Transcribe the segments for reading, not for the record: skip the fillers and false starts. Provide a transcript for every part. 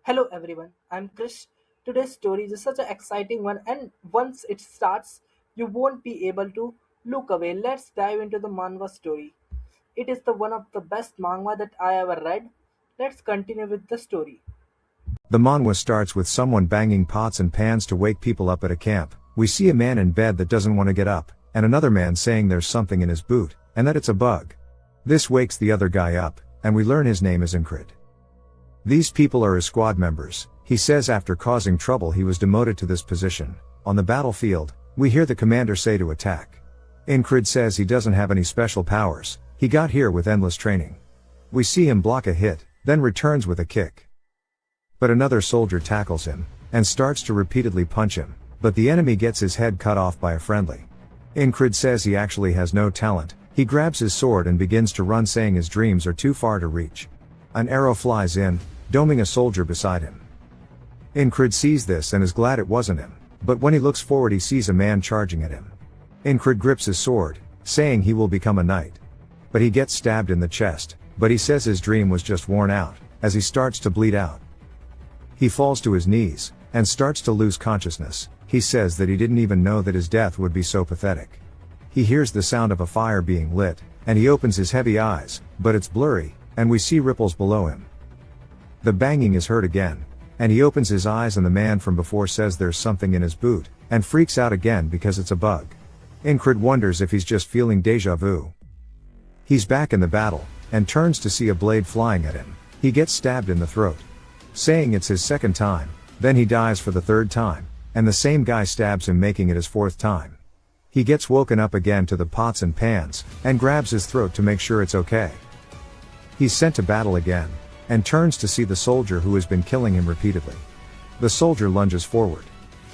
Hello everyone, I'm Krish. Today's story is such an exciting one, and once it starts, you won't be able to look away. Let's dive into the Manhwa story. It is the one of the best manga that I ever read. Let's continue with the story. The manhwa starts with someone banging pots and pans to wake people up at a camp. We see a man in bed that doesn't want to get up, and another man saying there's something in his boot, and that it's a bug. This wakes the other guy up, and we learn his name is Enkrid. These people are his squad members. He says after causing trouble he was demoted to this position. On the battlefield, we hear the commander say to attack. Enkrid says he doesn't have any special powers, he got here with endless training. We see him block a hit, then returns with a kick. But another soldier tackles him, and starts to repeatedly punch him, but the enemy gets his head cut off by a friendly. Enkrid says he actually has no talent. He grabs his sword and begins to run, saying his dreams are too far to reach. An arrow flies in, doming a soldier beside him. Enkrid sees this and is glad it wasn't him, but when he looks forward he sees a man charging at him. Enkrid grips his sword, saying he will become a knight. But he gets stabbed in the chest, but he says his dream was just worn out, as he starts to bleed out. He falls to his knees, and starts to lose consciousness. He says that he didn't even know that his death would be so pathetic. He hears the sound of a fire being lit, and he opens his heavy eyes, but it's blurry, and we see ripples below him. The banging is heard again, and he opens his eyes and the man from before says there's something in his boot, and freaks out again because it's a bug. Enkrid wonders if he's just feeling deja vu. He's back in the battle, and turns to see a blade flying at him. He gets stabbed in the throat. Saying it's his second time, then he dies for the third time, and the same guy stabs him, making it his fourth time. He gets woken up again to the pots and pans, and grabs his throat to make sure it's okay. He's sent to battle again, and turns to see the soldier who has been killing him repeatedly. The soldier lunges forward.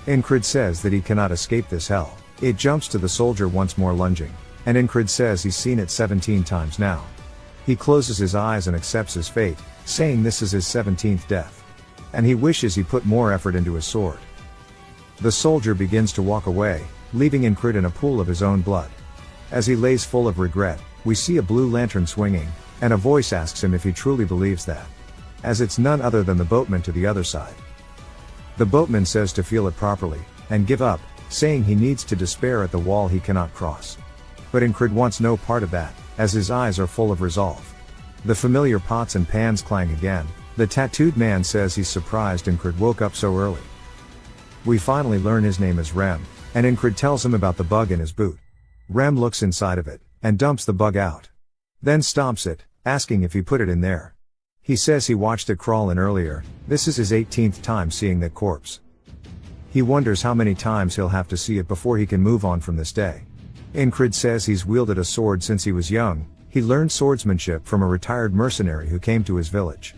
Enkrid says that he cannot escape this hell. It jumps to the soldier once more lunging, and Enkrid says he's seen it 17 times now. He closes his eyes and accepts his fate, saying this is his 17th death. And he wishes he put more effort into his sword. The soldier begins to walk away, leaving Enkrid in a pool of his own blood. As he lays full of regret, we see a blue lantern swinging, and a voice asks him if he truly believes that. As it's none other than the boatman to the other side. The boatman says to feel it properly, and give up, saying he needs to despair at the wall he cannot cross. But Enkrid wants no part of that, as his eyes are full of resolve. The familiar pots and pans clang again. The tattooed man says he's surprised Enkrid woke up so early. We finally learn his name is Rem, and Enkrid tells him about the bug in his boot. Rem looks inside of it, and dumps the bug out. Then stomps it, asking if he put it in there. He says he watched it crawl in earlier. This is his 18th time seeing that corpse. He wonders how many times he'll have to see it before he can move on from this day. Enkrid says he's wielded a sword since he was young. He learned swordsmanship from a retired mercenary who came to his village.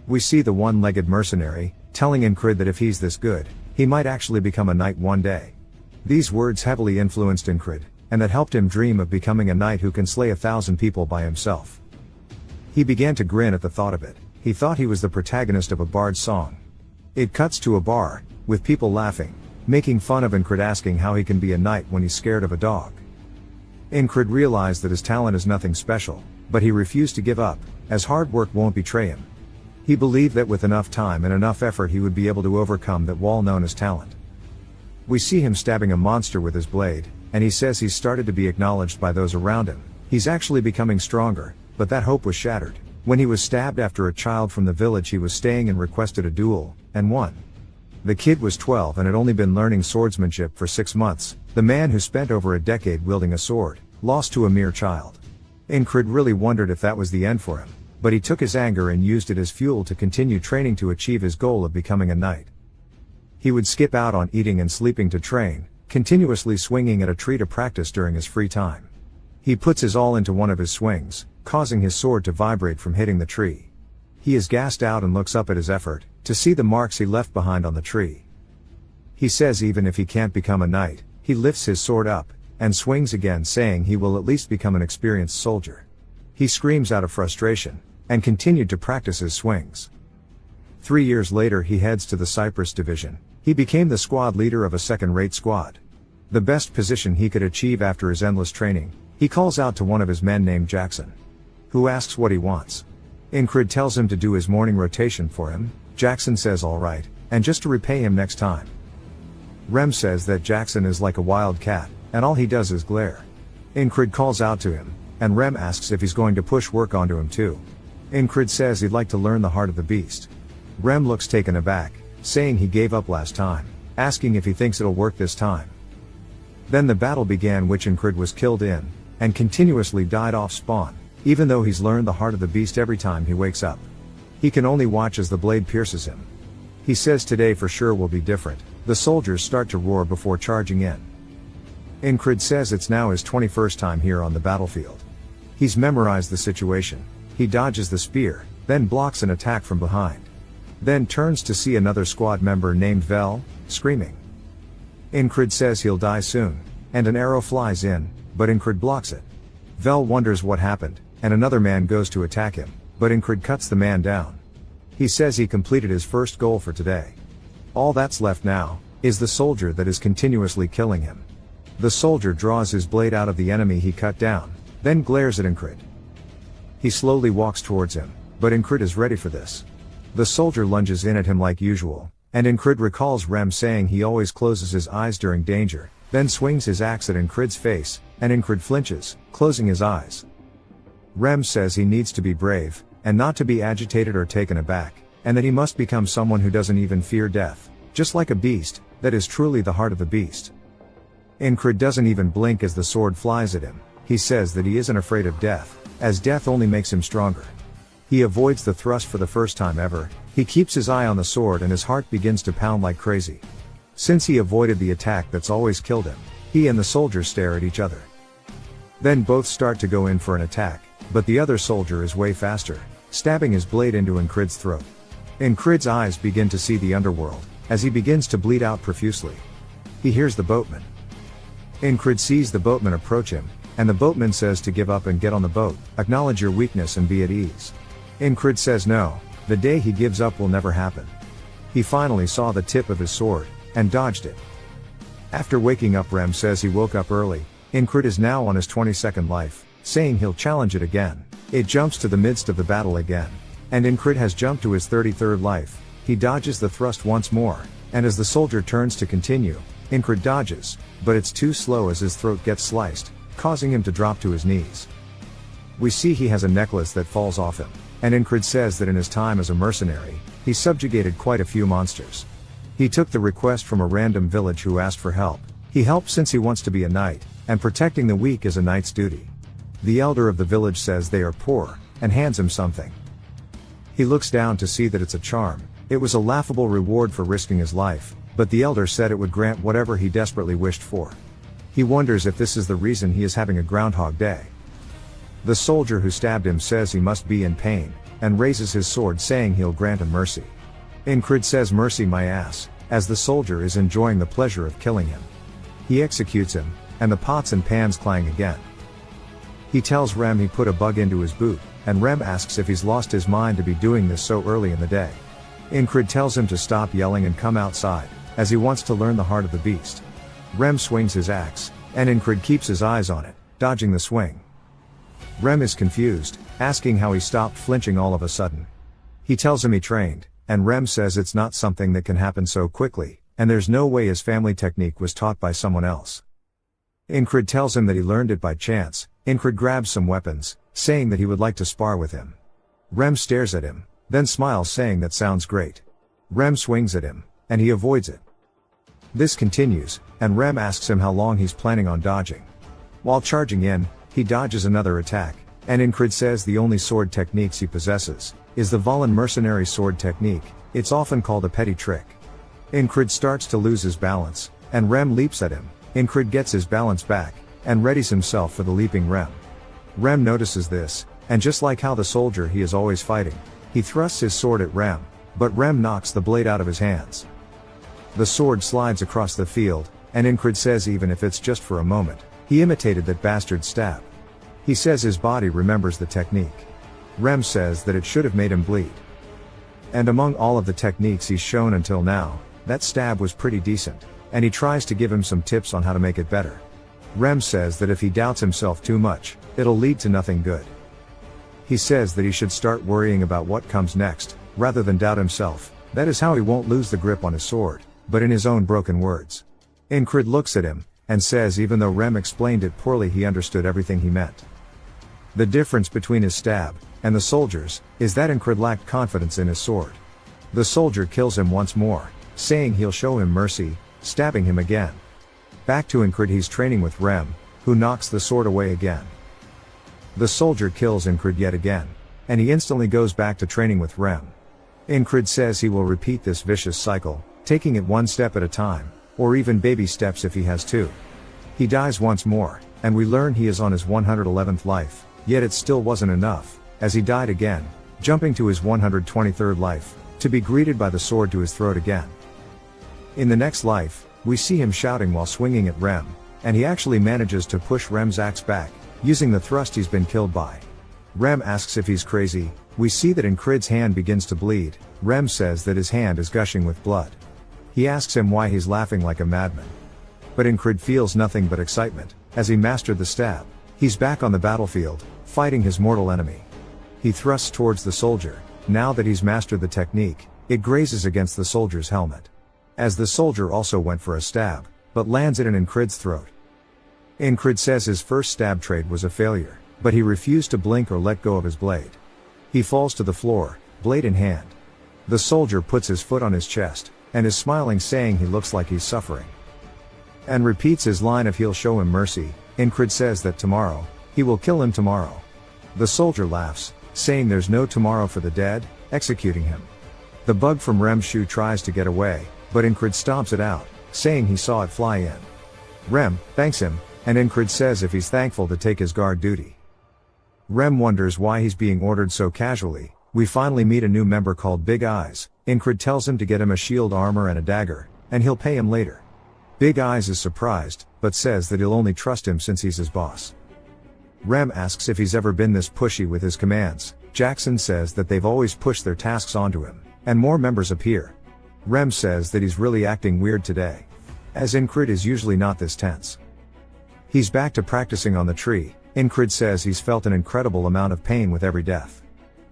We see the one-legged mercenary, telling Enkrid that if he's this good, he might actually become a knight one day. These words heavily influenced Enkrid, and that helped him dream of becoming a knight who can slay 1,000 people by himself. He began to grin at the thought of it. He thought he was the protagonist of a bard's song. It cuts to a bar, with people laughing, making fun of Enkrid, asking how he can be a knight when he's scared of a dog. Enkrid realized that his talent is nothing special, but he refused to give up, as hard work won't betray him. He believed that with enough time and enough effort he would be able to overcome that wall known as talent. We see him stabbing a monster with his blade, and he says he's started to be acknowledged by those around him. He's actually becoming stronger, but that hope was shattered when he was stabbed after a child from the village he was staying in requested a duel, and won. The kid was 12 and had only been learning swordsmanship for 6 months. The man who spent over a decade wielding a sword, lost to a mere child. Enkrid really wondered if that was the end for him, but he took his anger and used it as fuel to continue training to achieve his goal of becoming a knight. He would skip out on eating and sleeping to train, continuously swinging at a tree to practice during his free time. He puts his all into one of his swings, causing his sword to vibrate from hitting the tree. He is gassed out and looks up at his effort, to see the marks he left behind on the tree. He says even if he can't become a knight, he lifts his sword up, and swings again, saying he will at least become an experienced soldier. He screams out of frustration, and continued to practice his swings. 3 years later he heads to the Cyprus division. He became the squad leader of a second-rate squad. The best position he could achieve after his endless training. He calls out to one of his men named Jackson, who asks what he wants. Enkrid tells him to do his morning rotation for him. Jackson says alright, and just to repay him next time. Rem says that Jackson is like a wild cat, and all he does is glare. Enkrid calls out to him, and Rem asks if he's going to push work onto him too. Enkrid says he'd like to learn the heart of the beast. Rem looks taken aback, saying he gave up last time, asking if he thinks it'll work this time. Then the battle began, which Enkrid was killed in, and continuously died off spawn, even though he's learned the heart of the beast every time he wakes up. He can only watch as the blade pierces him. He says today for sure will be different. The soldiers start to roar before charging in. Enkrid says it's now his 21st time here on the battlefield. He's memorized the situation. He dodges the spear, then blocks an attack from behind. Then turns to see another squad member named Vel, screaming. Enkrid says he'll die soon, and an arrow flies in, but Enkrid blocks it. Vel wonders what happened, and another man goes to attack him, but Enkrid cuts the man down. He says he completed his first goal for today. All that's left now, is the soldier that is continuously killing him. The soldier draws his blade out of the enemy he cut down, then glares at Enkrid. He slowly walks towards him, but Enkrid is ready for this. The soldier lunges in at him like usual, and Enkrid recalls Rem saying he always closes his eyes during danger, then swings his axe at Enkrid's face, and Enkrid flinches, closing his eyes. Rem says he needs to be brave, and not to be agitated or taken aback, and that he must become someone who doesn't even fear death, just like a beast, that is truly the heart of the beast. Enkrid doesn't even blink as the sword flies at him. He says that he isn't afraid of death, as death only makes him stronger. He avoids the thrust for the first time ever. He keeps his eye on the sword and his heart begins to pound like crazy. Since he avoided the attack that's always killed him, he and the soldier stare at each other. Then both start to go in for an attack, but the other soldier is way faster, stabbing his blade into Enkrid's throat. Enkrid's eyes begin to see the underworld, as he begins to bleed out profusely. He hears the boatman. Enkrid sees the boatman approach him, and the boatman says to give up and get on the boat, acknowledge your weakness and be at ease. Enkrid says no, the day he gives up will never happen. He finally saw the tip of his sword, and dodged it. After waking up, Rem says he woke up early. Enkrid is now on his 22nd life, saying he'll challenge it again. It jumps to the midst of the battle again, and Enkrid has jumped to his 33rd life. He dodges the thrust once more, and as the soldier turns to continue, Enkrid dodges, but it's too slow as his throat gets sliced, causing him to drop to his knees. We see he has a necklace that falls off him, and Enkrid says that in his time as a mercenary, he subjugated quite a few monsters. He took the request from a random village who asked for help. He helped since he wants to be a knight, and protecting the weak is a knight's duty. The elder of the village says they are poor, and hands him something. He looks down to see that it's a charm. It was a laughable reward for risking his life, but the elder said it would grant whatever he desperately wished for. He wonders if this is the reason he is having a Groundhog Day. The soldier who stabbed him says he must be in pain, and raises his sword saying he'll grant him mercy. Enkrid says mercy my ass, as the soldier is enjoying the pleasure of killing him. He executes him, and the pots and pans clang again. He tells Rem he put a bug into his boot, and Rem asks if he's lost his mind to be doing this so early in the day. Enkrid tells him to stop yelling and come outside, as he wants to learn the heart of the beast. Rem swings his axe, and Enkrid keeps his eyes on it, dodging the swing. Rem is confused, asking how he stopped flinching all of a sudden. He tells him he trained, and Rem says it's not something that can happen so quickly, and there's no way his family technique was taught by someone else. Enkrid tells him that he learned it by chance. Enkrid grabs some weapons, saying that he would like to spar with him. Rem stares at him, then smiles saying that sounds great. Rem swings at him, and he avoids it. This continues, and Rem asks him how long he's planning on dodging. While charging in, he dodges another attack, and Enkrid says the only sword techniques he possesses is the Valen mercenary sword technique. It's often called a petty trick. Enkrid starts to lose his balance, and Rem leaps at him. Enkrid gets his balance back, and readies himself for the leaping Rem. Rem notices this, and just like how the soldier he is always fighting, he thrusts his sword at Rem, but Rem knocks the blade out of his hands. The sword slides across the field, and Enkrid says even if it's just for a moment, he imitated that bastard's stab. He says his body remembers the technique. Rem says that it should have made him bleed. And among all of the techniques he's shown until now, that stab was pretty decent, and he tries to give him some tips on how to make it better. Rem says that if he doubts himself too much, it'll lead to nothing good. He says that he should start worrying about what comes next, rather than doubt himself, That is how he won't lose the grip on his sword, but in his own broken words. Enkrid looks at him, and says even though Rem explained it poorly he understood everything he meant. The difference between his stab, and the soldier's, is that Enkrid lacked confidence in his sword. The soldier kills him once more, saying he'll show him mercy, stabbing him again. Back to Enkrid, he's training with Rem, who knocks the sword away again. The soldier kills Enkrid yet again, and he instantly goes back to training with Rem. Enkrid says he will repeat this vicious cycle, taking it one step at a time, or even baby steps if he has to. He dies once more, and we learn he is on his 111th life, yet it still wasn't enough, as he died again, jumping to his 123rd life, to be greeted by the sword to his throat again. In the next life, we see him shouting while swinging at Rem, and he actually manages to push Rem's axe back, using the thrust he's been killed by. Rem asks if he's crazy. We see that Enkrid's hand begins to bleed. Rem says that his hand is gushing with blood. He asks him why he's laughing like a madman. But Enkrid feels nothing but excitement, as he mastered the stab. He's back on the battlefield, fighting his mortal enemy. He thrusts towards the soldier. Now that he's mastered the technique, it grazes against the soldier's helmet. As the soldier also went for a stab, but lands it in Enkrid's throat. Enkrid says his first stab trade was a failure, but he refused to blink or let go of his blade. He falls to the floor, blade in hand. The soldier puts his foot on his chest, and is smiling, saying he looks like he's suffering. And repeats his line of he'll show him mercy. Enkrid says that tomorrow, he will kill him tomorrow. The soldier laughs, saying there's no tomorrow for the dead, executing him. The bug from Rem's shoe tries to get away, but Enkrid stomps it out, saying he saw it fly in. Rem thanks him, and Enkrid says if he's thankful to take his guard duty. Rem wonders why he's being ordered so casually. We finally meet a new member called Big Eyes. Enkrid tells him to get him a shield armor and a dagger, and he'll pay him later. Big Eyes is surprised, but says that he'll only trust him since he's his boss. Rem asks if he's ever been this pushy with his commands. Jackson says that they've always pushed their tasks onto him, and more members appear. Rem says that he's really acting weird today, as Enkrid is usually not this tense. He's back to practicing on the tree. Enkrid says he's felt an incredible amount of pain with every death.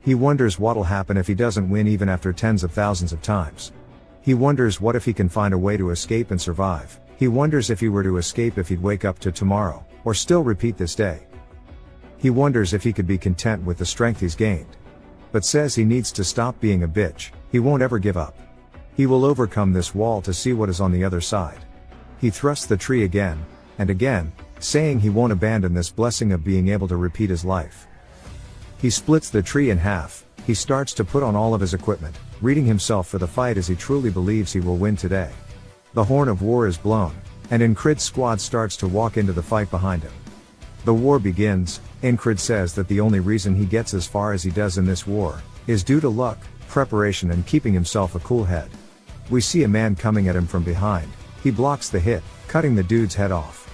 He wonders what'll happen if he doesn't win even after tens of thousands of times. He wonders what if he can find a way to escape and survive. He wonders if he were to escape if he'd wake up to tomorrow, or still repeat this day. He wonders if he could be content with the strength he's gained. But says he needs to stop being a bitch. He won't ever give up. He will overcome this wall to see what is on the other side. He thrusts the tree again, and again, saying he won't abandon this blessing of being able to repeat his life. He splits the tree in half. He starts to put on all of his equipment, readying himself for the fight as he truly believes he will win today. The horn of war is blown, and Enkrid's squad starts to walk into the fight behind him. The war begins. Enkrid says that the only reason he gets as far as he does in this war is due to luck, preparation, and keeping himself a cool head. We see a man coming at him from behind. He blocks the hit, cutting the dude's head off.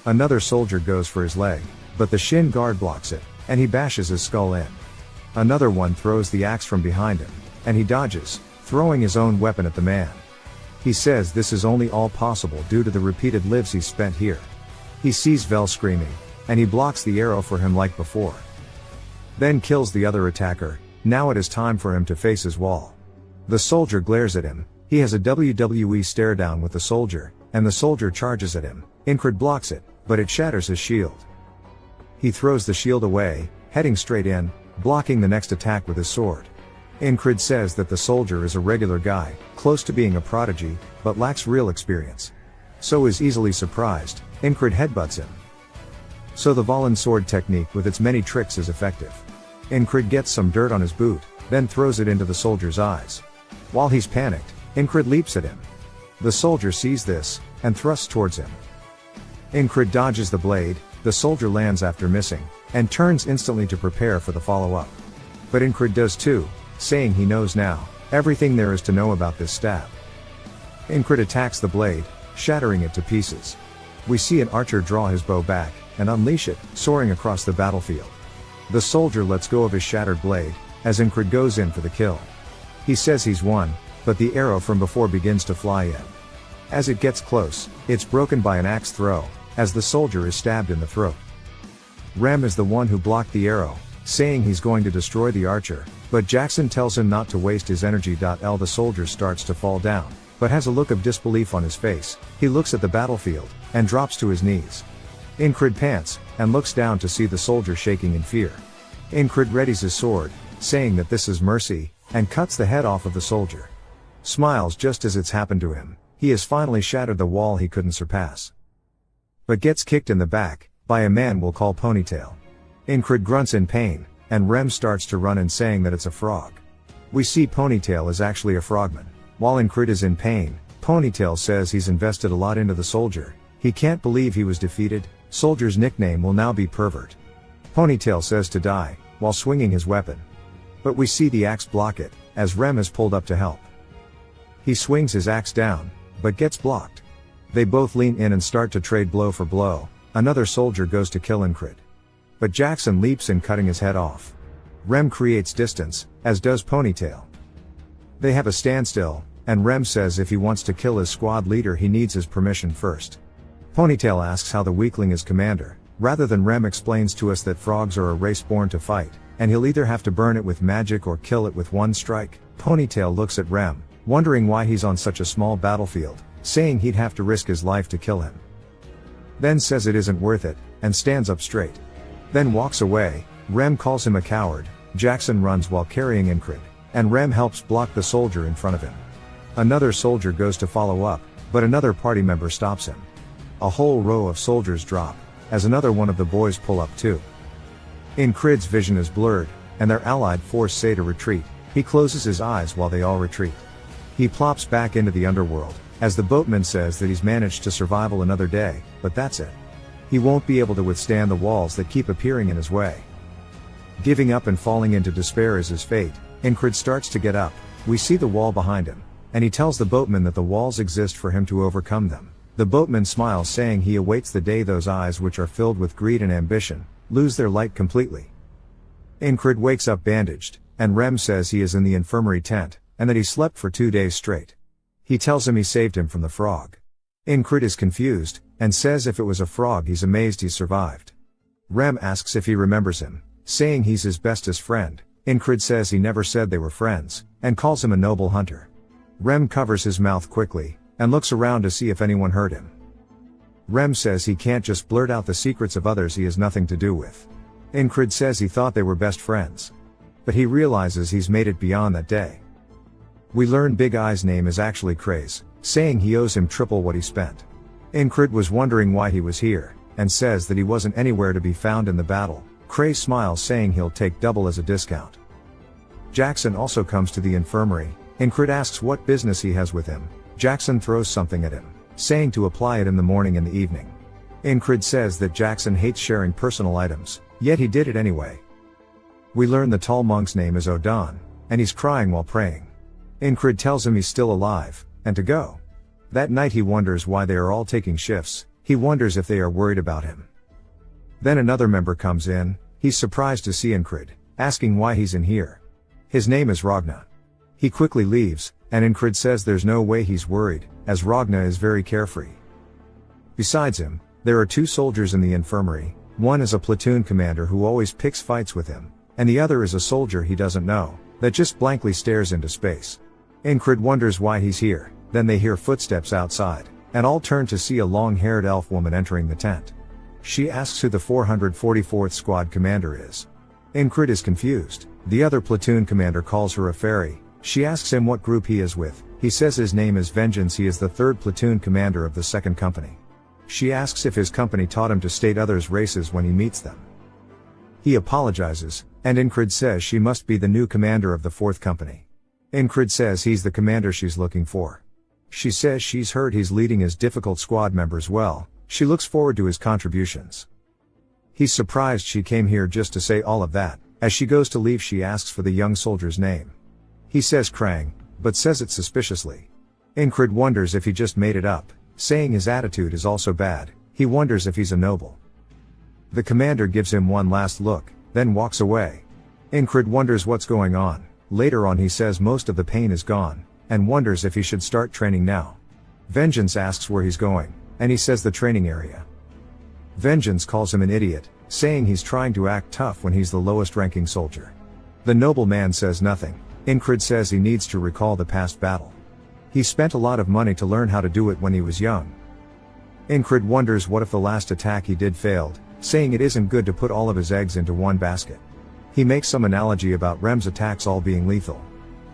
Another soldier goes for his leg, but the shin guard blocks it, and he bashes his skull in. Another one throws the axe from behind him, and he dodges, throwing his own weapon at the man. He says this is only all possible due to the repeated lives he's spent here. He sees Vel screaming, and he blocks the arrow for him like before. Then kills the other attacker. Now it is time for him to face his wall. The soldier glares at him. He has a WWE stare down with the soldier, and the soldier charges at him. Enkrid blocks it, but it shatters his shield. He throws the shield away, heading straight in, blocking the next attack with his sword. Enkrid says that the soldier is a regular guy, close to being a prodigy, but lacks real experience. So is easily surprised. Enkrid headbutts him. So the Valen sword technique with its many tricks is effective. Enkrid gets some dirt on his boot, then throws it into the soldier's eyes. While he's panicked, Enkrid leaps at him. The soldier sees this, and thrusts towards him. Enkrid dodges the blade. The soldier lands after missing, and turns instantly to prepare for the follow-up. But Enkrid does too, saying he knows now everything there is to know about this stab. Enkrid attacks the blade, shattering it to pieces. We see an archer draw his bow back, and unleash it, soaring across the battlefield. The soldier lets go of his shattered blade, as Enkrid goes in for the kill. He says he's won, but the arrow from before begins to fly in. As it gets close, it's broken by an axe throw, as the soldier is stabbed in the throat. Rem is the one who blocked the arrow, saying he's going to destroy the archer, but Jackson tells him not to waste his energy. The soldier starts to fall down, but has a look of disbelief on his face. He looks at the battlefield, and drops to his knees. Enkrid pants, and looks down to see the soldier shaking in fear. Enkrid readies his sword, saying that this is mercy, and cuts the head off of the soldier. Smiles just as it's happened to him. He has finally shattered the wall he couldn't surpass. But gets kicked in the back, by a man we'll call Ponytail. Enkrid grunts in pain, and Rem starts to run and saying that it's a frog. We see Ponytail is actually a frogman. While Enkrid is in pain, Ponytail says he's invested a lot into the soldier. He can't believe he was defeated. Soldier's nickname will now be Pervert. Ponytail says to die, while swinging his weapon. But we see the axe block it, as Rem is pulled up to help. He swings his axe down, but gets blocked. They both lean in and start to trade blow for blow. Another soldier goes to kill Enkrid. But Jackson leaps in, cutting his head off. Rem creates distance, as does Ponytail. They have a standstill, and Rem says if he wants to kill his squad leader he needs his permission first. Ponytail asks how the weakling is commander. Rather than Rem explains to us that frogs are a race born to fight, and he'll either have to burn it with magic or kill it with one strike. Ponytail looks at Rem, wondering why he's on such a small battlefield, saying he'd have to risk his life to kill him. Then says it isn't worth it, and stands up straight. Then walks away. Rem calls him a coward. Jackson runs while carrying Enkrid, and Rem helps block the soldier in front of him. Another soldier goes to follow up, but another party member stops him. A whole row of soldiers drop, as another one of the boys pull up too. Enkrid's vision is blurred, and their allied force say to retreat. He closes his eyes while they all retreat. He plops back into the underworld, as the boatman says that he's managed to survive another day, but that's it. He won't be able to withstand the walls that keep appearing in his way. Giving up and falling into despair is his fate. Enkrid starts to get up. We see the wall behind him, and he tells the boatman that the walls exist for him to overcome them. The boatman smiles, saying he awaits the day those eyes, which are filled with greed and ambition, lose their light completely. Enkrid wakes up bandaged, and Rem says he is in the infirmary tent, and that he slept for 2 days straight. He tells him he saved him from the frog. Enkrid is confused, and says if it was a frog he's amazed he survived. Rem asks if he remembers him, saying he's his bestest friend. Enkrid says he never said they were friends, and calls him a noble hunter. Rem covers his mouth quickly, and looks around to see if anyone heard him. Rem says he can't just blurt out the secrets of others he has nothing to do with. Enkrid says he thought they were best friends. But he realizes he's made it beyond that day. We learn Big Eye's name is actually Craze, saying he owes him triple what he spent. Enkrid was wondering why he was here, and says that he wasn't anywhere to be found in the battle. Craze smiles, saying he'll take double as a discount. Jackson also comes to the infirmary. Enkrid asks what business he has with him. Jackson throws something at him, saying to apply it in the morning and the evening. Enkrid says that Jackson hates sharing personal items, yet he did it anyway. We learn the tall monk's name is Odon, and he's crying while praying. Enkrid tells him he's still alive, and to go. That night he wonders why they are all taking shifts. He wonders if they are worried about him. Then another member comes in. He's surprised to see Enkrid, asking why he's in here. His name is Ragna. He quickly leaves, and Enkrid says there's no way he's worried, as Ragna is very carefree. Besides him, there are 2 soldiers in the infirmary. One is a platoon commander who always picks fights with him, and the other is a soldier he doesn't know, that just blankly stares into space. Enkrid wonders why he's here. Then they hear footsteps outside, and all turn to see a long-haired elf woman entering the tent. She asks who the 444th Squad commander is. Enkrid is confused. The other platoon commander calls her a fairy. She asks him what group he is with. He says his name is Vengeance. He is the 3rd platoon commander of the 2nd company. She asks if his company taught him to state others' races when he meets them. He apologizes, and Enkrid says she must be the new commander of the 4th company. Enkrid says he's the commander she's looking for. She says she's heard he's leading his difficult squad members well. She looks forward to his contributions. He's surprised she came here just to say all of that. As she goes to leave, she asks for the young soldier's name. He says Krang, but says it suspiciously. Enkrid wonders if he just made it up, saying his attitude is also bad. He wonders if he's a noble. The commander gives him one last look, then walks away. Enkrid wonders what's going on. Later on he says most of the pain is gone, and wonders if he should start training now. Vengeance asks where he's going, and he says the training area. Vengeance calls him an idiot, saying he's trying to act tough when he's the lowest ranking soldier. The nobleman says nothing. Enkrid says he needs to recall the past battle. He spent a lot of money to learn how to do it when he was young. Enkrid wonders what if the last attack he did failed, saying it isn't good to put all of his eggs into one basket. He makes some analogy about Rem's attacks all being lethal.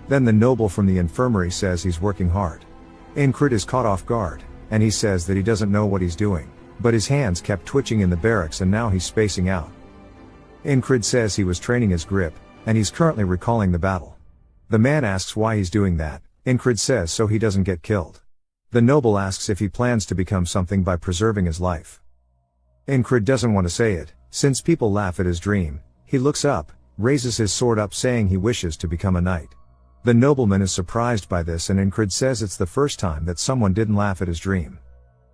Then the noble from the infirmary says he's working hard. Enkrid is caught off guard, and he says that he doesn't know what he's doing, but his hands kept twitching in the barracks and now he's spacing out. Enkrid says he was training his grip, and he's currently recalling the battle. The man asks why he's doing that. Enkrid says so he doesn't get killed. The noble asks if he plans to become something by preserving his life. Enkrid doesn't want to say it, since people laugh at his dream. He looks up, raises his sword up saying he wishes to become a knight. The nobleman is surprised by this and Enkrid says it's the first time that someone didn't laugh at his dream.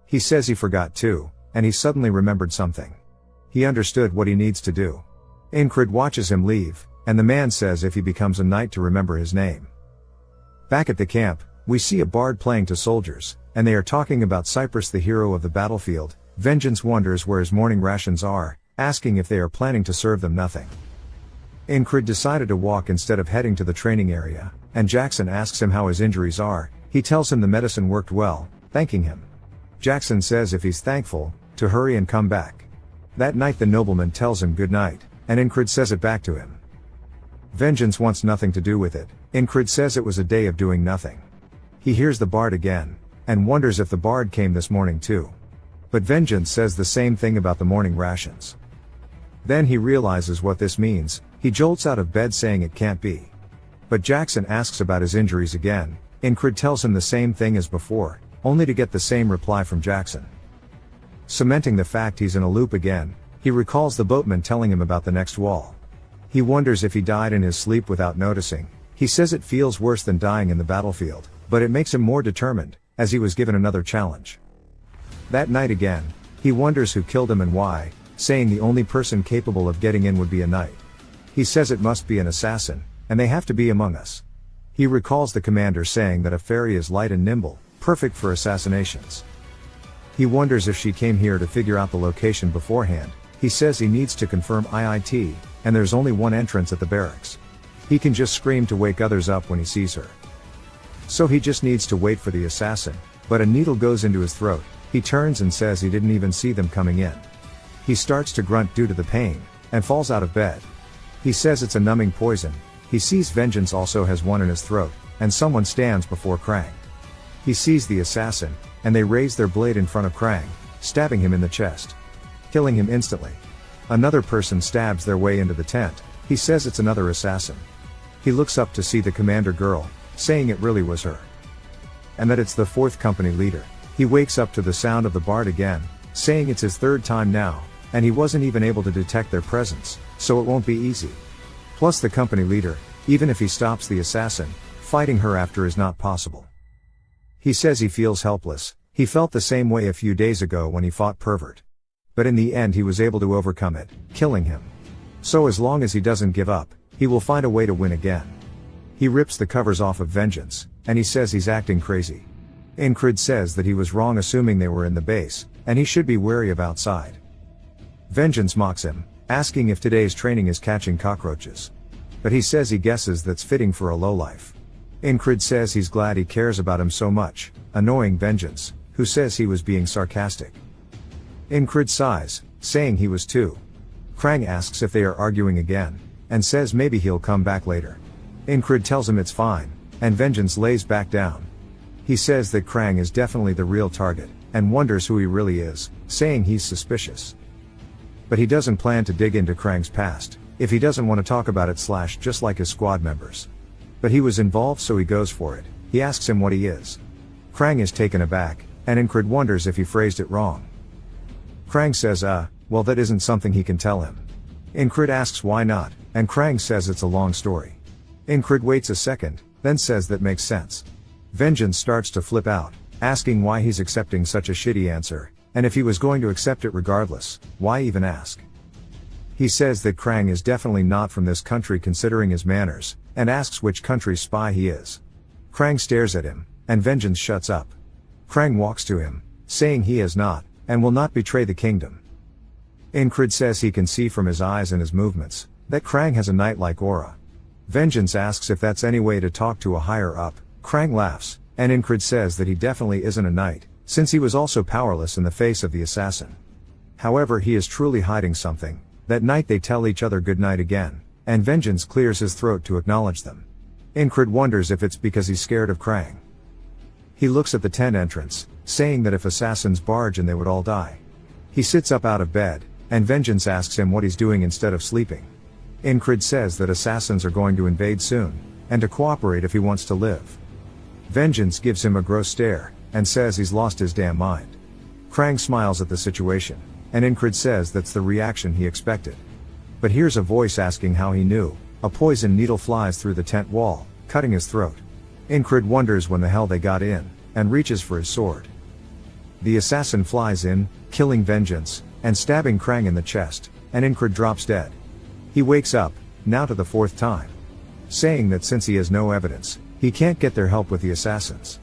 He says he forgot too, and he suddenly remembered something. He understood what he needs to do. Enkrid watches him leave, and the man says if he becomes a knight to remember his name. Back at the camp, we see a bard playing to soldiers, and they are talking about Cyprus, the hero of the battlefield. Vengeance wonders where his morning rations are, asking if they are planning to serve them nothing. Enkrid decided to walk instead of heading to the training area, and Jackson asks him how his injuries are. He tells him the medicine worked well, thanking him. Jackson says if he's thankful, to hurry and come back. That night the nobleman tells him good night, and Enkrid says it back to him. Vengeance wants nothing to do with it. Enkrid says it was a day of doing nothing. He hears the bard again, and wonders if the bard came this morning too. But Vengeance says the same thing about the morning rations. Then he realizes what this means. He jolts out of bed saying it can't be. But Jackson asks about his injuries again. Enkrid tells him the same thing as before, only to get the same reply from Jackson. Cementing the fact he's in a loop again, he recalls the boatman telling him about the next wall. He wonders if he died in his sleep without noticing. He says it feels worse than dying in the battlefield, but it makes him more determined, as he was given another challenge. That night again, he wonders who killed him and why, saying the only person capable of getting in would be a knight. He says it must be an assassin, and they have to be among us. He recalls the commander saying that a fairy is light and nimble, perfect for assassinations. He wonders if she came here to figure out the location beforehand. He says he needs to confirm IIT, and there's only one entrance at the barracks. He can just scream to wake others up when he sees her. So he just needs to wait for the assassin, but a needle goes into his throat. He turns and says he didn't even see them coming in. He starts to grunt due to the pain, and falls out of bed. He says it's a numbing poison. He sees Vengeance also has one in his throat, and someone stands before Krang. He sees the assassin, and they raise their blade in front of Krang, stabbing him in the chest, killing him instantly. Another person stabs their way into the tent. He says it's another assassin. He looks up to see the commander girl, saying it really was her. And that it's the fourth company leader. He wakes up to the sound of the bard again, saying it's his third time now, and he wasn't even able to detect their presence, so it won't be easy. Plus the company leader, even if he stops the assassin, fighting her after is not possible. He says he feels helpless. He felt the same way a few days ago when he fought Pervert. But in the end he was able to overcome it, killing him. So as long as he doesn't give up, he will find a way to win again. He rips the covers off of Vengeance, and he says he's acting crazy. Enkrid says that he was wrong assuming they were in the base, and he should be wary of outside. Vengeance mocks him, asking if today's training is catching cockroaches. But he says he guesses that's fitting for a lowlife. Enkrid says he's glad he cares about him so much, annoying Vengeance, who says he was being sarcastic. Enkrid sighs, saying he was too. Krang asks if they are arguing again, and says maybe he'll come back later. Enkrid tells him it's fine, and Vengeance lays back down. He says that Krang is definitely the real target, and wonders who he really is, saying he's suspicious. But he doesn't plan to dig into Krang's past, if he doesn't want to talk about it / just like his squad members. But he was involved so he goes for it. He asks him what he is. Krang is taken aback, and Enkrid wonders if he phrased it wrong. Krang says well that isn't something he can tell him. Enkrid asks why not, and Krang says it's a long story. Enkrid waits a second, then says that makes sense. Vengeance starts to flip out, asking why he's accepting such a shitty answer, and if he was going to accept it regardless, why even ask? He says that Krang is definitely not from this country considering his manners, and asks which country's spy he is. Krang stares at him, and Vengeance shuts up. Krang walks to him, saying he is not, and will not betray the kingdom. Enkrid says he can see from his eyes and his movements that Krang has a knight-like aura. Vengeance asks if that's any way to talk to a higher up. Krang laughs, and Enkrid says that he definitely isn't a knight, since he was also powerless in the face of the assassin. However, he is truly hiding something. That night they tell each other goodnight again, and Vengeance clears his throat to acknowledge them. Enkrid wonders if it's because he's scared of Krang. He looks at the tent entrance, saying that if assassins barge in they would all die. He sits up out of bed, and Vengeance asks him what he's doing instead of sleeping. Enkrid says that assassins are going to invade soon, and to cooperate if he wants to live. Vengeance gives him a gross stare, and says he's lost his damn mind. Krang smiles at the situation, and Enkrid says that's the reaction he expected. But here's a voice asking how he knew. A poison needle flies through the tent wall, cutting his throat. Enkrid wonders when the hell they got in, and reaches for his sword. The assassin flies in, killing Vengeance, and stabbing Krang in the chest, and Enkrid drops dead. He wakes up, now to the 4th time, saying that since he has no evidence, he can't get their help with the assassins.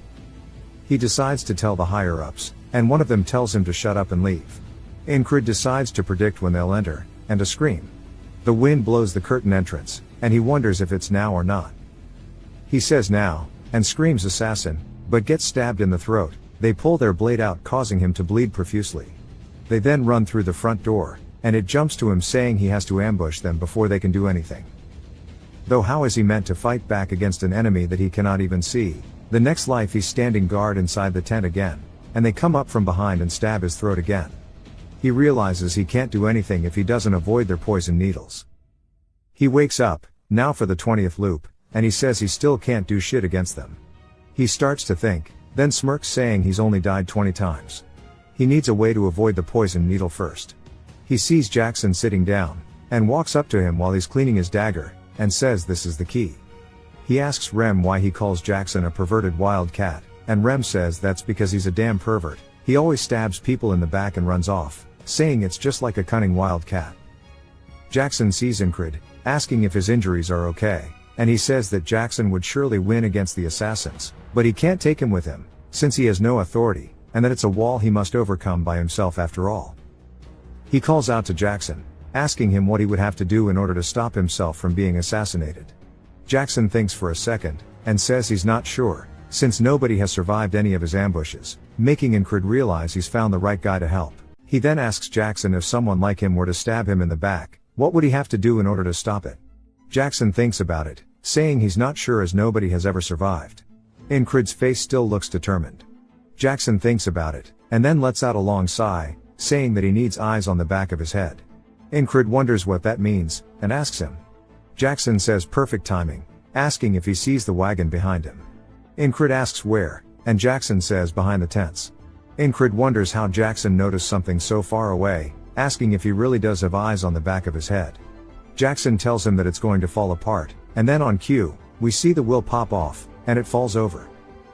He decides to tell the higher-ups, and one of them tells him to shut up and leave. Enkrid decides to predict when they'll enter, and to scream. The wind blows the curtain entrance, and he wonders if it's now or not. He says now, and screams assassin, but gets stabbed in the throat. They pull their blade out, causing him to bleed profusely. They then run through the front door, and it jumps to him saying he has to ambush them before they can do anything. Though how is he meant to fight back against an enemy that he cannot even see? The next life he's standing guard inside the tent again, and they come up from behind and stab his throat again. He realizes he can't do anything if he doesn't avoid their poison needles. He wakes up, now for the 20th loop, and he says he still can't do shit against them. He starts to think, then smirks saying he's only died 20 times. He needs a way to avoid the poison needle first. He sees Jackson sitting down, and walks up to him while he's cleaning his dagger, and says this is the key. He asks Rem why he calls Jackson a perverted wildcat, and Rem says that's because he's a damn pervert. He always stabs people in the back and runs off, saying it's just like a cunning wildcat. Jackson sees Enkrid, asking if his injuries are okay, and he says that Jackson would surely win against the assassins, but he can't take him with him, since he has no authority, and that it's a wall he must overcome by himself after all. He calls out to Jackson, asking him what he would have to do in order to stop himself from being assassinated. Jackson thinks for a second, and says he's not sure, since nobody has survived any of his ambushes, making Enkrid realize he's found the right guy to help. He then asks Jackson if someone like him were to stab him in the back, what would he have to do in order to stop it? Jackson thinks about it, saying he's not sure as nobody has ever survived. Enkrid's face still looks determined. Jackson thinks about it, and then lets out a long sigh, saying that he needs eyes on the back of his head. Enkrid wonders what that means, and asks him. Jackson says perfect timing, asking if he sees the wagon behind him. Enkrid asks where, and Jackson says behind the tents. Enkrid wonders how Jackson noticed something so far away, asking if he really does have eyes on the back of his head. Jackson tells him that it's going to fall apart, and then on cue, we see the wheel pop off, and it falls over.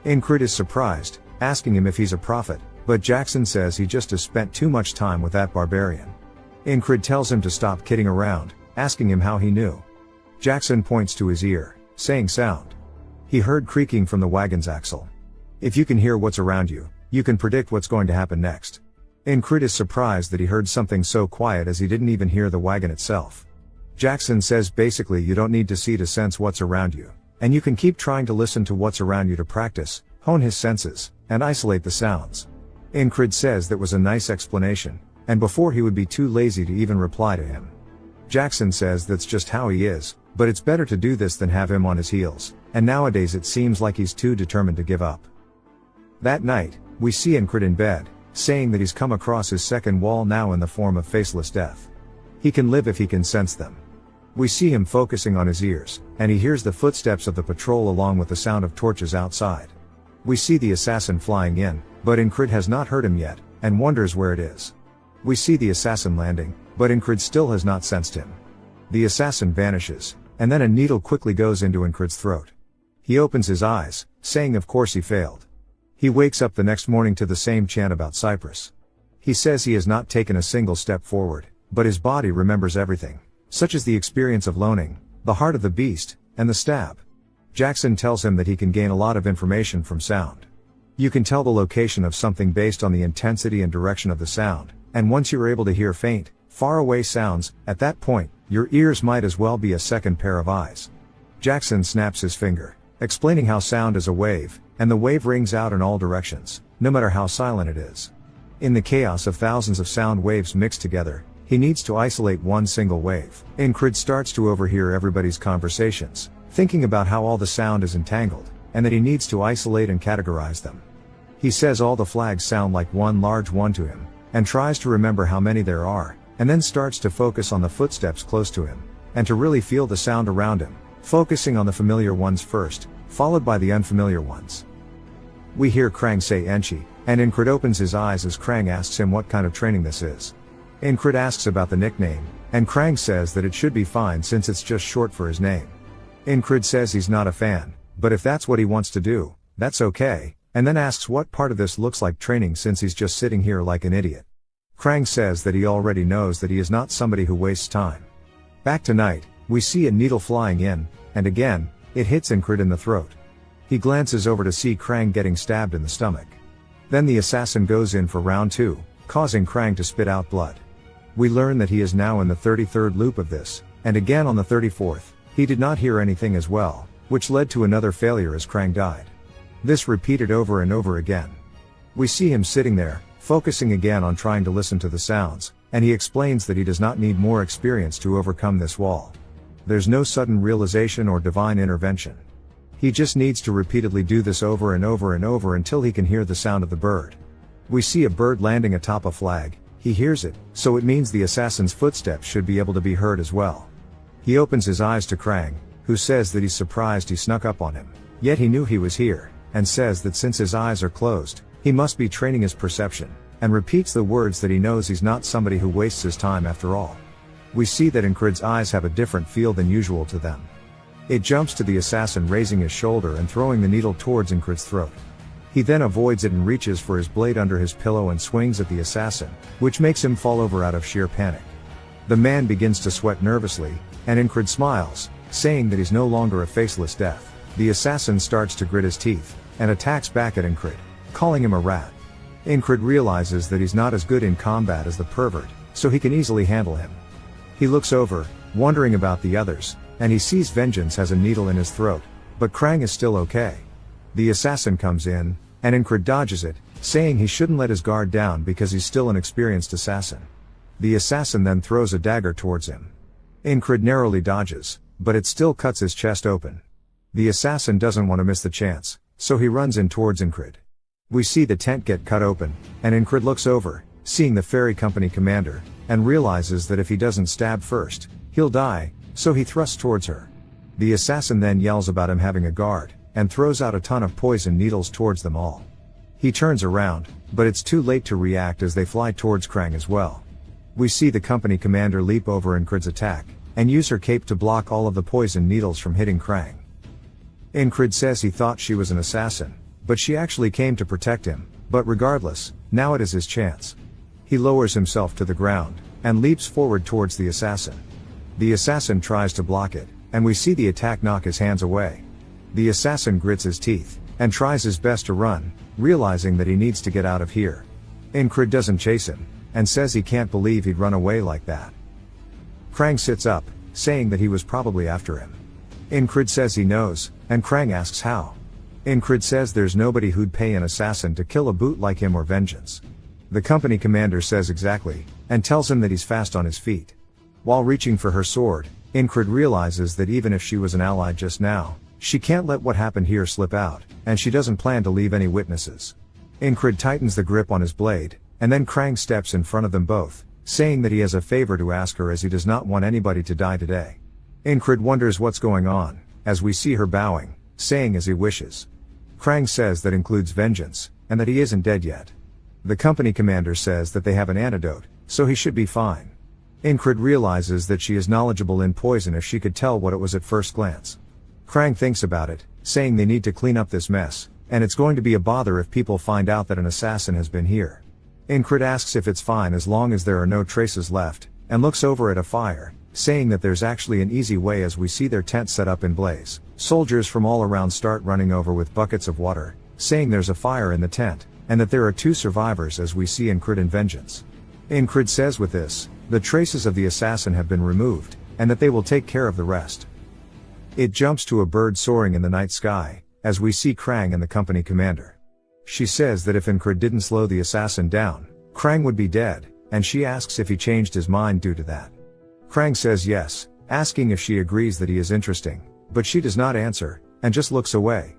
Enkrid is surprised, asking him if he's a prophet, but Jackson says he just has spent too much time with that barbarian. Enkrid tells him to stop kidding around, asking him how he knew. Jackson points to his ear, saying sound. He heard creaking from the wagon's axle. If you can hear what's around you, you can predict what's going to happen next. Enkrid is surprised that he heard something so quiet as he didn't even hear the wagon itself. Jackson says basically you don't need to see to sense what's around you, and you can keep trying to listen to what's around you to practice, hone his senses, and isolate the sounds. Enkrid says that was a nice explanation, and before he would be too lazy to even reply to him. Jackson says that's just how he is, but it's better to do this than have him on his heels, and nowadays it seems like he's too determined to give up. That night, we see Enkrid in bed, saying that he's come across his second wall now in the form of faceless death. He can live if he can sense them. We see him focusing on his ears, and he hears the footsteps of the patrol along with the sound of torches outside. We see the assassin flying in, but Enkrid has not heard him yet, and wonders where it is. We see the assassin landing, but Enkrid still has not sensed him. The assassin vanishes, and then a needle quickly goes into Enkrid's throat. He opens his eyes, saying of course he failed. He wakes up the next morning to the same chant about Cyprus. He says he has not taken a single step forward, but his body remembers everything, such as the experience of loaning, the heart of the beast, and the stab. Jackson tells him that he can gain a lot of information from sound. You can tell the location of something based on the intensity and direction of the sound, and once you're able to hear faint, Faraway sounds. At that point, your ears might as well be a second pair of eyes. Jackson snaps his finger, explaining how sound is a wave, and the wave rings out in all directions, no matter how silent it is. In the chaos of thousands of sound waves mixed together, he needs to isolate one single wave. Enkrid starts to overhear everybody's conversations, thinking about how all the sound is entangled, and that he needs to isolate and categorize them. He says all the flags sound like one large one to him, and tries to remember how many there are, and then starts to focus on the footsteps close to him, and to really feel the sound around him, focusing on the familiar ones first, followed by the unfamiliar ones. We hear Krang say Enchi, and Enkrid opens his eyes as Krang asks him what kind of training this is. Enkrid asks about the nickname, and Krang says that it should be fine since it's just short for his name. Enkrid says he's not a fan, but if that's what he wants to do, that's okay, and then asks what part of this looks like training since he's just sitting here like an idiot. Krang says that he already knows that he is not somebody who wastes time. Back tonight, we see a needle flying in, and again, it hits Enkrid in the throat. He glances over to see Krang getting stabbed in the stomach. Then the assassin goes in for round 2, causing Krang to spit out blood. We learn that he is now in the 33rd loop of this, and again on the 34th, he did not hear anything as well, which led to another failure as Krang died. This repeated over and over again. We see him sitting there, focusing again on trying to listen to the sounds, and he explains that he does not need more experience to overcome this wall. There's no sudden realization or divine intervention. He just needs to repeatedly do this over and over and over until he can hear the sound of the bird. We see a bird landing atop a flag. He hears it, so it means the assassin's footsteps should be able to be heard as well. He opens his eyes to Krang, who says that he's surprised he snuck up on him, yet he knew he was here, and says that since his eyes are closed, he must be training his perception, and repeats the words that he knows he's not somebody who wastes his time after all. We see that Enkrid's eyes have a different feel than usual to them. It jumps to the assassin raising his shoulder and throwing the needle towards Enkrid's throat. He then avoids it and reaches for his blade under his pillow and swings at the assassin, which makes him fall over out of sheer panic. The man begins to sweat nervously, and Enkrid smiles, saying that he's no longer a faceless death. The assassin starts to grit his teeth, and attacks back at Enkrid, calling him a rat. Enkrid realizes that he's not as good in combat as the pervert, so he can easily handle him. He looks over, wondering about the others, and he sees Vengeance has a needle in his throat, but Krang is still okay. The assassin comes in, and Enkrid dodges it, saying he shouldn't let his guard down because he's still an experienced assassin. The assassin then throws a dagger towards him. Enkrid narrowly dodges, but it still cuts his chest open. The assassin doesn't want to miss the chance, so he runs in towards Enkrid. We see the tent get cut open, and Enkrid looks over, seeing the ferry company commander, and realizes that if he doesn't stab first, he'll die, so he thrusts towards her. The assassin then yells about him having a guard, and throws out a ton of poison needles towards them all. He turns around, but it's too late to react as they fly towards Krang as well. We see the company commander leap over Enkrid's attack, and use her cape to block all of the poison needles from hitting Krang. Enkrid says he thought she was an assassin, but she actually came to protect him, but regardless, now it is his chance. He lowers himself to the ground, and leaps forward towards the assassin. The assassin tries to block it, and we see the attack knock his hands away. The assassin grits his teeth, and tries his best to run, realizing that he needs to get out of here. Enkrid doesn't chase him, and says he can't believe he'd run away like that. Krang sits up, saying that he was probably after him. Enkrid says he knows, and Krang asks how. Enkrid says there's nobody who'd pay an assassin to kill a boot like him or Vengeance. The company commander says exactly, and tells him that he's fast on his feet. While reaching for her sword, Enkrid realizes that even if she was an ally just now, she can't let what happened here slip out, and she doesn't plan to leave any witnesses. Enkrid tightens the grip on his blade, and then Krang steps in front of them both, saying that he has a favor to ask her as he does not want anybody to die today. Enkrid wonders what's going on, as we see her bowing, saying as he wishes. Krang says that includes Vengeance, and that he isn't dead yet. The company commander says that they have an antidote, so he should be fine. Enkrid realizes that she is knowledgeable in poison if she could tell what it was at first glance. Krang thinks about it, saying they need to clean up this mess, and it's going to be a bother if people find out that an assassin has been here. Enkrid asks if it's fine as long as there are no traces left, and looks over at a fire, saying that there's actually an easy way as we see their tent set up in blaze. Soldiers from all around start running over with buckets of water, saying there's a fire in the tent, and that there are 2 survivors as we see Enkrid and Vengeance. Enkrid says with this, The traces of the assassin have been removed, and that they will take care of the rest. It jumps to a bird soaring in the night sky, as we see Krang and the company commander. She says that if Enkrid didn't slow the assassin down, Krang would be dead, and she asks if he changed his mind due to that. Krang says yes, asking if she agrees that he is interesting, but she does not answer, and just looks away.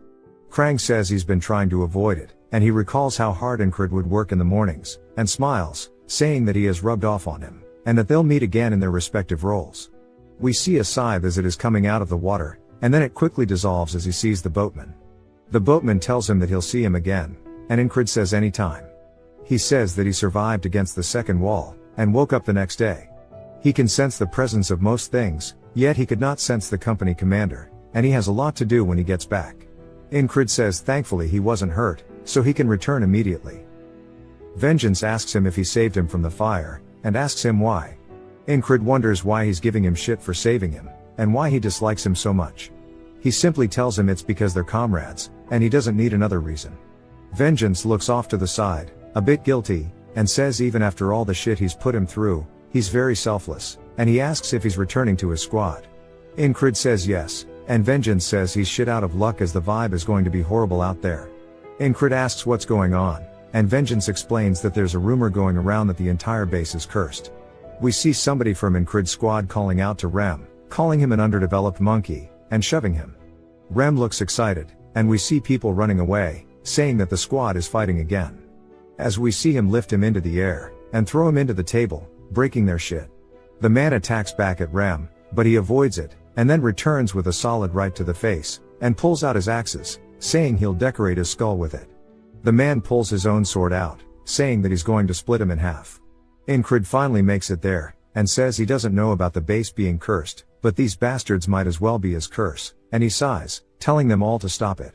Krang says he's been trying to avoid it, and he recalls how hard Enkrid would work in the mornings, and smiles, saying that he has rubbed off on him, and that they'll meet again in their respective roles. We see a scythe as it is coming out of the water, and then it quickly dissolves as he sees the boatman. The boatman tells him that he'll see him again, and Enkrid says anytime. He says that he survived against the second wall, and woke up the next day. He can sense the presence of most things, yet he could not sense the company commander, and he has a lot to do when he gets back. Enkrid says thankfully he wasn't hurt, so he can return immediately. Vengeance asks him if he saved him from the fire, and asks him why. Enkrid wonders why he's giving him shit for saving him, and why he dislikes him so much. He simply tells him it's because they're comrades, and he doesn't need another reason. Vengeance looks off to the side, a bit guilty, and says even after all the shit he's put him through, he's very selfless, and he asks if he's returning to his squad. Enkrid says yes, and Vengeance says he's shit out of luck as the vibe is going to be horrible out there. Enkrid asks what's going on, and Vengeance explains that there's a rumor going around that the entire base is cursed. We see somebody from Enkrid's squad calling out to Rem, calling him an underdeveloped monkey, and shoving him. Rem looks excited, and we see people running away, saying that the squad is fighting again. As we see him lift him into the air, and throw him into the table, breaking their shit. The man attacks back at Rem, but he avoids it, and then returns with a solid right to the face, and pulls out his axes, saying he'll decorate his skull with it. The man pulls his own sword out, saying that he's going to split him in half. Enkrid finally makes it there, and says he doesn't know about the base being cursed, but these bastards might as well be his curse, and he sighs, telling them all to stop it.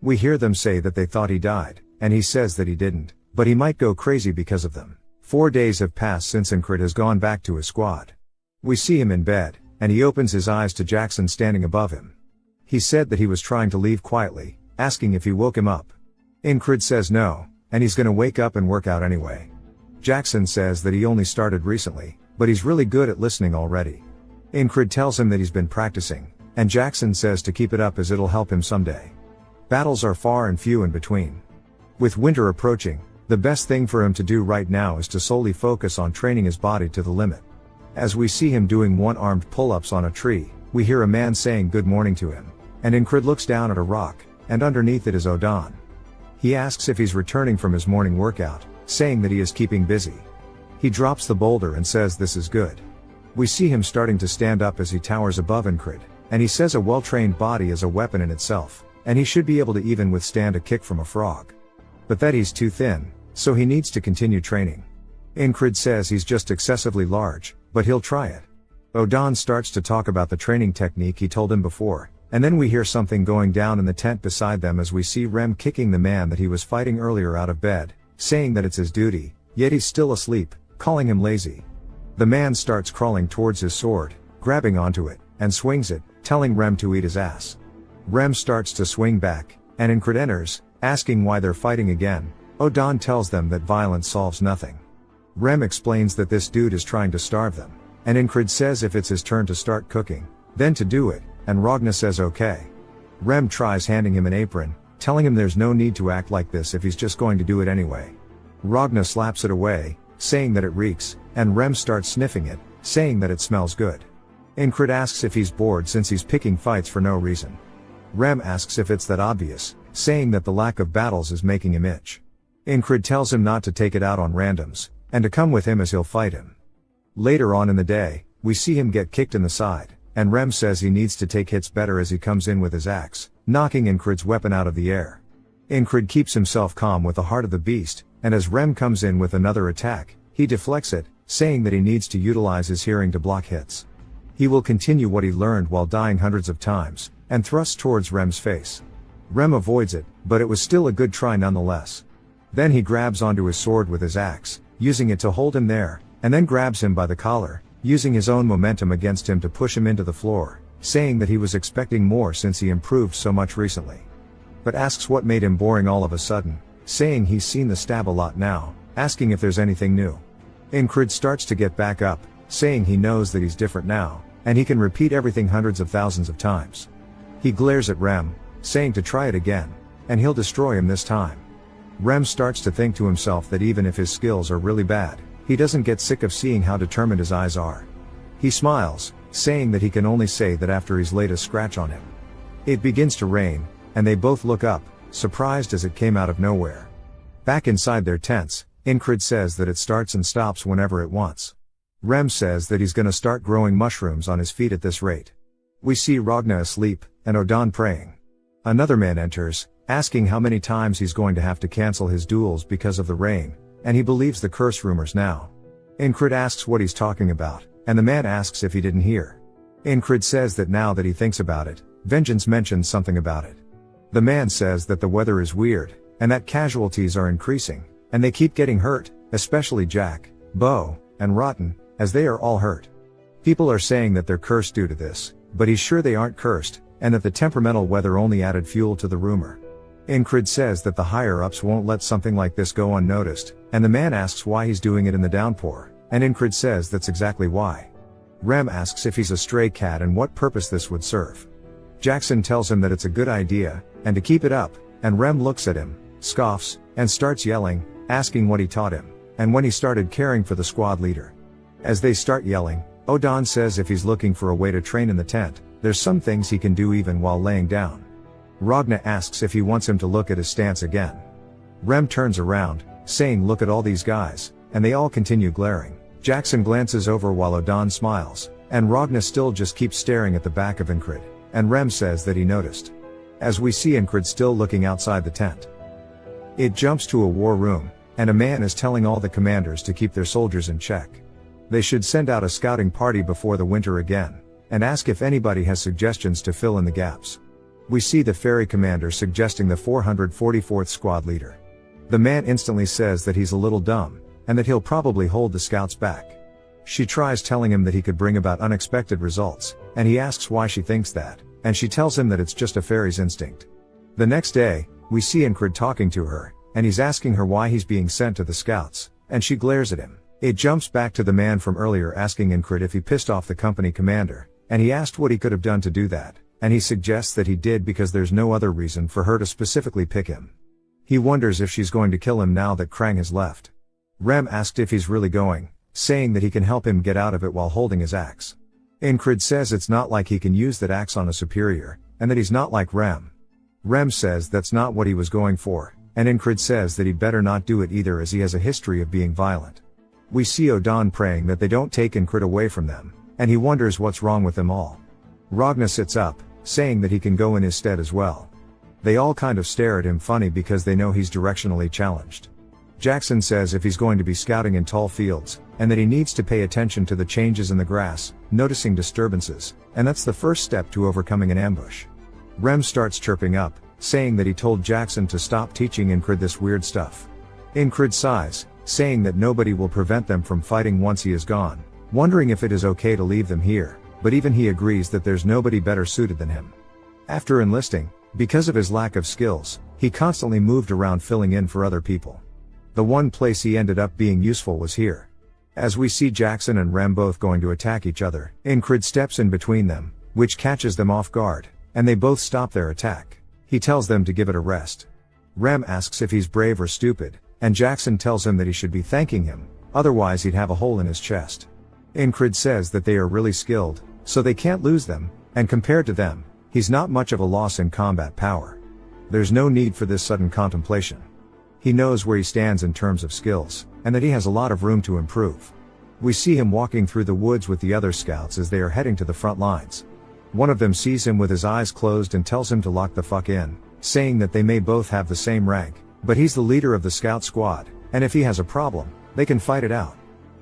We hear them say that they thought he died, and he says that he didn't, but he might go crazy because of them. 4 days have passed since Enkrid has gone back to his squad. We see him in bed, and he opens his eyes to Jackson standing above him. He said that he was trying to leave quietly, asking if he woke him up. Enkrid says no, and he's gonna wake up and work out anyway. Jackson says that he only started recently, but he's really good at listening already. Enkrid tells him that he's been practicing, and Jackson says to keep it up as it'll help him someday. Battles are far and few in between. With winter approaching, the best thing for him to do right now is to solely focus on training his body to the limit. As we see him doing one-armed pull-ups on a tree, we hear a man saying good morning to him, and Enkrid looks down at a rock, and underneath it is Odon. He asks if he's returning from his morning workout, saying that he is keeping busy. He drops the boulder and says this is good. We see him starting to stand up as he towers above Enkrid, and he says a well-trained body is a weapon in itself, and he should be able to even withstand a kick from a frog. But that he's too thin, so he needs to continue training. Enkrid says he's just excessively large, but he'll try it. Odon starts to talk about the training technique he told him before, and then we hear something going down in the tent beside them as we see Rem kicking the man that he was fighting earlier out of bed, saying that it's his duty, yet he's still asleep, calling him lazy. The man starts crawling towards his sword, grabbing onto it, and swings it, telling Rem to eat his ass. Rem starts to swing back, and Enkrid enters, asking why they're fighting again. Odon tells them that violence solves nothing. Rem explains that this dude is trying to starve them, and Enkrid says if it's his turn to start cooking, then to do it, and Ragna says okay. Rem tries handing him an apron, telling him there's no need to act like this if he's just going to do it anyway. Ragna slaps it away, saying that it reeks, and Rem starts sniffing it, saying that it smells good. Enkrid asks if he's bored since he's picking fights for no reason. Rem asks if it's that obvious, saying that the lack of battles is making him itch. Enkrid tells him not to take it out on randoms, and to come with him as he'll fight him. Later on in the day, we see him get kicked in the side, and Rem says he needs to take hits better as he comes in with his axe, knocking Enkrid's weapon out of the air. Enkrid keeps himself calm with the heart of the beast, and as Rem comes in with another attack, he deflects it, saying that he needs to utilize his hearing to block hits. He will continue what he learned while dying hundreds of times, and thrusts towards Rem's face. Rem avoids it, but it was still a good try nonetheless. Then he grabs onto his sword with his axe, using it to hold him there, and then grabs him by the collar, using his own momentum against him to push him into the floor, saying that he was expecting more since he improved so much recently. But asks what made him boring all of a sudden, saying he's seen the stab a lot now, asking if there's anything new. Enkrid starts to get back up, saying he knows that he's different now, and he can repeat everything hundreds of thousands of times. He glares at Rem, saying to try it again, and he'll destroy him this time. Rem starts to think to himself that even if his skills are really bad, he doesn't get sick of seeing how determined his eyes are. He smiles, saying that he can only say that after he's laid a scratch on him. It begins to rain, and they both look up, surprised as it came out of nowhere. Back inside their tents, Enkrid says that it starts and stops whenever it wants. Rem says that he's gonna start growing mushrooms on his feet at this rate. We see Ragna asleep, and Odan praying. Another man enters, asking how many times he's going to have to cancel his duels because of the rain, and he believes the curse rumors now. Enkrid asks what he's talking about, and the man asks if he didn't hear. Enkrid says that now that he thinks about it, Vengeance mentions something about it. The man says that the weather is weird, and that casualties are increasing, and they keep getting hurt, especially Jack, Bo, and Rotten, as they are all hurt. People are saying that they're cursed due to this, but he's sure they aren't cursed, and that the temperamental weather only added fuel to the rumor. Enkrid says that the higher-ups won't let something like this go unnoticed, and the man asks why he's doing it in the downpour, and Enkrid says that's exactly why. Rem asks if he's a stray cat and what purpose this would serve. Jackson tells him that it's a good idea, and to keep it up, and Rem looks at him, scoffs, and starts yelling, asking what he taught him, and when he started caring for the squad leader. As they start yelling, Odan says if he's looking for a way to train in the tent, there's some things he can do even while laying down. Ragna asks if he wants him to look at his stance again. Rem turns around, saying look at all these guys, and they all continue glaring. Jackson glances over while Odan smiles, and Ragna still just keeps staring at the back of Enkrid, and Rem says that he noticed. As we see Enkrid still looking outside the tent. It jumps to a war room, and a man is telling all the commanders to keep their soldiers in check. They should send out a scouting party before the winter again, and ask if anybody has suggestions to fill in the gaps. We see the ferry commander suggesting the 444th squad leader. The man instantly says that he's a little dumb, and that he'll probably hold the scouts back. She tries telling him that he could bring about unexpected results, and he asks why she thinks that, and she tells him that it's just a ferry's instinct. The next day, we see Enkrid talking to her, and he's asking her why he's being sent to the scouts, and she glares at him. It jumps back to the man from earlier asking Enkrid if he pissed off the company commander, and he asked what he could have done to do that, and he suggests that he did because there's no other reason for her to specifically pick him. He wonders if she's going to kill him now that Krang has left. Rem asked if he's really going, saying that he can help him get out of it while holding his axe. Enkrid says it's not like he can use that axe on a superior, and that he's not like Rem. Rem says that's not what he was going for, and Enkrid says that he'd better not do it either as he has a history of being violent. We see Odan praying that they don't take Enkrid away from them, and he wonders what's wrong with them all. Ragna sits up, saying that he can go in his stead as well. They all kind of stare at him funny because they know he's directionally challenged. Jackson says if he's going to be scouting in tall fields, and that he needs to pay attention to the changes in the grass, noticing disturbances, and that's the first step to overcoming an ambush. Rem starts chirping up, saying that he told Jackson to stop teaching Enkrid this weird stuff. Enkrid sighs, saying that nobody will prevent them from fighting once he is gone, wondering if it is okay to leave them here, but even he agrees that there's nobody better suited than him. After enlisting, because of his lack of skills, he constantly moved around filling in for other people. The one place he ended up being useful was here. As we see Jackson and Rem both going to attack each other, Enkrid steps in between them, which catches them off guard, and they both stop their attack. He tells them to give it a rest. Rem asks if he's brave or stupid, and Jackson tells him that he should be thanking him, otherwise he'd have a hole in his chest. Enkrid says that they are really skilled, so they can't lose them, and compared to them, he's not much of a loss in combat power. There's no need for this sudden contemplation. He knows where he stands in terms of skills, and that he has a lot of room to improve. We see him walking through the woods with the other scouts as they are heading to the front lines. One of them sees him with his eyes closed and tells him to lock the fuck in, saying that they may both have the same rank, but he's the leader of the scout squad, and if he has a problem, they can fight it out.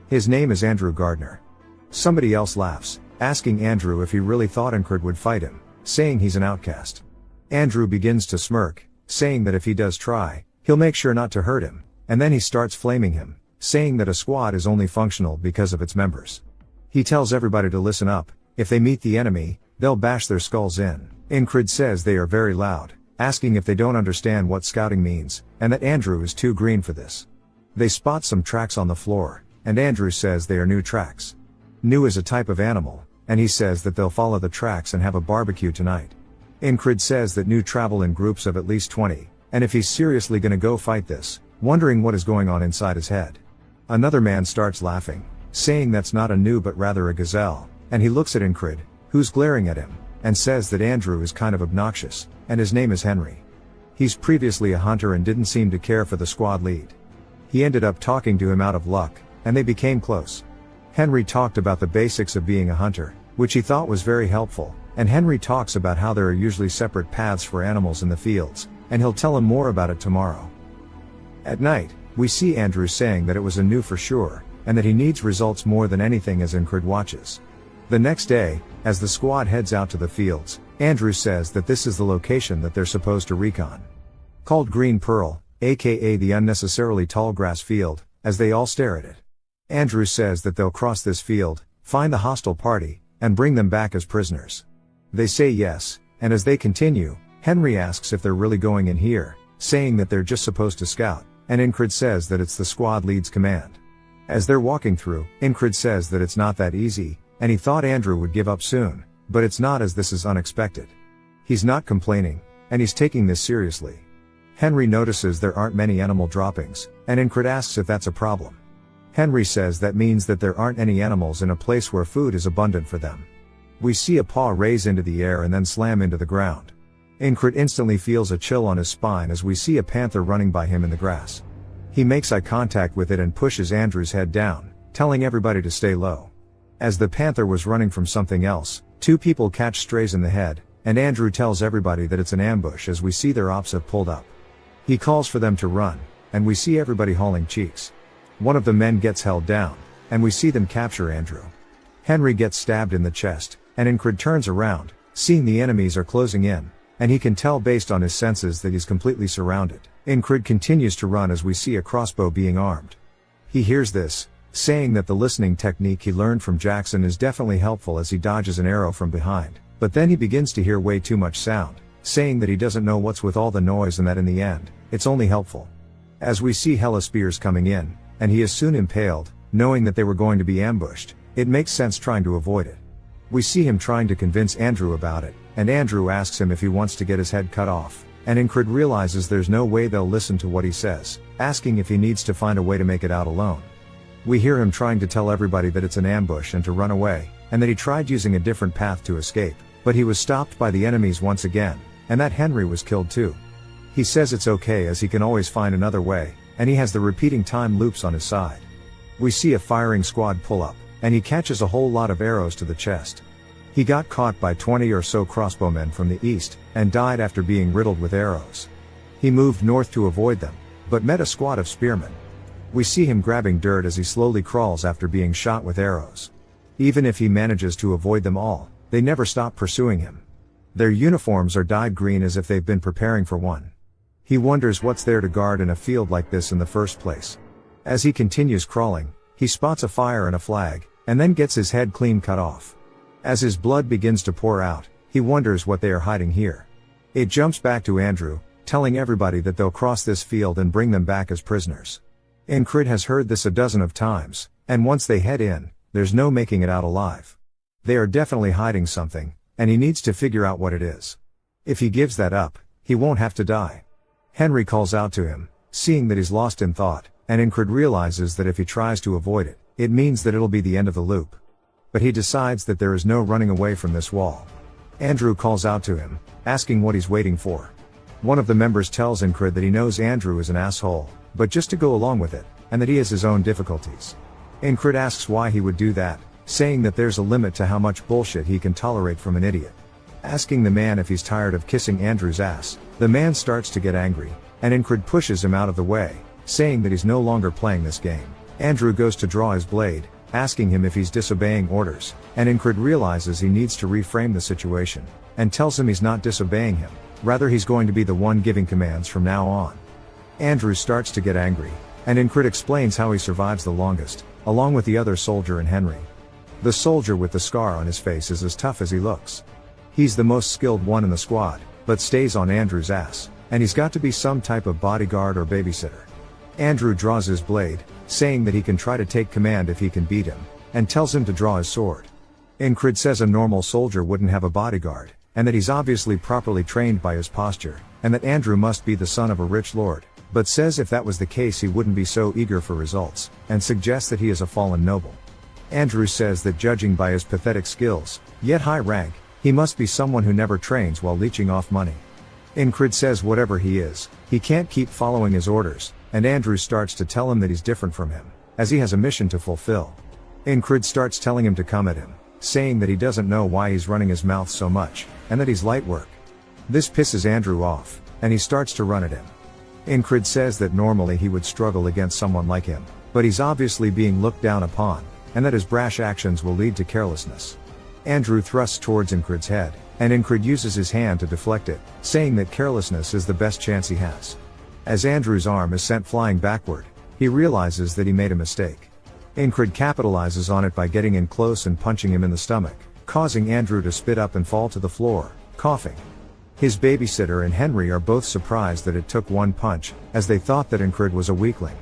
His name is Andrew Gardner. Somebody else laughs, asking Andrew if he really thought Enkrid would fight him, saying he's an outcast. Andrew begins to smirk, saying that if he does try, he'll make sure not to hurt him, and then he starts flaming him, saying that a squad is only functional because of its members. He tells everybody to listen up, if they meet the enemy, they'll bash their skulls in. Enkrid says they are very loud, asking if they don't understand what scouting means, and that Andrew is too green for this. They spot some tracks on the floor, and Andrew says they are new tracks. New is a type of animal, and he says that they'll follow the tracks and have a barbecue tonight. Enkrid says that new travel in groups of at least 20, and if he's seriously gonna go fight this, wondering what is going on inside his head. Another man starts laughing, saying that's not a new but rather a gazelle, and he looks at Enkrid, who's glaring at him, and says that Andrew is kind of obnoxious, and his name is Henry. He's previously a hunter and didn't seem to care for the squad lead. He ended up talking to him out of luck, and they became close. Henry talked about the basics of being a hunter, which he thought was very helpful, and Henry talks about how there are usually separate paths for animals in the fields, and he'll tell him more about it tomorrow. At night, we see Andrew saying that it was a new for sure, and that he needs results more than anything as Enkrid watches. The next day, as the squad heads out to the fields, Andrew says that this is the location that they're supposed to recon. Called Green Pearl, aka the unnecessarily tall grass field, as they all stare at it. Andrew says that they'll cross this field, find the hostile party, and bring them back as prisoners. They say yes, and as they continue, Henry asks if they're really going in here, saying that they're just supposed to scout, and Enkrid says that it's the squad lead's command. As they're walking through, Enkrid says that it's not that easy, and he thought Andrew would give up soon, but it's not, as this is unexpected. He's not complaining, and he's taking this seriously. Henry notices there aren't many animal droppings, and Enkrid asks if that's a problem. Henry says that means that there aren't any animals in a place where food is abundant for them. We see a paw raise into the air and then slam into the ground. Enkrid instantly feels a chill on his spine as we see a panther running by him in the grass. He makes eye contact with it and pushes Andrew's head down, telling everybody to stay low. As the panther was running from something else, two people catch strays in the head, and Andrew tells everybody that it's an ambush as we see their ops have pulled up. He calls for them to run, and we see everybody hauling cheeks. One of the men gets held down, and we see them capture Andrew. Henry gets stabbed in the chest, and Enkrid turns around, seeing the enemies are closing in, and he can tell based on his senses that he's completely surrounded. Enkrid continues to run as we see a crossbow being armed. He hears this, saying that the listening technique he learned from Jackson is definitely helpful as he dodges an arrow from behind, but then he begins to hear way too much sound, saying that he doesn't know what's with all the noise and that in the end, it's only helpful. As we see hella spears coming in, and he is soon impaled, knowing that they were going to be ambushed, it makes sense trying to avoid it. We see him trying to convince Andrew about it, and Andrew asks him if he wants to get his head cut off, and Enkrid realizes there's no way they'll listen to what he says, asking if he needs to find a way to make it out alone. We hear him trying to tell everybody that it's an ambush and to run away, and that he tried using a different path to escape, but he was stopped by the enemies once again, and that Henry was killed too. He says it's okay as he can always find another way, and he has the repeating time loops on his side. We see a firing squad pull up, and he catches a whole lot of arrows to the chest. He got caught by 20 or so crossbowmen from the east, and died after being riddled with arrows. He moved north to avoid them, but met a squad of spearmen. We see him grabbing dirt as he slowly crawls after being shot with arrows. Even if he manages to avoid them all, they never stop pursuing him. Their uniforms are dyed green as if they've been preparing for one. He wonders what's there to guard in a field like this in the first place. As he continues crawling, he spots a fire and a flag, and then gets his head clean cut off. As his blood begins to pour out, he wonders what they are hiding here. It jumps back to Andrew, telling everybody that they'll cross this field and bring them back as prisoners. Enkrid has heard this a dozen of times, and once they head in, there's no making it out alive. They are definitely hiding something, and he needs to figure out what it is. If he gives that up, he won't have to die. Henry calls out to him, seeing that he's lost in thought, and Enkrid realizes that if he tries to avoid it, it means that it'll be the end of the loop. But he decides that there is no running away from this wall. Andrew calls out to him, asking what he's waiting for. One of the members tells Enkrid that he knows Andrew is an asshole, but just to go along with it, and that he has his own difficulties. Enkrid asks why he would do that, saying that there's a limit to how much bullshit he can tolerate from an idiot. Asking the man if he's tired of kissing Andrew's ass, the man starts to get angry, and Enkrid pushes him out of the way, saying that he's no longer playing this game. Andrew goes to draw his blade, asking him if he's disobeying orders, and Enkrid realizes he needs to reframe the situation, and tells him he's not disobeying him, rather he's going to be the one giving commands from now on. Andrew starts to get angry, and Enkrid explains how he survives the longest, along with the other soldier and Henry. The soldier with the scar on his face is as tough as he looks. He's the most skilled one in the squad, but stays on Andrew's ass, and he's got to be some type of bodyguard or babysitter. Andrew draws his blade, saying that he can try to take command if he can beat him, and tells him to draw his sword. Enkrid says a normal soldier wouldn't have a bodyguard, and that he's obviously properly trained by his posture, and that Andrew must be the son of a rich lord, but says if that was the case he wouldn't be so eager for results, and suggests that he is a fallen noble. Andrew says that judging by his pathetic skills, yet high rank, he must be someone who never trains while leeching off money. Enkrid says whatever he is, he can't keep following his orders, and Andrew starts to tell him that he's different from him, as he has a mission to fulfill. Enkrid starts telling him to come at him, saying that he doesn't know why he's running his mouth so much, and that he's light work. This pisses Andrew off, and he starts to run at him. Enkrid says that normally he would struggle against someone like him, but he's obviously being looked down upon, and that his brash actions will lead to carelessness. Andrew thrusts towards Enkrid's head, and Enkrid uses his hand to deflect it, saying that carelessness is the best chance he has. As Andrew's arm is sent flying backward, he realizes that he made a mistake. Enkrid capitalizes on it by getting in close and punching him in the stomach, causing Andrew to spit up and fall to the floor, coughing. His babysitter and Henry are both surprised that it took one punch, as they thought that Enkrid was a weakling.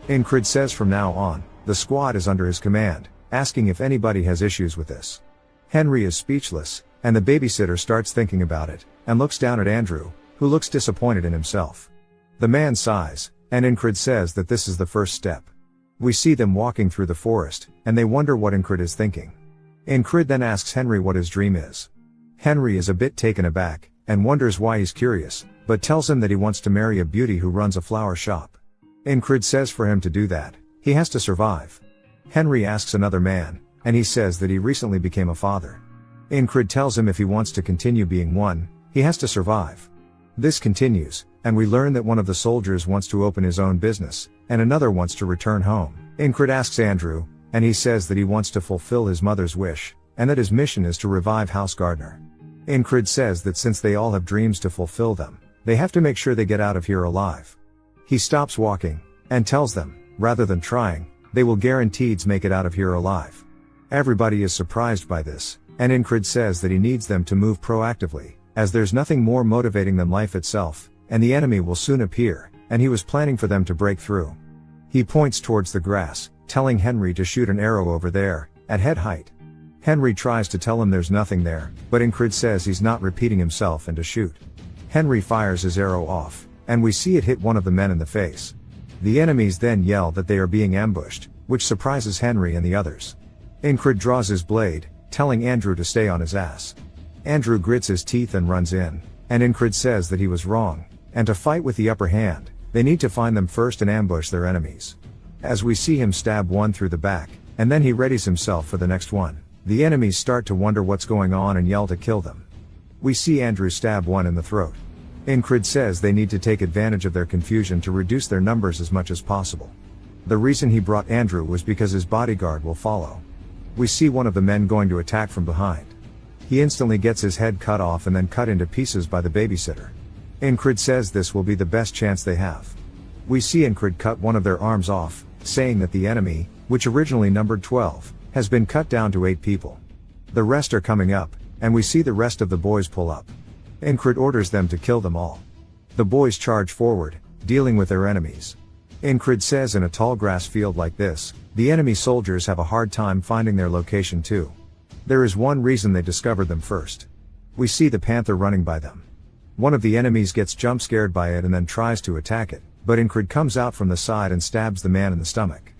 Enkrid says from now on, the squad is under his command, asking if anybody has issues with this. Henry is speechless, and the babysitter starts thinking about it, and looks down at Andrew, who looks disappointed in himself. The man sighs, and Enkrid says that this is the first step. We see them walking through the forest, and they wonder what Enkrid is thinking. Enkrid then asks Henry what his dream is. Henry is a bit taken aback, and wonders why he's curious, but tells him that he wants to marry a beauty who runs a flower shop. Enkrid says for him to do that, he has to survive. Henry asks another man, and he says that he recently became a father. Enkrid tells him if he wants to continue being one, he has to survive. This continues, and we learn that one of the soldiers wants to open his own business, and another wants to return home. Enkrid asks Andrew, and he says that he wants to fulfill his mother's wish, and that his mission is to revive House Gardner. Enkrid says that since they all have dreams to fulfill them, they have to make sure they get out of here alive. He stops walking, and tells them, rather than trying, they will guaranteed make it out of here alive. Everybody is surprised by this, and Enkrid says that he needs them to move proactively, as there's nothing more motivating than life itself, and the enemy will soon appear, and he was planning for them to break through. He points towards the grass, telling Henry to shoot an arrow over there, at head height. Henry tries to tell him there's nothing there, but Enkrid says he's not repeating himself and to shoot. Henry fires his arrow off, and we see it hit one of the men in the face. The enemies then yell that they are being ambushed, which surprises Henry and the others. Enkrid draws his blade, telling Andrew to stay on his ass. Andrew grits his teeth and runs in, and Enkrid says that he was wrong, and to fight with the upper hand, they need to find them first and ambush their enemies. As we see him stab one through the back, and then he readies himself for the next one, the enemies start to wonder what's going on and yell to kill them. We see Andrew stab one in the throat. Enkrid says they need to take advantage of their confusion to reduce their numbers as much as possible. The reason he brought Andrew was because his bodyguard will follow. We see one of the men going to attack from behind. He instantly gets his head cut off and then cut into pieces by the babysitter. Enkrid says this will be the best chance they have. We see Enkrid cut one of their arms off, saying that the enemy, which originally numbered 12, has been cut down to 8 people. The rest are coming up, and we see the rest of the boys pull up. Enkrid orders them to kill them all. The boys charge forward, dealing with their enemies. Enkrid says in a tall grass field like this, the enemy soldiers have a hard time finding their location too. There is one reason they discovered them first. We see the panther running by them. One of the enemies gets jump scared by it and then tries to attack it, but Enkrid comes out from the side and stabs the man in the stomach.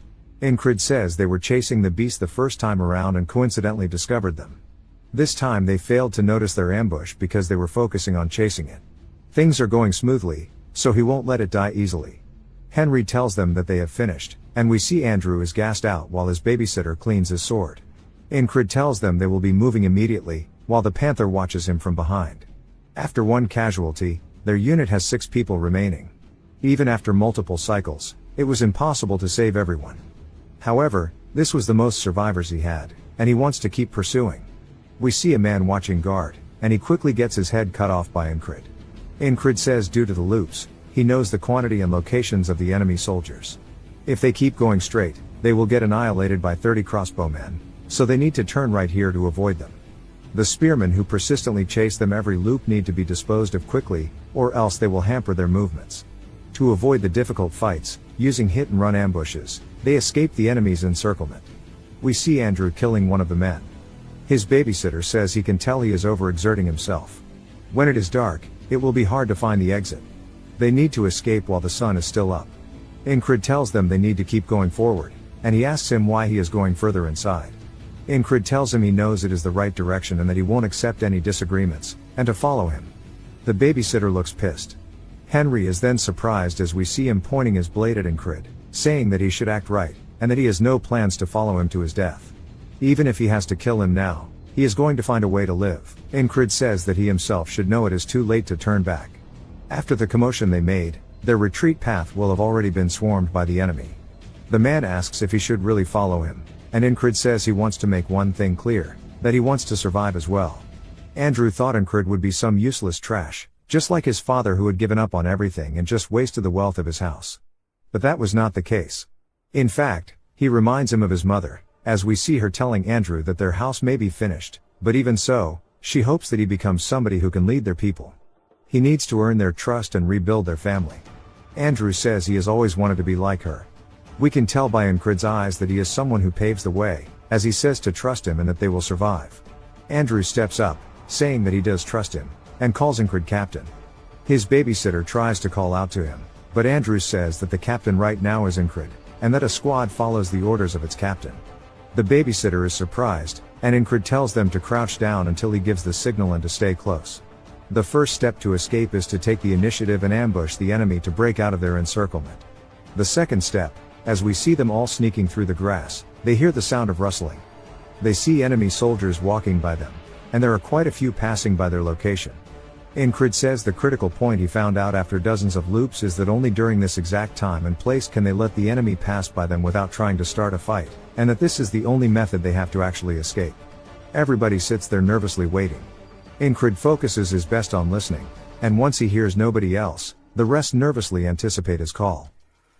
Enkrid says they were chasing the beast the first time around and coincidentally discovered them. This time they failed to notice their ambush because they were focusing on chasing it. Things are going smoothly, so he won't let it die easily. Henry tells them that they have finished, and we see Andrew is gassed out while his babysitter cleans his sword. Enkrid tells them they will be moving immediately, while the panther watches him from behind. After one casualty, their unit has 6 people remaining. Even after multiple cycles, it was impossible to save everyone. However, this was the most survivors he had, and he wants to keep pursuing. We see a man watching guard, and he quickly gets his head cut off by Enkrid. Enkrid says due to the loops, he knows the quantity and locations of the enemy soldiers. If they keep going straight, they will get annihilated by 30 crossbowmen, so they need to turn right here to avoid them. The spearmen who persistently chase them every loop need to be disposed of quickly, or else they will hamper their movements. To avoid the difficult fights, using hit-and-run ambushes, they escape the enemy's encirclement. We see Andrew killing one of the men. His babysitter says he can tell he is overexerting himself. When it is dark, it will be hard to find the exit. They need to escape while the sun is still up. Enkrid tells them they need to keep going forward, and he asks him why he is going further inside. Enkrid tells him he knows it is the right direction and that he won't accept any disagreements, and to follow him. The babysitter looks pissed. Henry is then surprised as we see him pointing his blade at Enkrid, saying that he should act right, and that he has no plans to follow him to his death. Even if he has to kill him now, he is going to find a way to live. Enkrid says that he himself should know it is too late to turn back. After the commotion they made, their retreat path will have already been swarmed by the enemy. The man asks if he should really follow him, and Enkrid says he wants to make one thing clear, that he wants to survive as well. Andrew thought Enkrid would be some useless trash, just like his father who had given up on everything and just wasted the wealth of his house. But that was not the case. In fact, he reminds him of his mother, as we see her telling Andrew that their house may be finished, but even so, she hopes that he becomes somebody who can lead their people. He needs to earn their trust and rebuild their family. Andrew says he has always wanted to be like her. We can tell by Enkrid's eyes that he is someone who paves the way, as he says to trust him and that they will survive. Andrew steps up, saying that he does trust him, and calls Enkrid captain. His babysitter tries to call out to him, but Andrew says that the captain right now is Enkrid, and that a squad follows the orders of its captain. The babysitter is surprised, and Enkrid tells them to crouch down until he gives the signal and to stay close. The first step to escape is to take the initiative and ambush the enemy to break out of their encirclement. The second step, as we see them all sneaking through the grass, they hear the sound of rustling. They see enemy soldiers walking by them, and there are quite a few passing by their location. Enkrid says the critical point he found out after dozens of loops is that only during this exact time and place can they let the enemy pass by them without trying to start a fight, and that this is the only method they have to actually escape. Everybody sits there nervously waiting. Enkrid focuses his best on listening, and once he hears nobody else, the rest nervously anticipate his call.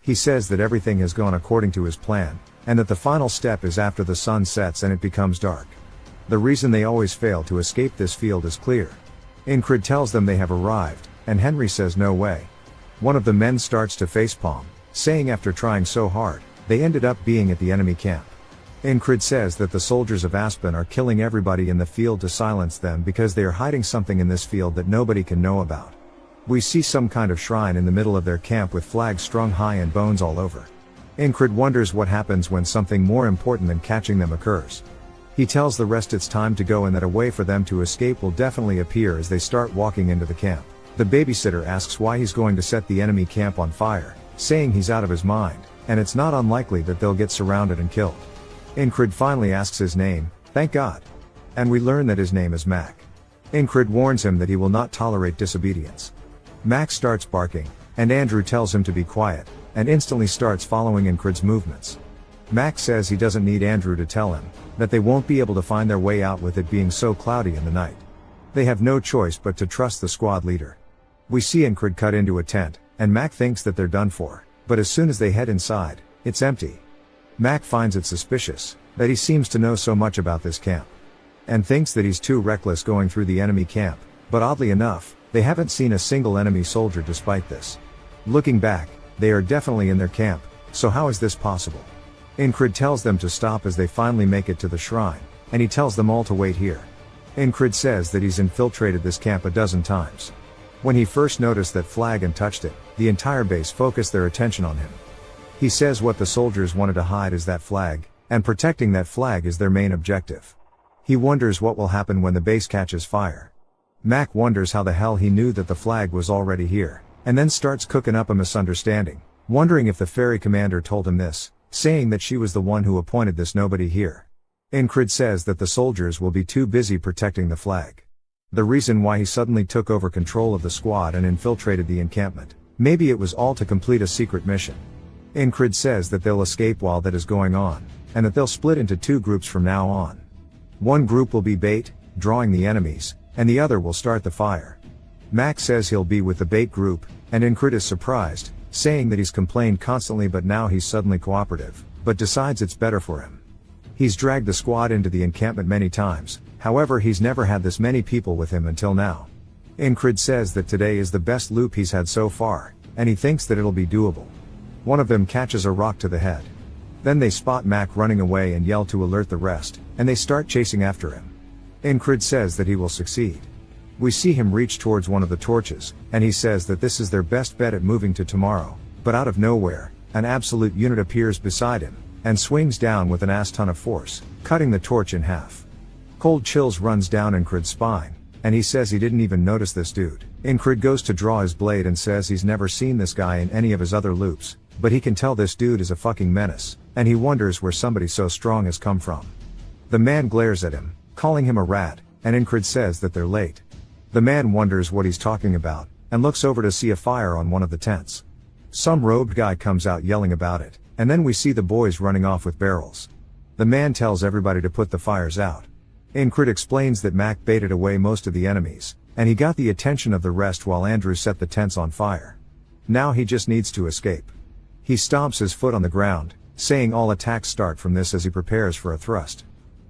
He says that everything has gone according to his plan, and that the final step is after the sun sets and it becomes dark. The reason they always fail to escape this field is clear. Enkrid tells them they have arrived, and Henry says no way. One of the men starts to facepalm, saying after trying so hard, they ended up being at the enemy camp. Enkrid says that the soldiers of Aspen are killing everybody in the field to silence them because they are hiding something in this field that nobody can know about. We see some kind of shrine in the middle of their camp with flags strung high and bones all over. Enkrid wonders what happens when something more important than catching them occurs. He tells the rest it's time to go and that a way for them to escape will definitely appear as they start walking into the camp. The babysitter asks why he's going to set the enemy camp on fire, saying he's out of his mind, and it's not unlikely that they'll get surrounded and killed. Enkrid finally asks his name, thank God. And we learn that his name is Mac. Enkrid warns him that he will not tolerate disobedience. Mac starts barking, and Andrew tells him to be quiet, and instantly starts following Enkrid's movements. Mac says he doesn't need Andrew to tell him, that they won't be able to find their way out with it being so cloudy in the night. They have no choice but to trust the squad leader. We see Enkrid cut into a tent, and Mac thinks that they're done for, but as soon as they head inside, it's empty. Mac finds it suspicious, that he seems to know so much about this camp. And thinks that he's too reckless going through the enemy camp, but oddly enough, they haven't seen a single enemy soldier despite this. Looking back, they are definitely in their camp, so how is this possible? Enkrid tells them to stop as they finally make it to the shrine, and he tells them all to wait here. Enkrid says that he's infiltrated this camp a dozen times. When he first noticed that flag and touched it, the entire base focused their attention on him. He says what the soldiers wanted to hide is that flag, and protecting that flag is their main objective. He wonders what will happen when the base catches fire. Mac wonders how the hell he knew that the flag was already here, and then starts cooking up a misunderstanding, wondering if the ferry commander told him this, saying that she was the one who appointed this nobody here. Enkrid says that the soldiers will be too busy protecting the flag. The reason why he suddenly took over control of the squad and infiltrated the encampment, maybe it was all to complete a secret mission. Enkrid says that they'll escape while that is going on, and that they'll split into two groups from now on. One group will be bait, drawing the enemies, and the other will start the fire. Mac says he'll be with the bait group, and Enkrid is surprised, saying that he's complained constantly but now he's suddenly cooperative, but decides it's better for him. He's dragged the squad into the encampment many times, however he's never had this many people with him until now. Enkrid says that today is the best loop he's had so far, and he thinks that it'll be doable. One of them catches a rock to the head. Then they spot Mac running away and yell to alert the rest, and they start chasing after him. Enkrid says that he will succeed. We see him reach towards one of the torches, and he says that this is their best bet at moving to tomorrow, but out of nowhere, an absolute unit appears beside him, and swings down with an ass ton of force, cutting the torch in half. Cold chills runs down Enkrid's spine, and he says he didn't even notice this dude. Enkrid goes to draw his blade and says he's never seen this guy in any of his other loops, but he can tell this dude is a fucking menace, and he wonders where somebody so strong has come from. The man glares at him, calling him a rat, and Enkrid says that they're late. The man wonders what he's talking about, and looks over to see a fire on one of the tents. Some robed guy comes out yelling about it, and then we see the boys running off with barrels. The man tells everybody to put the fires out. Enkrid explains that Mac baited away most of the enemies, and he got the attention of the rest while Andrew set the tents on fire. Now he just needs to escape. He stomps his foot on the ground, saying all attacks start from this as he prepares for a thrust.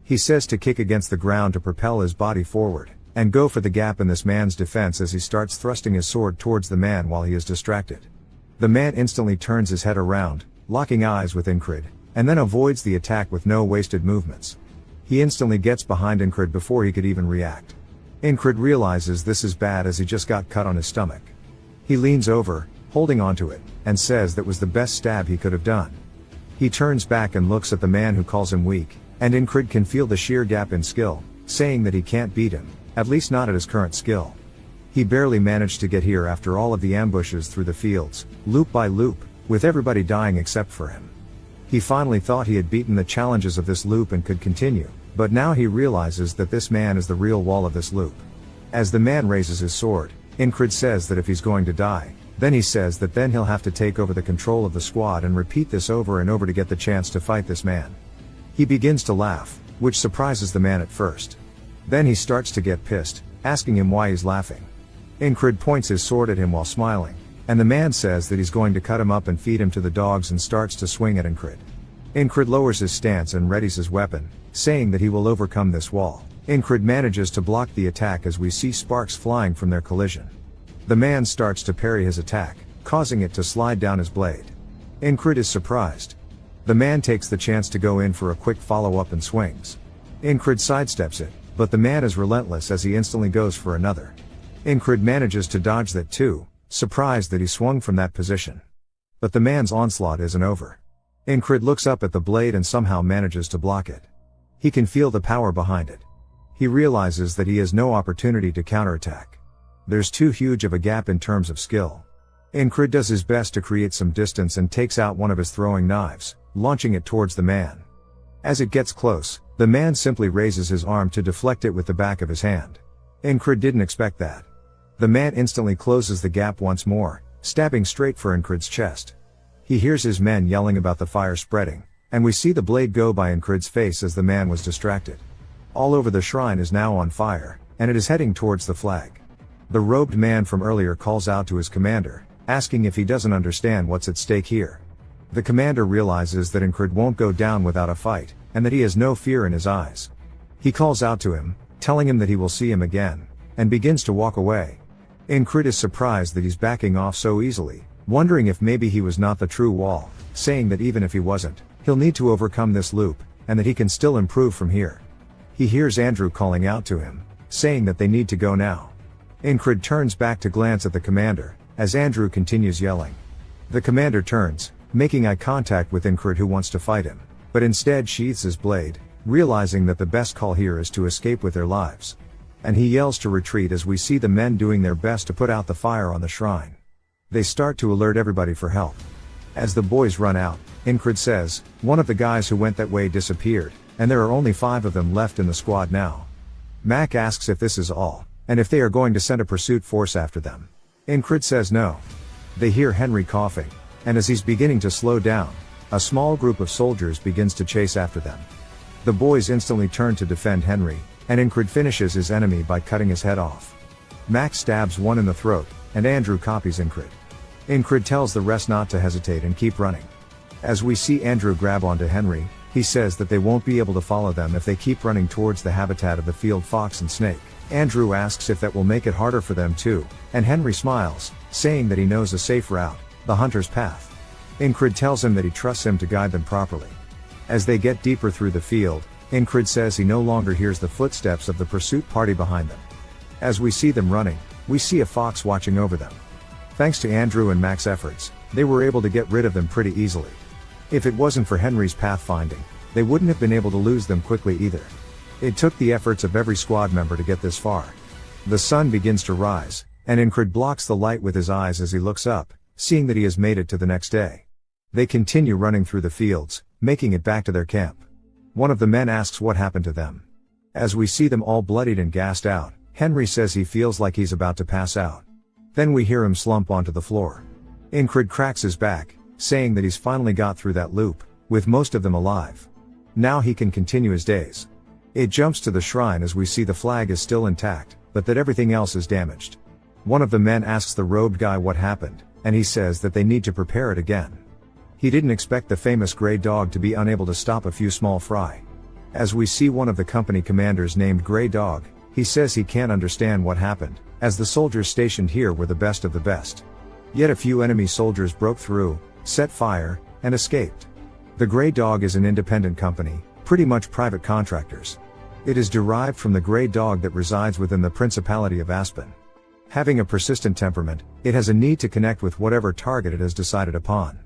He says to kick against the ground to propel his body forward, and go for the gap in this man's defense as he starts thrusting his sword towards the man while he is distracted. The man instantly turns his head around, locking eyes with Enkrid, and then avoids the attack with no wasted movements. He instantly gets behind Enkrid before he could even react. Enkrid realizes this is bad as he just got cut on his stomach. He leans over, holding onto it, and says that was the best stab he could have done. He turns back and looks at the man who calls him weak, and Enkrid can feel the sheer gap in skill, saying that he can't beat him, at least not at his current skill. He barely managed to get here after all of the ambushes through the fields, loop by loop, with everybody dying except for him. He finally thought he had beaten the challenges of this loop and could continue, but now he realizes that this man is the real wall of this loop. As the man raises his sword, Enkrid says that if he's going to die, then he says that then he'll have to take over the control of the squad and repeat this over and over to get the chance to fight this man. He begins to laugh, which surprises the man at first. Then he starts to get pissed, asking him why he's laughing. Enkrid points his sword at him while smiling, and the man says that he's going to cut him up and feed him to the dogs and starts to swing at Enkrid. Enkrid lowers his stance and readies his weapon, saying that he will overcome this wall. Enkrid manages to block the attack as we see sparks flying from their collision. The man starts to parry his attack, causing it to slide down his blade. Enkrid is surprised. The man takes the chance to go in for a quick follow-up and swings. Enkrid sidesteps it, but the man is relentless as he instantly goes for another. Enkrid manages to dodge that too, surprised that he swung from that position. But the man's onslaught isn't over. Enkrid looks up at the blade and somehow manages to block it. He can feel the power behind it. He realizes that he has no opportunity to counterattack. There's too huge of a gap in terms of skill. Enkrid does his best to create some distance and takes out one of his throwing knives, launching it towards the man. As it gets close, the man simply raises his arm to deflect it with the back of his hand. Enkrid didn't expect that. The man instantly closes the gap once more, stabbing straight for Enkrid's chest. He hears his men yelling about the fire spreading, and we see the blade go by Enkrid's face as the man was distracted. All over the shrine is now on fire, and it is heading towards the flag. The robed man from earlier calls out to his commander, asking if he doesn't understand what's at stake here. The commander realizes that Enkrid won't go down without a fight, and that he has no fear in his eyes. He calls out to him, telling him that he will see him again, and begins to walk away. Enkrid is surprised that he's backing off so easily, wondering if maybe he was not the true wall, saying that even if he wasn't, he'll need to overcome this loop, and that he can still improve from here. He hears Andrew calling out to him, saying that they need to go now. Enkrid turns back to glance at the commander, as Andrew continues yelling. The commander turns, making eye contact with Enkrid who wants to fight him, but instead sheathes his blade, realizing that the best call here is to escape with their lives. And he yells to retreat as we see the men doing their best to put out the fire on the shrine. They start to alert everybody for help. As the boys run out, Enkrid says, one of the guys who went that way disappeared, and there are only 5 of them left in the squad now. Mac asks if this is all, and if they are going to send a pursuit force after them. Enkrid says no. They hear Henry coughing, and as he's beginning to slow down, a small group of soldiers begins to chase after them. The boys instantly turn to defend Henry, and Enkrid finishes his enemy by cutting his head off. Mac stabs one in the throat, and Andrew copies Enkrid. Enkrid tells the rest not to hesitate and keep running. As we see Andrew grab onto Henry, he says that they won't be able to follow them if they keep running towards the habitat of the field fox and snake. Andrew asks if that will make it harder for them too, and Henry smiles, saying that he knows a safe route, the hunter's path. Enkrid tells him that he trusts him to guide them properly. As they get deeper through the field, Enkrid says he no longer hears the footsteps of the pursuit party behind them. As we see them running, we see a fox watching over them. Thanks to Andrew and Mac's efforts, they were able to get rid of them pretty easily. If it wasn't for Henry's pathfinding, they wouldn't have been able to lose them quickly either. It took the efforts of every squad member to get this far. The sun begins to rise, and Enkrid blocks the light with his eyes as he looks up, seeing that he has made it to the next day. They continue running through the fields, making it back to their camp. One of the men asks what happened to them. As we see them all bloodied and gassed out, Henry says he feels like he's about to pass out. Then we hear him slump onto the floor. Enkrid cracks his back, saying that he's finally got through that loop, with most of them alive. Now he can continue his days. It jumps to the shrine as we see the flag is still intact, but that everything else is damaged. One of the men asks the robed guy what happened, and he says that they need to prepare it again. He didn't expect the famous Grey Dog to be unable to stop a few small fry. As we see one of the company commanders named Grey Dog, he says he can't understand what happened, as the soldiers stationed here were the best of the best. Yet a few enemy soldiers broke through, set fire, and escaped. The Grey Dog is an independent company, pretty much private contractors. It is derived from the Grey Dog that resides within the Principality of Aspen. Having a persistent temperament, it has a need to connect with whatever target it has decided upon.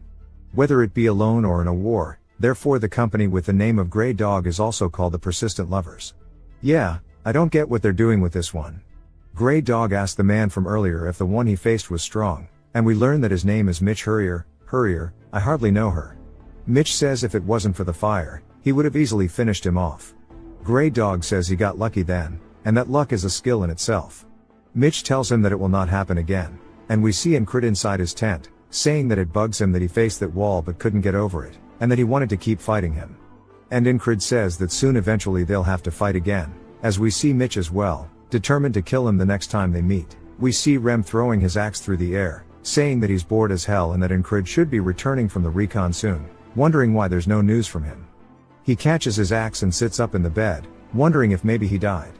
Whether it be alone or in a war, therefore the company with the name of Grey Dog is also called the Persistent Lovers. Yeah, I don't get what they're doing with this one. Grey Dog asked the man from earlier if the one he faced was strong, and we learn that his name is Mitch Hurrier. I hardly know her. Mitch says if it wasn't for the fire, he would have easily finished him off. Grey Dog says he got lucky then, and that luck is a skill in itself. Mitch tells him that it will not happen again, and we see Enkrid inside his tent, saying that it bugs him that he faced that wall but couldn't get over it, and that he wanted to keep fighting him. And Enkrid says that soon eventually they'll have to fight again, as we see Mitch as well, determined to kill him the next time they meet. We see Rem throwing his axe through the air, saying that he's bored as hell and that Enkrid should be returning from the recon soon, wondering why there's no news from him. He catches his axe and sits up in the bed, wondering if maybe he died.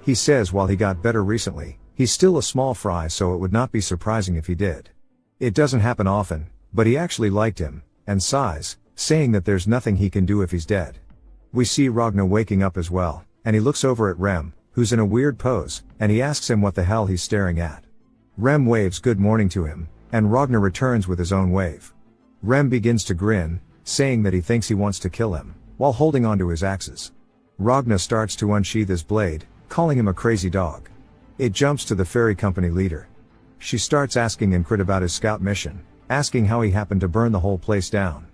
He says while he got better recently, he's still a small fry, so it would not be surprising if he did. It doesn't happen often, but he actually liked him, and sighs, saying that there's nothing he can do if he's dead. We see Ragnar waking up as well, and he looks over at Rem, who's in a weird pose, and he asks him what the hell he's staring at. Rem waves good morning to him, and Ragnar returns with his own wave. Rem begins to grin, saying that he thinks he wants to kill him, while holding onto his axes. Ragnar starts to unsheath his blade, calling him a crazy dog. It jumps to the ferry company leader. She starts asking Enkrid about his scout mission, asking how he happened to burn the whole place down.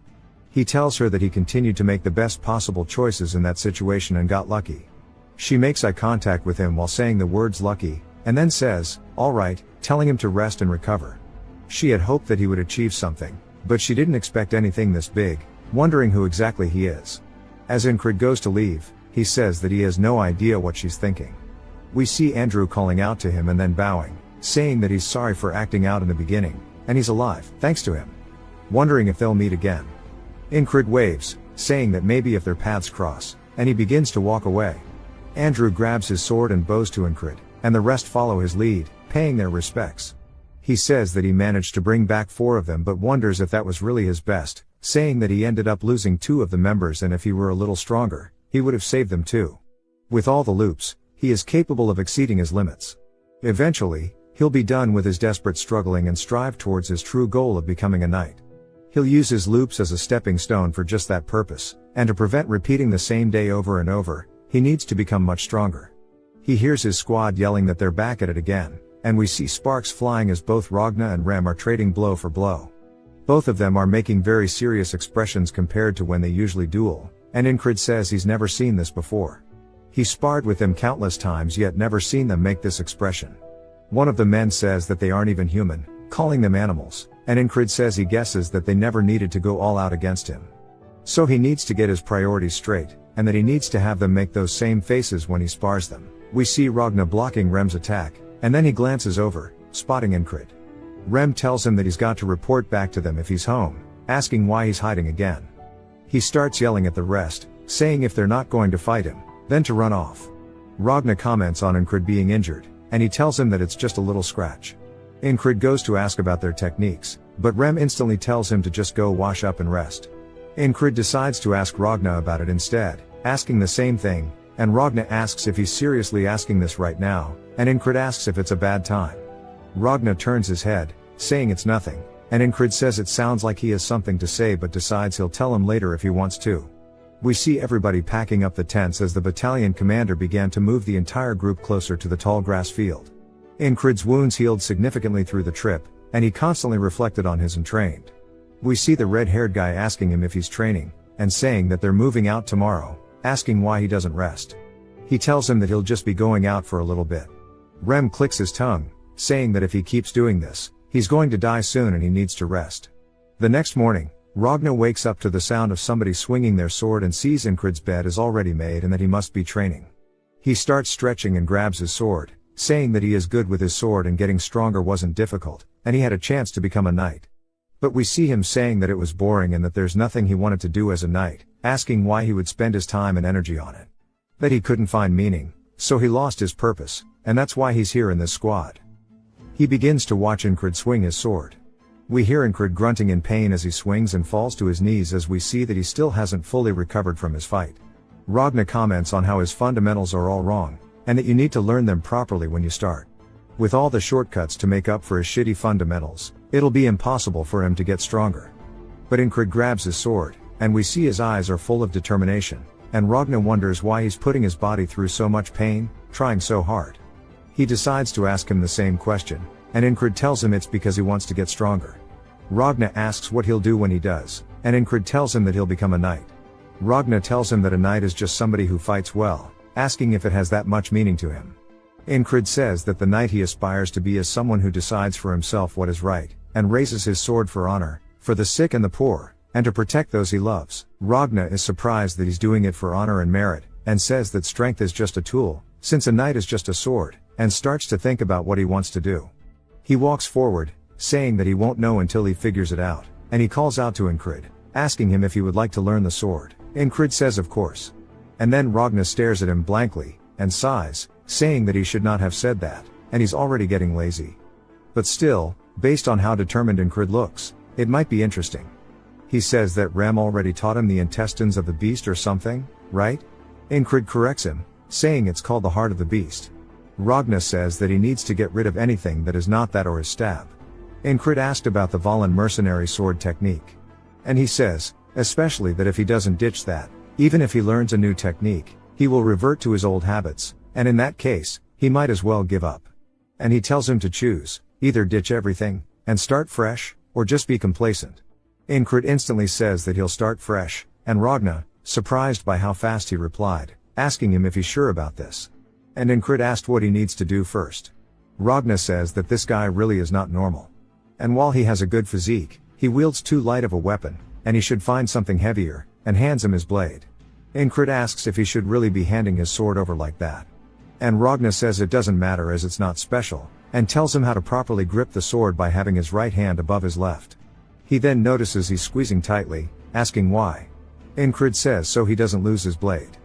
He tells her that he continued to make the best possible choices in that situation and got lucky. She makes eye contact with him while saying the words lucky, and then says, alright, telling him to rest and recover. She had hoped that he would achieve something, but she didn't expect anything this big, wondering who exactly he is. As Enkrid goes to leave, he says that he has no idea what she's thinking. We see Andrew calling out to him and then bowing, saying that he's sorry for acting out in the beginning, and he's alive, thanks to him. Wondering if they'll meet again. Enkrid waves, saying that maybe if their paths cross, and he begins to walk away. Andrew grabs his sword and bows to Enkrid, and the rest follow his lead, paying their respects. He says that he managed to bring back 4 of them but wonders if that was really his best, saying that he ended up losing 2 of the members and if he were a little stronger, he would have saved them too. With all the loops, he is capable of exceeding his limits. Eventually, he'll be done with his desperate struggling and strive towards his true goal of becoming a knight. He'll use his loops as a stepping stone for just that purpose, and to prevent repeating the same day over and over, he needs to become much stronger. He hears his squad yelling that they're back at it again, and we see sparks flying as both Ragnar and Rem are trading blow for blow. Both of them are making very serious expressions compared to when they usually duel, and Enkrid says he's never seen this before. He sparred with them countless times yet never seen them make this expression. One of the men says that they aren't even human, calling them animals, and Enkrid says he guesses that they never needed to go all out against him. So he needs to get his priorities straight, and that he needs to have them make those same faces when he spars them. We see Ragnar blocking Rem's attack, and then he glances over, spotting Enkrid. Rem tells him that he's got to report back to them if he's home, asking why he's hiding again. He starts yelling at the rest, saying if they're not going to fight him, then to run off. Ragna comments on Enkrid being injured, and he tells him that it's just a little scratch. Enkrid goes to ask about their techniques, but Rem instantly tells him to just go wash up and rest. Enkrid decides to ask Ragna about it instead, asking the same thing, and Ragna asks if he's seriously asking this right now, and Enkrid asks if it's a bad time. Ragna turns his head, saying it's nothing, and Enkrid says it sounds like he has something to say but decides he'll tell him later if he wants to. We see everybody packing up the tents as the battalion commander began to move the entire group closer to the tall grass field. Enkrid's wounds healed significantly through the trip, and he constantly reflected on his entrained. We see the red-haired guy asking him if he's training, and saying that they're moving out tomorrow, asking why he doesn't rest. He tells him that he'll just be going out for a little bit. Rem clicks his tongue, saying that if he keeps doing this, he's going to die soon and he needs to rest. The next morning, Ragna wakes up to the sound of somebody swinging their sword and sees Enkrid's bed is already made and that he must be training. He starts stretching and grabs his sword, saying that he is good with his sword and getting stronger wasn't difficult, and he had a chance to become a knight. But we see him saying that it was boring and that there's nothing he wanted to do as a knight, asking why he would spend his time and energy on it. That he couldn't find meaning, so he lost his purpose, and that's why he's here in this squad. He begins to watch Enkrid swing his sword. We hear Enkrid grunting in pain as he swings and falls to his knees as we see that he still hasn't fully recovered from his fight. Ragna comments on how his fundamentals are all wrong, and that you need to learn them properly when you start. With all the shortcuts to make up for his shitty fundamentals, it'll be impossible for him to get stronger. But Enkrid grabs his sword, and we see his eyes are full of determination, and Ragna wonders why he's putting his body through so much pain, trying so hard. He decides to ask him the same question, and Enkrid tells him it's because he wants to get stronger. Ragna asks what he'll do when he does, and Enkrid tells him that he'll become a knight. Ragna tells him that a knight is just somebody who fights well, asking if it has that much meaning to him. Enkrid says that the knight he aspires to be is someone who decides for himself what is right, and raises his sword for honor, for the sick and the poor, and to protect those he loves. Ragna is surprised that he's doing it for honor and merit, and says that strength is just a tool, since a knight is just a sword, and starts to think about what he wants to do. He walks forward, saying that he won't know until he figures it out, and he calls out to Enkrid, asking him if he would like to learn the sword. Enkrid says of course. And then Ragna stares at him blankly, and sighs, saying that he should not have said that, and he's already getting lazy. But still, based on how determined Enkrid looks, it might be interesting. He says that Rem already taught him the intestines of the beast or something, right? Enkrid corrects him, saying it's called the heart of the beast. Ragna says that he needs to get rid of anything that is not that or his stab. Enkrid asked about the Valen mercenary sword technique. And he says, especially that if he doesn't ditch that, even if he learns a new technique, he will revert to his old habits, and in that case, he might as well give up. And he tells him to choose, either ditch everything, and start fresh, or just be complacent. Enkrid instantly says that he'll start fresh, and Ragna, surprised by how fast he replied, asking him if he's sure about this. And Enkrid asked what he needs to do first. Ragna says that this guy really is not normal. And while he has a good physique, he wields too light of a weapon, and he should find something heavier, and hands him his blade. Enkrid asks if he should really be handing his sword over like that. And Ragna says it doesn't matter as it's not special, and tells him how to properly grip the sword by having his right hand above his left. He then notices he's squeezing tightly, asking why. Enkrid says so he doesn't lose his blade.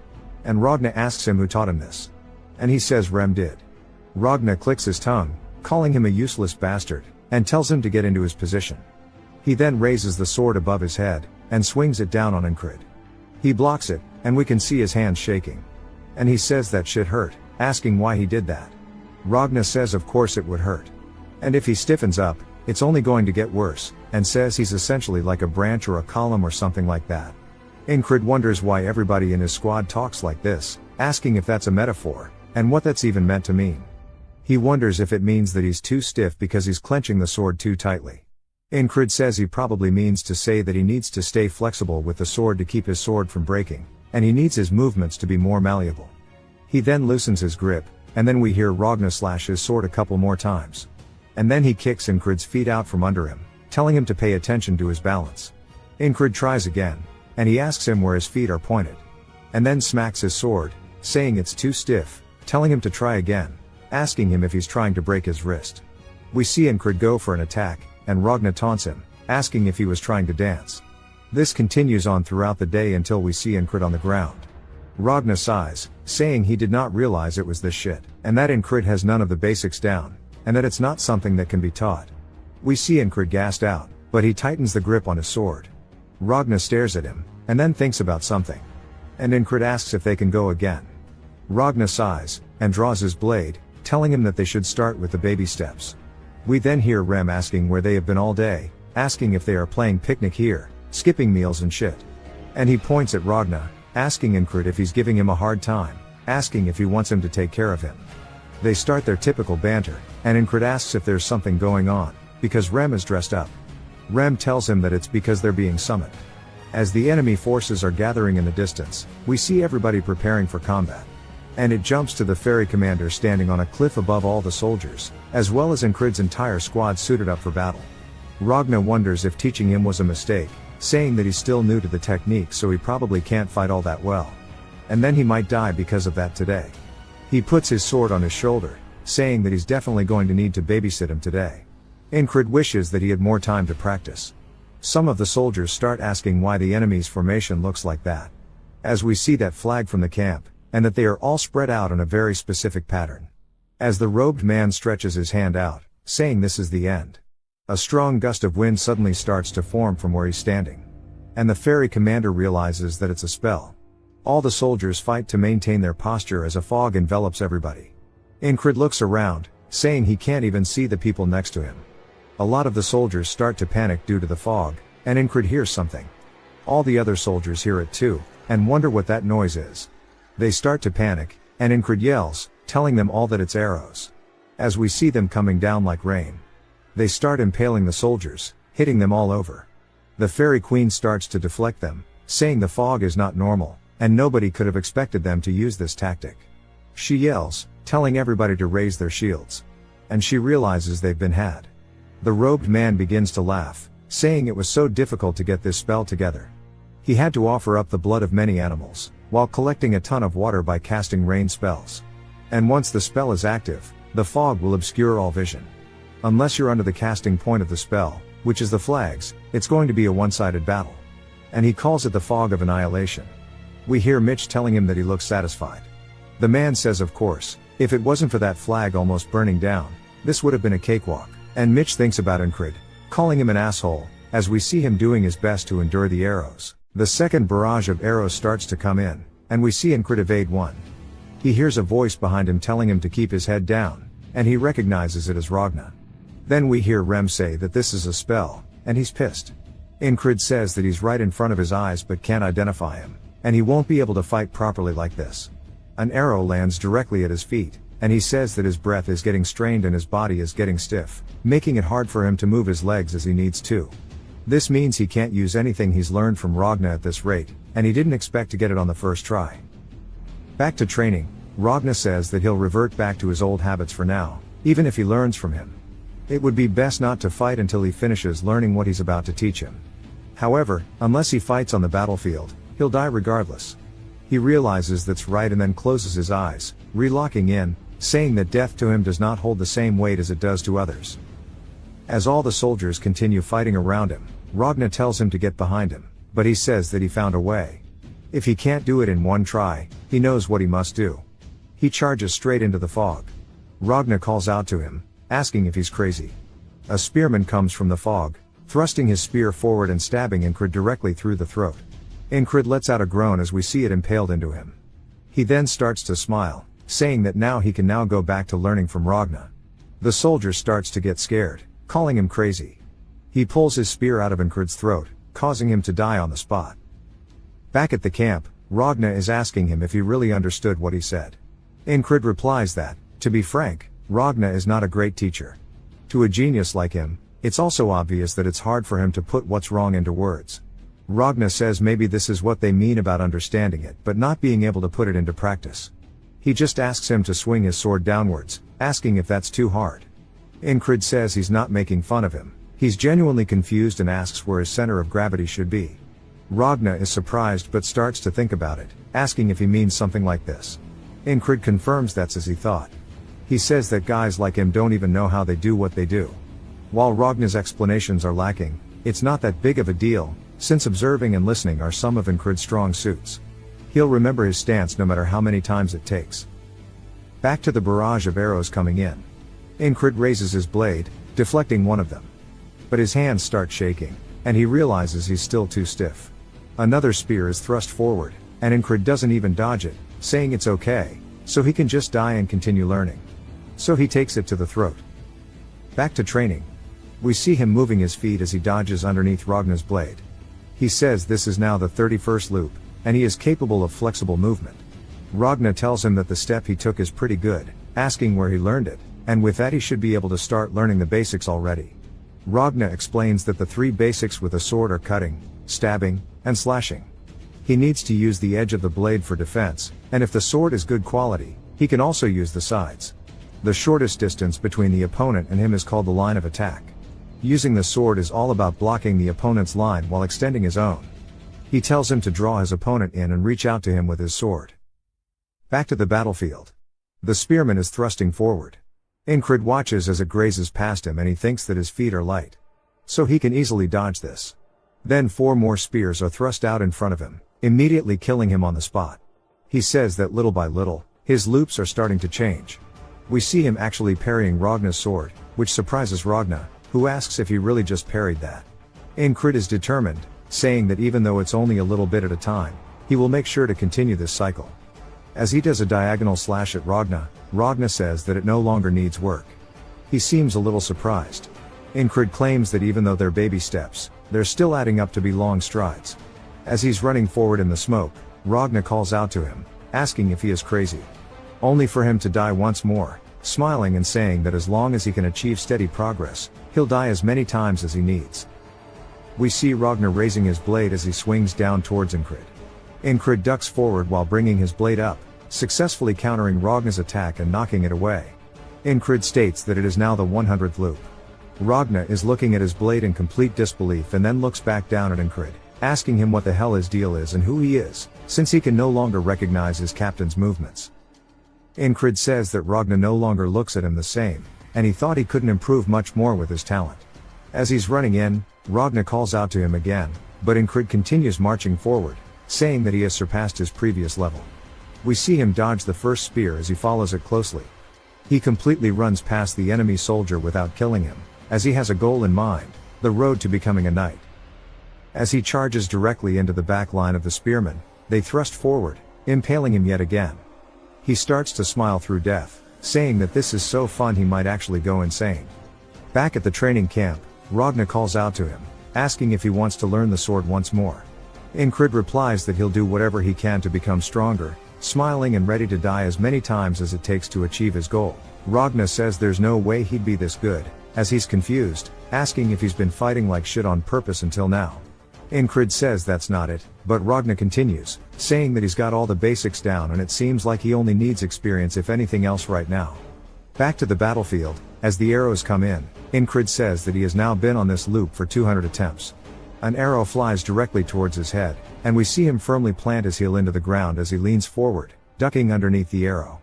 And Ragna asks him who taught him this. And he says Rem did. Ragna clicks his tongue, calling him a useless bastard, and tells him to get into his position. He then raises the sword above his head, and swings it down on Enkrid. He blocks it, and we can see his hands shaking. And he says that shit hurt, asking why he did that. Ragna says of course it would hurt. And if he stiffens up, it's only going to get worse, and says he's essentially like a branch or a column or something like that. Enkrid wonders why everybody in his squad talks like this, asking if that's a metaphor, and what that's even meant to mean. He wonders if it means that he's too stiff because he's clenching the sword too tightly. Enkrid says he probably means to say that he needs to stay flexible with the sword to keep his sword from breaking, and he needs his movements to be more malleable. He then loosens his grip, and then we hear Ragna slash his sword a couple more times. And then he kicks Enkrid's feet out from under him, telling him to pay attention to his balance. Enkrid tries again, and he asks him where his feet are pointed. And then smacks his sword, saying it's too stiff, telling him to try again, asking him if he's trying to break his wrist. We see Enkrid go for an attack, and Ragna taunts him, asking if he was trying to dance. This continues on throughout the day until we see Enkrid on the ground. Ragna sighs, saying he did not realize it was this shit, and that Enkrid has none of the basics down, and that it's not something that can be taught. We see Enkrid gassed out, but he tightens the grip on his sword. Ragna stares at him, and then thinks about something. And Enkrid asks if they can go again. Ragna sighs, and draws his blade, telling him that they should start with the baby steps. We then hear Rem asking where they have been all day, asking if they are playing picnic here, skipping meals and shit. And he points at Ragna, asking Enkrid if he's giving him a hard time, asking if he wants him to take care of him. They start their typical banter, and Enkrid asks if there's something going on, because Rem is dressed up. Rem tells him that it's because they're being summoned. As the enemy forces are gathering in the distance, we see everybody preparing for combat. And it jumps to the ferry commander standing on a cliff above all the soldiers, as well as Enkrid's entire squad suited up for battle. Ragna wonders if teaching him was a mistake, saying that he's still new to the technique so he probably can't fight all that well. And then he might die because of that today. He puts his sword on his shoulder, saying that he's definitely going to need to babysit him today. Enkrid wishes that he had more time to practice. Some of the soldiers start asking why the enemy's formation looks like that. As we see that flag from the camp, and that they are all spread out in a very specific pattern. As the robed man stretches his hand out, saying this is the end. A strong gust of wind suddenly starts to form from where he's standing. And the ferry commander realizes that it's a spell. All the soldiers fight to maintain their posture as a fog envelops everybody. Enkrid looks around, saying he can't even see the people next to him. A lot of the soldiers start to panic due to the fog, and Enkrid hears something. All the other soldiers hear it too, and wonder what that noise is. They start to panic, and Enkrid yells, telling them all that it's arrows. As we see them coming down like rain. They start impaling the soldiers, hitting them all over. The fairy queen starts to deflect them, saying the fog is not normal, and nobody could have expected them to use this tactic. She yells, telling everybody to raise their shields. And she realizes they've been had. The robed man begins to laugh, saying it was so difficult to get this spell together. He had to offer up the blood of many animals, while collecting a ton of water by casting rain spells. And once the spell is active, the fog will obscure all vision. Unless you're under the casting point of the spell, which is the flags, it's going to be a one-sided battle. And he calls it the fog of annihilation. We hear Mitch telling him that he looks satisfied. The man says of course, if it wasn't for that flag almost burning down, this would have been a cakewalk. And Mitch thinks about Enkrid, calling him an asshole, as we see him doing his best to endure the arrows. The second barrage of arrows starts to come in, and we see Enkrid evade one. He hears a voice behind him telling him to keep his head down, and he recognizes it as Ragna. Then we hear Rem say that this is a spell, and he's pissed. Enkrid says that he's right in front of his eyes but can't identify him, and he won't be able to fight properly like this. An arrow lands directly at his feet, and he says that his breath is getting strained and his body is getting stiff, making it hard for him to move his legs as he needs to. This means he can't use anything he's learned from Ragna at this rate, and he didn't expect to get it on the first try. Back to training, Ragna says that he'll revert back to his old habits for now, even if he learns from him. It would be best not to fight until he finishes learning what he's about to teach him. However, unless he fights on the battlefield, he'll die regardless. He realizes that's right and then closes his eyes, relocking in, saying that death to him does not hold the same weight as it does to others. As all the soldiers continue fighting around him, Ragna tells him to get behind him, but he says that he found a way. If he can't do it in one try, he knows what he must do. He charges straight into the fog. Ragna calls out to him, asking if he's crazy. A spearman comes from the fog, thrusting his spear forward and stabbing Enkrid directly through the throat. Enkrid lets out a groan as we see it impaled into him. He then starts to smile, saying that now he can now go back to learning from Ragna. The soldier starts to get scared, calling him crazy. He pulls his spear out of Enkrid's throat, causing him to die on the spot. Back at the camp, Ragna is asking him if he really understood what he said. Enkrid replies that, to be frank, Ragna is not a great teacher. To a genius like him, it's also obvious that it's hard for him to put what's wrong into words. Ragna says maybe this is what they mean about understanding it but not being able to put it into practice. He just asks him to swing his sword downwards, asking if that's too hard. Enkrid says he's not making fun of him, he's genuinely confused and asks where his center of gravity should be. Ragna is surprised but starts to think about it, asking if he means something like this. Enkrid confirms that's as he thought. He says that guys like him don't even know how they do what they do. While Ragna's explanations are lacking, it's not that big of a deal, since observing and listening are some of Enkrid's strong suits. He'll remember his stance no matter how many times it takes. Back to the barrage of arrows coming in. Enkrid raises his blade, deflecting one of them. But his hands start shaking, and he realizes he's still too stiff. Another spear is thrust forward, and Enkrid doesn't even dodge it, saying it's okay, so he can just die and continue learning. So he takes it to the throat. Back to training. We see him moving his feet as he dodges underneath Ragna's blade. He says this is now the 31st loop, and he is capable of flexible movement. Ragna tells him that the step he took is pretty good, asking where he learned it, and with that he should be able to start learning the basics already. Ragna explains that the 3 basics with a sword are cutting, stabbing, and slashing. He needs to use the edge of the blade for defense, and if the sword is good quality, he can also use the sides. The shortest distance between the opponent and him is called the line of attack. Using the sword is all about blocking the opponent's line while extending his own. He tells him to draw his opponent in and reach out to him with his sword. Back to the battlefield. The spearman is thrusting forward. Enkrid watches as it grazes past him and he thinks that his feet are light. So he can easily dodge this. Then 4 more spears are thrust out in front of him, immediately killing him on the spot. He says that little by little, his loops are starting to change. We see him actually parrying Ragna's sword, which surprises Ragna, who asks if he really just parried that. Enkrid is determined, saying that even though it's only a little bit at a time, he will make sure to continue this cycle. As he does a diagonal slash at Ragna, Ragna says that it no longer needs work. He seems a little surprised. Enkrid claims that even though they're baby steps, they're still adding up to be long strides. As he's running forward in the smoke, Ragna calls out to him, asking if he is crazy. Only for him to die once more, smiling and saying that as long as he can achieve steady progress, he'll die as many times as he needs. We see Ragna raising his blade as he swings down towards Enkrid. Enkrid ducks forward while bringing his blade up, successfully countering Ragna's attack and knocking it away. Enkrid states that it is now the 100th loop. Ragna is looking at his blade in complete disbelief and then looks back down at Enkrid, asking him what the hell his deal is and who he is, since he can no longer recognize his captain's movements. Enkrid says that Ragna no longer looks at him the same, and he thought he couldn't improve much more with his talent. As he's running in, Ragna calls out to him again, but Enkrid continues marching forward, saying that he has surpassed his previous level. We see him dodge the first spear as he follows it closely. He completely runs past the enemy soldier without killing him, as he has a goal in mind, the road to becoming a knight. As he charges directly into the back line of the spearmen, they thrust forward, impaling him yet again. He starts to smile through death, saying that this is so fun he might actually go insane. Back at the training camp, Ragna calls out to him, asking if he wants to learn the sword once more. Enkrid replies that he'll do whatever he can to become stronger, smiling and ready to die as many times as it takes to achieve his goal. Ragna says there's no way he'd be this good, as he's confused, asking if he's been fighting like shit on purpose until now. Enkrid says that's not it, but Ragna continues, saying that he's got all the basics down and it seems like he only needs experience if anything else right now. Back to the battlefield, as the arrows come in, Enkrid says that he has now been on this loop for 200 attempts. An arrow flies directly towards his head, and we see him firmly plant his heel into the ground as he leans forward, ducking underneath the arrow.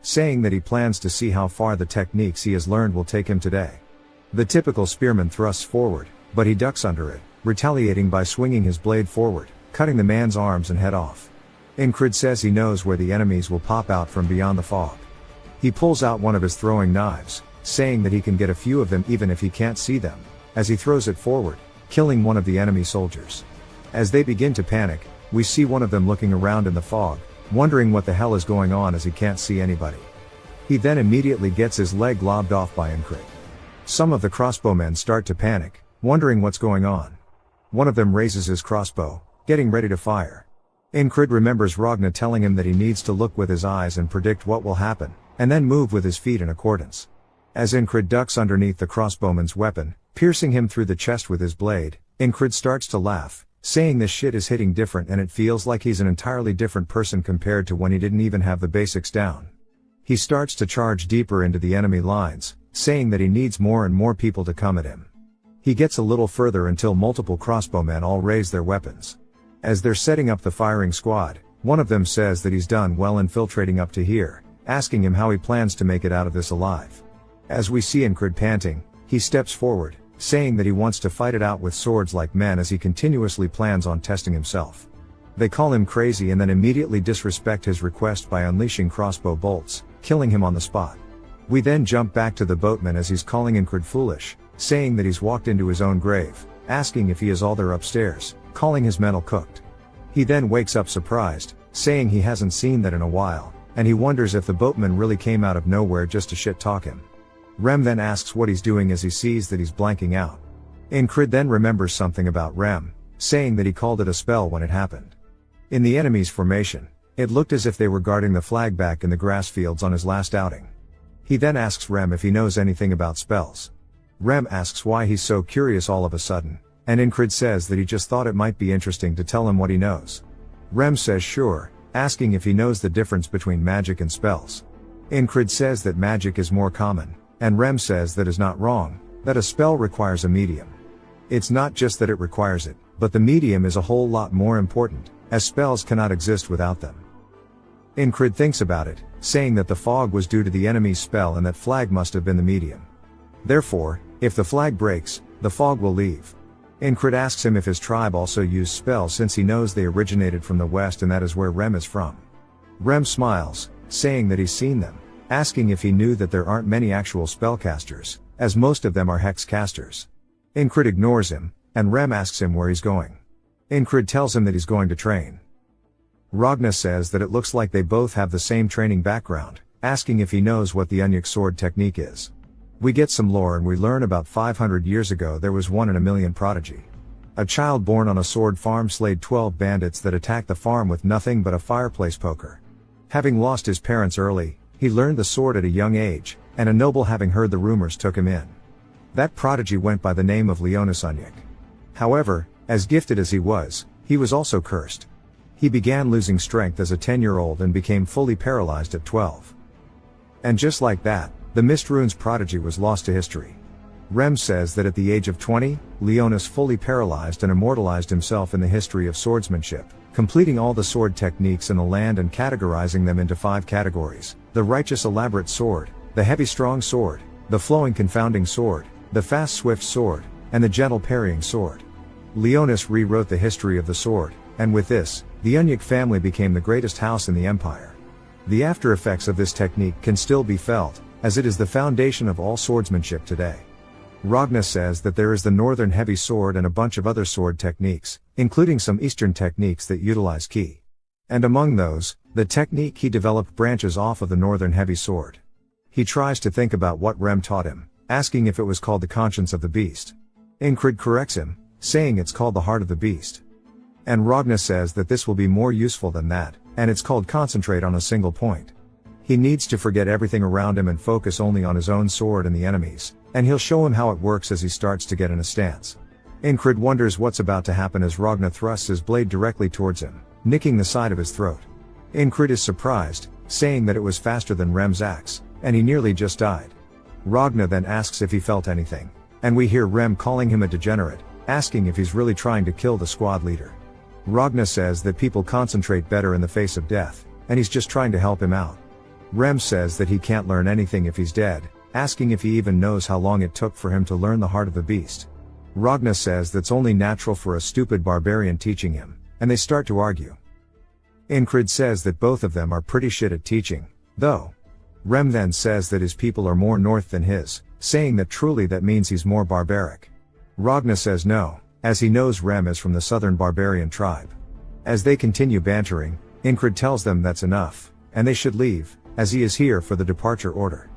Saying that he plans to see how far the techniques he has learned will take him today. The typical spearman thrusts forward, but he ducks under it, retaliating by swinging his blade forward, cutting the man's arms and head off. Enkrid says he knows where the enemies will pop out from beyond the fog. He pulls out one of his throwing knives, saying that he can get a few of them even if he can't see them, as he throws it forward, killing one of the enemy soldiers. As they begin to panic, we see one of them looking around in the fog, wondering what the hell is going on as he can't see anybody. He then immediately gets his leg lobbed off by Enkrid. Some of the crossbowmen start to panic, wondering what's going on. One of them raises his crossbow, getting ready to fire. Enkrid remembers Ragna telling him that he needs to look with his eyes and predict what will happen, and then move with his feet in accordance. As Enkrid ducks underneath the crossbowman's weapon, piercing him through the chest with his blade, Enkrid starts to laugh, saying this shit is hitting different and it feels like he's an entirely different person compared to when he didn't even have the basics down. He starts to charge deeper into the enemy lines, saying that he needs more and more people to come at him. He gets a little further until multiple crossbowmen all raise their weapons. As they're setting up the firing squad, one of them says that he's done well infiltrating up to here, asking him how he plans to make it out of this alive. As we see Enkrid panting, he steps forward, saying that he wants to fight it out with swords like men as he continuously plans on testing himself. They call him crazy and then immediately disrespect his request by unleashing crossbow bolts, killing him on the spot. We then jump back to the boatman as he's calling Enkrid foolish, saying that he's walked into his own grave, asking if he is all there upstairs, calling his mental cooked. He then wakes up surprised, saying he hasn't seen that in a while, and he wonders if the boatman really came out of nowhere just to shit talk him. Rem then asks what he's doing as he sees that he's blanking out. Enkrid then remembers something about Rem, saying that he called it a spell when it happened. In the enemy's formation, it looked as if they were guarding the flag back in the grass fields on his last outing. He then asks Rem if he knows anything about spells. Rem asks why he's so curious all of a sudden, and Enkrid says that he just thought it might be interesting to tell him what he knows. Rem says sure, asking if he knows the difference between magic and spells. Enkrid says that magic is more common, and Rem says that is not wrong, that a spell requires a medium. It's not just that it requires it, but the medium is a whole lot more important, as spells cannot exist without them. Enkrid thinks about it, saying that the fog was due to the enemy's spell and that flag must have been the medium. Therefore, if the flag breaks, the fog will leave. Enkrid asks him if his tribe also used spells since he knows they originated from the west and that is where Rem is from. Rem smiles, saying that he's seen them, asking if he knew that there aren't many actual spellcasters, as most of them are hex casters. Enkrid ignores him, and Rem asks him where he's going. Enkrid tells him that he's going to train. Ragna says that it looks like they both have the same training background, asking if he knows what the Unyik sword technique is. We get some lore and we learn about 500 years ago there was 1 in a million prodigy. A child born on a sword farm slayed 12 bandits that attacked the farm with nothing but a fireplace poker. Having lost his parents early, he learned the sword at a young age, and a noble having heard the rumors took him in. That prodigy went by the name of Leonis Unyik. However, as gifted as he was also cursed. He began losing strength as a 10-year-old and became fully paralyzed at 12. And just like that, the Mist Runes prodigy was lost to history. Rem says that at the age of 20, Leonis fully paralyzed and immortalized himself in the history of swordsmanship, completing all the sword techniques in the land and categorizing them into 5 categories: the righteous elaborate sword, the heavy strong sword, the flowing confounding sword, the fast swift sword, and the gentle parrying sword. Leonis rewrote the history of the sword, and with this, the Unyik family became the greatest house in the empire. The after effects of this technique can still be felt, as it is the foundation of all swordsmanship today. Ragna says that there is the northern heavy sword and a bunch of other sword techniques, including some eastern techniques that utilize ki. And among those, the technique he developed branches off of the northern heavy sword. He tries to think about what Rem taught him, asking if it was called the conscience of the beast. Enkrid corrects him, saying it's called the heart of the beast. And Ragna says that this will be more useful than that, and it's called concentrate on a single point. He needs to forget everything around him and focus only on his own sword and the enemy's, and he'll show him how it works as he starts to get in a stance. Enkrid wonders what's about to happen as Ragna thrusts his blade directly towards him, nicking the side of his throat. Enkrid is surprised, saying that it was faster than Rem's axe, and he nearly just died. Ragna then asks if he felt anything, and we hear Rem calling him a degenerate, asking if he's really trying to kill the squad leader. Ragna says that people concentrate better in the face of death, and he's just trying to help him out. Rem says that he can't learn anything if he's dead, asking if he even knows how long it took for him to learn the heart of the beast. Ragna says that's only natural for a stupid barbarian teaching him, and they start to argue. Enkrid says that both of them are pretty shit at teaching, though. Rem then says that his people are more north than his, saying that truly that means he's more barbaric. Ragna says no, as he knows Rem is from the southern barbarian tribe. As they continue bantering, Enkrid tells them that's enough, and they should leave, as he is here for the departure order.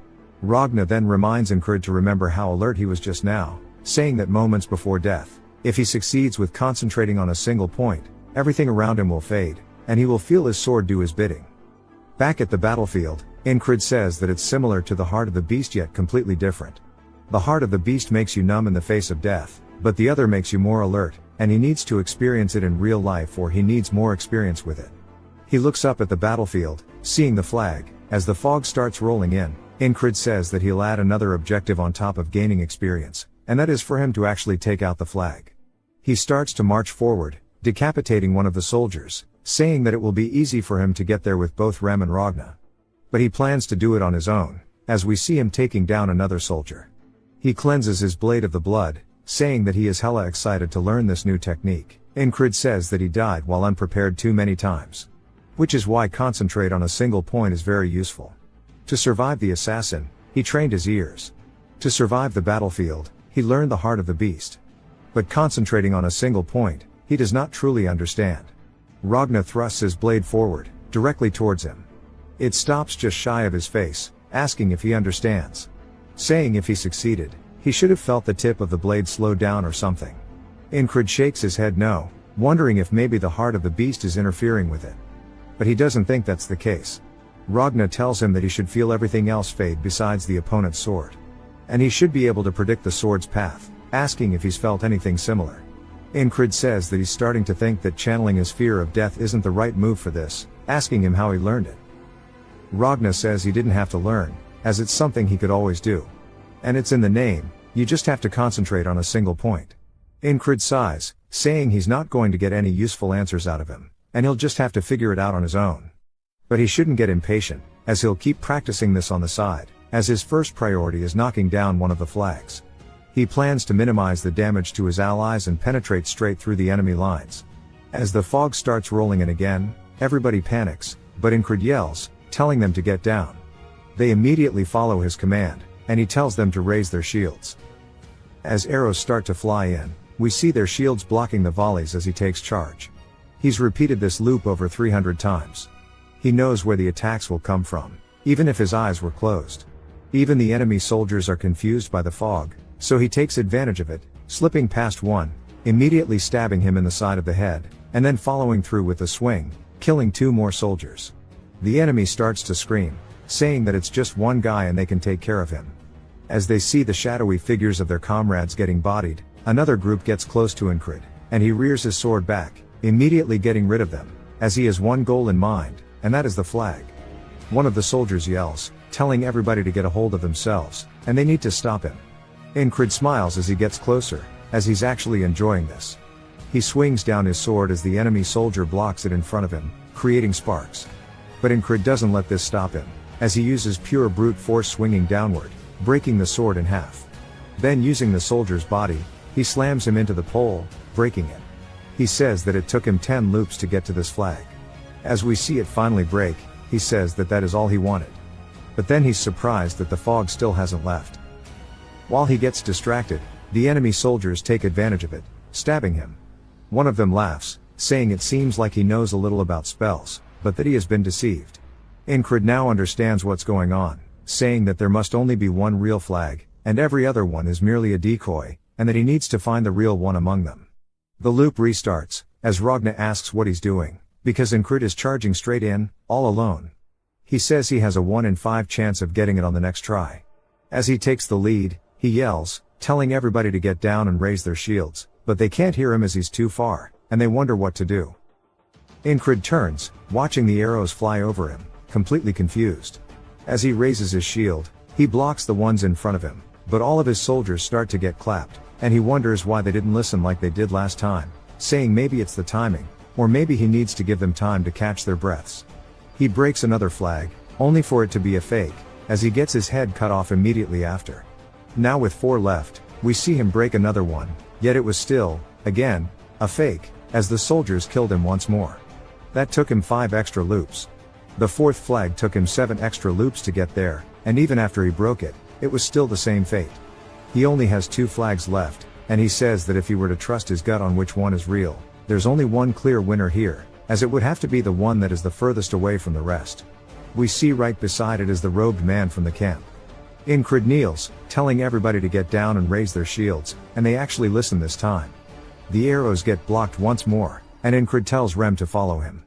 Ragna then reminds Enkrid to remember how alert he was just now, saying that moments before death, if he succeeds with concentrating on a single point, everything around him will fade, and he will feel his sword do his bidding. Back at the battlefield, Enkrid says that it's similar to the heart of the beast yet completely different. The heart of the beast makes you numb in the face of death, but the other makes you more alert, and he needs to experience it in real life or he needs more experience with it. He looks up at the battlefield, seeing the flag. As the fog starts rolling in, Enkrid says that he'll add another objective on top of gaining experience, and that is for him to actually take out the flag. He starts to march forward, decapitating one of the soldiers, saying that it will be easy for him to get there with both Rem and Ragna. But he plans to do it on his own, as we see him taking down another soldier. He cleanses his blade of the blood, saying that he is hella excited to learn this new technique, Enkrid says that he died while unprepared too many times. Which is why concentrate on a single point is very useful. To survive the assassin, he trained his ears. To survive the battlefield, he learned the heart of the beast. But concentrating on a single point, he does not truly understand. Ragnar thrusts his blade forward, directly towards him. It stops just shy of his face, asking if he understands. Saying if he succeeded, he should have felt the tip of the blade slow down or something. Enkrid shakes his head no, wondering if maybe the heart of the beast is interfering with it. But he doesn't think that's the case. Ragnar tells him that he should feel everything else fade besides the opponent's sword. And he should be able to predict the sword's path, asking if he's felt anything similar. Enkrid says that he's starting to think that channeling his fear of death isn't the right move for this, asking him how he learned it. Ragnar says he didn't have to learn, as it's something he could always do. And it's in the name, you just have to concentrate on a single point. Enkrid sighs, saying he's not going to get any useful answers out of him, and he'll just have to figure it out on his own. But he shouldn't get impatient, as he'll keep practicing this on the side, as his first priority is knocking down one of the flags. He plans to minimize the damage to his allies and penetrate straight through the enemy lines. As the fog starts rolling in again, everybody panics, but Enkrid yells, telling them to get down. They immediately follow his command, and he tells them to raise their shields. As arrows start to fly in, we see their shields blocking the volleys as he takes charge. He's repeated this loop over 300 times. He knows where the attacks will come from, even if his eyes were closed. Even the enemy soldiers are confused by the fog, so he takes advantage of it, slipping past one, immediately stabbing him in the side of the head, and then following through with a swing, killing 2 more soldiers. The enemy starts to scream, saying that it's just one guy and they can take care of him. As they see the shadowy figures of their comrades getting bodied, another group gets close to Enkrid, and he rears his sword back, immediately getting rid of them, as he has one goal in mind, and that is the flag. One of the soldiers yells, telling everybody to get a hold of themselves, and they need to stop him. Enkrid smiles as he gets closer, as he's actually enjoying this. He swings down his sword as the enemy soldier blocks it in front of him, creating sparks. But Enkrid doesn't let this stop him, as he uses pure brute force swinging downward, breaking the sword in half. Then using the soldier's body, he slams him into the pole, breaking it. He says that it took him 10 loops to get to this flag. As we see it finally break, he says that that is all he wanted. But then he's surprised that the fog still hasn't left. While he gets distracted, the enemy soldiers take advantage of it, stabbing him. One of them laughs, saying it seems like he knows a little about spells, but that he has been deceived. Enkrid now understands what's going on, saying that there must only be one real flag, and every other one is merely a decoy, and that he needs to find the real one among them. The loop restarts, as Ragnar asks what he's doing, because Enkrid is charging straight in, all alone. He says he has a 1 in 5 chance of getting it on the next try. As he takes the lead, he yells, telling everybody to get down and raise their shields, but they can't hear him as he's too far, and they wonder what to do. Enkrid turns, watching the arrows fly over him, completely confused. As he raises his shield, he blocks the ones in front of him, but all of his soldiers start to get clapped, and he wonders why they didn't listen like they did last time, saying maybe it's the timing, or maybe he needs to give them time to catch their breaths. He breaks another flag, only for it to be a fake, as he gets his head cut off immediately after. Now with 4 left, we see him break another one, yet it was still, again, a fake, as the soldiers killed him once more. That took him 5 extra loops. The 4th flag took him 7 extra loops to get there, and even after he broke it, it was still the same fate. He only has 2 flags left, and he says that if he were to trust his gut on which one is real, there's only one clear winner here, as it would have to be the one that is the furthest away from the rest. We see right beside it is the robed man from the camp. Enkrid kneels, telling everybody to get down and raise their shields, and they actually listen this time. The arrows get blocked once more, and Enkrid tells Rem to follow him.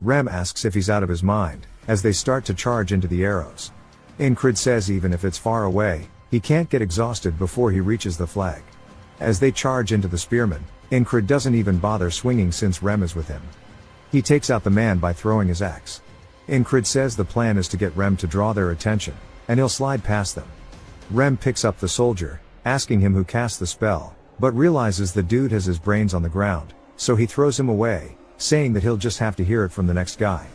Rem asks if he's out of his mind, as they start to charge into the arrows. Enkrid says even if it's far away, he can't get exhausted before he reaches the flag. As they charge into the spearmen, Enkrid doesn't even bother swinging since Rem is with him. He takes out the man by throwing his axe. Enkrid says the plan is to get Rem to draw their attention, and he'll slide past them. Rem picks up the soldier, asking him who cast the spell, but realizes the dude has his brains on the ground, so he throws him away, saying that he'll just have to hear it from the next guy.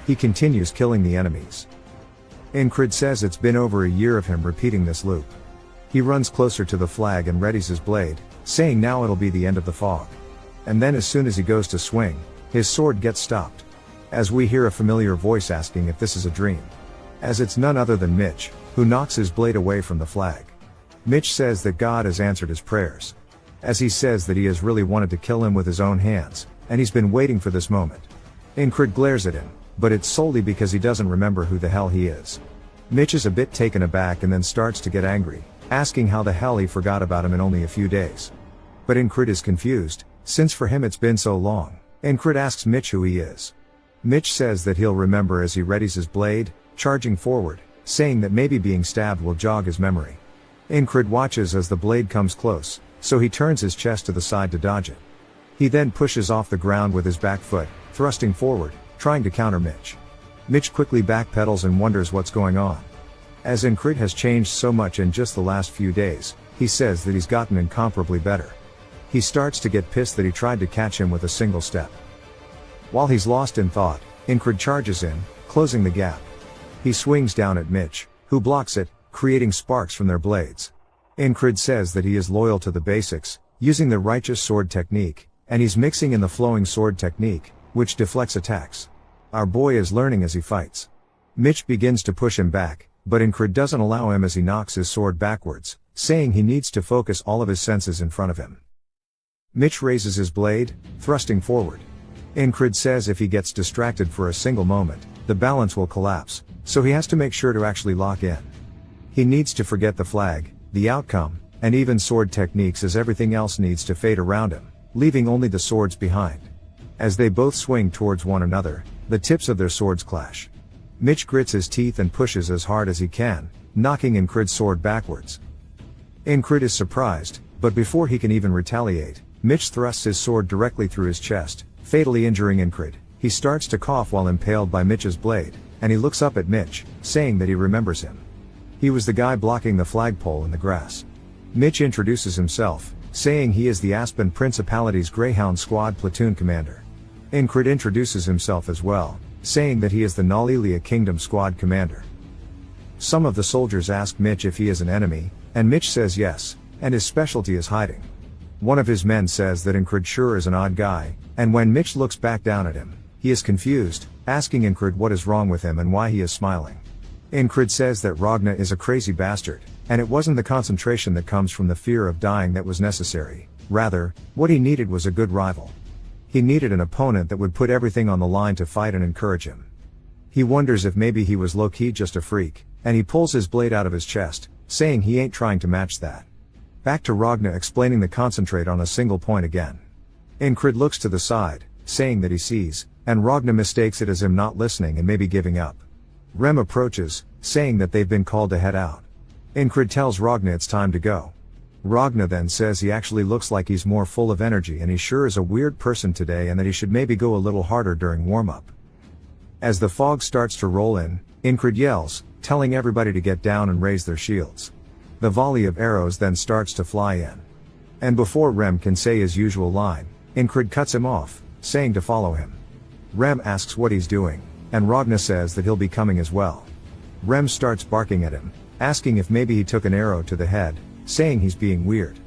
He continues killing the enemies. Enkrid says it's been over a year of him repeating this loop. He runs closer to the flag and readies his blade, saying now it'll be the end of the fog. And then as soon as he goes to swing, his sword gets stopped. As we hear a familiar voice asking if this is a dream. As it's none other than Mitch, who knocks his blade away from the flag. Mitch says that God has answered his prayers. As he says that he has really wanted to kill him with his own hands, and he's been waiting for this moment. Enkrid glares at him, but it's solely because he doesn't remember who the hell he is. Mitch is a bit taken aback and then starts to get angry, asking how the hell he forgot about him in only a few days. But Enkrid is confused, since for him it's been so long. Enkrid asks Mitch who he is. Mitch says that he'll remember as he readies his blade, charging forward, saying that maybe being stabbed will jog his memory. Enkrid watches as the blade comes close, so he turns his chest to the side to dodge it. He then pushes off the ground with his back foot, thrusting forward, trying to counter Mitch. Mitch quickly backpedals and wonders what's going on. As Enkrid has changed so much in just the last few days, he says that he's gotten incomparably better. He starts to get pissed that he tried to catch him with a single step. While he's lost in thought, Enkrid charges in, closing the gap. He swings down at Mitch, who blocks it, creating sparks from their blades. Enkrid says that he is loyal to the basics, using the righteous sword technique, and he's mixing in the flowing sword technique, which deflects attacks. Our boy is learning as he fights. Mitch begins to push him back, but Enkrid doesn't allow him as he knocks his sword backwards, saying he needs to focus all of his senses in front of him. Mitch raises his blade, thrusting forward. Enkrid says if he gets distracted for a single moment, the balance will collapse, so he has to make sure to actually lock in. He needs to forget the flag, the outcome, and even sword techniques as everything else needs to fade around him, leaving only the swords behind. As they both swing towards one another, the tips of their swords clash. Mitch grits his teeth and pushes as hard as he can, knocking Enkrid's sword backwards. Enkrid is surprised, but before he can even retaliate, Mitch thrusts his sword directly through his chest, fatally injuring Enkrid. He starts to cough while impaled by Mitch's blade, and he looks up at Mitch, saying that he remembers him. He was the guy blocking the flagpole in the grass. Mitch introduces himself, saying he is the Aspen Principality's Greyhound Squad platoon commander. Enkrid introduces himself as well, saying that he is the Nalilia Kingdom Squad commander. Some of the soldiers ask Mitch if he is an enemy, and Mitch says yes, and his specialty is hiding. One of his men says that Enkrid sure is an odd guy, and when Mitch looks back down at him, he is confused, asking Enkrid what is wrong with him and why he is smiling. Enkrid says that Ragna is a crazy bastard, and it wasn't the concentration that comes from the fear of dying that was necessary. Rather, what he needed was a good rival. He needed an opponent that would put everything on the line to fight and encourage him. He wonders if maybe he was low-key just a freak, and he pulls his blade out of his chest, saying he ain't trying to match that. Back to Ragna explaining the concentrate on a single point again. Enkrid looks to the side, saying that he sees, and Ragna mistakes it as him not listening and maybe giving up. Rem approaches, saying that they've been called to head out. Enkrid tells Ragna it's time to go. Ragna then says he actually looks like he's more full of energy and he sure is a weird person today and that he should maybe go a little harder during warm-up. As the fog starts to roll in, Enkrid yells, telling everybody to get down and raise their shields. The volley of arrows then starts to fly in. And before Rem can say his usual line, Enkrid cuts him off, saying to follow him. Rem asks what he's doing, and Ragna says that he'll be coming as well. Rem starts barking at him, asking if maybe he took an arrow to the head, saying he's being weird.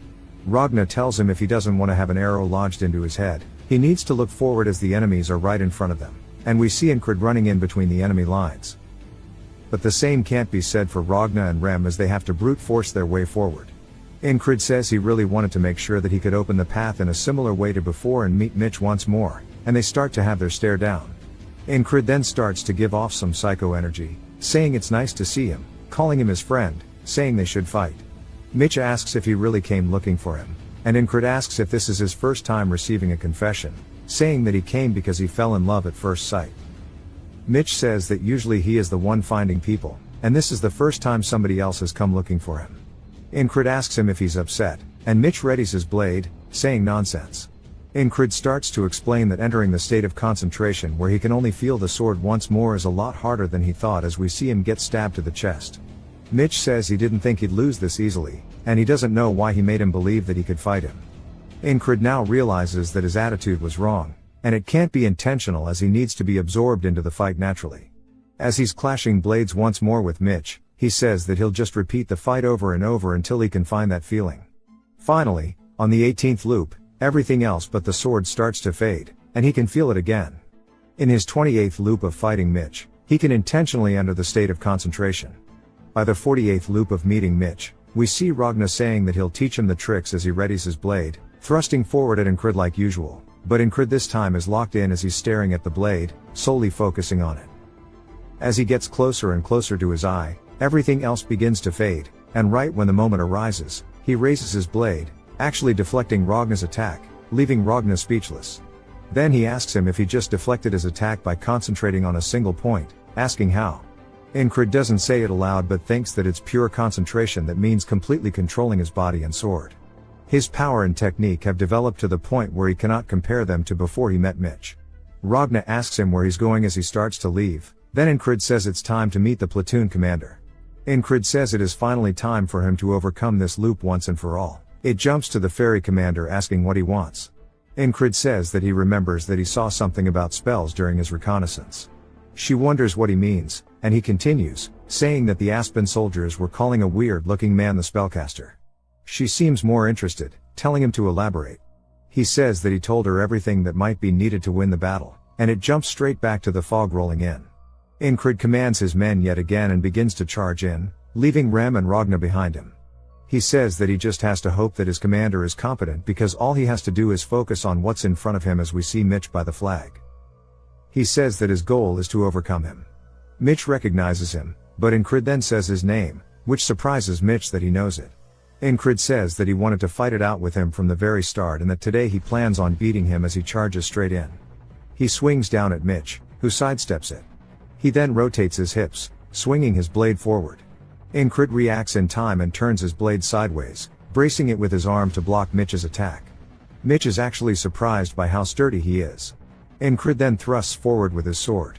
Ragna tells him if he doesn't want to have an arrow lodged into his head, he needs to look forward as the enemies are right in front of them, and we see Enkrid running in between the enemy lines. But the same can't be said for Ragna and Rem as they have to brute force their way forward. Enkrid says he really wanted to make sure that he could open the path in a similar way to before and meet Mitch once more, and they start to have their stare down. Enkrid then starts to give off some psycho energy, saying it's nice to see him, calling him his friend, saying they should fight. Mitch asks if he really came looking for him, and Enkrid asks if this is his first time receiving a confession, saying that he came because he fell in love at first sight. Mitch says that usually he is the one finding people, and this is the first time somebody else has come looking for him. Enkrid asks him if he's upset, and Mitch readies his blade, saying nonsense. Enkrid starts to explain that entering the state of concentration where he can only feel the sword once more is a lot harder than he thought as we see him get stabbed to the chest. Mitch says he didn't think he'd lose this easily, and he doesn't know why he made him believe that he could fight him. Enkrid now realizes that his attitude was wrong, and it can't be intentional as he needs to be absorbed into the fight naturally. As he's clashing blades once more with Mitch, he says that he'll just repeat the fight over and over until he can find that feeling. Finally, on the 18th loop, Everything else but the sword starts to fade, and he can feel it again. In his 28th loop of fighting Mitch, he can intentionally enter the state of concentration. By the 48th loop of meeting Mitch, we see Ragna saying that he'll teach him the tricks as he readies his blade, thrusting forward at Enkrid like usual, but Enkrid this time is locked in as he's staring at the blade, solely focusing on it. As he gets closer and closer to his eye, everything else begins to fade, and right when the moment arises, he raises his blade, actually deflecting Ragna's attack, leaving Ragna speechless. Then he asks him if he just deflected his attack by concentrating on a single point, asking how. Enkrid doesn't say it aloud but thinks that it's pure concentration that means completely controlling his body and sword. His power and technique have developed to the point where he cannot compare them to before he met Mitch. Ragna asks him where he's going as he starts to leave, then Enkrid says it's time to meet the platoon commander. Enkrid says it is finally time for him to overcome this loop once and for all. It jumps to the ferry commander asking what he wants. Enkrid says that he remembers that he saw something about spells during his reconnaissance. She wonders what he means, and he continues, saying that the Aspen soldiers were calling a weird-looking man the spellcaster. She seems more interested, telling him to elaborate. He says that he told her everything that might be needed to win the battle, and it jumps straight back to the fog rolling in. Enkrid commands his men yet again and begins to charge in, leaving Rem and Ragna behind him. He says that he just has to hope that his commander is competent because all he has to do is focus on what's in front of him as we see Mitch by the flag. He says that his goal is to overcome him. Mitch recognizes him, but Enkrid then says his name, which surprises Mitch that he knows it. Enkrid says that he wanted to fight it out with him from the very start and that today he plans on beating him as he charges straight in. He swings down at Mitch, who sidesteps it. He then rotates his hips, swinging his blade forward. Enkrid reacts in time and turns his blade sideways, bracing it with his arm to block Mitch's attack. Mitch is actually surprised by how sturdy he is. Enkrid then thrusts forward with his sword.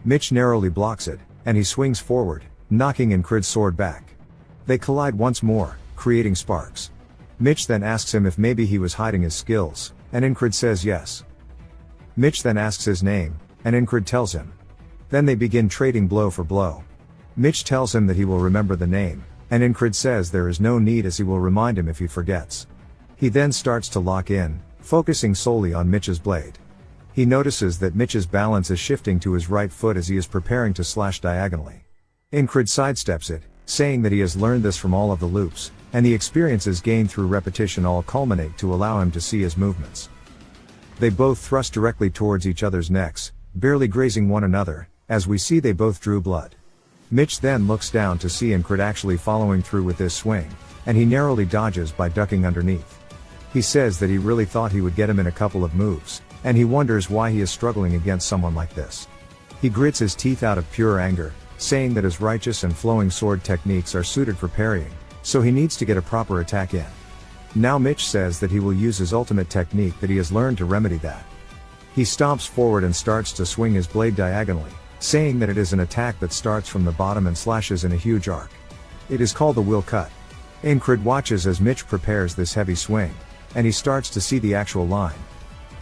Mitch narrowly blocks it, and he swings forward, knocking Enkrid's sword back. They collide once more, creating sparks. Mitch then asks him if maybe he was hiding his skills, and Enkrid says yes. Mitch then asks his name, and Enkrid tells him. Then they begin trading blow for blow. Mitch tells him that he will remember the name, and Enkrid says there is no need as he will remind him if he forgets. He then starts to lock in, focusing solely on Mitch's blade. He notices that Mitch's balance is shifting to his right foot as he is preparing to slash diagonally. Enkrid sidesteps it, saying that he has learned this from all of the loops, and the experiences gained through repetition all culminate to allow him to see his movements. They both thrust directly towards each other's necks, barely grazing one another, as we see they both drew blood. Mitch then looks down to see Enkrid actually following through with this swing, and he narrowly dodges by ducking underneath. He says that he really thought he would get him in a couple of moves, and he wonders why he is struggling against someone like this. He grits his teeth out of pure anger, saying that his righteous and flowing sword techniques are suited for parrying, so he needs to get a proper attack in. Now Mitch says that he will use his ultimate technique that he has learned to remedy that. He stomps forward and starts to swing his blade diagonally, saying that it is an attack that starts from the bottom and slashes in a huge arc. It is called the will cut. Enkrid watches as Mitch prepares this heavy swing, and he starts to see the actual line.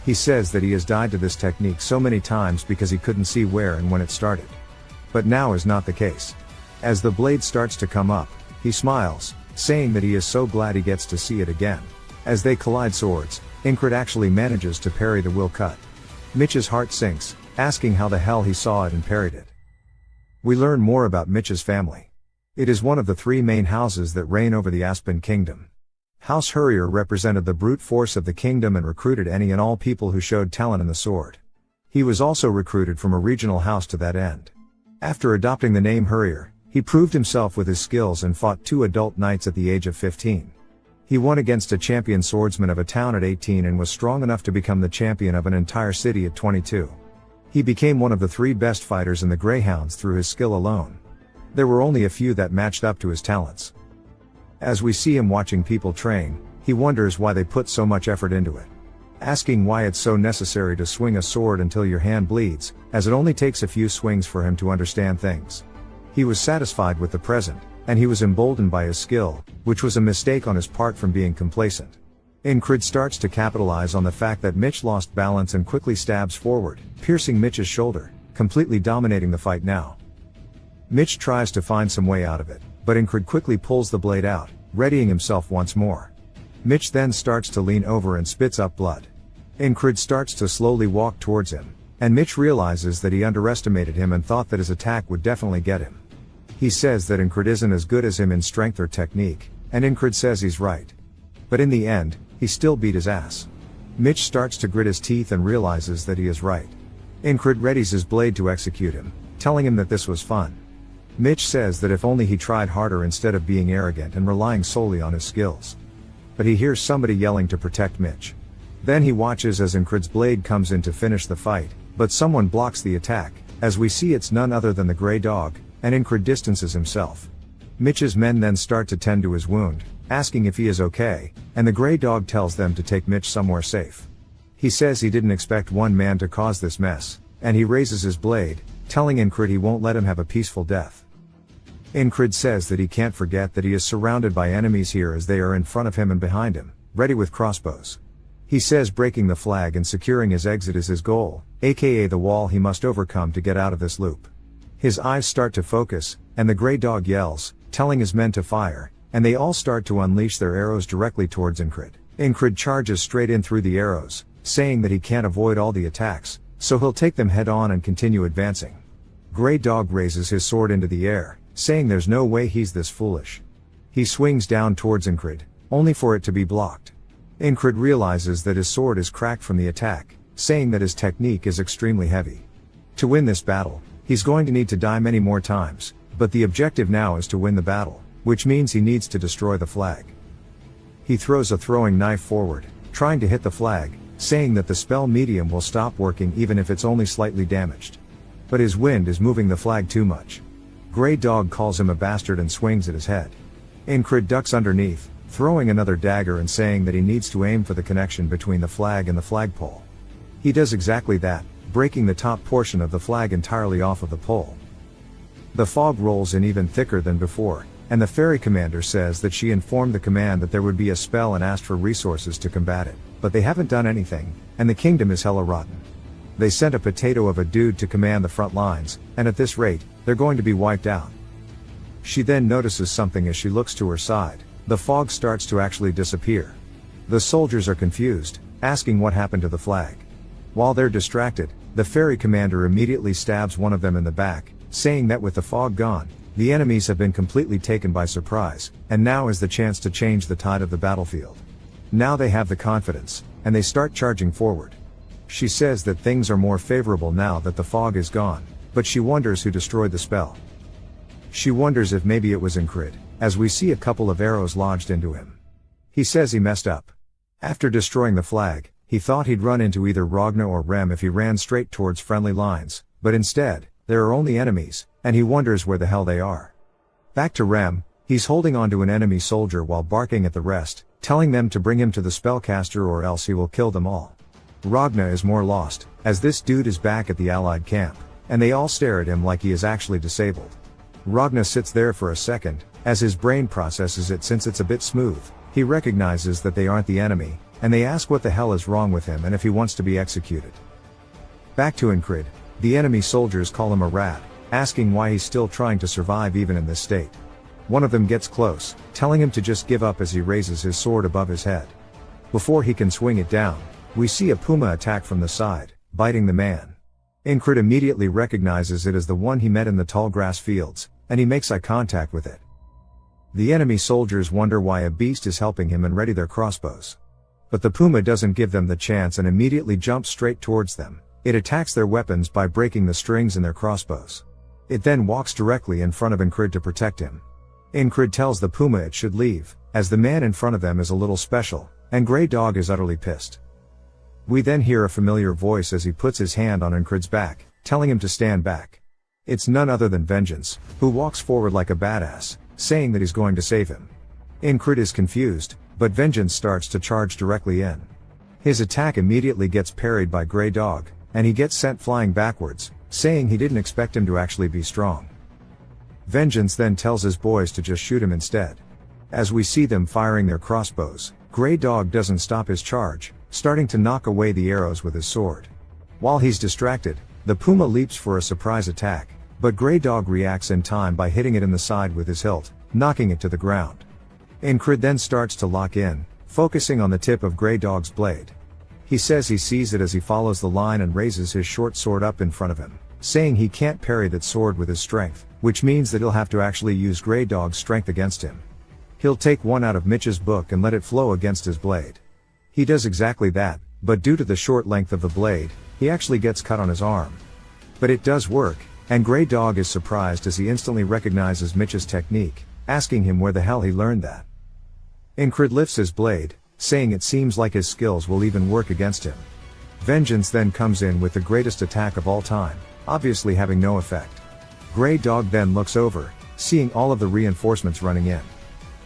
He says that he has died to this technique so many times because he couldn't see where and when it started. But now is not the case. As the blade starts to come up, he smiles, saying that he is so glad he gets to see it again. As they collide swords, Enkrid actually manages to parry the will cut. Mitch's heart sinks, asking how the hell he saw it and parried it. We learn more about Mitch's family. It is one of the three main houses that reign over the Aspen Kingdom. House Hurrier represented the brute force of the kingdom and recruited any and all people who showed talent in the sword. He was also recruited from a regional house to that end. After adopting the name Hurrier, he proved himself with his skills and fought 2 adult knights at the age of 15. He won against a champion swordsman of a town at 18 and was strong enough to become the champion of an entire city at 22. He became one of the 3 best fighters in the Greyhounds through his skill alone. There were only a few that matched up to his talents. As we see him watching people train, he wonders why they put so much effort into it. Asking why it's so necessary to swing a sword until your hand bleeds, as it only takes a few swings for him to understand things. He was satisfied with the present, and he was emboldened by his skill, which was a mistake on his part from being complacent. Enkrid starts to capitalize on the fact that Mitch lost balance and quickly stabs forward, piercing Mitch's shoulder, completely dominating the fight now. Mitch tries to find some way out of it, but Enkrid quickly pulls the blade out, readying himself once more. Mitch then starts to lean over and spits up blood. Enkrid starts to slowly walk towards him, and Mitch realizes that he underestimated him and thought that his attack would definitely get him. He says that Enkrid isn't as good as him in strength or technique, and Enkrid says he's right. But in the end, he still beat his ass. Mitch starts to grit his teeth and realizes that he is right. Enkrid readies his blade to execute him, telling him that this was fun. Mitch says that if only he tried harder instead of being arrogant and relying solely on his skills. But he hears somebody yelling to protect Mitch. Then he watches as Enkrid's blade comes in to finish the fight, but someone blocks the attack, as we see it's none other than the Grey Dog, and Enkrid distances himself. Mitch's men then start to tend to his wound, asking if he is okay, and the Grey Dog tells them to take Mitch somewhere safe. He says he didn't expect one man to cause this mess, and he raises his blade, telling Enkrid he won't let him have a peaceful death. Enkrid says that he can't forget that he is surrounded by enemies here as they are in front of him and behind him, ready with crossbows. He says breaking the flag and securing his exit is his goal, aka the wall he must overcome to get out of this loop. His eyes start to focus, and the Grey Dog yells, telling his men to fire, and they all start to unleash their arrows directly towards Enkrid. Enkrid charges straight in through the arrows, saying that he can't avoid all the attacks, so he'll take them head on and continue advancing. Grey Dog raises his sword into the air, saying there's no way he's this foolish. He swings down towards Enkrid, only for it to be blocked. Enkrid realizes that his sword is cracked from the attack, saying that his technique is extremely heavy. To win this battle, he's going to need to die many more times, but the objective now is to win the battle, which means he needs to destroy the flag. He throws a throwing knife forward, trying to hit the flag, saying that the spell medium will stop working even if it's only slightly damaged. But his wind is moving the flag too much. Grey Dog calls him a bastard and swings at his head. Enkrid ducks underneath, throwing another dagger and saying that he needs to aim for the connection between the flag and the flagpole. He does exactly that, breaking the top portion of the flag entirely off of the pole. The fog rolls in even thicker than before, and the ferry commander says that she informed the command that there would be a spell and asked for resources to combat it, but they haven't done anything, and the kingdom is hella rotten. They sent a potato of a dude to command the front lines, and at this rate, they're going to be wiped out. She then notices something as she looks to her side. The fog starts to actually disappear. The soldiers are confused, asking what happened to the flag. While they're distracted, the ferry commander immediately stabs one of them in the back, saying that with the fog gone, the enemies have been completely taken by surprise, and now is the chance to change the tide of the battlefield. Now they have the confidence, and they start charging forward. She says that things are more favorable now that the fog is gone, but she wonders who destroyed the spell. She wonders if maybe it was Enkrid, as we see a couple of arrows lodged into him. He says he messed up. After destroying the flag, he thought he'd run into either Ragna or Rem if he ran straight towards friendly lines, but instead, there are only enemies, and he wonders where the hell they are. Back to Rem, he's holding onto an enemy soldier while barking at the rest, telling them to bring him to the spellcaster or else he will kill them all. Ragna is more lost, as this dude is back at the allied camp, and they all stare at him like he is actually disabled. Ragna sits there for a second, as his brain processes it since it's a bit smooth. He recognizes that they aren't the enemy, and they ask what the hell is wrong with him and if he wants to be executed. Back to Enkrid, the enemy soldiers call him a rat, asking why he's still trying to survive even in this state. One of them gets close, telling him to just give up as he raises his sword above his head. Before he can swing it down, we see a puma attack from the side, biting the man. Enkrid immediately recognizes it as the one he met in the tall grass fields, and he makes eye contact with it. The enemy soldiers wonder why a beast is helping him and ready their crossbows. But the puma doesn't give them the chance and immediately jumps straight towards them. It attacks their weapons by breaking the strings in their crossbows. It then walks directly in front of Enkrid to protect him. Enkrid tells the puma it should leave, as the man in front of them is a little special, and Grey Dog is utterly pissed. We then hear a familiar voice as he puts his hand on Enkrid's back, telling him to stand back. It's none other than Vengeance, who walks forward like a badass, saying that he's going to save him. Enkrid is confused, but Vengeance starts to charge directly in. His attack immediately gets parried by Grey Dog, and he gets sent flying backwards, saying he didn't expect him to actually be strong. Vengeance then tells his boys to just shoot him instead. As we see them firing their crossbows, Grey Dog doesn't stop his charge, starting to knock away the arrows with his sword. While he's distracted, the puma leaps for a surprise attack, but Grey Dog reacts in time by hitting it in the side with his hilt, knocking it to the ground. Enkrid then starts to lock in, focusing on the tip of Grey Dog's blade. He says he sees it as he follows the line and raises his short sword up in front of him, saying he can't parry that sword with his strength, which means that he'll have to actually use Grey Dog's strength against him. He'll take one out of Mitch's book and let it flow against his blade. He does exactly that, but due to the short length of the blade, he actually gets cut on his arm. But it does work, and Grey Dog is surprised as he instantly recognizes Mitch's technique, asking him where the hell he learned that. Enkrid lifts his blade, saying it seems like his skills will even work against him. Vengeance then comes in with the greatest attack of all time, obviously having no effect. Grey Dog then looks over, seeing all of the reinforcements running in.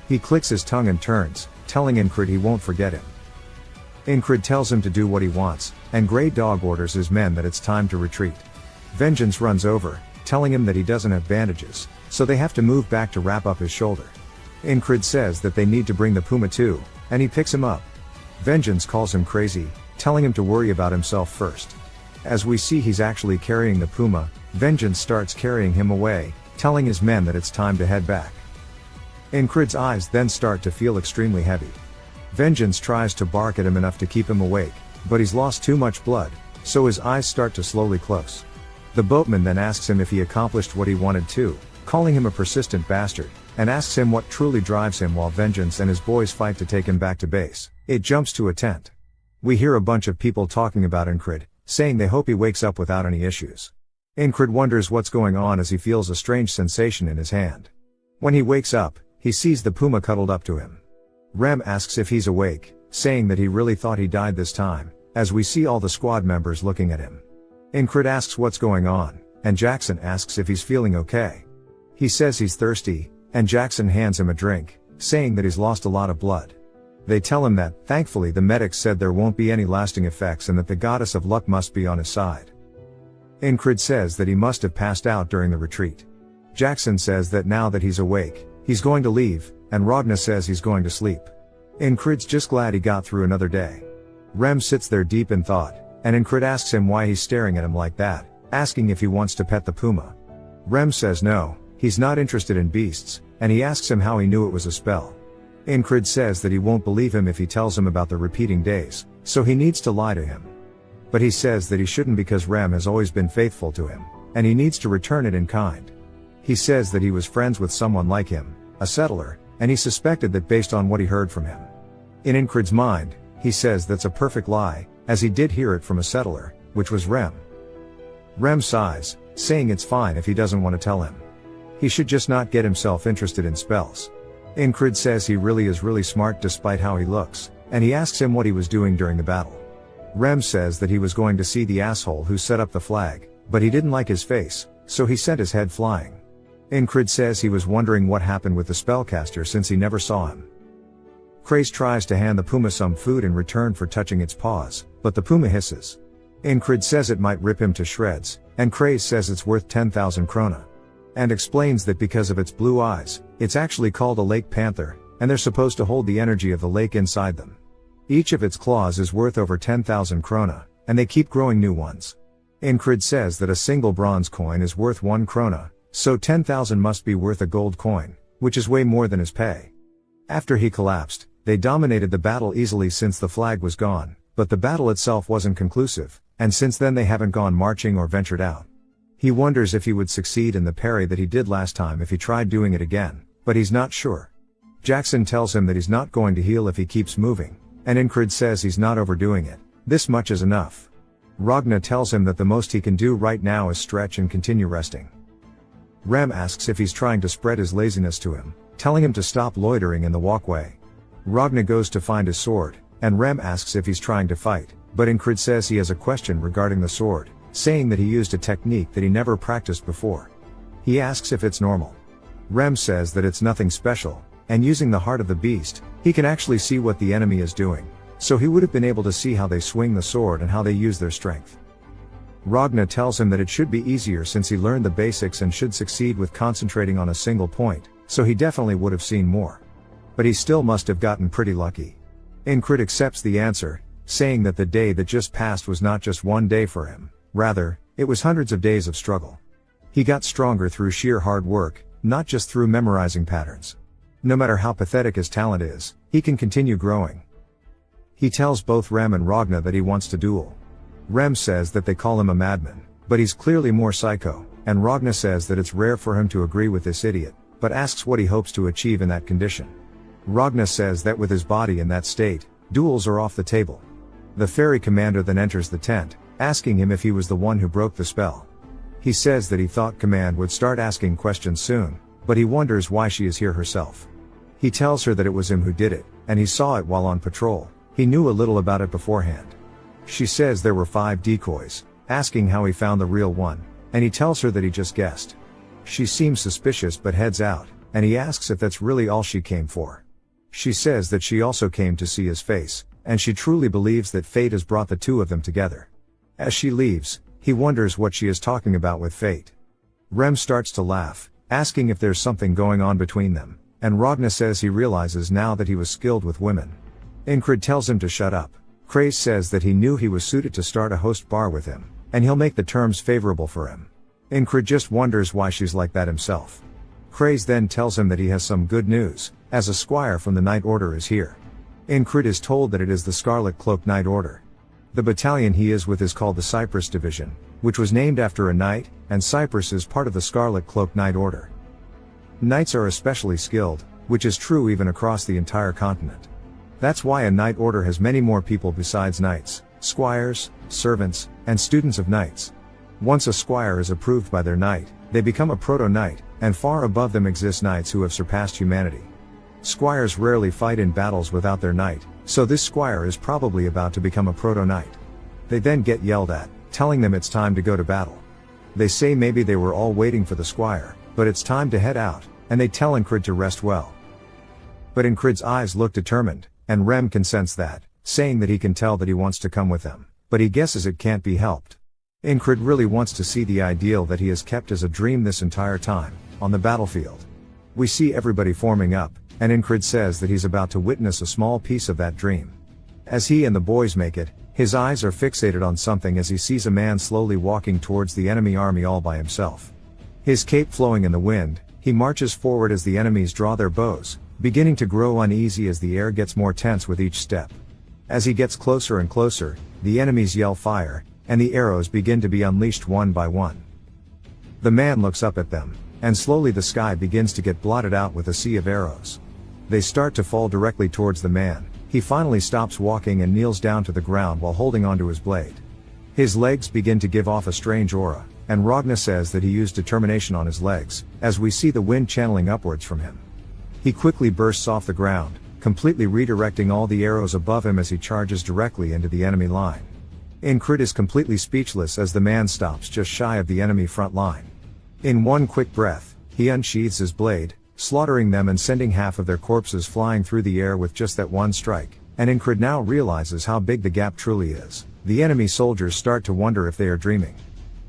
He clicks his tongue and turns, telling Enkrid he won't forget him. Enkrid tells him to do what he wants, and Grey Dog orders his men that it's time to retreat. Vengeance runs over, telling him that he doesn't have bandages, so they have to move back to wrap up his shoulder. Enkrid says that they need to bring the puma too, and he picks him up. Vengeance calls him crazy, telling him to worry about himself first. As we see he's actually carrying the puma, Vengeance starts carrying him away, telling his men that it's time to head back. Enkrid's eyes then start to feel extremely heavy. Vengeance tries to bark at him enough to keep him awake, but he's lost too much blood, so his eyes start to slowly close. The boatman then asks him if he accomplished what he wanted to, calling him a persistent bastard, and asks him what truly drives him while Vengeance and his boys fight to take him back to base. It jumps to a tent. We hear a bunch of people talking about Enkrid, saying they hope he wakes up without any issues. Enkrid wonders what's going on as he feels a strange sensation in his hand. When he wakes up, he sees the puma cuddled up to him. Rem asks if he's awake, saying that he really thought he died this time, as we see all the squad members looking at him. Enkrid asks what's going on, and Jackson asks if he's feeling okay. He says he's thirsty, and Jackson hands him a drink, saying that he's lost a lot of blood. They tell him that, thankfully the medics said there won't be any lasting effects and that the goddess of luck must be on his side. Enkrid says that he must have passed out during the retreat. Jackson says that now that he's awake, he's going to leave, and Ragna says he's going to sleep. Enkrid's just glad he got through another day. Rem sits there deep in thought, and Enkrid asks him why he's staring at him like that, asking if he wants to pet the puma. Rem says no, he's not interested in beasts, and he asks him how he knew it was a spell. Enkrid says that he won't believe him if he tells him about the repeating days, so he needs to lie to him. But he says that he shouldn't because Rem has always been faithful to him, and he needs to return it in kind. He says that he was friends with someone like him, a settler, and he suspected that based on what he heard from him. In Enkrid's mind, he says that's a perfect lie, as he did hear it from a settler, which was Rem. Rem sighs, saying it's fine if he doesn't want to tell him. He should just not get himself interested in spells. Enkrid says he really is really smart despite how he looks, and he asks him what he was doing during the battle. Rem says that he was going to see the asshole who set up the flag, but he didn't like his face, so he sent his head flying. Enkrid says he was wondering what happened with the spellcaster since he never saw him. Krace tries to hand the puma some food in return for touching its paws, but the puma hisses. Enkrid says it might rip him to shreds, and Krace says it's worth 10,000 krona. And explains that because of its blue eyes, it's actually called a lake panther, and they're supposed to hold the energy of the lake inside them. Each of its claws is worth over 10,000 krona, and they keep growing new ones. Enkrid says that a single bronze coin is worth 1 krona, so 10,000 must be worth a gold coin, which is way more than his pay. After he collapsed, they dominated the battle easily since the flag was gone, but the battle itself wasn't conclusive, and since then they haven't gone marching or ventured out. He wonders if he would succeed in the parry that he did last time if he tried doing it again, but he's not sure. Jackson tells him that he's not going to heal if he keeps moving, and Enkrid says he's not overdoing it, this much is enough. Ragna tells him that the most he can do right now is stretch and continue resting. Rem asks if he's trying to spread his laziness to him, telling him to stop loitering in the walkway. Ragna goes to find his sword, and Rem asks if he's trying to fight, but Enkrid says he has a question regarding the sword, saying that he used a technique that he never practiced before. He asks if it's normal. Rem says that it's nothing special, and using the heart of the beast, he can actually see what the enemy is doing, so he would have been able to see how they swing the sword and how they use their strength. Ragna tells him that it should be easier since he learned the basics and should succeed with concentrating on a single point, so he definitely would have seen more. But he still must have gotten pretty lucky. Enkrid accepts the answer, saying that the day that just passed was not just one day for him, rather, it was hundreds of days of struggle. He got stronger through sheer hard work, not just through memorizing patterns. No matter how pathetic his talent is, he can continue growing. He tells both Rem and Ragna that he wants to duel. Rem says that they call him a madman, but he's clearly more psycho, and Ragna says that it's rare for him to agree with this idiot, but asks what he hopes to achieve in that condition. Ragna says that with his body in that state, duels are off the table. The fairy commander then enters the tent, asking him if he was the one who broke the spell. He says that he thought Command would start asking questions soon, but he wonders why she is here herself. He tells her that it was him who did it, and he saw it while on patrol. He knew a little about it beforehand. She says there were 5 decoys, asking how he found the real one, and he tells her that he just guessed. She seems suspicious but heads out, and he asks if that's really all she came for. She says that she also came to see his face, and she truly believes that fate has brought the two of them together. As she leaves, he wonders what she is talking about with fate. Rem starts to laugh, asking if there's something going on between them, and Ragna says he realizes now that he was skilled with women. Enkrid tells him to shut up. Craze says that he knew he was suited to start a host bar with him, and he'll make the terms favorable for him. Enkrid just wonders why she's like that himself. Craze then tells him that he has some good news, as a squire from the Night Order is here. Enkrid is told that it is the Scarlet Cloak Night Order. The battalion he is with is called the Cypress Division, which was named after a knight, and Cypress is part of the Scarlet Cloak Night Order. Knights are especially skilled, which is true even across the entire continent. That's why a Night Order has many more people besides knights, squires, servants, and students of knights. Once a squire is approved by their knight, they become a proto-knight, and far above them exist knights who have surpassed humanity. Squires rarely fight in battles without their knight, so this squire is probably about to become a proto-knight. They then get yelled at, telling them it's time to go to battle. They say maybe they were all waiting for the squire, but it's time to head out, and they tell Enkrid to rest well. But Enkrid's eyes look determined, and Rem can sense that, saying that he can tell that he wants to come with them, but he guesses it can't be helped. Enkrid really wants to see the ideal that he has kept as a dream this entire time, on the battlefield. We see everybody forming up, and Enkrid says that he's about to witness a small piece of that dream. As he and the boys make it, his eyes are fixated on something as he sees a man slowly walking towards the enemy army all by himself. His cape flowing in the wind, he marches forward as the enemies draw their bows, beginning to grow uneasy as the air gets more tense with each step. As he gets closer and closer, the enemies yell fire, and the arrows begin to be unleashed one by one. The man looks up at them, and slowly the sky begins to get blotted out with a sea of arrows. They start to fall directly towards the man. He finally stops walking and kneels down to the ground while holding onto his blade. His legs begin to give off a strange aura, and Ragna says that he used determination on his legs, as we see the wind channeling upwards from him. He quickly bursts off the ground, completely redirecting all the arrows above him as he charges directly into the enemy line. Enkrid is completely speechless as the man stops just shy of the enemy front line. In one quick breath, he unsheathes his blade, slaughtering them and sending half of their corpses flying through the air with just that one strike, and Enkrid now realizes how big the gap truly is. The enemy soldiers start to wonder if they are dreaming.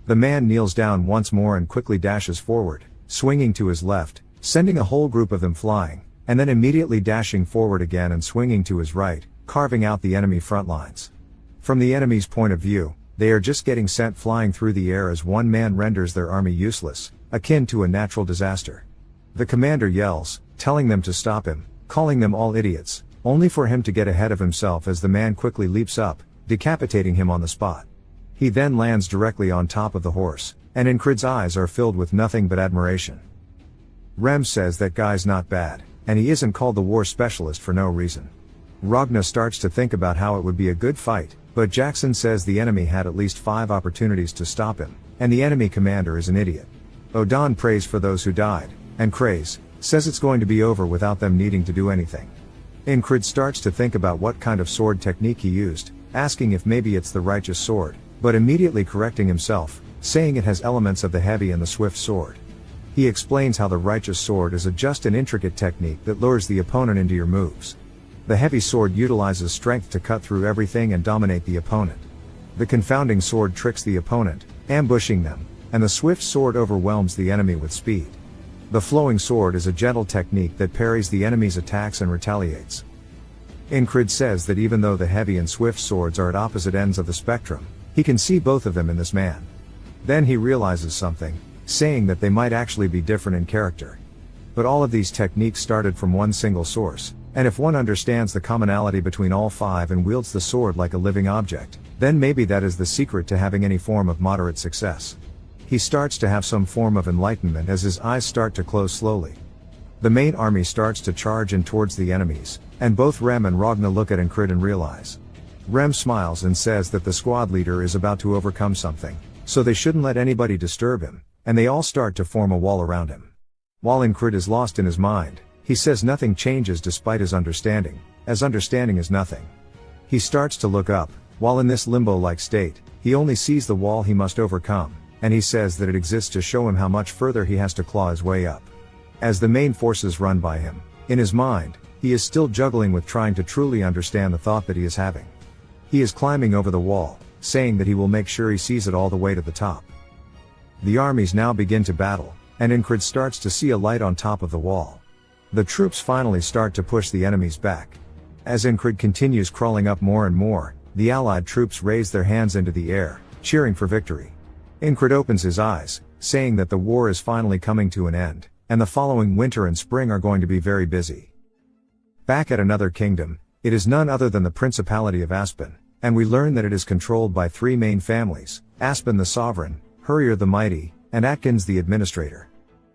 The man kneels down once more and quickly dashes forward, swinging to his left, sending a whole group of them flying, and then immediately dashing forward again and swinging to his right, carving out the enemy front lines. From the enemy's point of view, they are just getting sent flying through the air as one man renders their army useless, akin to a natural disaster. The commander yells, telling them to stop him, calling them all idiots, only for him to get ahead of himself as the man quickly leaps up, decapitating him on the spot. He then lands directly on top of the horse, and Enkrid's eyes are filled with nothing but admiration. Rem says that guy's not bad, and he isn't called the war specialist for no reason. Ragna starts to think about how it would be a good fight, but Jackson says the enemy had at least 5 opportunities to stop him, and the enemy commander is an idiot. Odan prays for those who died, and Craze says it's going to be over without them needing to do anything. Enkrid starts to think about what kind of sword technique he used, asking if maybe it's the righteous sword, but immediately correcting himself, saying it has elements of the heavy and the swift sword. He explains how the righteous sword is a just and intricate technique that lures the opponent into your moves. The heavy sword utilizes strength to cut through everything and dominate the opponent. The confounding sword tricks the opponent, ambushing them, and the swift sword overwhelms the enemy with speed. The flowing sword is a gentle technique that parries the enemy's attacks and retaliates. Enkrid says that even though the heavy and swift swords are at opposite ends of the spectrum, he can see both of them in this man. Then he realizes something, saying that they might actually be different in character. But all of these techniques started from one single source, And if one understands the commonality between all five and wields the sword like a living object, then maybe that is the secret to having any form of moderate success. He starts to have some form of enlightenment as his eyes start to close slowly. The main army starts to charge in towards the enemies, and both Rem and Ragna look at Enkrid and realize. Rem smiles and says that the squad leader is about to overcome something, so they shouldn't let anybody disturb him, and they all start to form a wall around him. While Enkrid is lost in his mind, he says nothing changes despite his understanding, as understanding is nothing. He starts to look up, while in this limbo-like state, he only sees the wall he must overcome, and he says that it exists to show him how much further he has to claw his way up. As the main forces run by him, in his mind, he is still juggling with trying to truly understand the thought that he is having. He is climbing over the wall, saying that he will make sure he sees it all the way to the top. The armies now begin to battle, and Enkrid starts to see a light on top of the wall. The troops finally start to push the enemies back. As Enkrid continues crawling up more and more, the allied troops raise their hands into the air, cheering for victory. Enkrid opens his eyes, saying that the war is finally coming to an end, and the following winter and spring are going to be very busy. Back at another kingdom, it is none other than the Principality of Aspen, and we learn that it is controlled by three main families: Aspen the Sovereign, Hurrier the Mighty, and Atkins the Administrator.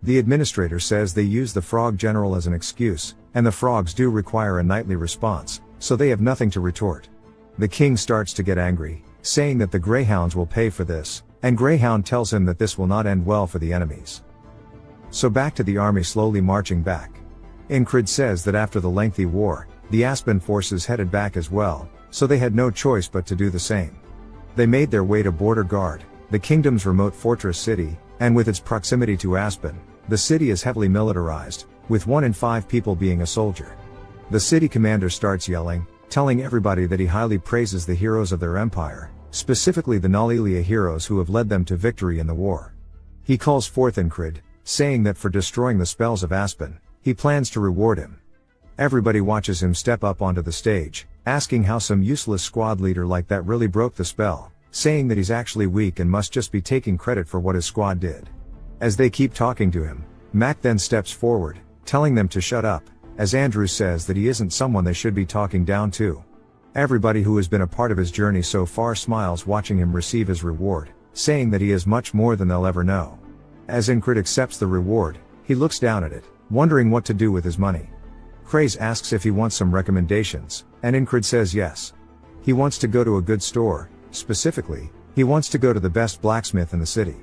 The Administrator says they use the Frog General as an excuse, and the frogs do require a nightly response, so they have nothing to retort. The king starts to get angry, saying that the Greyhounds will pay for this, and Greyhound tells him that this will not end well for the enemies. So back to the army slowly marching back. Enkrid says that after the lengthy war, the Aspen forces headed back as well, so they had no choice but to do the same. They made their way to Border Guard, the kingdom's remote fortress city, and with its proximity to Aspen, the city is heavily militarized, with 1 in 5 people being a soldier. The city commander starts yelling, telling everybody that he highly praises the heroes of their empire, specifically the Nalilia heroes who have led them to victory in the war. He calls forth Enkrid, saying that for destroying the spells of Aspen, he plans to reward him. Everybody watches him step up onto the stage, asking how some useless squad leader like that really broke the spell, saying that he's actually weak and must just be taking credit for what his squad did. As they keep talking to him, Mac then steps forward, telling them to shut up, as Andrew says that he isn't someone they should be talking down to. Everybody who has been a part of his journey so far smiles watching him receive his reward, saying that he is much more than they'll ever know. As Enkrid accepts the reward, he looks down at it, wondering what to do with his money. Kraze asks if he wants some recommendations, and Enkrid says yes. He wants to go to a good store, specifically, he wants to go to the best blacksmith in the city.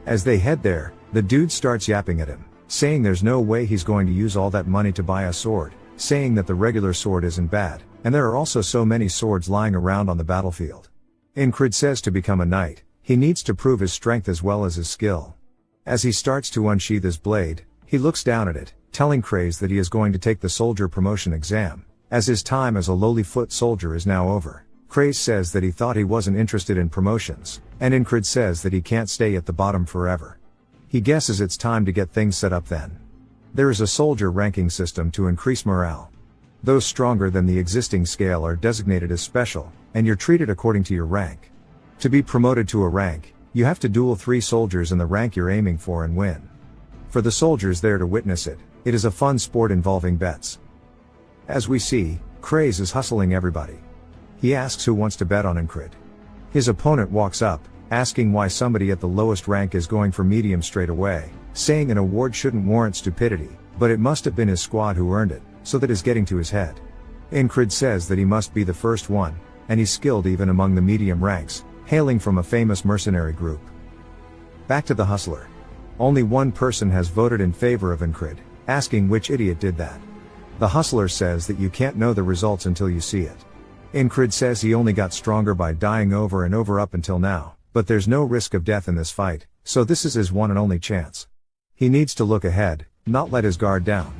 As they head there, the dude starts yapping at him, saying there's no way he's going to use all that money to buy a sword, saying that the regular sword isn't bad, and there are also so many swords lying around on the battlefield. Enkrid says to become a knight, he needs to prove his strength as well as his skill. As he starts to unsheath his blade, he looks down at it, telling Kraze that he is going to take the soldier promotion exam, as his time as a lowly foot soldier is now over. Kraze says that he thought he wasn't interested in promotions, and Enkrid says that he can't stay at the bottom forever. He guesses it's time to get things set up then. There is a soldier ranking system to increase morale. Those stronger than the existing scale are designated as special, and you're treated according to your rank. To be promoted to a rank, you have to duel 3 soldiers in the rank you're aiming for and win. For the soldiers there to witness it, it is a fun sport involving bets. As we see, Kraze is hustling everybody. He asks who wants to bet on Enkrid. His opponent walks up, asking why somebody at the lowest rank is going for medium straight away, saying an award shouldn't warrant stupidity, but it must have been his squad who earned it, so that is getting to his head. Enkrid says that he must be the first one, and he's skilled even among the medium ranks, hailing from a famous mercenary group. Back to the hustler. Only one person has voted in favor of Enkrid, asking which idiot did that. The hustler says that you can't know the results until you see it. Enkrid says he only got stronger by dying over and over up until now, but there's no risk of death in this fight, so this is his one and only chance. He needs to look ahead, not let his guard down.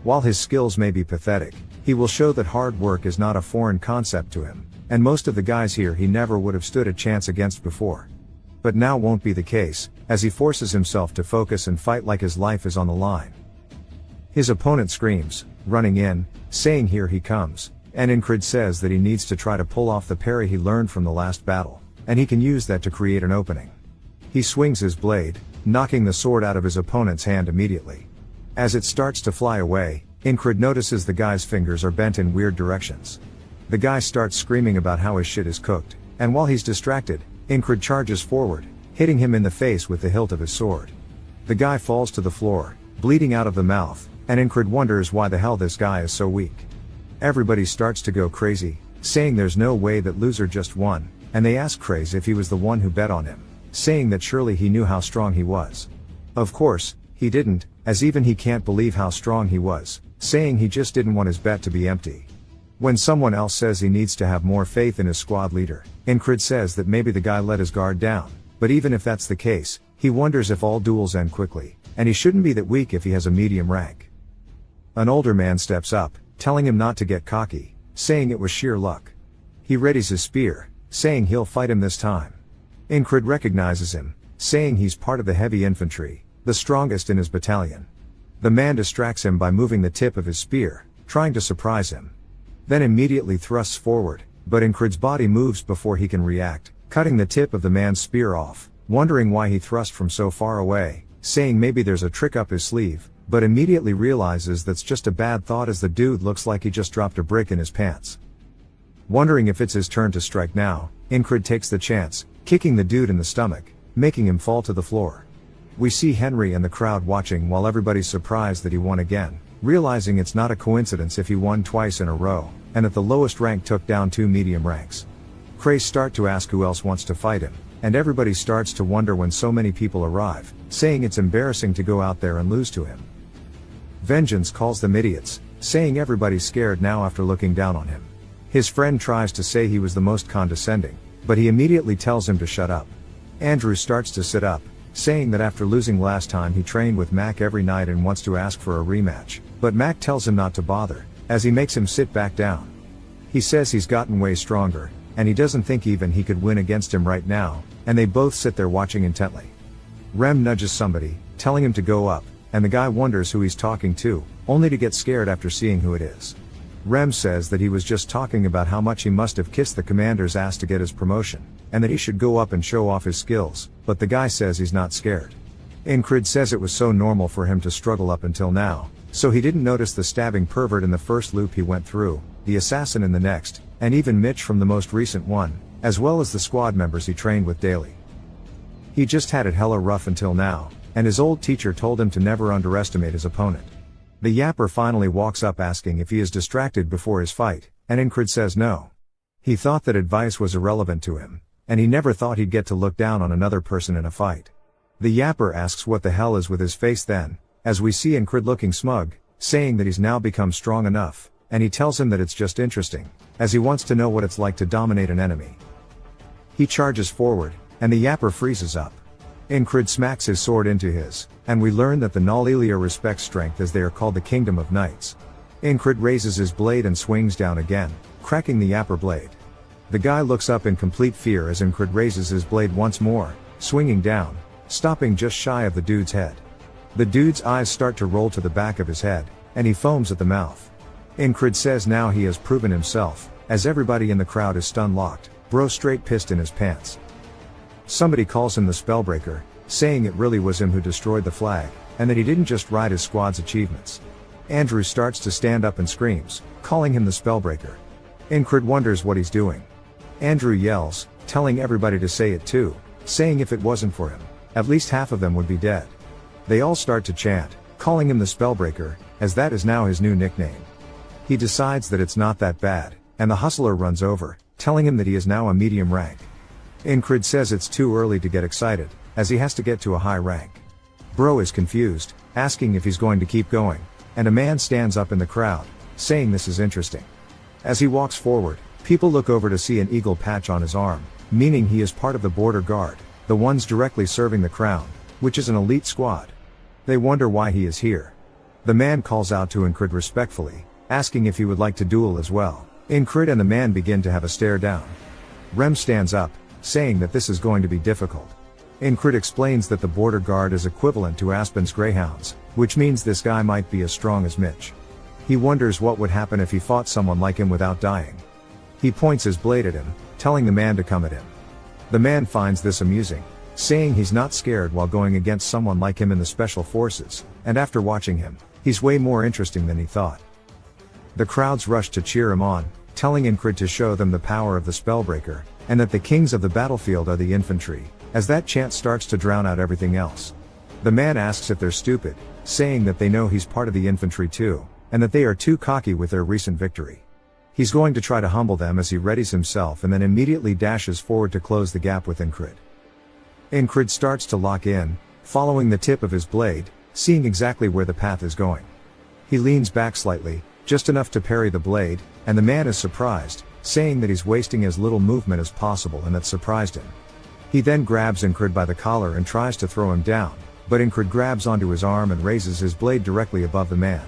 While his skills may be pathetic, he will show that hard work is not a foreign concept to him, and most of the guys here he never would have stood a chance against before. But now won't be the case, as he forces himself to focus and fight like his life is on the line. His opponent screams, running in, saying here he comes, and Enkrid says that he needs to try to pull off the parry he learned from the last battle, and he can use that to create an opening. He swings his blade, knocking the sword out of his opponent's hand immediately. As it starts to fly away, Enkrid notices the guy's fingers are bent in weird directions. The guy starts screaming about how his shit is cooked, and while he's distracted, Enkrid charges forward, hitting him in the face with the hilt of his sword. The guy falls to the floor, bleeding out of the mouth, and Enkrid wonders why the hell this guy is so weak. Everybody starts to go crazy, saying there's no way that loser just won, and they ask Craze if he was the one who bet on him, saying that surely he knew how strong he was. Of course, he didn't, as even he can't believe how strong he was, saying he just didn't want his bet to be empty. When someone else says he needs to have more faith in his squad leader, Enkrid says that maybe the guy let his guard down, but even if that's the case, he wonders if all duels end quickly, and he shouldn't be that weak if he has a medium rank. An older man steps up, telling him not to get cocky, saying it was sheer luck. He readies his spear, saying he'll fight him this time. Enkrid recognizes him, saying he's part of the heavy infantry, the strongest in his battalion. The man distracts him by moving the tip of his spear, trying to surprise him. Then immediately thrusts forward, but Enkrid's body moves before he can react, cutting the tip of the man's spear off, wondering why he thrust from so far away, saying maybe there's a trick up his sleeve, but immediately realizes that's just a bad thought as the dude looks like he just dropped a brick in his pants. Wondering if it's his turn to strike now, Enkrid takes the chance, kicking the dude in the stomach, making him fall to the floor. We see Henry and the crowd watching while everybody's surprised that he won again, realizing it's not a coincidence if he won twice in a row, and that the lowest rank took down 2 medium ranks. Craze start to ask who else wants to fight him, and everybody starts to wonder when so many people arrive, saying it's embarrassing to go out there and lose to him. Vengeance calls them idiots, saying everybody's scared now after looking down on him. His friend tries to say he was the most condescending, but he immediately tells him to shut up. Andrew starts to sit up, saying that after losing last time he trained with Mac every night and wants to ask for a rematch, but Mac tells him not to bother, as he makes him sit back down. He says he's gotten way stronger, and he doesn't think even he could win against him right now, and they both sit there watching intently. Rem nudges somebody, telling him to go up, and the guy wonders who he's talking to, only to get scared after seeing who it is. Rem says that he was just talking about how much he must have kissed the commander's ass to get his promotion, and that he should go up and show off his skills, but the guy says he's not scared. Enkrid says it was so normal for him to struggle up until now, so he didn't notice the stabbing pervert in the first loop he went through, the assassin in the next, and even Mitch from the most recent one, as well as the squad members he trained with daily. He just had it hella rough until now, and his old teacher told him to never underestimate his opponent. The yapper finally walks up asking if he is distracted before his fight, and Enkrid says no. He thought that advice was irrelevant to him, and he never thought he'd get to look down on another person in a fight. The yapper asks what the hell is with his face then, as we see Enkrid looking smug, saying that he's now become strong enough, and he tells him that it's just interesting, as he wants to know what it's like to dominate an enemy. He charges forward, and the yapper freezes up. Enkrid smacks his sword into his, and we learn that the Nalilia respect strength as they are called the Kingdom of Knights. Enkrid raises his blade and swings down again, cracking the yapper blade. The guy looks up in complete fear as Enkrid raises his blade once more, swinging down, stopping just shy of the dude's head. The dude's eyes start to roll to the back of his head, and he foams at the mouth. Enkrid says now he has proven himself, as everybody in the crowd is stun-locked, bro straight pissed in his pants. Somebody calls him the Spellbreaker, saying it really was him who destroyed the flag, and that he didn't just ride his squad's achievements. Andrew starts to stand up and screams, calling him the Spellbreaker. Enkrid wonders what he's doing. Andrew yells, telling everybody to say it too, saying if it wasn't for him, at least half of them would be dead. They all start to chant, calling him the Spellbreaker, as that is now his new nickname. He decides that it's not that bad, and the hustler runs over, telling him that he is now a medium rank. Enkrid says it's too early to get excited, as he has to get to a high rank. Bro is confused, asking if he's going to keep going, and a man stands up in the crowd, saying this is interesting. As he walks forward, people look over to see an eagle patch on his arm, meaning he is part of the border guard, the ones directly serving the crown, which is an elite squad. They wonder why he is here. The man calls out to Enkrid respectfully, asking if he would like to duel as well. Enkrid and the man begin to have a stare down. Rem stands up, saying that this is going to be difficult. Enkrid explains that the border guard is equivalent to Aspen's greyhounds, which means this guy might be as strong as Mitch. He wonders what would happen if he fought someone like him without dying. He points his blade at him, telling the man to come at him. The man finds this amusing, saying he's not scared while going against someone like him in the special forces, and after watching him, He's way more interesting than he thought. The crowds rush to cheer him on, telling Enkrid to show them the power of the spellbreaker, and that the kings of the battlefield are the infantry, as that chant starts to drown out everything else. The man asks if they're stupid, saying that they know he's part of the infantry too, and that they are too cocky with their recent victory. He's going to try to humble them as he readies himself and then immediately dashes forward to close the gap with Enkrid. Enkrid starts to lock in, following the tip of his blade, seeing exactly where the path is going. He leans back slightly, just enough to parry the blade, and the man is surprised, saying that he's wasting as little movement as possible and that surprised him. He then grabs Enkrid by the collar and tries to throw him down, but Enkrid grabs onto his arm and raises his blade directly above the man.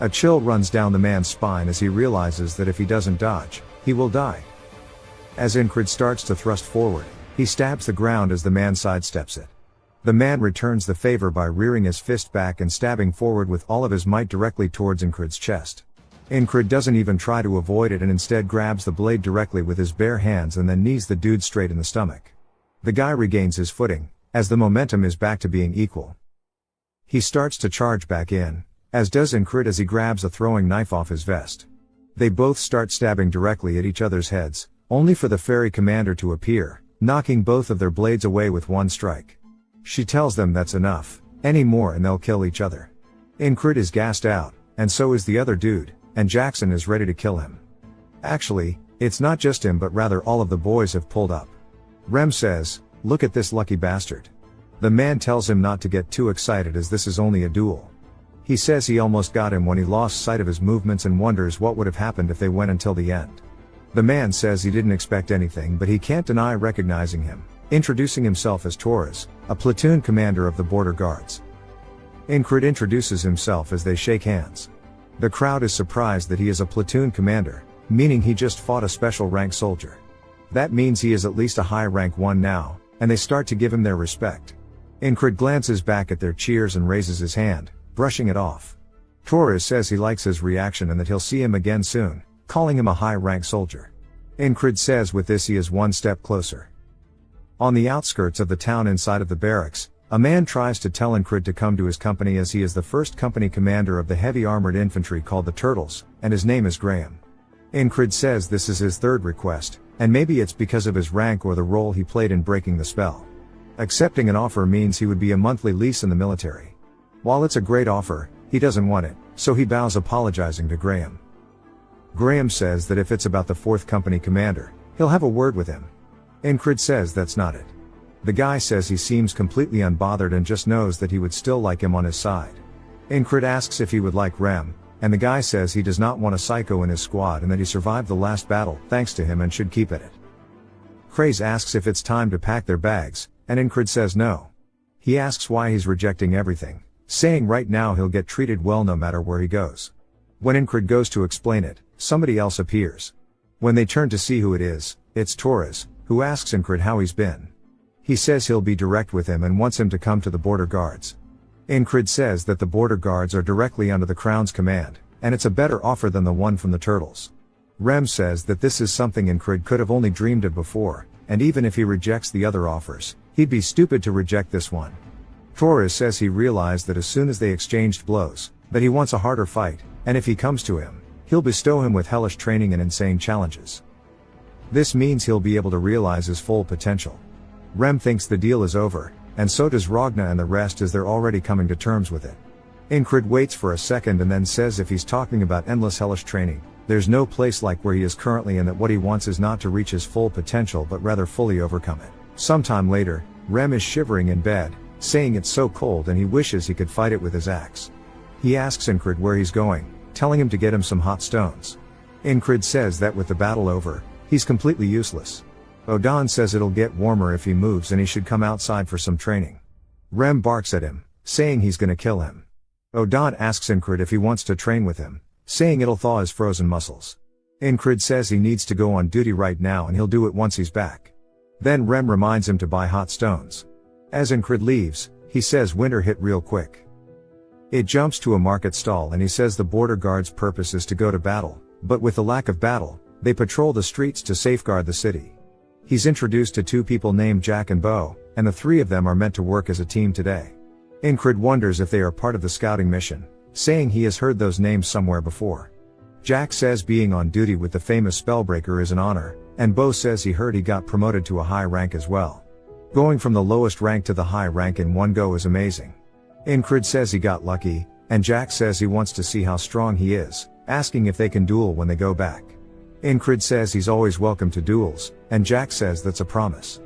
A chill runs down the man's spine as he realizes that if he doesn't dodge, he will die. As Enkrid starts to thrust forward, he stabs the ground as the man sidesteps it. The man returns the favor by rearing his fist back and stabbing forward with all of his might directly towards Enkrid's chest. Enkrid doesn't even try to avoid it and instead grabs the blade directly with his bare hands and then knees the dude straight in the stomach. The guy regains his footing, as the momentum is back to being equal. He starts to charge back in, as does Enkrid as he grabs a throwing knife off his vest. They both start stabbing directly at each other's heads, only for the fairy commander to appear, knocking both of their blades away with one strike. She tells them that's enough, any more and they'll kill each other. Enkrid is gassed out, and so is the other dude, and Jackson is ready to kill him. Actually, it's not just him but rather all of the boys have pulled up. Rem says, "Look at this lucky bastard." The man tells him not to get too excited as this is only a duel. He says he almost got him when he lost sight of his movements and wonders what would have happened if they went until the end. The man says he didn't expect anything but he can't deny recognizing him, introducing himself as Torres, a platoon commander of the border guards. Enkrid introduces himself as they shake hands. The crowd is surprised that he is a platoon commander, meaning he just fought a special rank soldier. That means he is at least a high rank one now, and they start to give him their respect. Enkrid glances back at their cheers and raises his hand, brushing it off. Torres says he likes his reaction and that he'll see him again soon, calling him a high rank soldier. Enkrid says with this he is one step closer. On the outskirts of the town inside of the barracks, a man tries to tell Enkrid to come to his company as he is the first company commander of the heavy armored infantry called the Turtles, and his name is Graham. Enkrid says this is his third request, and maybe it's because of his rank or the role he played in breaking the spell. Accepting an offer means he would be a monthly lease in the military. While it's a great offer, he doesn't want it, so he bows apologizing to Graham. Graham says that if it's about the 4th company commander, he'll have a word with him. Enkrid says that's not it. The guy says he seems completely unbothered and just knows that he would still like him on his side. Enkrid asks if he would like Rem, and the guy says he does not want a psycho in his squad and that he survived the last battle thanks to him and should keep at it. Craze asks if it's time to pack their bags, and Enkrid says no. He asks why he's rejecting everything, saying right now he'll get treated well no matter where he goes. When Enkrid goes to explain it, somebody else appears. When they turn to see who it is, it's Torres, who asks Enkrid how he's been. He says he'll be direct with him and wants him to come to the border guards. Enkrid says that the border guards are directly under the Crown's command, and it's a better offer than the one from the Turtles. Rem says that this is something Enkrid could have only dreamed of before, and even if he rejects the other offers, he'd be stupid to reject this one. Torres says he realized that as soon as they exchanged blows, that he wants a harder fight, and if he comes to him, he'll bestow him with hellish training and insane challenges. This means he'll be able to realize his full potential. Rem thinks the deal is over, and so does Ragna and the rest as they're already coming to terms with it. Enkrid waits for a second and then says if he's talking about endless hellish training, there's no place like where he is currently and that what he wants is not to reach his full potential but rather fully overcome it. Sometime later, Rem is shivering in bed, saying it's so cold and he wishes he could fight it with his axe. He asks Enkrid where he's going, telling him to get him some hot stones. Enkrid says that with the battle over, he's completely useless. Odan says it'll get warmer if he moves and he should come outside for some training. Rem barks at him, saying he's gonna kill him. Odan asks Enkrid if he wants to train with him, saying it'll thaw his frozen muscles. Enkrid says he needs to go on duty right now and he'll do it once he's back. Then Rem reminds him to buy hot stones. As Enkrid leaves, he says winter hit real quick. It jumps to a market stall and he says the border guard's purpose is to go to battle, but with the lack of battle, they patrol the streets to safeguard the city. He's introduced to 2 people named Jack and Bo, and the 3 of them are meant to work as a team today. Enkrid wonders if they are part of the scouting mission, saying he has heard those names somewhere before. Jack says being on duty with the famous Spellbreaker is an honor, and Bo says he heard he got promoted to a high rank as well. Going from the lowest rank to the high rank in one go is amazing. Enkrid says he got lucky, and Jack says he wants to see how strong he is, asking if they can duel when they go back. Enkrid says he's always welcome to duels, and Jack says that's a promise.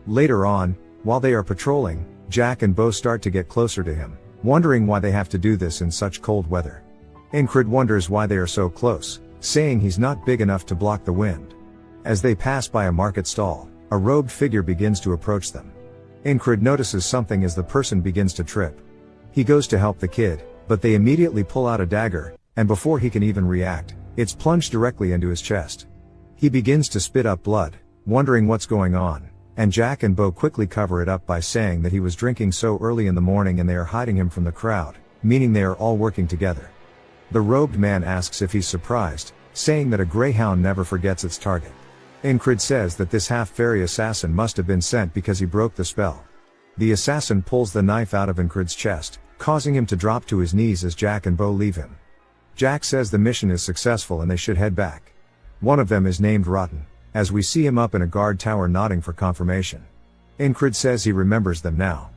Later on, while they are patrolling, Jack and Bo start to get closer to him, wondering why they have to do this in such cold weather. Enkrid wonders why they are so close, saying he's not big enough to block the wind. As they pass by a market stall, a robed figure begins to approach them. Enkrid notices something as the person begins to trip. He goes to help the kid, but they immediately pull out a dagger, and before he can even react, it's plunged directly into his chest. He begins to spit up blood, wondering what's going on, and Jack and Bo quickly cover it up by saying that he was drinking so early in the morning and they are hiding him from the crowd, meaning they are all working together. The robed man asks if he's surprised, saying that a greyhound never forgets its target. Enkrid says that this half-fairy assassin must have been sent because he broke the spell. The assassin pulls the knife out of Enkrid's chest, causing him to drop to his knees as Jack and Bo leave him. Jack says the mission is successful and they should head back. One of them is named Rotten, as we see him up in a guard tower nodding for confirmation. Enkrid says he remembers them now.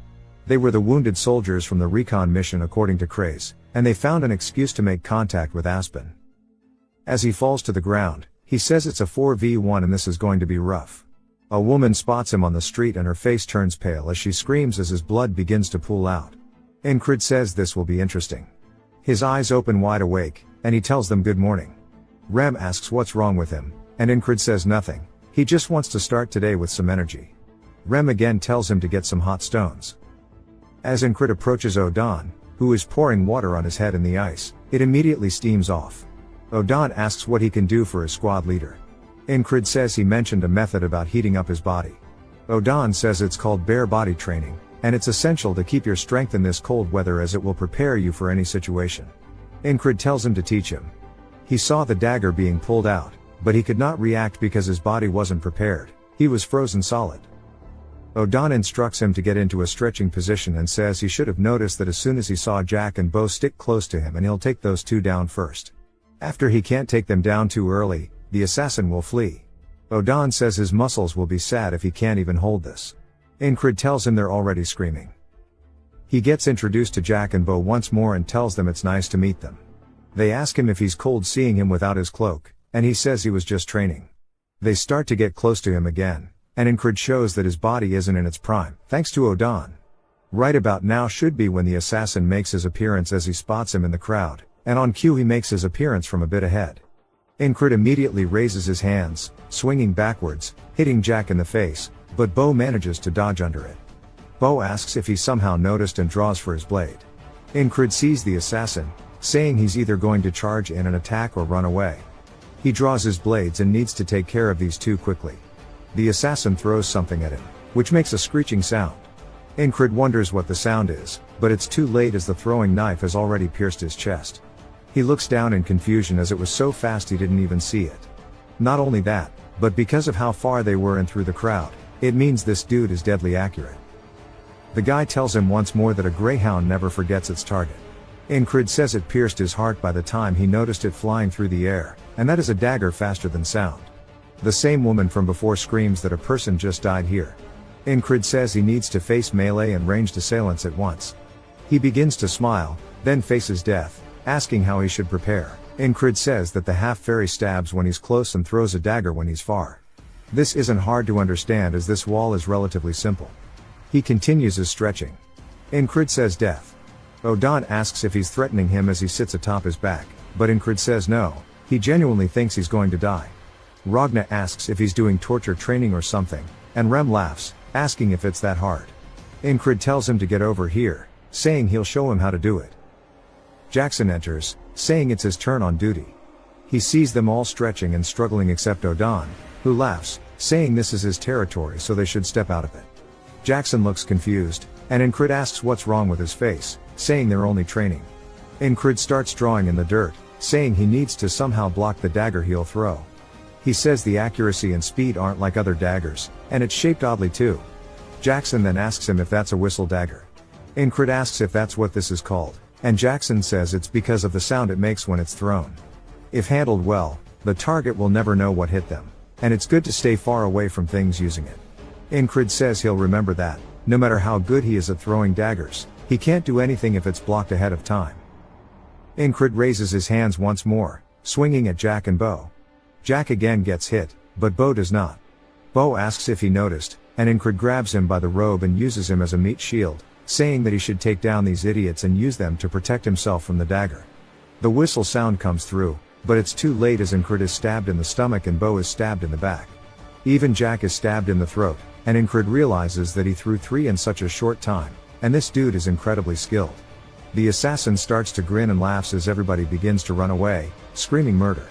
They were the wounded soldiers from the recon mission according to Craze, and they found an excuse to make contact with Aspen. As he falls to the ground, he says it's a 4v1 and this is going to be rough. A woman spots him on the street and her face turns pale as she screams as his blood begins to pool out. Enkrid says this will be interesting. His eyes open wide awake, and he tells them good morning. Rem asks what's wrong with him, and Enkrid says nothing, he just wants to start today with some energy. Rem again tells him to get some hot stones. As Enkrid approaches Odon, who is pouring water on his head in the ice, it immediately steams off. Odon asks what he can do for his squad leader. Enkrid says he mentioned a method about heating up his body. Odon says it's called bare body training, and it's essential to keep your strength in this cold weather as it will prepare you for any situation. Enkrid tells him to teach him. He saw the dagger being pulled out, but he could not react because his body wasn't prepared, he was frozen solid. Odon instructs him to get into a stretching position and says he should have noticed that as soon as he saw Jack and Bo stick close to him and he'll take those two down first. After he can't take them down too early, the assassin will flee. Odon says his muscles will be sad if he can't even hold this. Enkrid tells him they're already screaming. He gets introduced to Jack and Bo once more and tells them it's nice to meet them. They ask him if he's cold seeing him without his cloak, and he says he was just training. They start to get close to him again, and Enkrid shows that his body isn't in its prime, thanks to Odon. Right about now should be when the assassin makes his appearance as he spots him in the crowd, and on cue he makes his appearance from a bit ahead. Enkrid immediately raises his hands, swinging backwards, hitting Jack in the face, but Bo manages to dodge under it. Bo asks if he somehow noticed and draws for his blade. Enkrid sees the assassin, saying he's either going to charge in and attack or run away. He draws his blades and needs to take care of these two quickly. The assassin throws something at him, which makes a screeching sound. Enkrid wonders what the sound is, but it's too late as the throwing knife has already pierced his chest. He looks down in confusion as it was so fast he didn't even see it. Not only that, but because of how far they were in through the crowd, it means this dude is deadly accurate. The guy tells him once more that a greyhound never forgets its target. Enkrid says it pierced his heart by the time he noticed it flying through the air, and that is a dagger faster than sound. The same woman from before screams that a person just died here. Enkrid says he needs to face melee and ranged assailants at once. He begins to smile, then faces death, asking how he should prepare. Enkrid says that the half-fairy stabs when he's close and throws a dagger when he's far. This isn't hard to understand as this wall is relatively simple. He continues his stretching. Enkrid says death. Odon asks if he's threatening him as he sits atop his back, but Enkrid says no, he genuinely thinks he's going to die. Ragna asks if he's doing torture training or something, and Rem laughs, asking if it's that hard. Enkrid tells him to get over here, saying he'll show him how to do it. Jackson enters, saying it's his turn on duty. He sees them all stretching and struggling except Odon, who laughs, saying this is his territory so they should step out of it. Jackson looks confused, and Enkrid asks what's wrong with his face, saying they're only training. Enkrid starts drawing in the dirt, saying he needs to somehow block the dagger he'll throw. He says the accuracy and speed aren't like other daggers, and it's shaped oddly too. Jackson then asks him if that's a whistle dagger. Enkrid asks if that's what this is called, and Jackson says it's because of the sound it makes when it's thrown. If handled well, the target will never know what hit them, and it's good to stay far away from things using it. Enkrid says he'll remember that, no matter how good he is at throwing daggers, he can't do anything if it's blocked ahead of time. Enkrid raises his hands once more, swinging at Jack and Bo. Jack again gets hit, but Bo does not. Bo asks if he noticed, and Enkrid grabs him by the robe and uses him as a meat shield, saying that he should take down these idiots and use them to protect himself from the dagger. The whistle sound comes through, but it's too late as Enkrid is stabbed in the stomach and Bo is stabbed in the back. Even Jack is stabbed in the throat, and Enkrid realizes that he threw 3 in such a short time, and this dude is incredibly skilled. The assassin starts to grin and laughs as everybody begins to run away, screaming murder.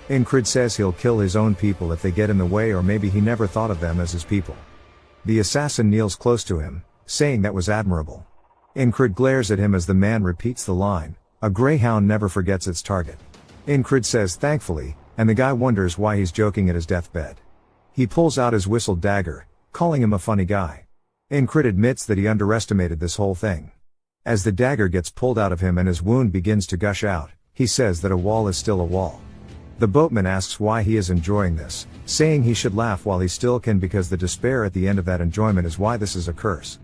Enkrid says he'll kill his own people if they get in the way, or maybe he never thought of them as his people. The assassin kneels close to him, saying that was admirable. Enkrid glares at him as the man repeats the line, "A greyhound never forgets its target." Enkrid says thankfully, and the guy wonders why he's joking at his deathbed. He pulls out his whistled dagger, calling him a funny guy. Enkrid admits that he underestimated this whole thing. As the dagger gets pulled out of him and his wound begins to gush out, he says that a wall is still a wall. The boatman asks why he is enjoying this, saying he should laugh while he still can because the despair at the end of that enjoyment is why this is a curse.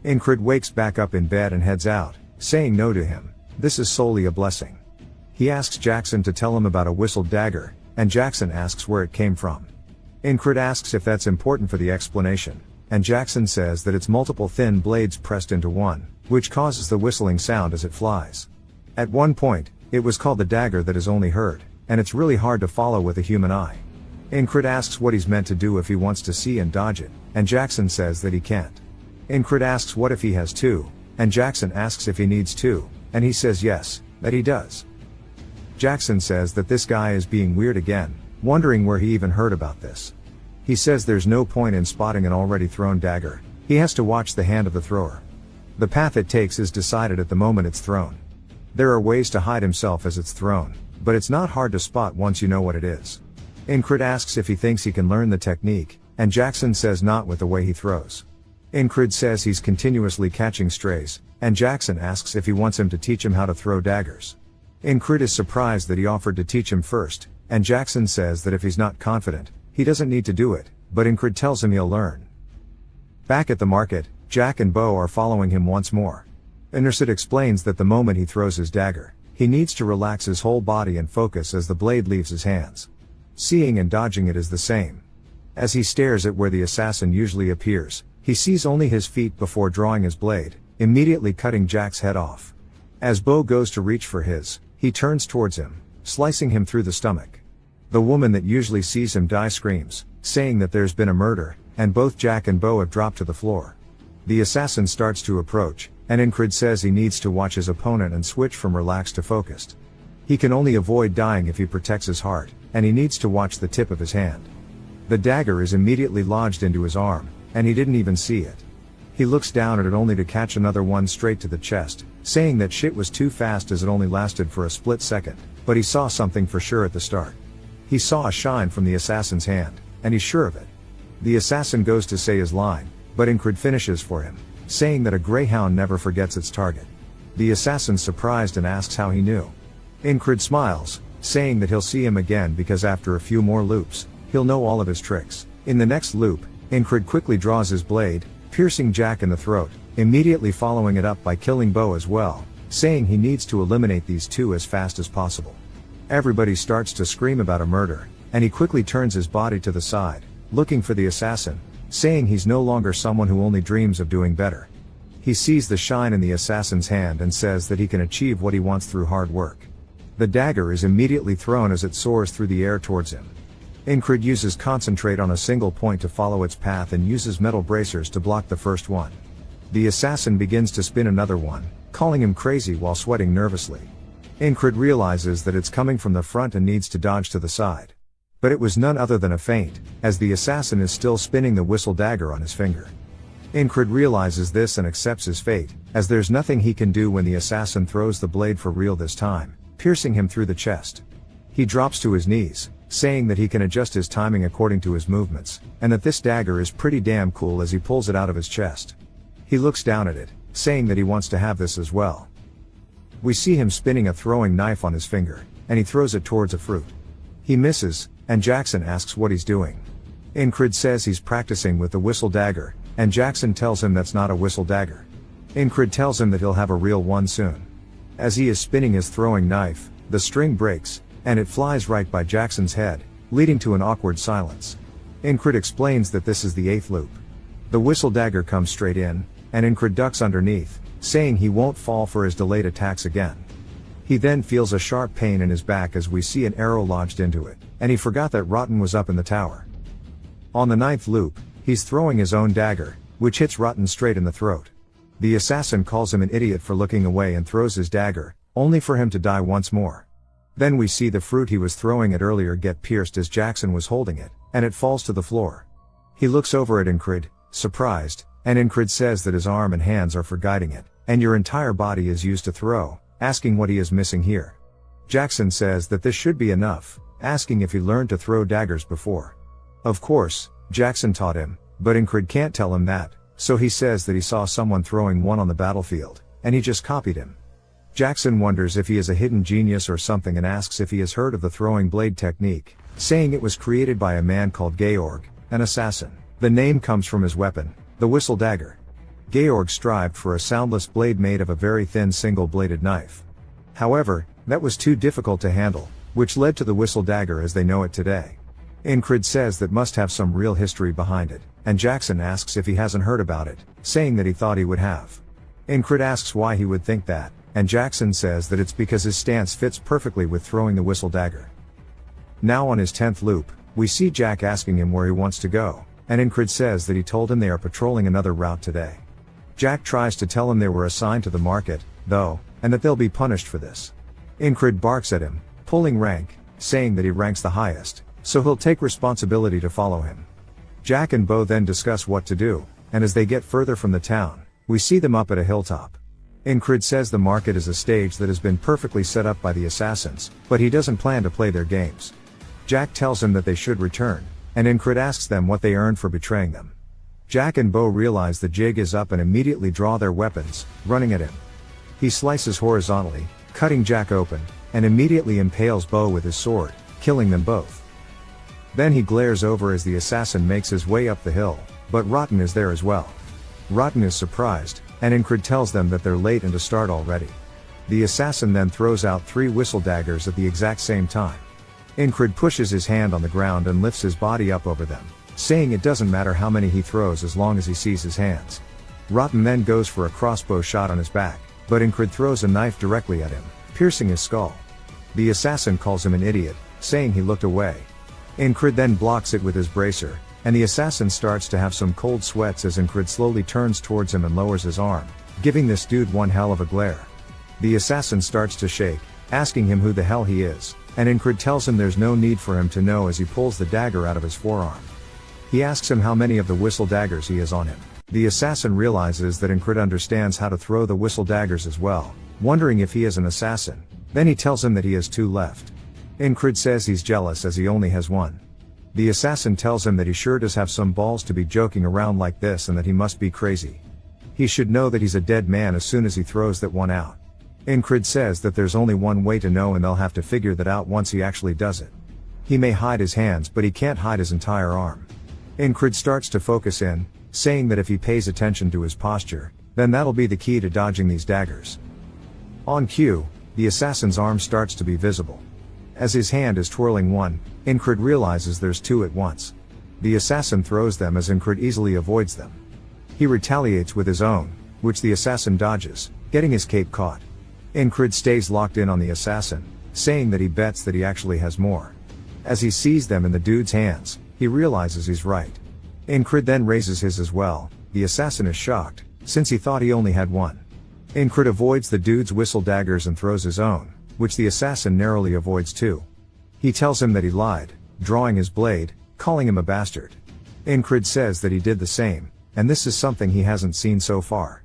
Enkrid wakes back up in bed and heads out, saying no to him, this is solely a blessing. He asks Jackson to tell him about a whistled dagger, and Jackson asks where it came from. Enkrid asks if that's important for the explanation, and Jackson says that it's multiple thin blades pressed into one, which causes the whistling sound as it flies. At one point, it was called the dagger that is only heard, and it's really hard to follow with a human eye. Enkrid asks what he's meant to do if he wants to see and dodge it, and Jackson says that he can't. Enkrid asks what if he has to, and Jackson asks if he needs to, and he says yes, that he does. Jackson says that this guy is being weird again, wondering where he even heard about this. He says there's no point in spotting an already thrown dagger, he has to watch the hand of the thrower. The path it takes is decided at the moment it's thrown. There are ways to hide himself as it's thrown, but it's not hard to spot once you know what it is. Enkrid asks if he thinks he can learn the technique, and Jackson says not with the way he throws. Enkrid says he's continuously catching strays, and Jackson asks if he wants him to teach him how to throw daggers. Enkrid is surprised that he offered to teach him first, and Jackson says that if he's not confident, he doesn't need to do it, but Enkrid tells him he'll learn. Back at the market, Jack and Bo are following him once more. Enkrid explains that the moment he throws his dagger, he needs to relax his whole body and focus as the blade leaves his hands. Seeing and dodging it is the same. As he stares at where the assassin usually appears, he sees only his feet before drawing his blade, immediately cutting Jack's head off. As Bo goes to reach for his, he turns towards him, slicing him through the stomach. The woman that usually sees him die screams, saying that there's been a murder, and both Jack and Bo have dropped to the floor. The assassin starts to approach, and Enkrid says he needs to watch his opponent and switch from relaxed to focused. He can only avoid dying if he protects his heart, and he needs to watch the tip of his hand. The dagger is immediately lodged into his arm, and he didn't even see it. He looks down at it only to catch another one straight to the chest, saying that shit was too fast as it only lasted for a split second, but he saw something for sure at the start. He saw a shine from the assassin's hand, and he's sure of it. The assassin goes to say his line, but Enkrid finishes for him, saying that a greyhound never forgets its target. The assassin's surprised and asks how he knew. Enkrid smiles, saying that he'll see him again because after a few more loops, he'll know all of his tricks. In the next loop, Enkrid quickly draws his blade, piercing Jack in the throat, immediately following it up by killing Bo as well, saying he needs to eliminate these two as fast as possible. Everybody starts to scream about a murder, and he quickly turns his body to the side, looking for the assassin, saying he's no longer someone who only dreams of doing better. He sees the shine in the assassin's hand and says that he can achieve what he wants through hard work. The dagger is immediately thrown as it soars through the air towards him. Enkrid uses concentrate on a single point to follow its path and uses metal bracers to block the first one. The assassin begins to spin another one, calling him crazy while sweating nervously. Enkrid realizes that it's coming from the front and needs to dodge to the side. But it was none other than a feint, as the assassin is still spinning the whistle dagger on his finger. Enkrid realizes this and accepts his fate, as there's nothing he can do when the assassin throws the blade for real this time, piercing him through the chest. He drops to his knees, saying that he can adjust his timing according to his movements, and that this dagger is pretty damn cool as he pulls it out of his chest. He looks down at it, saying that he wants to have this as well. We see him spinning a throwing knife on his finger, and he throws it towards a fruit. He misses, and Jackson asks what he's doing. Enkrid says he's practicing with the whistle dagger, and Jackson tells him that's not a whistle dagger. Enkrid tells him that he'll have a real one soon. As he is spinning his throwing knife, the string breaks, and it flies right by Jackson's head, leading to an awkward silence. Enkrid explains that this is the 8th loop. The whistle dagger comes straight in, and Enkrid ducks underneath, saying he won't fall for his delayed attacks again. He then feels a sharp pain in his back as we see an arrow lodged into it, and he forgot that Rotten was up in the tower. On the 9th loop, he's throwing his own dagger, which hits Rotten straight in the throat. The assassin calls him an idiot for looking away and throws his dagger, only for him to die once more. Then we see the fruit he was throwing at earlier get pierced as Jackson was holding it, and it falls to the floor. He looks over at Enkrid, surprised, and Enkrid says that his arm and hands are for guiding it, and your entire body is used to throw, asking what he is missing here. Jackson says that this should be enough, asking if he learned to throw daggers before. Of course, Jackson taught him, but Enkrid can't tell him that, so he says that he saw someone throwing one on the battlefield, and he just copied him. Jackson wonders if he is a hidden genius or something and asks if he has heard of the throwing blade technique, saying it was created by a man called Georg, an assassin. The name comes from his weapon, the whistle dagger. Georg strived for a soundless blade made of a very thin single-bladed knife. However, that was too difficult to handle, which led to the whistle dagger as they know it today. Enkrid says that must have some real history behind it, and Jackson asks if he hasn't heard about it, saying that he thought he would have. Enkrid asks why he would think that, and Jackson says that it's because his stance fits perfectly with throwing the whistle dagger. Now on his 10th loop, we see Jack asking him where he wants to go, and Enkrid says that he told him they are patrolling another route today. Jack tries to tell him they were assigned to the market, though, and that they'll be punished for this. Enkrid barks at him, pulling rank, saying that he ranks the highest, so he'll take responsibility to follow him. Jack and Bo then discuss what to do, and as they get further from the town, we see them up at a hilltop. Enkrid says the market is a stage that has been perfectly set up by the assassins, but he doesn't plan to play their games. Jack tells him that they should return, and Enkrid asks them what they earned for betraying them. Jack and Bo realize the jig is up and immediately draw their weapons, running at him. He slices horizontally, cutting Jack open, and immediately impales Bo with his sword, killing them both. Then he glares over as the assassin makes his way up the hill, but Rotten is there as well. Rotten is surprised, and Enkrid tells them that they're late and to start already. The assassin then throws out 3 whistle daggers at the exact same time. Enkrid pushes his hand on the ground and lifts his body up over them, saying it doesn't matter how many he throws as long as he sees his hands. Rotten then goes for a crossbow shot on his back, but Enkrid throws a knife directly at him, piercing his skull. The assassin calls him an idiot, saying he looked away. Enkrid then blocks it with his bracer, and the assassin starts to have some cold sweats as Enkrid slowly turns towards him and lowers his arm, giving this dude one hell of a glare. The assassin starts to shake, asking him who the hell he is, and Enkrid tells him there's no need for him to know as he pulls the dagger out of his forearm. He asks him how many of the whistle daggers he has on him. The assassin realizes that Enkrid understands how to throw the whistle daggers as well, wondering if he is an assassin. Then he tells him that he has 2 left. Enkrid says he's jealous as he only has 1. The assassin tells him that he sure does have some balls to be joking around like this and that he must be crazy. He should know that he's a dead man as soon as he throws that one out. Enkrid says that there's only one way to know and they'll have to figure that out once he actually does it. He may hide his hands but he can't hide his entire arm. Enkrid starts to focus in, saying that if he pays attention to his posture, then that'll be the key to dodging these daggers. On cue, the assassin's arm starts to be visible. As his hand is twirling one, Enkrid realizes there's 2 at once. The assassin throws them as Enkrid easily avoids them. He retaliates with his own, which the assassin dodges, getting his cape caught. Enkrid stays locked in on the assassin, saying that he bets that he actually has more. As he sees them in the dude's hands, he realizes he's right. Enkrid then raises his as well. The assassin is shocked, since he thought he only had 1. Enkrid avoids the dude's whistle daggers and throws his own, which the assassin narrowly avoids too. He tells him that he lied, drawing his blade, calling him a bastard. Enkrid says that he did the same, and this is something he hasn't seen so far.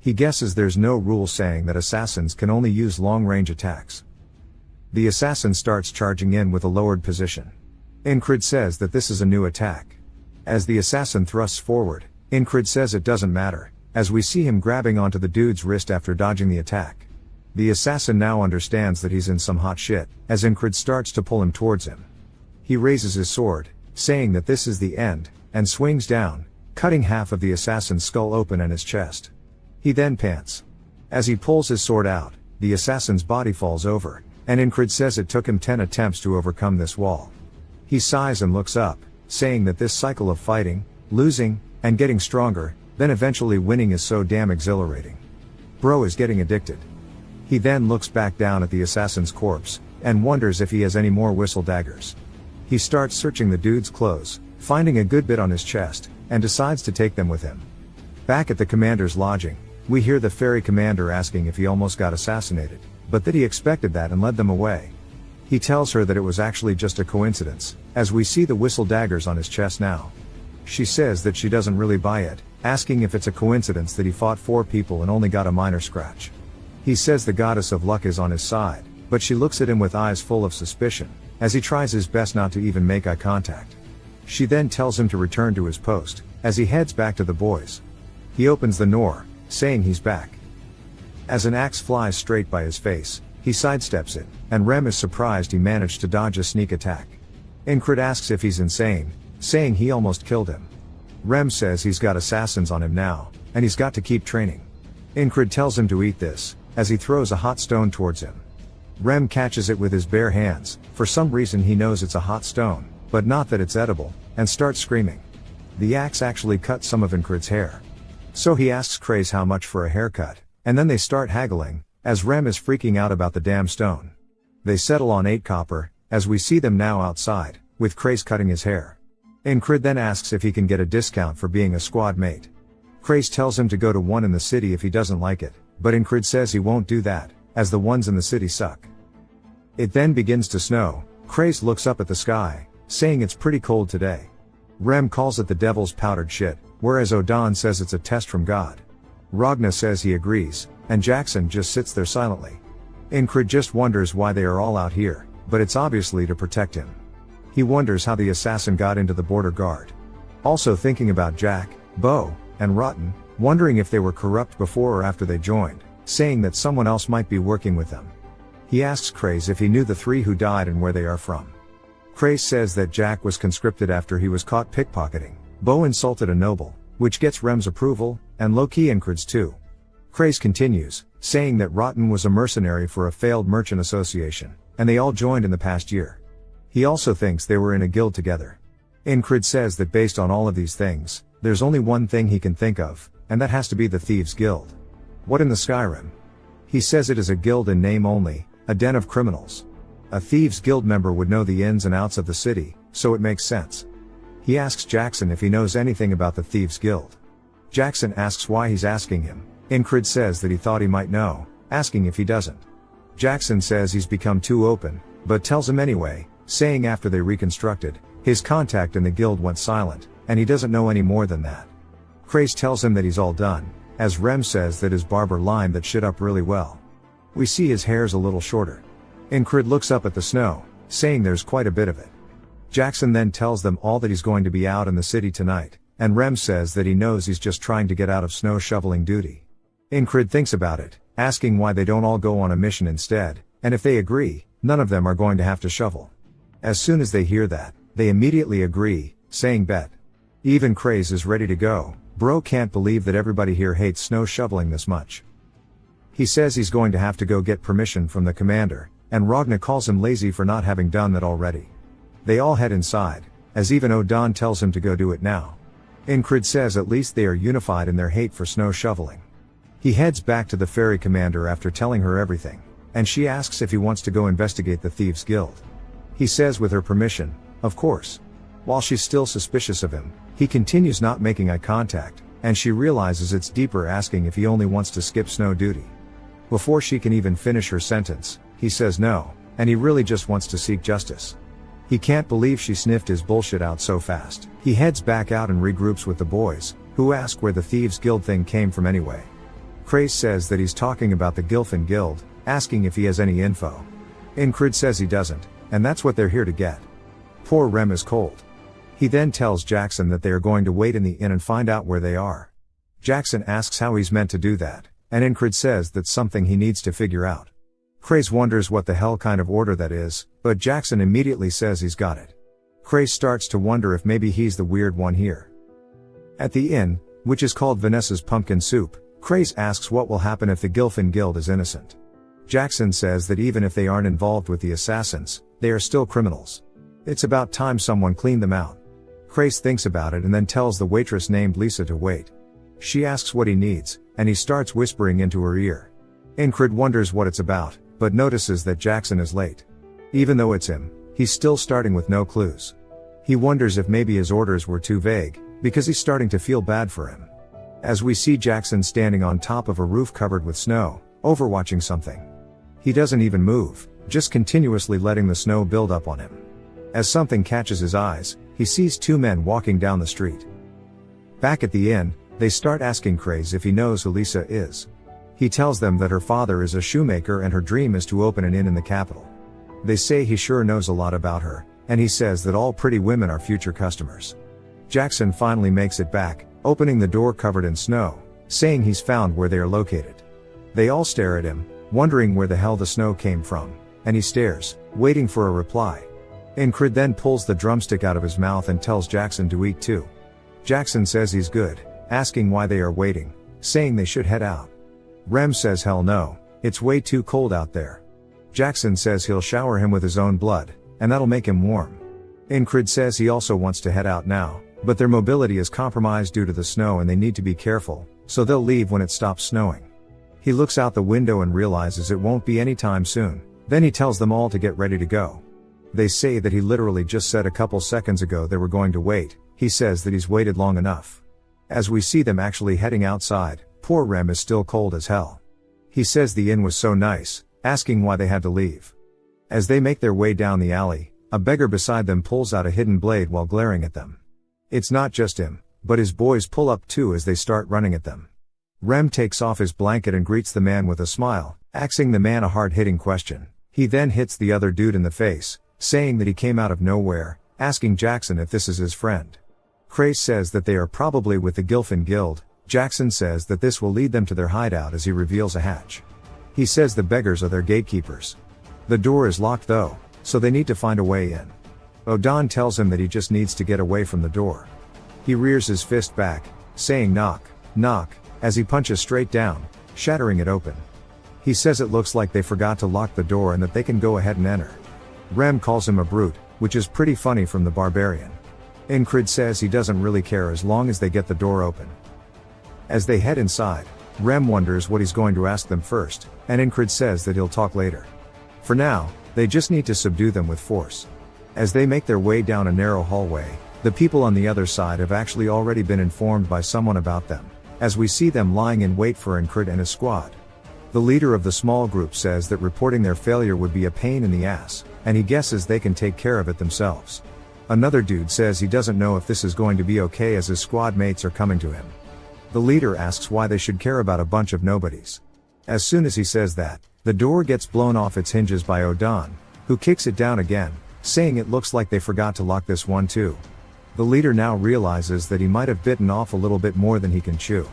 He guesses there's no rule saying that assassins can only use long-range attacks. The assassin starts charging in with a lowered position. Enkrid says that this is a new attack. As the assassin thrusts forward, Enkrid says it doesn't matter, as we see him grabbing onto the dude's wrist after dodging the attack. The assassin now understands that he's in some hot shit, as Enkrid starts to pull him towards him. He raises his sword, saying that this is the end, and swings down, cutting half of the assassin's skull open and his chest. He then pants. As he pulls his sword out, the assassin's body falls over, and Enkrid says it took him 10 attempts to overcome this wall. He sighs and looks up, saying that this cycle of fighting, losing, and getting stronger, then eventually winning is so damn exhilarating. Bro is getting addicted. He then looks back down at the assassin's corpse, and wonders if he has any more whistle daggers. He starts searching the dude's clothes, finding a good bit on his chest, and decides to take them with him. Back at the commander's lodging, we hear the ferry commander asking if he almost got assassinated, but that he expected that and led them away. He tells her that it was actually just a coincidence, as we see the whistle daggers on his chest now. She says that she doesn't really buy it, asking if it's a coincidence that he fought 4 people and only got a minor scratch. He says the goddess of luck is on his side, but she looks at him with eyes full of suspicion, as he tries his best not to even make eye contact. She then tells him to return to his post, as he heads back to the boys. He opens the door, saying he's back. As an axe flies straight by his face, he sidesteps it, and Rem is surprised he managed to dodge a sneak attack. Enkrid asks if he's insane, saying he almost killed him. Rem says he's got assassins on him now, and he's got to keep training. Enkrid tells him to eat this, as he throws a hot stone towards him. Rem catches it with his bare hands, for some reason he knows it's a hot stone, but not that it's edible, and starts screaming. The axe actually cuts some of Enkrid's hair. So he asks Craze how much for a haircut, and then they start haggling, as Rem is freaking out about the damn stone. They settle on 8 copper, as we see them now outside, with Craze cutting his hair. Enkrid then asks if he can get a discount for being a squad mate. Craze tells him to go to one in the city if he doesn't like it, but Enkrid says he won't do that, as the ones in the city suck. It then begins to snow. Craze looks up at the sky, saying it's pretty cold today. Rem calls it the devil's powdered shit, whereas Odan says it's a test from God. Ragna says he agrees, and Jackson just sits there silently. Enkrid just wonders why they are all out here, but it's obviously to protect him. He wonders how the assassin got into the border guard. Also thinking about Jack, Bo, and Rotten, wondering if they were corrupt before or after they joined, saying that someone else might be working with them. He asks Craze if he knew the 3 who died and where they are from. Craze says that Jack was conscripted after he was caught pickpocketing. Bo insulted a noble, which gets Rem's approval, and low-key Enkrid's too. Craze continues, saying that Rotten was a mercenary for a failed merchant association, and they all joined in the past year. He also thinks they were in a guild together. Enkrid says that based on all of these things, there's only one thing he can think of, and that has to be the Thieves' Guild. What in the Skyrim? He says it is a guild in name only, a den of criminals. A Thieves' Guild member would know the ins and outs of the city, so it makes sense. He asks Jackson if he knows anything about the Thieves' Guild. Jackson asks why he's asking him. Enkrid says that he thought he might know, asking if he doesn't. Jackson says he's become too open, but tells him anyway, saying after they reconstructed, his contact in the guild went silent, and he doesn't know any more than that. Craze tells him that he's all done, as Rem says that his barber lined that shit up really well. We see his hair's a little shorter. Enkrid looks up at the snow, saying there's quite a bit of it. Jackson then tells them all that he's going to be out in the city tonight, and Rem says that he knows he's just trying to get out of snow shoveling duty. Enkrid thinks about it, asking why they don't all go on a mission instead, and if they agree, none of them are going to have to shovel. As soon as they hear that, they immediately agree, saying bet. Even Craze is ready to go. Bro can't believe that everybody here hates snow shoveling this much. He says he's going to have to go get permission from the commander, and Ragna calls him lazy for not having done that already. They all head inside, as even Odan tells him to go do it now. Enkrid says at least they are unified in their hate for snow shoveling. He heads back to the ferry commander after telling her everything, and she asks if he wants to go investigate the Thieves' Guild. He says with her permission, of course. While she's still suspicious of him, he continues not making eye contact, and she realizes it's deeper, asking if he only wants to skip snow duty. Before she can even finish her sentence, he says no, and he really just wants to seek justice. He can't believe she sniffed his bullshit out so fast. He heads back out and regroups with the boys, who ask where the Thieves' Guild thing came from anyway. Craze says that he's talking about the Gilfin Guild, asking if he has any info. Enkrid says he doesn't, and that's what they're here to get. Poor Rem is cold. He then tells Jackson that they are going to wait in the inn and find out where they are. Jackson asks how he's meant to do that, and Enkrid says that's something he needs to figure out. Craze wonders what the hell kind of order that is, but Jackson immediately says he's got it. Craze starts to wonder if maybe he's the weird one here. At the inn, which is called Vanessa's Pumpkin Soup, Craze asks what will happen if the Gilfin Guild is innocent. Jackson says that even if they aren't involved with the assassins, they are still criminals. It's about time someone cleaned them out. Craze thinks about it and then tells the waitress named Lisa to wait. She asks what he needs, and he starts whispering into her ear. Enkrid wonders what it's about, but notices that Jackson is late. Even though it's him, he's still starting with no clues. He wonders if maybe his orders were too vague, because he's starting to feel bad for him. As we see Jackson standing on top of a roof covered with snow, overwatching something. He doesn't even move, just continuously letting the snow build up on him. As something catches his eyes, he sees two men walking down the street. Back at the inn, they start asking Craze if he knows who Lisa is. He tells them that her father is a shoemaker and her dream is to open an inn in the capital. They say he sure knows a lot about her, and he says that all pretty women are future customers. Jackson finally makes it back, opening the door covered in snow, saying he's found where they are located. They all stare at him, wondering where the hell the snow came from, and he stares, waiting for a reply. Enkrid then pulls the drumstick out of his mouth and tells Jackson to eat too. Jackson says he's good, asking why they are waiting, saying they should head out. Rem says hell no, it's way too cold out there. Jackson says he'll shower him with his own blood, and that'll make him warm. Enkrid says he also wants to head out now, but their mobility is compromised due to the snow and they need to be careful, so they'll leave when it stops snowing. He looks out the window and realizes it won't be anytime soon, then he tells them all to get ready to go. They say that he literally just said a couple seconds ago they were going to wait. He says that he's waited long enough. As we see them actually heading outside, poor Rem is still cold as hell. He says the inn was so nice, asking why they had to leave. As they make their way down the alley, a beggar beside them pulls out a hidden blade while glaring at them. It's not just him, but his boys pull up too as they start running at them. Rem takes off his blanket and greets the man with a smile, asking the man a hard-hitting question. He then hits the other dude in the face, saying that he came out of nowhere, asking Jackson if this is his friend. Craze says that they are probably with the Gilfin Guild. Jackson says that this will lead them to their hideout as he reveals a hatch. He says the beggars are their gatekeepers. The door is locked though, so they need to find a way in. Odon tells him that he just needs to get away from the door. He rears his fist back, saying knock, knock, as he punches straight down, shattering it open. He says it looks like they forgot to lock the door and that they can go ahead and enter. Rem calls him a brute, which is pretty funny from the barbarian. Enkrid says he doesn't really care as long as they get the door open. As they head inside, Rem wonders what he's going to ask them first, and Enkrid says that he'll talk later. For now, they just need to subdue them with force. As they make their way down a narrow hallway, the people on the other side have actually already been informed by someone about them, as we see them lying in wait for Enkrid and his squad. The leader of the small group says that reporting their failure would be a pain in the ass, and he guesses they can take care of it themselves. Another dude says he doesn't know if this is going to be okay as his squad mates are coming to him. The leader asks why they should care about a bunch of nobodies. As soon as he says that, the door gets blown off its hinges by Odon, who kicks it down again, saying it looks like they forgot to lock this one too. The leader now realizes that he might have bitten off a little bit more than he can chew.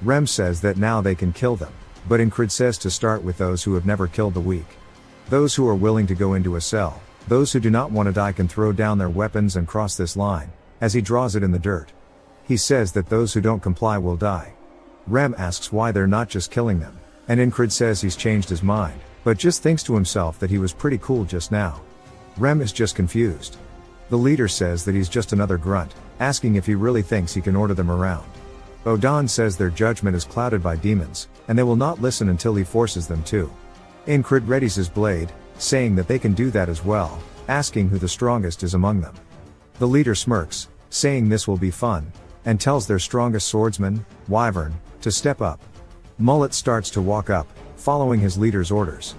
Rem says that now they can kill them, but Enkrid says to start with those who have never killed the weak. Those who are willing to go into a cell, those who do not want to die can throw down their weapons and cross this line, as he draws it in the dirt. He says that those who don't comply will die. Rem asks why they're not just killing them, and Enkrid says he's changed his mind, but just thinks to himself that he was pretty cool just now. Rem is just confused. The leader says that he's just another grunt, asking if he really thinks he can order them around. Odon says their judgment is clouded by demons, and they will not listen until he forces them to. Enkrid readies his blade, saying that they can do that as well, asking who the strongest is among them. The leader smirks, saying this will be fun, and tells their strongest swordsman, Wyvern, to step up. Mullet starts to walk up, following his leader's orders.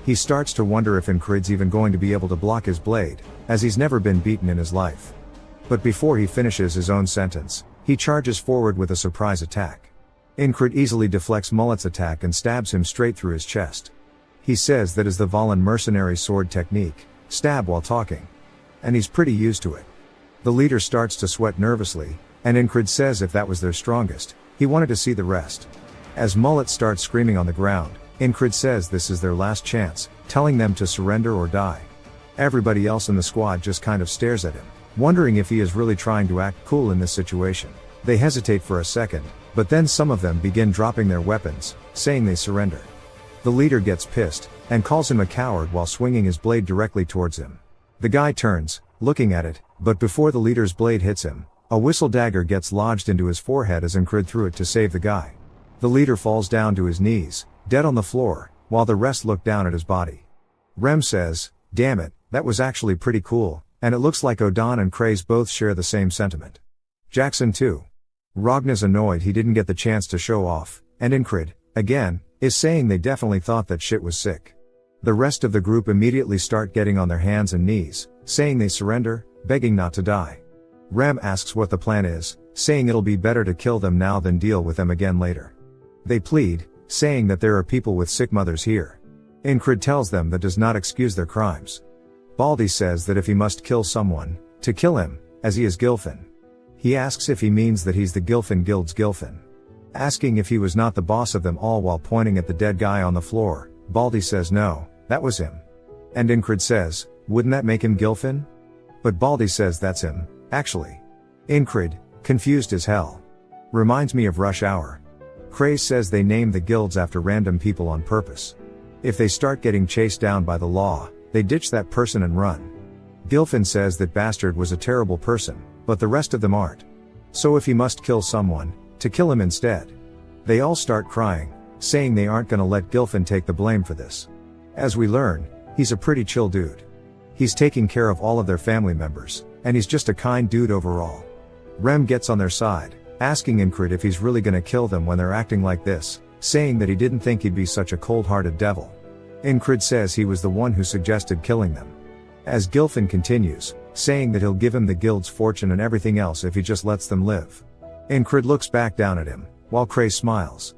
He starts to wonder if Enkrid's even going to be able to block his blade, as he's never been beaten in his life. But before he finishes his own sentence, he charges forward with a surprise attack. Enkrid easily deflects Mullet's attack and stabs him straight through his chest. He says that is the Valen mercenary sword technique, stab while talking. And he's pretty used to it. The leader starts to sweat nervously, and Enkrid says if that was their strongest, he wanted to see the rest. As Mullet starts screaming on the ground, Enkrid says this is their last chance, telling them to surrender or die. Everybody else in the squad just kind of stares at him, wondering if he is really trying to act cool in this situation. They hesitate for a second, but then some of them begin dropping their weapons, saying they surrender. The leader gets pissed, and calls him a coward while swinging his blade directly towards him. The guy turns, looking at it, but before the leader's blade hits him, a whistle dagger gets lodged into his forehead as Enkrid threw it to save the guy. The leader falls down to his knees, dead on the floor, while the rest look down at his body. Rem says, "Damn it, that was actually pretty cool," and it looks like Odan and Craze both share the same sentiment. Jackson too. Ragna's annoyed he didn't get the chance to show off, and Enkrid, again, is saying they definitely thought that shit was sick. The rest of the group immediately start getting on their hands and knees, saying they surrender, begging not to die. Rem asks what the plan is, saying it'll be better to kill them now than deal with them again later. They plead, saying that there are people with sick mothers here. Enkrid tells them that does not excuse their crimes. Baldy says that if he must kill someone, to kill him, as he is Gilfin. He asks if he means that he's the Gilfin Guild's Gilfin. Asking if he was not the boss of them all while pointing at the dead guy on the floor, Baldy says no, that was him. And Enkrid says, wouldn't that make him Gilfin? But Baldy says that's him, actually. Enkrid, confused as hell. Reminds me of Rush Hour. Craze says they name the guilds after random people on purpose. If they start getting chased down by the law, they ditch that person and run. Gilfin says that Bastard was a terrible person, but the rest of them aren't. So if he must kill someone, to kill him instead. They all start crying, saying they aren't gonna let Gilfin take the blame for this. As we learn, he's a pretty chill dude. He's taking care of all of their family members, and he's just a kind dude overall. Rem gets on their side, asking Enkrid if he's really gonna kill them when they're acting like this, saying that he didn't think he'd be such a cold-hearted devil. Enkrid says he was the one who suggested killing them. As Gilfin continues, saying that he'll give him the guild's fortune and everything else if he just lets them live. Enkrid looks back down at him, while Craze smiles.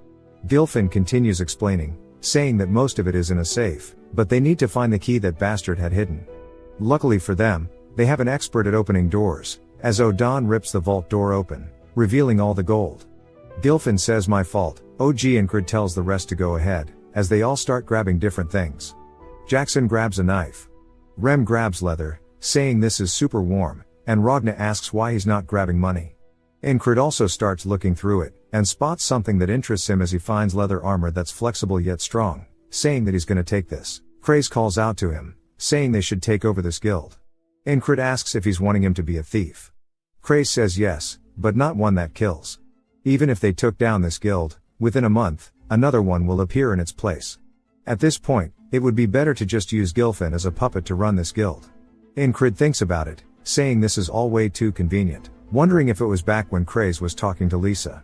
Gilfin continues explaining, saying that most of it is in a safe, but they need to find the key that Bastard had hidden. Luckily for them, they have an expert at opening doors, as Odan rips the vault door open, revealing all the gold. Gilfin says my fault, OG Enkrid tells the rest to go ahead, as they all start grabbing different things. Jackson grabs a knife. Rem grabs leather, saying this is super warm, and Ragna asks why he's not grabbing money. Enkrid also starts looking through it, and spots something that interests him as he finds leather armor that's flexible yet strong, saying that he's gonna take this. Craze calls out to him, saying they should take over this guild. Enkrid asks if he's wanting him to be a thief. Craze says yes, but not one that kills. Even if they took down this guild, within a month, another one will appear in its place. At this point, it would be better to just use Gilfin as a puppet to run this guild. Enkrid thinks about it, saying this is all way too convenient, wondering if it was back when Craze was talking to Lisa.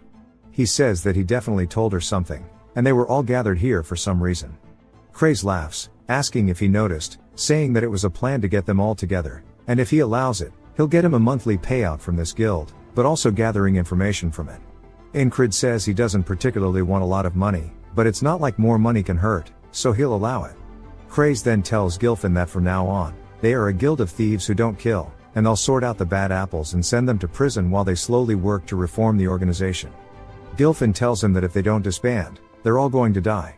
He says that he definitely told her something, and they were all gathered here for some reason. Craze laughs, asking if he noticed, saying that it was a plan to get them all together, and if he allows it, he'll get him a monthly payout from this guild, but also gathering information from it. Enkrid says he doesn't particularly want a lot of money, but it's not like more money can hurt, so he'll allow it. Craze then tells Gilfin that from now on, they are a guild of thieves who don't kill, and they'll sort out the bad apples and send them to prison while they slowly work to reform the organization. Gilfin tells him that if they don't disband, they're all going to die.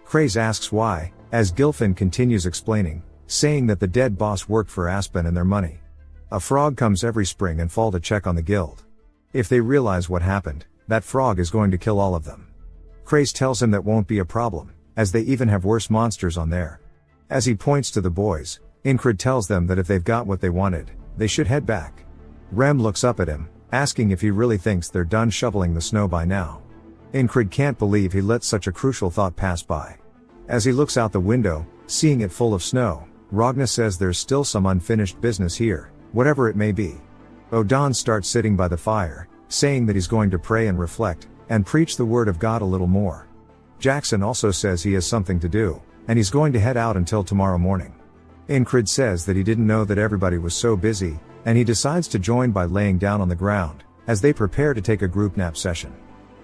Craze asks why, as Gilfin continues explaining, saying that the dead boss worked for Aspen and their money. A frog comes every spring and fall to check on the guild. If they realize what happened, that frog is going to kill all of them. Craze tells him that won't be a problem, as they even have worse monsters on there. As he points to the boys, Enkrid tells them that if they've got what they wanted, they should head back. Rem looks up at him, asking if he really thinks they're done shoveling the snow by now. Enkrid can't believe he let such a crucial thought pass by. As he looks out the window, seeing it full of snow, Ragna says there's still some unfinished business here, whatever it may be. Odan starts sitting by the fire, saying that he's going to pray and reflect, and preach the word of God a little more. Jackson also says he has something to do, and he's going to head out until tomorrow morning. Enkrid says that he didn't know that everybody was so busy, and he decides to join by laying down on the ground, as they prepare to take a group nap session.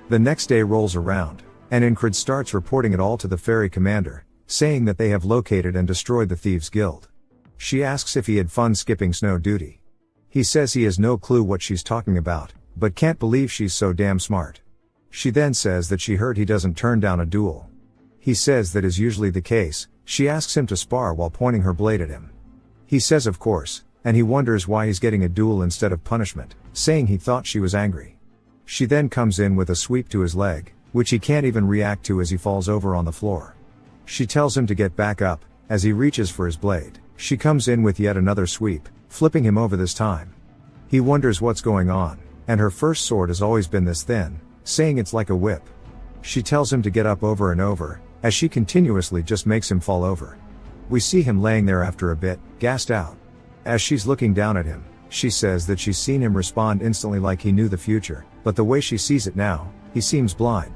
The next day rolls around, and Enkrid starts reporting it all to the ferry commander, saying that they have located and destroyed the Thieves' Guild. She asks if he had fun skipping snow duty. He says he has no clue what she's talking about, but can't believe she's so damn smart. She then says that she heard he doesn't turn down a duel. He says that is usually the case. She asks him to spar while pointing her blade at him. He says of course, and he wonders why he's getting a duel instead of punishment, saying he thought she was angry. She then comes in with a sweep to his leg, which he can't even react to as he falls over on the floor. She tells him to get back up. As he reaches for his blade, she comes in with yet another sweep, flipping him over this time. He wonders what's going on, and her first sword has always been this thin, saying it's like a whip. She tells him to get up over and over, as she continuously just makes him fall over. We see him laying there after a bit, gassed out. As she's looking down at him, she says that she's seen him respond instantly like he knew the future, but the way she sees it now, he seems blind.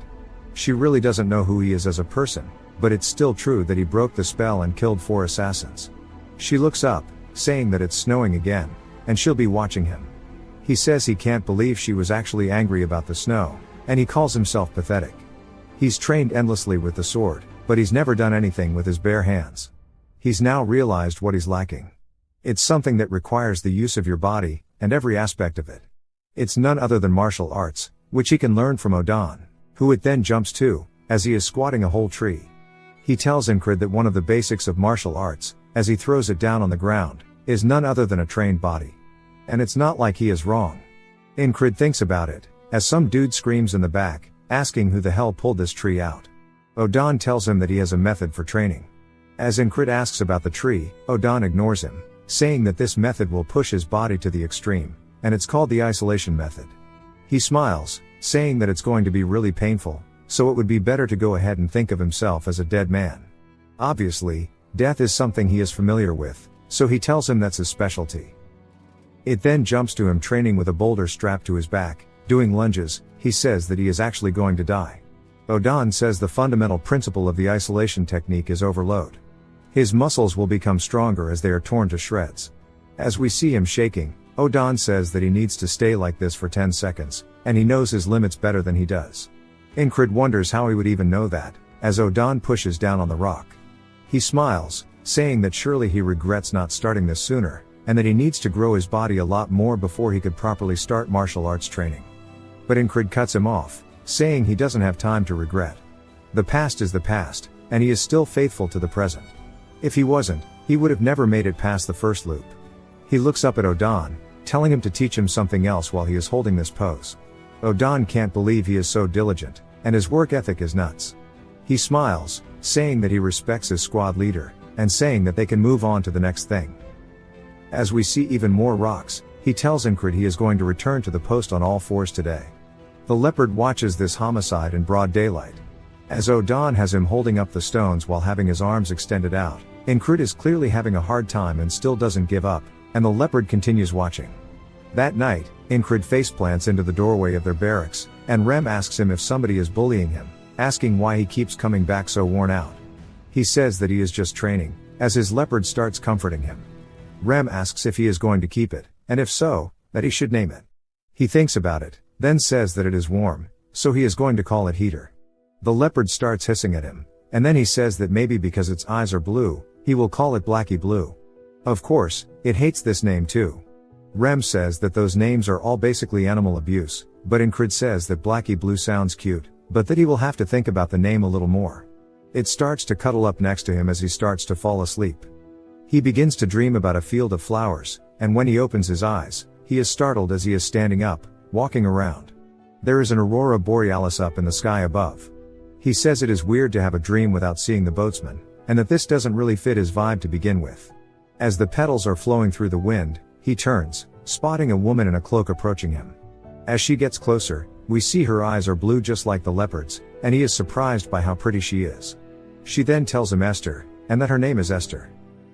She really doesn't know who he is as a person, but it's still true that he broke the spell and killed 4 assassins. She looks up, saying that it's snowing again, and she'll be watching him. He says he can't believe she was actually angry about the snow, and he calls himself pathetic. He's trained endlessly with the sword, but he's never done anything with his bare hands. He's now realized what he's lacking. It's something that requires the use of your body, and every aspect of it. It's none other than martial arts, which he can learn from Odan, who it then jumps to, as he is squatting a whole tree. He tells Enkrid that one of the basics of martial arts, as he throws it down on the ground, is none other than a trained body. And it's not like he is wrong. Enkrid thinks about it, as some dude screams in the back, asking who the hell pulled this tree out. Odan tells him that he has a method for training. As Enkrid asks about the tree, Odan ignores him, saying that this method will push his body to the extreme, and it's called the isolation method. He smiles, saying that it's going to be really painful, so it would be better to go ahead and think of himself as a dead man. Obviously, death is something he is familiar with, so he tells him that's his specialty. It then jumps to him training with a boulder strapped to his back, doing lunges. He says that he is actually going to die. Odan says the fundamental principle of the isolation technique is overload. His muscles will become stronger as they are torn to shreds. As we see him shaking, Odan says that he needs to stay like this for 10 seconds, and he knows his limits better than he does. Enkrid wonders how he would even know that, as Odan pushes down on the rock. He smiles, saying that surely he regrets not starting this sooner, and that he needs to grow his body a lot more before he could properly start martial arts training. But Enkrid cuts him off, saying he doesn't have time to regret. The past is the past, and he is still faithful to the present. If he wasn't, he would have never made it past the first loop. He looks up at Odan, telling him to teach him something else while he is holding this pose. Odan can't believe he is so diligent, and his work ethic is nuts. He smiles, saying that he respects his squad leader, and saying that they can move on to the next thing. As we see even more rocks, he tells Enkrid he is going to return to the post on all fours today. The leopard watches this homicide in broad daylight. As Odan has him holding up the stones while having his arms extended out, Enkrid is clearly having a hard time and still doesn't give up, and the leopard continues watching. That night, Enkrid faceplants into the doorway of their barracks, and Rem asks him if somebody is bullying him, asking why he keeps coming back so worn out. He says that he is just training, as his leopard starts comforting him. Rem asks if he is going to keep it, and if so, that he should name it. He thinks about it, then says that it is warm, so he is going to call it Heater. The leopard starts hissing at him, and then he says that maybe because its eyes are blue, he will call it Blackie Blue. Of course, it hates this name too. Rem says that those names are all basically animal abuse, but Enkrid says that Blackie Blue sounds cute, but that he will have to think about the name a little more. It starts to cuddle up next to him as he starts to fall asleep. He begins to dream about a field of flowers, and when he opens his eyes, he is startled as he is standing up, walking around. There is an aurora borealis up in the sky above. He says it is weird to have a dream without seeing the boatsman, and that this doesn't really fit his vibe to begin with. As the petals are flowing through the wind, he turns, spotting a woman in a cloak approaching him. As she gets closer, we see her eyes are blue just like the leopard's, and he is surprised by how pretty she is. She then tells him Esther, and that her name is Esther.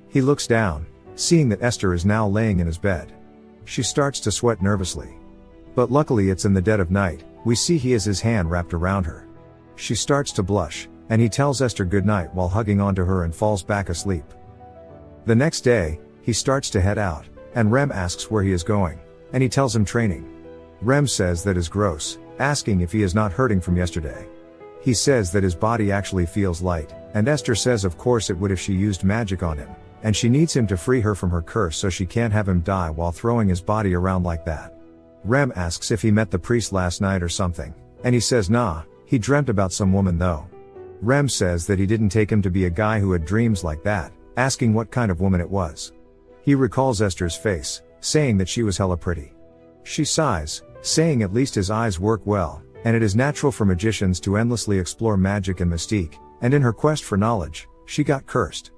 He looks down, seeing that Esther is now laying in his bed. She starts to sweat nervously. But luckily it's in the dead of night. We see he has his hand wrapped around her. She starts to blush, and he tells Esther goodnight while hugging onto her and falls back asleep. The next day, he starts to head out, and Rem asks where he is going, and he tells him training. Rem says that is gross, asking if he is not hurting from yesterday. He says that his body actually feels light, and Esther says of course it would if she used magic on him, and she needs him to free her from her curse so she can't have him die while throwing his body around like that. Rem asks if he met the priest last night or something, and he says nah, he dreamt about some woman though. Rem says that he didn't take him to be a guy who had dreams like that, asking what kind of woman it was. He recalls Esther's face, saying that she was hella pretty. She sighs, saying at least his eyes work well, and it is natural for magicians to endlessly explore magic and mystique, and in her quest for knowledge, she got cursed.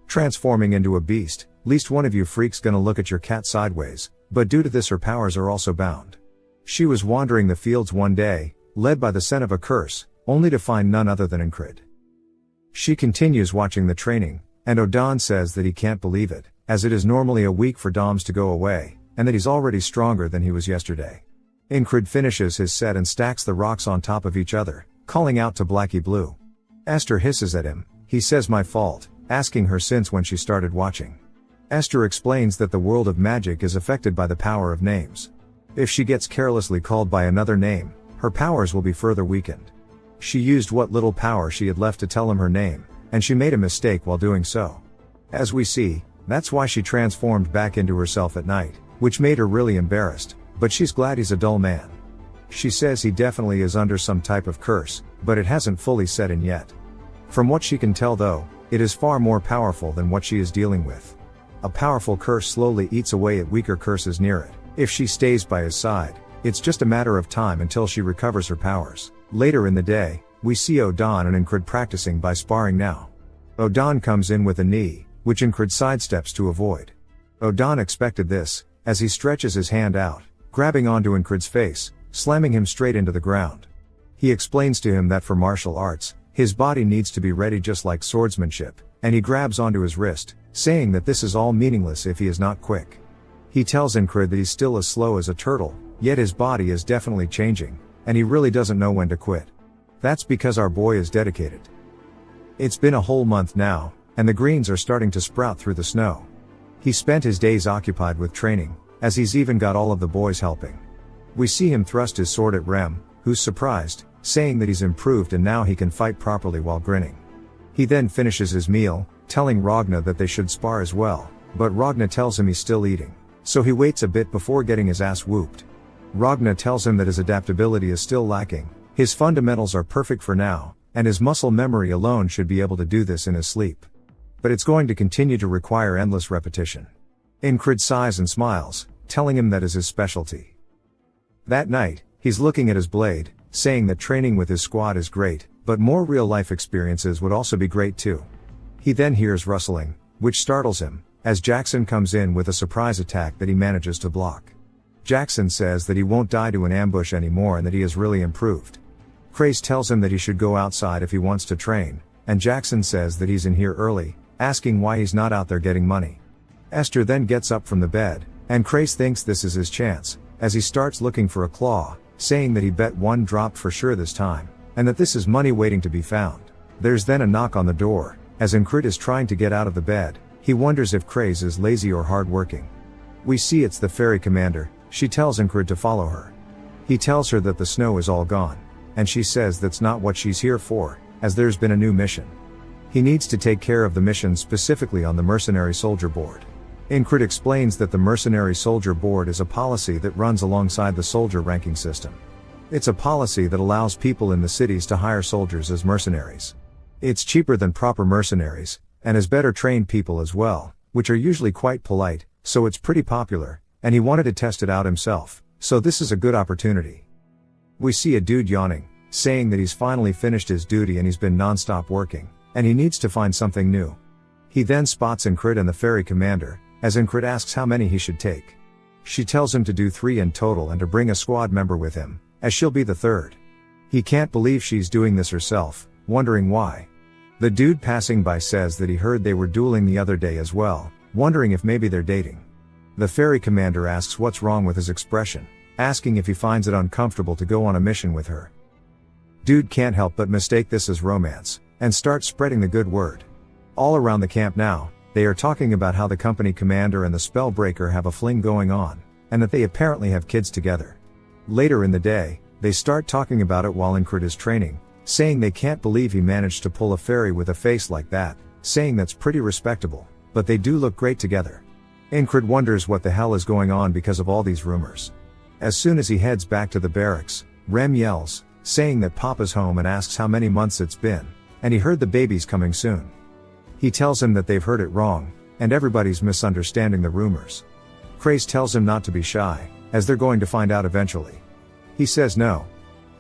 Transforming into a beast, least one of you freaks gonna look at your cat sideways, but due to this her powers are also bound. She was wandering the fields one day, led by the scent of a curse, only to find none other than Enkrid. She continues watching the training, and Odan says that he can't believe it, as it is normally a week for Doms to go away, and that he's already stronger than he was yesterday. Enkrid finishes his set and stacks the rocks on top of each other, calling out to Blackie Blue. Esther hisses at him, he says my fault, asking her since when she started watching. Esther explains that the world of magic is affected by the power of names. If she gets carelessly called by another name, her powers will be further weakened. She used what little power she had left to tell him her name, and she made a mistake while doing so. As we see, that's why she transformed back into herself at night, which made her really embarrassed, but she's glad he's a dull man. She says he definitely is under some type of curse, but it hasn't fully set in yet. From what she can tell though, it is far more powerful than what she is dealing with. A powerful curse slowly eats away at weaker curses near it. If she stays by his side, it's just a matter of time until she recovers her powers. Later in the day, we see Odan and Enkrid practicing by sparring now. Odan comes in with a knee, which Enkrid sidesteps to avoid. Odan expected this, as he stretches his hand out, grabbing onto Enkrid's face, slamming him straight into the ground. He explains to him that for martial arts, his body needs to be ready just like swordsmanship, and he grabs onto his wrist, saying that this is all meaningless if he is not quick. He tells Enkrid that he's still as slow as a turtle, yet his body is definitely changing, and he really doesn't know when to quit. That's because our boy is dedicated. It's been a whole month now, and the greens are starting to sprout through the snow. He spent his days occupied with training, as he's even got all of the boys helping. We see him thrust his sword at Rem, who's surprised, saying that he's improved and now he can fight properly while grinning. He then finishes his meal, telling Ragna that they should spar as well, but Ragna tells him he's still eating, so he waits a bit before getting his ass whooped. Ragna tells him that his adaptability is still lacking, his fundamentals are perfect for now, and his muscle memory alone should be able to do this in his sleep. But it's going to continue to require endless repetition. Enkrid sighs and smiles, telling him that is his specialty. That night, he's looking at his blade, saying that training with his squad is great, but more real-life experiences would also be great too. He then hears rustling, which startles him, as Jackson comes in with a surprise attack that he manages to block. Jackson says that he won't die to an ambush anymore and that he has really improved. Crace tells him that he should go outside if he wants to train, and Jackson says that he's in here early, asking why he's not out there getting money. Esther then gets up from the bed, and Crace thinks this is his chance, as he starts looking for a claw, saying that he bet one dropped for sure this time, and that this is money waiting to be found. There's then a knock on the door, as Enkrid is trying to get out of the bed. He wonders if Craze is lazy or hard-working. We see it's the ferry commander. She tells Enkrid to follow her. He tells her that the snow is all gone, and she says that's not what she's here for, as there's been a new mission. He needs to take care of the mission specifically on the Mercenary Soldier Board. Enkrid explains that the Mercenary Soldier Board is a policy that runs alongside the soldier ranking system. It's a policy that allows people in the cities to hire soldiers as mercenaries. It's cheaper than proper mercenaries, and has better trained people as well, which are usually quite polite, so it's pretty popular, and he wanted to test it out himself, so this is a good opportunity. We see a dude yawning, saying that he's finally finished his duty and he's been non-stop working, and he needs to find something new. He then spots Enkrid and the ferry commander, as Enkrid asks how many he should take. She tells him to do 3 in total and to bring a squad member with him, as she'll be the third. He can't believe she's doing this herself, wondering why. The dude passing by says that he heard they were dueling the other day as well, wondering if maybe they're dating. The ferry commander asks what's wrong with his expression, asking if he finds it uncomfortable to go on a mission with her. Dude can't help but mistake this as romance, and start spreading the good word. All around the camp now, they are talking about how the company commander and the spellbreaker have a fling going on, and that they apparently have kids together. Later in the day, they start talking about it while Enkrid is training, saying they can't believe he managed to pull a fairy with a face like that, saying that's pretty respectable, but they do look great together. Enkrid wonders what the hell is going on because of all these rumors. As soon as he heads back to the barracks, Rem yells, saying that Papa's home and asks how many months it's been, and he heard the baby's coming soon. He tells him that they've heard it wrong, and everybody's misunderstanding the rumors. Craze tells him not to be shy, as they're going to find out eventually. He says no.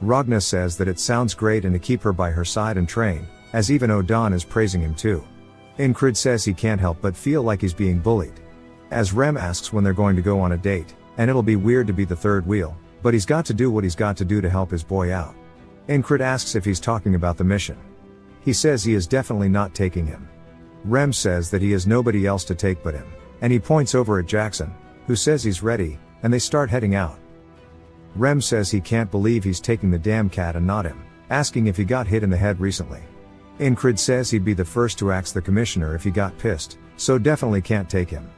Ragna says that it sounds great and to keep her by her side and train, as even Odan is praising him too. Enkrid says he can't help but feel like he's being bullied. As Rem asks when they're going to go on a date, and it'll be weird to be the third wheel, but he's got to do what he's got to do to help his boy out. Enkrid asks if he's talking about the mission. He says he is definitely not taking him. Rem says that he has nobody else to take but him, and he points over at Jackson, who says he's ready, and they start heading out. Rem says he can't believe he's taking the damn cat and not him, asking if he got hit in the head recently. Enkrid says he'd be the first to ask the commissioner if he got pissed, so definitely can't take him.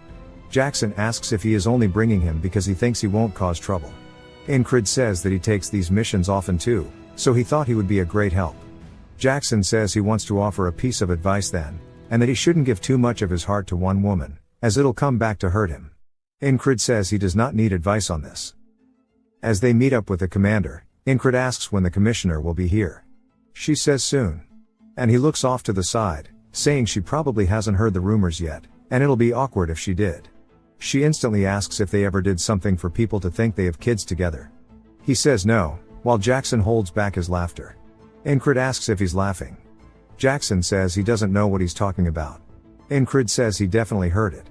Jackson asks if he is only bringing him because he thinks he won't cause trouble. Enkrid says that he takes these missions often too, so he thought he would be a great help. Jackson says he wants to offer a piece of advice then, and that he shouldn't give too much of his heart to one woman, as it'll come back to hurt him. Enkrid says he does not need advice on this. As they meet up with the commander, Enkrid asks when the commissioner will be here. She says soon. And he looks off to the side, saying she probably hasn't heard the rumors yet, and it'll be awkward if she did. She instantly asks if they ever did something for people to think they have kids together. He says no, while Jackson holds back his laughter. Enkrid asks if he's laughing. Jackson says he doesn't know what he's talking about. Enkrid says he definitely heard it.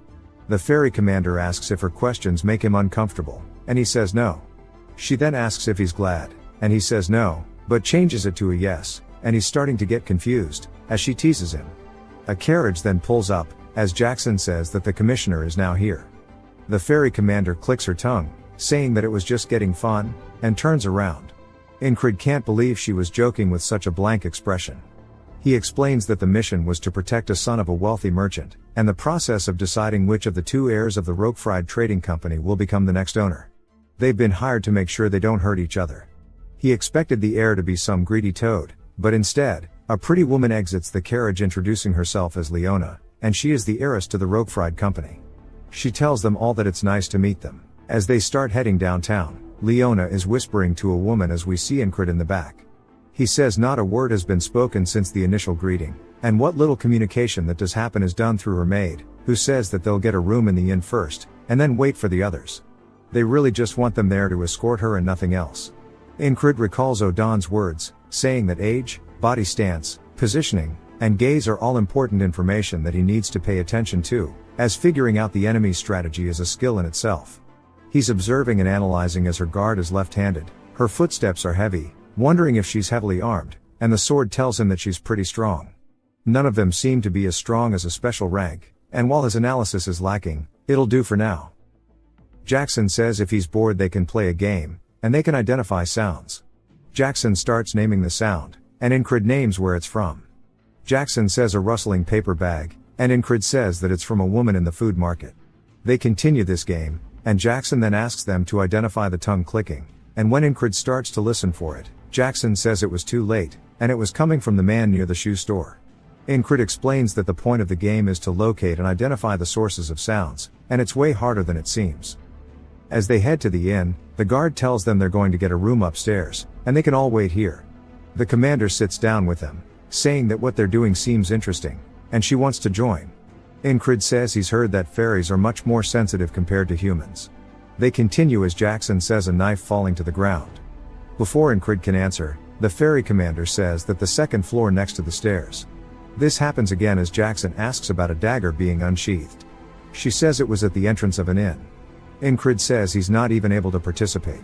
The ferry commander asks if her questions make him uncomfortable, and he says no. She then asks if he's glad, and he says no, but changes it to a yes, and he's starting to get confused, as she teases him. A carriage then pulls up, as Jackson says that the commissioner is now here. The ferry commander clicks her tongue, saying that it was just getting fun, and turns around. Enkrid can't believe she was joking with such a blank expression. He explains that the mission was to protect a son of a wealthy merchant, and the process of deciding which of the two heirs of the Rokefried trading company will become the next owner. They've been hired to make sure they don't hurt each other. He expected the heir to be some greedy toad, but instead, a pretty woman exits the carriage introducing herself as Leona, and she is the heiress to the Rokefried company. She tells them all that it's nice to meet them. As they start heading downtown, Leona is whispering to a woman as we see Enkrid in the back. He says not a word has been spoken since the initial greeting, and what little communication that does happen is done through her maid, who says that they'll get a room in the inn first, and then wait for the others. They really just want them there to escort her and nothing else. Enkrid recalls Odan's words, saying that age, body stance, positioning, and gaze are all important information that he needs to pay attention to, as figuring out the enemy's strategy is a skill in itself. He's observing and analyzing as her guard is left-handed, her footsteps are heavy, wondering if she's heavily armed, and the sword tells him that she's pretty strong. None of them seem to be as strong as a special rank, and while his analysis is lacking, it'll do for now. Jackson says if he's bored they can play a game, and they can identify sounds. Jackson starts naming the sound, and Enkrid names where it's from. Jackson says a rustling paper bag, and Enkrid says that it's from a woman in the food market. They continue this game, and Jackson then asks them to identify the tongue clicking, and when Enkrid starts to listen for it, Jackson says it was too late, and it was coming from the man near the shoe store. Enkrid explains that the point of the game is to locate and identify the sources of sounds, and it's way harder than it seems. As they head to the inn, the guard tells them they're going to get a room upstairs, and they can all wait here. The commander sits down with them, saying that what they're doing seems interesting, and she wants to join. Enkrid says he's heard that fairies are much more sensitive compared to humans. They continue as Jackson says a knife falling to the ground. Before Enkrid can answer, the ferry commander says that the second floor next to the stairs. This happens again as Jackson asks about a dagger being unsheathed. She says it was at the entrance of an inn. Enkrid says he's not even able to participate.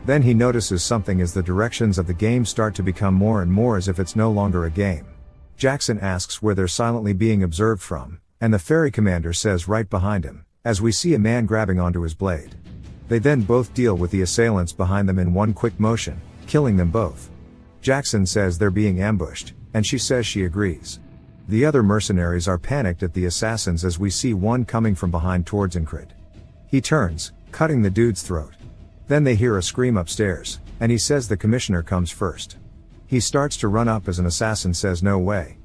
Then he notices something as the directions of the game start to become more and more as if it's no longer a game. Jackson asks where they're silently being observed from, and the ferry commander says right behind him, as we see a man grabbing onto his blade. They then both deal with the assailants behind them in one quick motion, killing them both. Jackson says they're being ambushed, and she says she agrees. The other mercenaries are panicked at the assassins as we see one coming from behind towards Enkrid. He turns, cutting the dude's throat. Then they hear a scream upstairs, and he says the commissioner comes first. He starts to run up as an assassin says no way.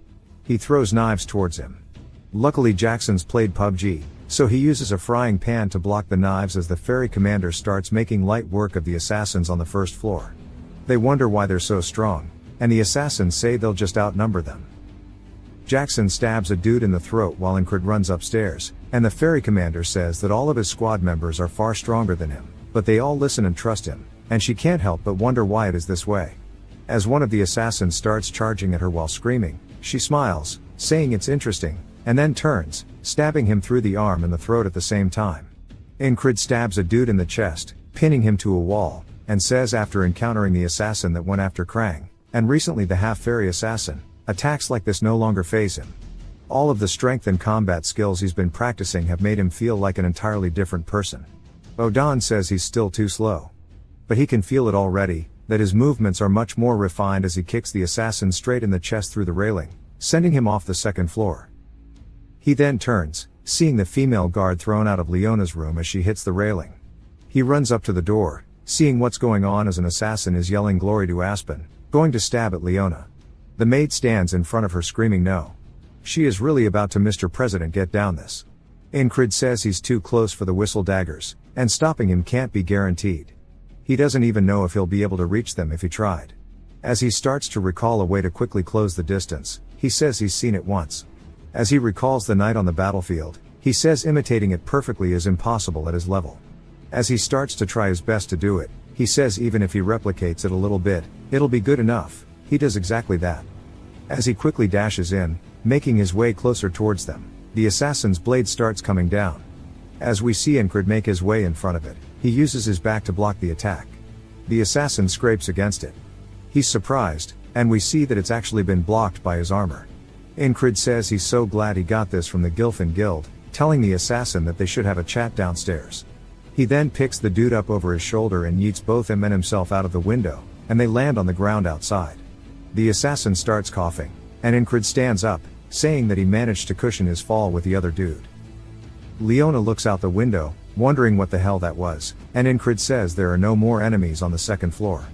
He throws knives towards him. Luckily Jackson's played PUBG, so he uses a frying pan to block the knives as the ferry commander starts making light work of the assassins on the first floor. They wonder why they're so strong, and the assassins say they'll just outnumber them. Jackson stabs a dude in the throat while Enkrid runs upstairs, and the ferry commander says that all of his squad members are far stronger than him, but they all listen and trust him, and she can't help but wonder why it is this way. As one of the assassins starts charging at her while screaming, she smiles, saying it's interesting, and then turns, stabbing him through the arm and the throat at the same time. Enkrid stabs a dude in the chest, pinning him to a wall, and says after encountering the assassin that went after Krang, and recently the half-fairy assassin, attacks like this no longer faze him. All of the strength and combat skills he's been practicing have made him feel like an entirely different person. Odan says he's still too slow. But he can feel it already, that his movements are much more refined as he kicks the assassin straight in the chest through the railing, sending him off the second floor. He then turns, seeing the female guard thrown out of Leona's room as she hits the railing. He runs up to the door, seeing what's going on as an assassin is yelling glory to Aspen, going to stab at Leona. The maid stands in front of her screaming no. She is really about to Mr. President get down this. Enkrid says he's too close for the whistle daggers, and stopping him can't be guaranteed. He doesn't even know if he'll be able to reach them if he tried. As he starts to recall a way to quickly close the distance, he says he's seen it once. As he recalls the night on the battlefield, he says imitating it perfectly is impossible at his level. As he starts to try his best to do it, he says even if he replicates it a little bit, it'll be good enough. He does exactly that. As he quickly dashes in, making his way closer towards them, the assassin's blade starts coming down. As we see Enkrid make his way in front of it, he uses his back to block the attack. The assassin scrapes against it. He's surprised, and we see that it's actually been blocked by his armor. Enkrid says he's so glad he got this from the Gilfin Guild, telling the assassin that they should have a chat downstairs. He then picks the dude up over his shoulder and yeets both him and himself out of the window, and they land on the ground outside. The assassin starts coughing, and Enkrid stands up, saying that he managed to cushion his fall with the other dude. Leona looks out the window, wondering what the hell that was, and Enkrid says there are no more enemies on the second floor.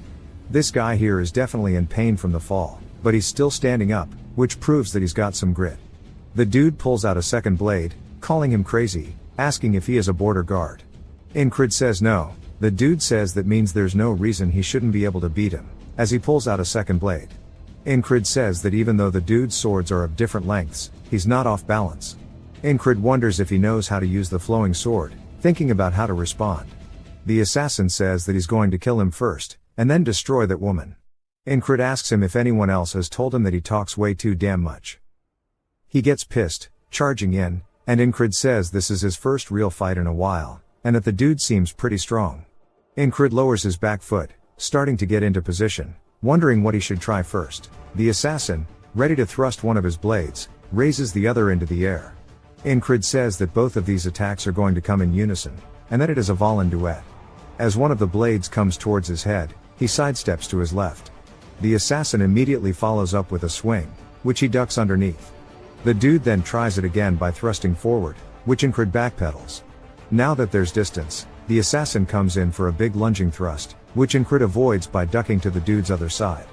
This guy here is definitely in pain from the fall, but he's still standing up, which proves that he's got some grit. The dude pulls out a second blade, calling him crazy, asking if he is a border guard. Enkrid says no. The dude says that means there's no reason he shouldn't be able to beat him, as he pulls out a second blade. Enkrid says that even though the dude's swords are of different lengths, he's not off balance. Enkrid wonders if he knows how to use the flowing sword, thinking about how to respond. The assassin says that he's going to kill him first, and then destroy that woman. Enkrid asks him if anyone else has told him that he talks way too damn much. He gets pissed, charging in, and Enkrid says this is his first real fight in a while, and that the dude seems pretty strong. Enkrid lowers his back foot, starting to get into position, wondering what he should try first. The assassin, ready to thrust one of his blades, raises the other into the air. Enkrid says that both of these attacks are going to come in unison, and that it is a Valen duet. As one of the blades comes towards his head, he sidesteps to his left. The assassin immediately follows up with a swing, which he ducks underneath. The dude then tries it again by thrusting forward, which Enkrid backpedals. Now that there's distance, the assassin comes in for a big lunging thrust, which Enkrid avoids by ducking to the dude's other side.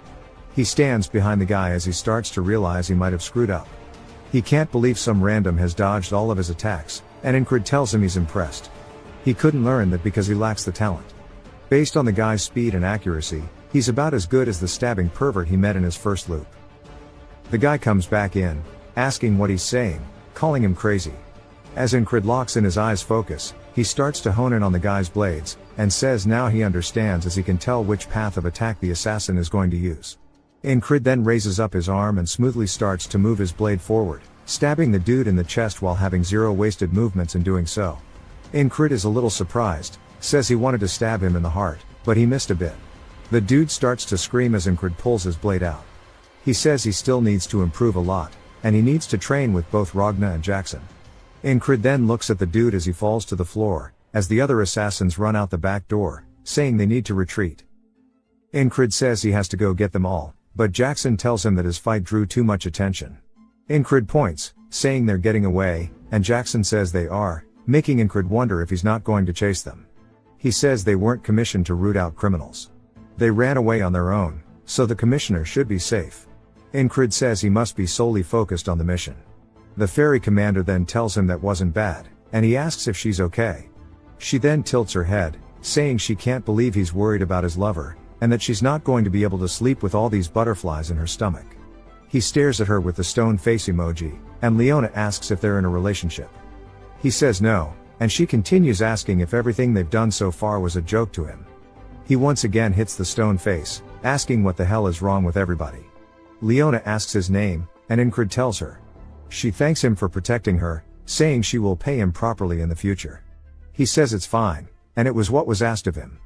He stands behind the guy as he starts to realize he might have screwed up. He can't believe some random has dodged all of his attacks, and Enkrid tells him he's impressed. He couldn't learn that because he lacks the talent. Based on the guy's speed and accuracy, he's about as good as the stabbing pervert he met in his first loop. The guy comes back in, asking what he's saying, calling him crazy. As Enkrid locks in his eyes focus, he starts to hone in on the guy's blades, and says now he understands as he can tell which path of attack the assassin is going to use. Enkrid then raises up his arm and smoothly starts to move his blade forward, stabbing the dude in the chest while having zero wasted movements in doing so. Enkrid is a little surprised, says he wanted to stab him in the heart, but he missed a bit. The dude starts to scream as Enkrid pulls his blade out. He says he still needs to improve a lot, and he needs to train with both Ragna and Jackson. Enkrid then looks at the dude as he falls to the floor, as the other assassins run out the back door, saying they need to retreat. Enkrid says he has to go get them all, but Jackson tells him that his fight drew too much attention. Enkrid points, saying they're getting away, and Jackson says they are, making Enkrid wonder if he's not going to chase them. He says they weren't commissioned to root out criminals. They ran away on their own, so the commissioner should be safe. Enkrid says he must be solely focused on the mission. The ferry commander then tells him that wasn't bad, and he asks if she's okay. She then tilts her head, saying she can't believe he's worried about his lover, and that she's not going to be able to sleep with all these butterflies in her stomach. He stares at her with the stone face emoji, and Leona asks if they're in a relationship. He says no, and she continues asking if everything they've done so far was a joke to him. He once again hits the stone face, asking what the hell is wrong with everybody. Leona asks his name, and Enkrid tells her. She thanks him for protecting her, saying she will pay him properly in the future. He says it's fine, and it was what was asked of him.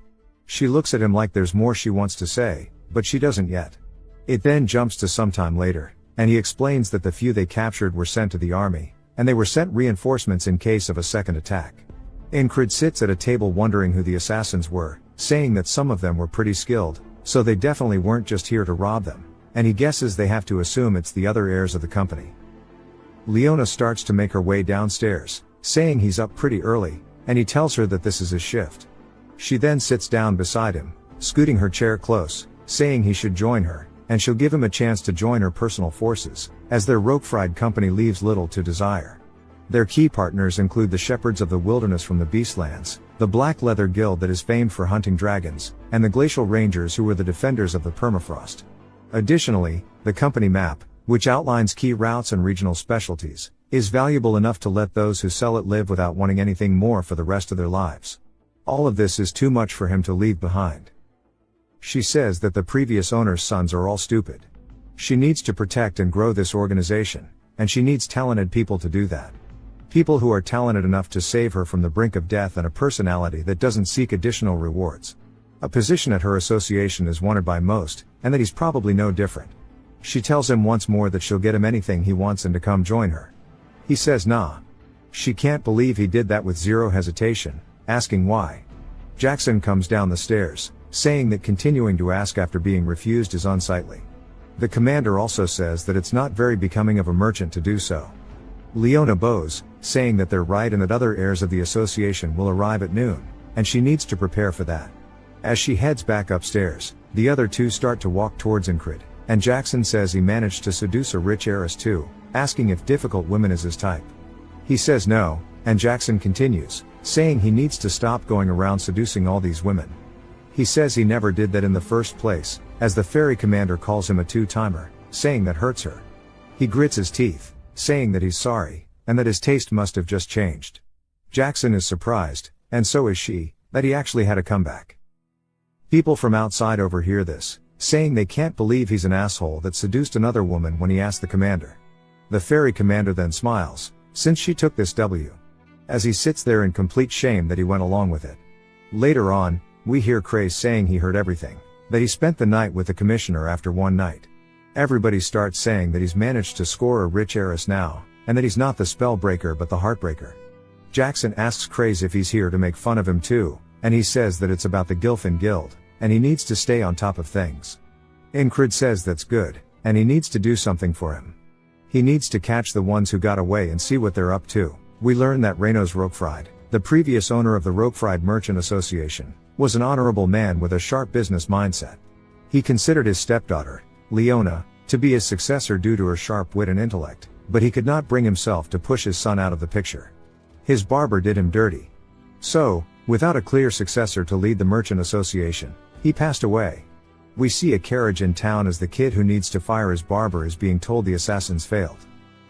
She looks at him like there's more she wants to say, but she doesn't yet. It then jumps to some time later, and he explains that the few they captured were sent to the army, and they were sent reinforcements in case of a second attack. Enkrid sits at a table wondering who the assassins were, saying that some of them were pretty skilled, so they definitely weren't just here to rob them, and he guesses they have to assume it's the other heirs of the company. Leona starts to make her way downstairs, saying he's up pretty early, and he tells her that this is his shift. She then sits down beside him, scooting her chair close, saying he should join her, and she'll give him a chance to join her personal forces, as their rogue-fried company leaves little to desire. Their key partners include the Shepherds of the Wilderness from the Beastlands, the Black Leather Guild that is famed for hunting dragons, and the Glacial Rangers who were the defenders of the permafrost. Additionally, the company map, which outlines key routes and regional specialties, is valuable enough to let those who sell it live without wanting anything more for the rest of their lives. All of this is too much for him to leave behind. She says that the previous owner's sons are all stupid. She needs to protect and grow this organization, and she needs talented people to do that. People who are talented enough to save her from the brink of death and a personality that doesn't seek additional rewards. A position at her association is wanted by most, and that he's probably no different. She tells him once more that she'll get him anything he wants and to come join her. He says nah. She can't believe he did that with zero hesitation, asking why. Jackson comes down the stairs, saying that continuing to ask after being refused is unsightly. The commander also says that it's not very becoming of a merchant to do so. Leona bows, saying that they're right and that other heirs of the association will arrive at noon, and she needs to prepare for that. As she heads back upstairs, the other two start to walk towards Enkrid, and Jackson says he managed to seduce a rich heiress too, asking if difficult women is his type. He says no, and Jackson continues, saying he needs to stop going around seducing all these women. He says he never did that in the first place, as the ferry commander calls him a two-timer, saying that hurts her. He grits his teeth, saying that he's sorry, and that his taste must have just changed. Jackson is surprised, and so is she, that he actually had a comeback. People from outside overhear this, saying they can't believe he's an asshole that seduced another woman when he asked the commander. The ferry commander then smiles, since she took this W. As he sits there in complete shame that he went along with it. Later on, we hear Craze saying he heard everything, that he spent the night with the commissioner after one night. Everybody starts saying that he's managed to score a rich heiress now, and that he's not the spellbreaker but the heartbreaker. Jackson asks Craze if he's here to make fun of him too, and he says that it's about the Gilfin Guild, and he needs to stay on top of things. Enkrid says that's good, and he needs to do something for him. He needs to catch the ones who got away and see what they're up to. We learn that Reynos Roquefried, the previous owner of the Roquefried Merchant Association, was an honorable man with a sharp business mindset. He considered his stepdaughter, Leona, to be his successor due to her sharp wit and intellect, but he could not bring himself to push his son out of the picture. His barber did him dirty. So, without a clear successor to lead the Merchant Association, he passed away. We see a carriage in town as the kid who needs to fire his barber is being told the assassins failed.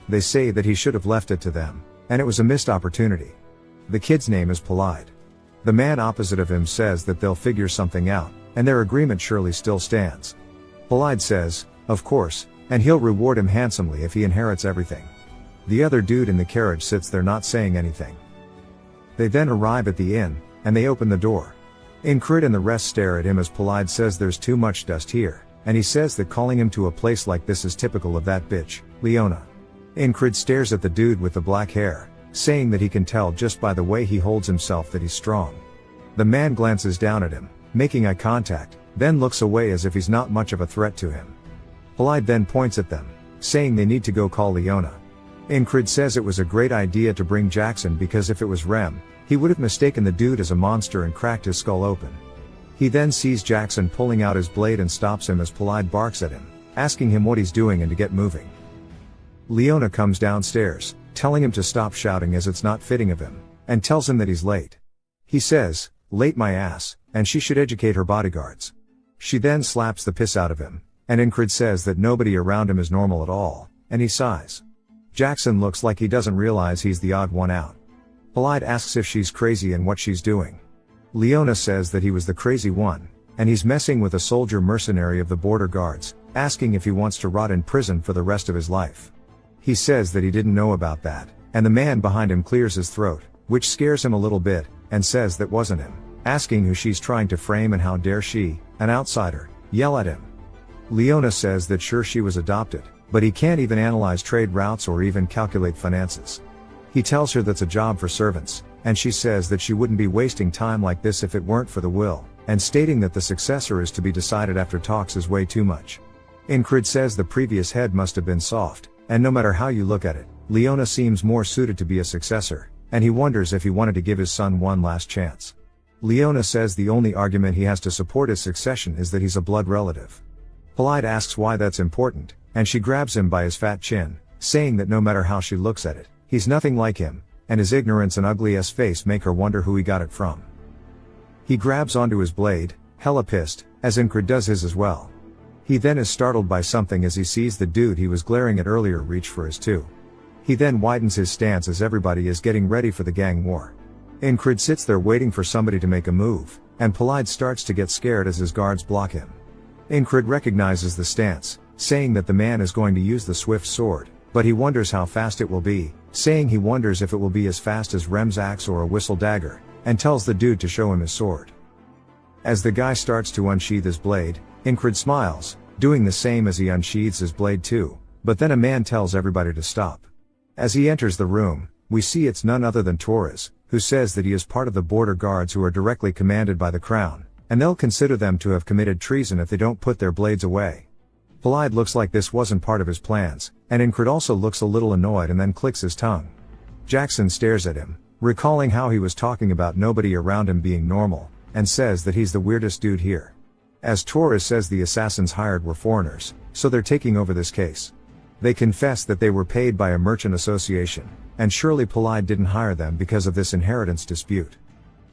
They say that he should have left it to them, and it was a missed opportunity. The kid's name is Polide. The man opposite of him says that they'll figure something out, and their agreement surely still stands. Polide says, of course, and he'll reward him handsomely if he inherits everything. The other dude in the carriage sits there not saying anything. They then arrive at the inn, and they open the door. Enkrid and the rest stare at him as Polide says there's too much dust here, and he says that calling him to a place like this is typical of that bitch, Leona. Enkrid stares at the dude with the black hair, saying that he can tell just by the way he holds himself that he's strong. The man glances down at him, making eye contact, then looks away as if he's not much of a threat to him. Polide then points at them, saying they need to go call Leona. Enkrid says it was a great idea to bring Jackson because if it was Rem, he would have mistaken the dude as a monster and cracked his skull open. He then sees Jackson pulling out his blade and stops him as Polide barks at him, asking him what he's doing and to get moving. Leona comes downstairs, telling him to stop shouting as it's not fitting of him, and tells him that he's late. He says, late my ass, and she should educate her bodyguards. She then slaps the piss out of him, and Enkrid says that nobody around him is normal at all, and he sighs. Jackson looks like he doesn't realize he's the odd one out. Polite asks if she's crazy and what she's doing. Leona says that he was the crazy one, and he's messing with a soldier mercenary of the border guards, asking if he wants to rot in prison for the rest of his life. He says that he didn't know about that, and the man behind him clears his throat, which scares him a little bit, and says that wasn't him, asking who she's trying to frame and how dare she, an outsider, yell at him. Leona says that sure she was adopted, but he can't even analyze trade routes or even calculate finances. He tells her that's a job for servants, and she says that she wouldn't be wasting time like this if it weren't for the will, and stating that the successor is to be decided after talks is way too much. Enkrid says the previous head must have been soft, and no matter how you look at it, Leona seems more suited to be a successor, and he wonders if he wanted to give his son one last chance. Leona says the only argument he has to support his succession is that he's a blood relative. Polite asks why that's important, and she grabs him by his fat chin, saying that no matter how she looks at it, he's nothing like him, and his ignorance and ugly-ass face make her wonder who he got it from. He grabs onto his blade, hella pissed, as Enkrid does his as well. He then is startled by something as he sees the dude he was glaring at earlier reach for his too. He then widens his stance as everybody is getting ready for the gang war. Enkrid sits there waiting for somebody to make a move, and Polite starts to get scared as his guards block him. Enkrid recognizes the stance, saying that the man is going to use the swift sword, but he wonders how fast it will be, saying he wonders if it will be as fast as Rem's axe or a whistle dagger, and tells the dude to show him his sword. As the guy starts to unsheath his blade, Enkrid smiles, doing the same as he unsheathes his blade too, but then a man tells everybody to stop. As he enters the room, we see it's none other than Torres, who says that he is part of the border guards who are directly commanded by the crown, and they'll consider them to have committed treason if they don't put their blades away. Polite looks like this wasn't part of his plans, and Enkrid also looks a little annoyed and then clicks his tongue. Jackson stares at him, recalling how he was talking about nobody around him being normal, and says that he's the weirdest dude here. As Torres says the assassins hired were foreigners, so they're taking over this case. They confess that they were paid by a merchant association, and surely Polite didn't hire them because of this inheritance dispute.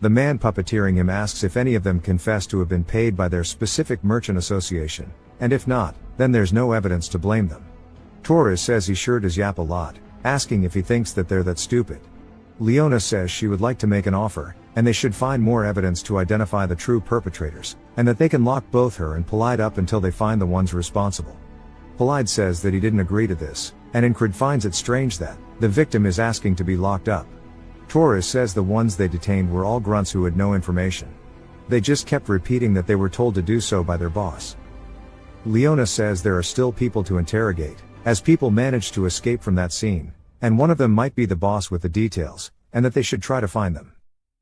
The man puppeteering him asks if any of them confess to have been paid by their specific merchant association, and if not, then there's no evidence to blame them. Torres says he sure does yap a lot, asking if he thinks that they're that stupid. Leona says she would like to make an offer, and they should find more evidence to identify the true perpetrators, and that they can lock both her and Polite up until they find the ones responsible. Polite says that he didn't agree to this, and Enkrid finds it strange that the victim is asking to be locked up. Torres says the ones they detained were all grunts who had no information. They just kept repeating that they were told to do so by their boss. Leona says there are still people to interrogate, as people managed to escape from that scene, and one of them might be the boss with the details, and that they should try to find them.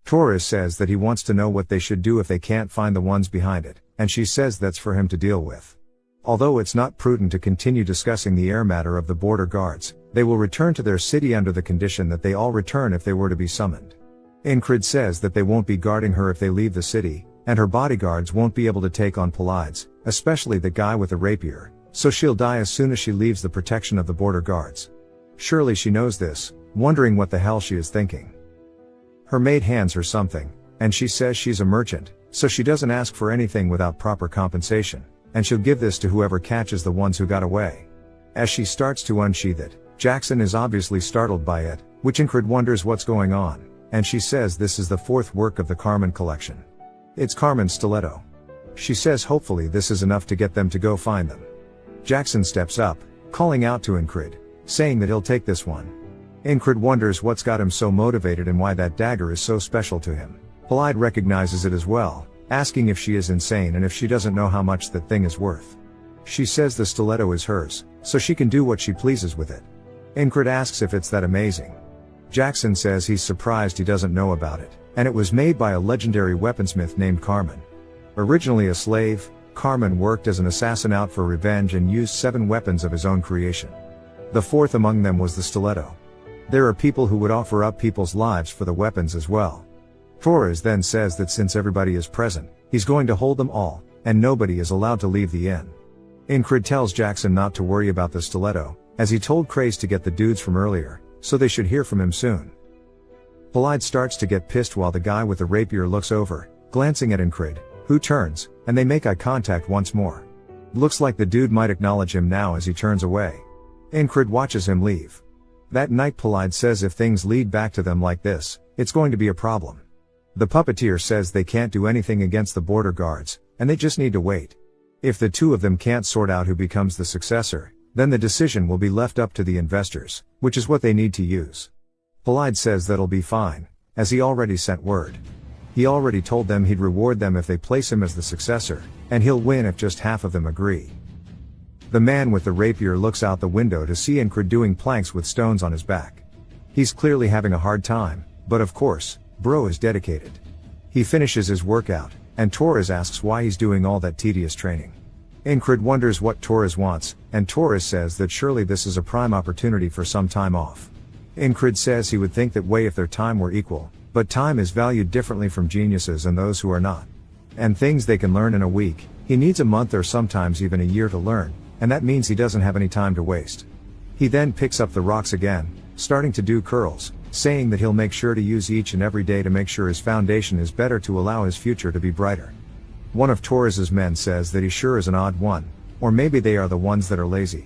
Torres says that he wants to know what they should do if they can't find the ones behind it, and she says that's for him to deal with. Although it's not prudent to continue discussing the air matter of the border guards, they will return to their city under the condition that they all return if they were to be summoned. Enkrid says that they won't be guarding her if they leave the city, and her bodyguards won't be able to take on Polides, especially the guy with the rapier, so she'll die as soon as she leaves the protection of the border guards. Surely she knows this, wondering what the hell she is thinking. Her maid hands her something, and she says she's a merchant, so she doesn't ask for anything without proper compensation, and she'll give this to whoever catches the ones who got away. As she starts to unsheath it, Jackson is obviously startled by it, which Enkrid wonders what's going on, and she says this is the fourth work of the Carmen collection. It's Carmen's stiletto. She says hopefully this is enough to get them to go find them. Jackson steps up, calling out to Enkrid, saying that he'll take this one. Enkrid wonders what's got him so motivated and why that dagger is so special to him. Polite recognizes it as well, asking if she is insane and if she doesn't know how much that thing is worth. She says the stiletto is hers, so she can do what she pleases with it. Enkrid asks if it's that amazing. Jackson says he's surprised he doesn't know about it, and it was made by a legendary weaponsmith named Carmen. Originally a slave, Carmen worked as an assassin out for revenge and used 7 weapons of his own creation. The fourth among them was the stiletto. There are people who would offer up people's lives for the weapons as well. Torres then says that since everybody is present, he's going to hold them all, and nobody is allowed to leave the inn. Enkrid tells Jackson not to worry about the stiletto, as he told Craze to get the dudes from earlier, so they should hear from him soon. Polite starts to get pissed while the guy with the rapier looks over, glancing at Enkrid, Who turns, and they make eye contact once more. Looks like the dude might acknowledge him now as he turns away. Enkrid watches him leave. That night Polide says if things lead back to them like this, it's going to be a problem. The puppeteer says they can't do anything against the border guards, and they just need to wait. If the two of them can't sort out who becomes the successor, then the decision will be left up to the investors, which is what they need to use. Polide says that'll be fine, as he already sent word. He already told them he'd reward them if they place him as the successor, and he'll win if just half of them agree. The man with the rapier looks out the window to see Enkrid doing planks with stones on his back. He's clearly having a hard time, but of course, bro is dedicated. He finishes his workout, and Torres asks why he's doing all that tedious training. Enkrid wonders what Torres wants, and Torres says that surely this is a prime opportunity for some time off. Enkrid says he would think that way if their time were equal, but time is valued differently from geniuses and those who are not. And things they can learn in a week, he needs a month or sometimes even a year to learn, and that means he doesn't have any time to waste. He then picks up the rocks again, starting to do curls, saying that he'll make sure to use each and every day to make sure his foundation is better to allow his future to be brighter. One of Torres's men says that he sure is an odd one, or maybe they are the ones that are lazy.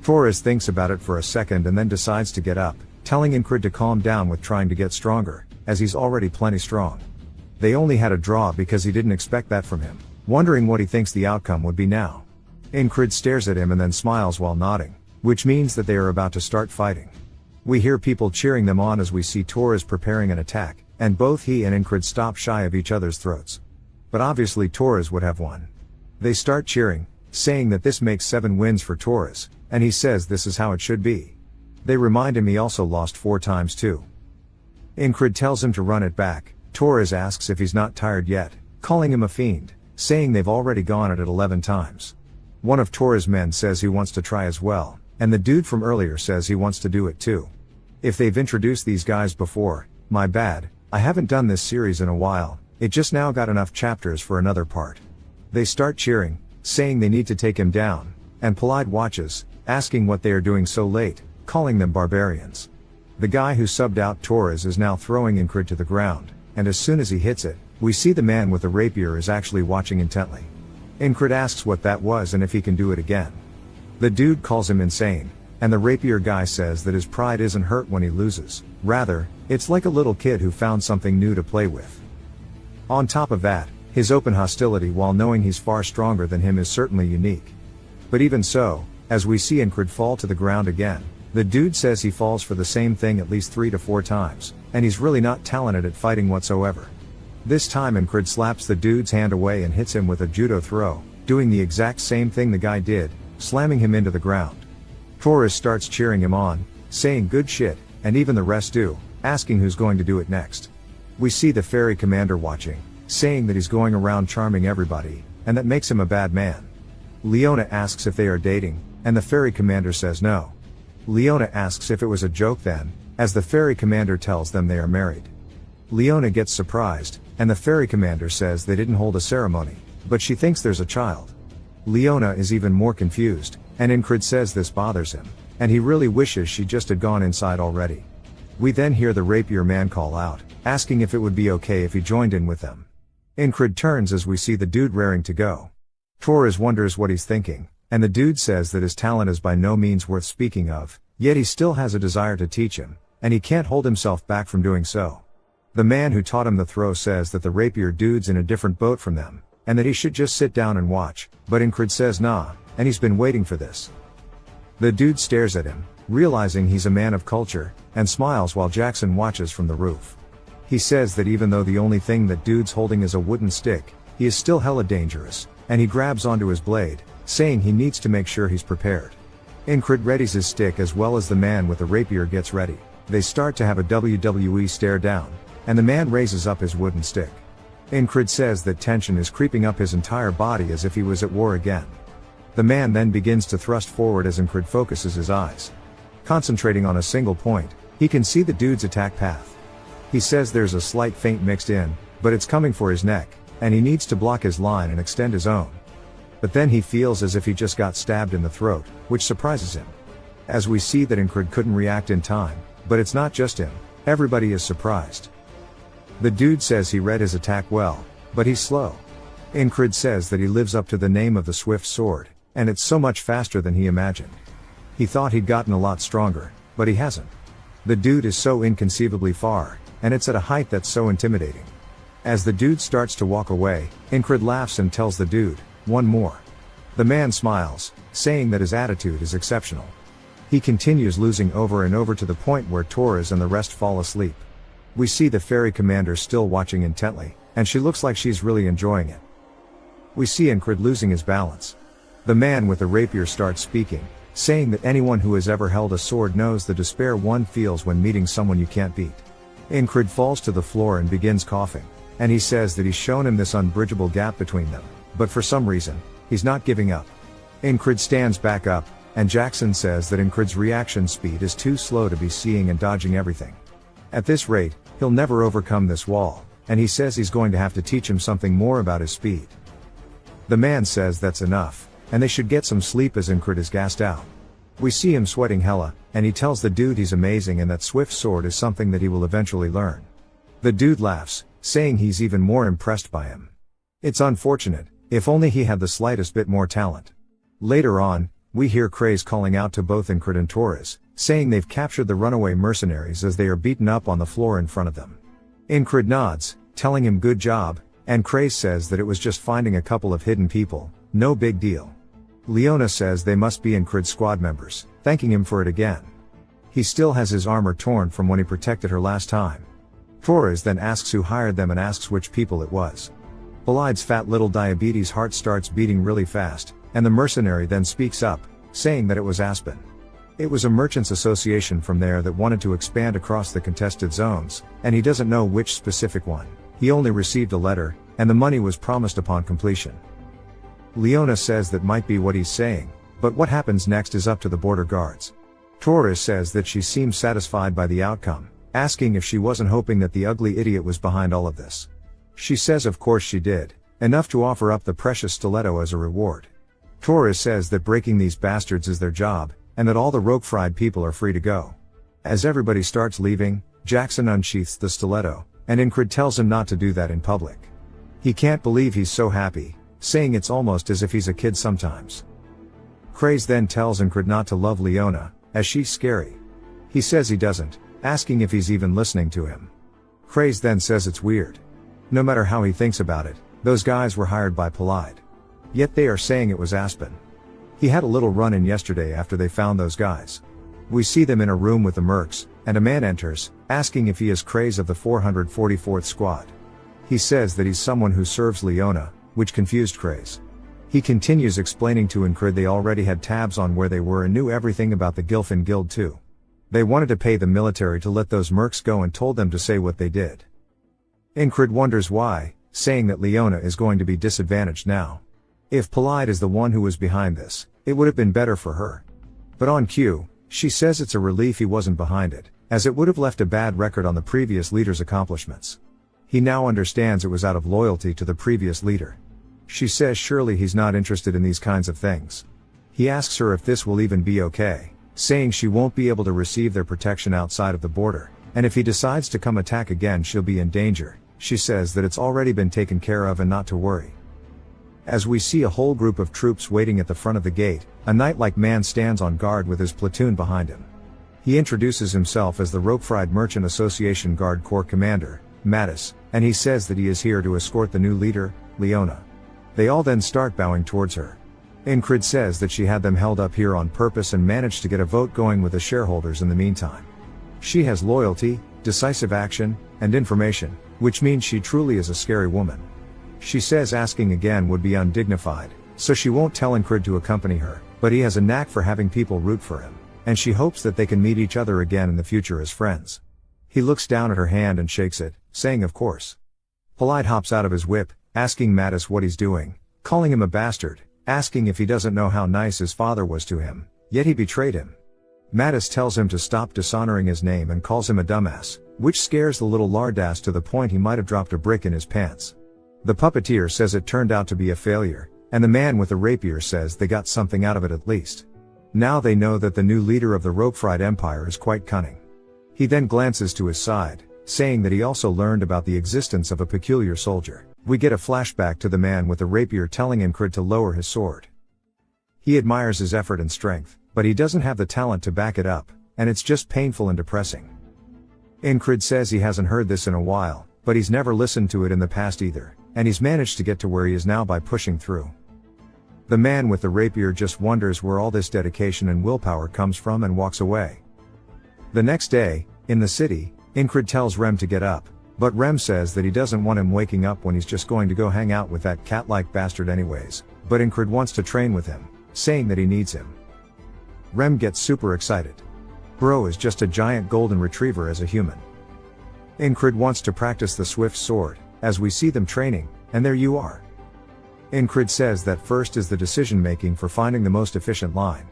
Torres thinks about it for a second and then decides to get up, telling Enkrid to calm down with trying to get stronger, as he's already plenty strong. They only had a draw because he didn't expect that from him, wondering what he thinks the outcome would be now. Enkrid stares at him and then smiles while nodding, which means that they are about to start fighting. We hear people cheering them on as we see Torres preparing an attack, and both he and Enkrid stop shy of each other's throats. But obviously Torres would have won. They start cheering, saying that this makes 7 wins for Torres, and he says this is how it should be. They remind him he also lost 4 times too. Enkrid tells him to run it back. Torres asks if he's not tired yet, calling him a fiend, saying they've already gone at it 11 times. One of Torres' men says he wants to try as well, and the dude from earlier says he wants to do it too. If they've introduced these guys before, my bad, I haven't done this series in a while, it just now got enough chapters for another part. They start cheering, saying they need to take him down, and Polide watches, asking what they are doing so late, calling them barbarians. The guy who subbed out Torres is now throwing Enkrid to the ground, and as soon as he hits it, we see the man with the rapier is actually watching intently. Enkrid asks what that was and if he can do it again. The dude calls him insane, and the rapier guy says that his pride isn't hurt when he loses, rather, it's like a little kid who found something new to play with. On top of that, his open hostility while knowing he's far stronger than him is certainly unique. But even so, as we see Enkrid fall to the ground again, the dude says he falls for the same thing at least 3 to 4 times, and he's really not talented at fighting whatsoever. This time Enkrid slaps the dude's hand away and hits him with a judo throw, doing the exact same thing the guy did, slamming him into the ground. Torres starts cheering him on, saying good shit, and even the rest do, asking who's going to do it next. We see the ferry commander watching, saying that he's going around charming everybody, and that makes him a bad man. Leona asks if they are dating, and the ferry commander says no. Leona asks if it was a joke then, as the ferry commander tells them they are married. Leona gets surprised, and the ferry commander says they didn't hold a ceremony, but she thinks there's a child. Leona is even more confused, and Enkrid says this bothers him, and he really wishes she just had gone inside already. We then hear the rapier man call out, asking if it would be okay if he joined in with them. Enkrid turns as we see the dude raring to go. Torres wonders what he's thinking, and the dude says that his talent is by no means worth speaking of, yet he still has a desire to teach him, and he can't hold himself back from doing so. The man who taught him the throw says that the rapier dude's in a different boat from them, and that he should just sit down and watch, but Enkrid says nah, and he's been waiting for this. The dude stares at him, realizing he's a man of culture, and smiles while Jackson watches from the roof. He says that even though the only thing that dude's holding is a wooden stick, he is still hella dangerous, and he grabs onto his blade, saying he needs to make sure he's prepared. Enkrid readies his stick as well as the man with the rapier gets ready. They start to have a WWE stare down, and the man raises up his wooden stick. Enkrid says that tension is creeping up his entire body as if he was at war again. The man then begins to thrust forward as Enkrid focuses his eyes. Concentrating on a single point, he can see the dude's attack path. He says there's a slight feint mixed in, but it's coming for his neck, and he needs to block his line and extend his own. But then he feels as if he just got stabbed in the throat, which surprises him. As we see that Enkrid couldn't react in time, but it's not just him, everybody is surprised. The dude says he read his attack well, but he's slow. Enkrid says that he lives up to the name of the swift sword, and it's so much faster than he imagined. He thought he'd gotten a lot stronger, but he hasn't. The dude is so inconceivably far, and it's at a height that's so intimidating. As the dude starts to walk away, Enkrid laughs and tells the dude, "One more." The man smiles, saying that his attitude is exceptional. He continues losing over and over to the point where Torres and the rest fall asleep. We see the ferry commander still watching intently, and she looks like she's really enjoying it. We see Enkrid losing his balance. The man with the rapier starts speaking, saying that anyone who has ever held a sword knows the despair one feels when meeting someone you can't beat. Enkrid falls to the floor and begins coughing, and he says that he's shown him this unbridgeable gap between them, but for some reason, he's not giving up. Enkrid stands back up, and Jackson says that Enkrid's reaction speed is too slow to be seeing and dodging everything. At this rate, he'll never overcome this wall, and he says he's going to have to teach him something more about his speed. The man says that's enough, and they should get some sleep as Enkrid is gassed out. We see him sweating hella, and he tells the dude he's amazing and that swift sword is something that he will eventually learn. The dude laughs, saying he's even more impressed by him. It's unfortunate, if only he had the slightest bit more talent. Later on, we hear Craze calling out to both Enkrid and Torres, saying they've captured the runaway mercenaries as they are beaten up on the floor in front of them. Enkrid nods, telling him good job, and Craze says that it was just finding a couple of hidden people, no big deal. Leona says they must be Enkrid's squad members, thanking him for it again. He still has his armor torn from when he protected her last time. Torres then asks who hired them and asks which people it was. Polide's fat little diabetes heart starts beating really fast, and the mercenary then speaks up, saying that it was Aspen. It was a merchants association from there that wanted to expand across the contested zones, and he doesn't know which specific one. He only received a letter, and the money was promised upon completion. Leona says that might be what he's saying, but what happens next is up to the border guards. Torres says that she seems satisfied by the outcome, asking if she wasn't hoping that the ugly idiot was behind all of this. She says of course she did, enough to offer up the precious stiletto as a reward. Torres says that breaking these bastards is their job, and that all the rogue-fried people are free to go. As everybody starts leaving, Jackson unsheaths the stiletto, and Enkrid tells him not to do that in public. He can't believe he's so happy, saying it's almost as if he's a kid sometimes. Craze then tells Enkrid not to love Leona, as she's scary. He says he doesn't, asking if he's even listening to him. Craze then says it's weird. No matter how he thinks about it, those guys were hired by Polide. Yet they are saying it was Aspen. He had a little run-in yesterday after they found those guys. We see them in a room with the mercs, and a man enters, asking if he is Craze of the 444th Squad. He says that he's someone who serves Leona, which confused Craze. He continues explaining to Enkrid they already had tabs on where they were and knew everything about the Gilfin Guild too. They wanted to pay the military to let those mercs go and told them to say what they did. Enkrid wonders why, saying that Leona is going to be disadvantaged now. If Polide is the one who was behind this, it would have been better for her. But on cue, she says it's a relief he wasn't behind it, as it would have left a bad record on the previous leader's accomplishments. He now understands it was out of loyalty to the previous leader. She says surely he's not interested in these kinds of things. He asks her if this will even be okay, saying she won't be able to receive their protection outside of the border, and if he decides to come attack again she'll be in danger. She says that it's already been taken care of and not to worry. As we see a whole group of troops waiting at the front of the gate, a knight-like man stands on guard with his platoon behind him. He introduces himself as the Roquefried Merchant Association Guard Corps Commander, Mattis, and he says that he is here to escort the new leader, Leona. They all then start bowing towards her. Enkrid says that she had them held up here on purpose and managed to get a vote going with the shareholders in the meantime. She has loyalty, decisive action, and information, which means she truly is a scary woman. She says asking again would be undignified, so she won't tell Enkrid to accompany her, but he has a knack for having people root for him, and she hopes that they can meet each other again in the future as friends. He looks down at her hand and shakes it, saying of course. Polide hops out of his whip, asking Mattis what he's doing, calling him a bastard, asking if he doesn't know how nice his father was to him, yet he betrayed him. Mattis tells him to stop dishonoring his name and calls him a dumbass, which scares the little lardass to the point he might have dropped a brick in his pants. The puppeteer says it turned out to be a failure, and the man with the rapier says they got something out of it at least. Now they know that the new leader of the Roquefried Empire is quite cunning. He then glances to his side, saying that he also learned about the existence of a peculiar soldier, We get a flashback to the man with the rapier telling Enkrid to lower his sword. He admires his effort and strength, but he doesn't have the talent to back it up, and it's just painful and depressing. Enkrid says he hasn't heard this in a while, but he's never listened to it in the past either, and he's managed to get to where he is now by pushing through. The man with the rapier just wonders where all this dedication and willpower comes from and walks away. The next day, in the city, Enkrid tells Rem to get up, but Rem says that he doesn't want him waking up when he's just going to go hang out with that cat-like bastard anyways, but Enkrid wants to train with him, saying that he needs him. Rem gets super excited. Bro is just a giant golden retriever as a human. Enkrid wants to practice the swift sword, as we see them training, and there you are. Enkrid says that first is the decision making for finding the most efficient line.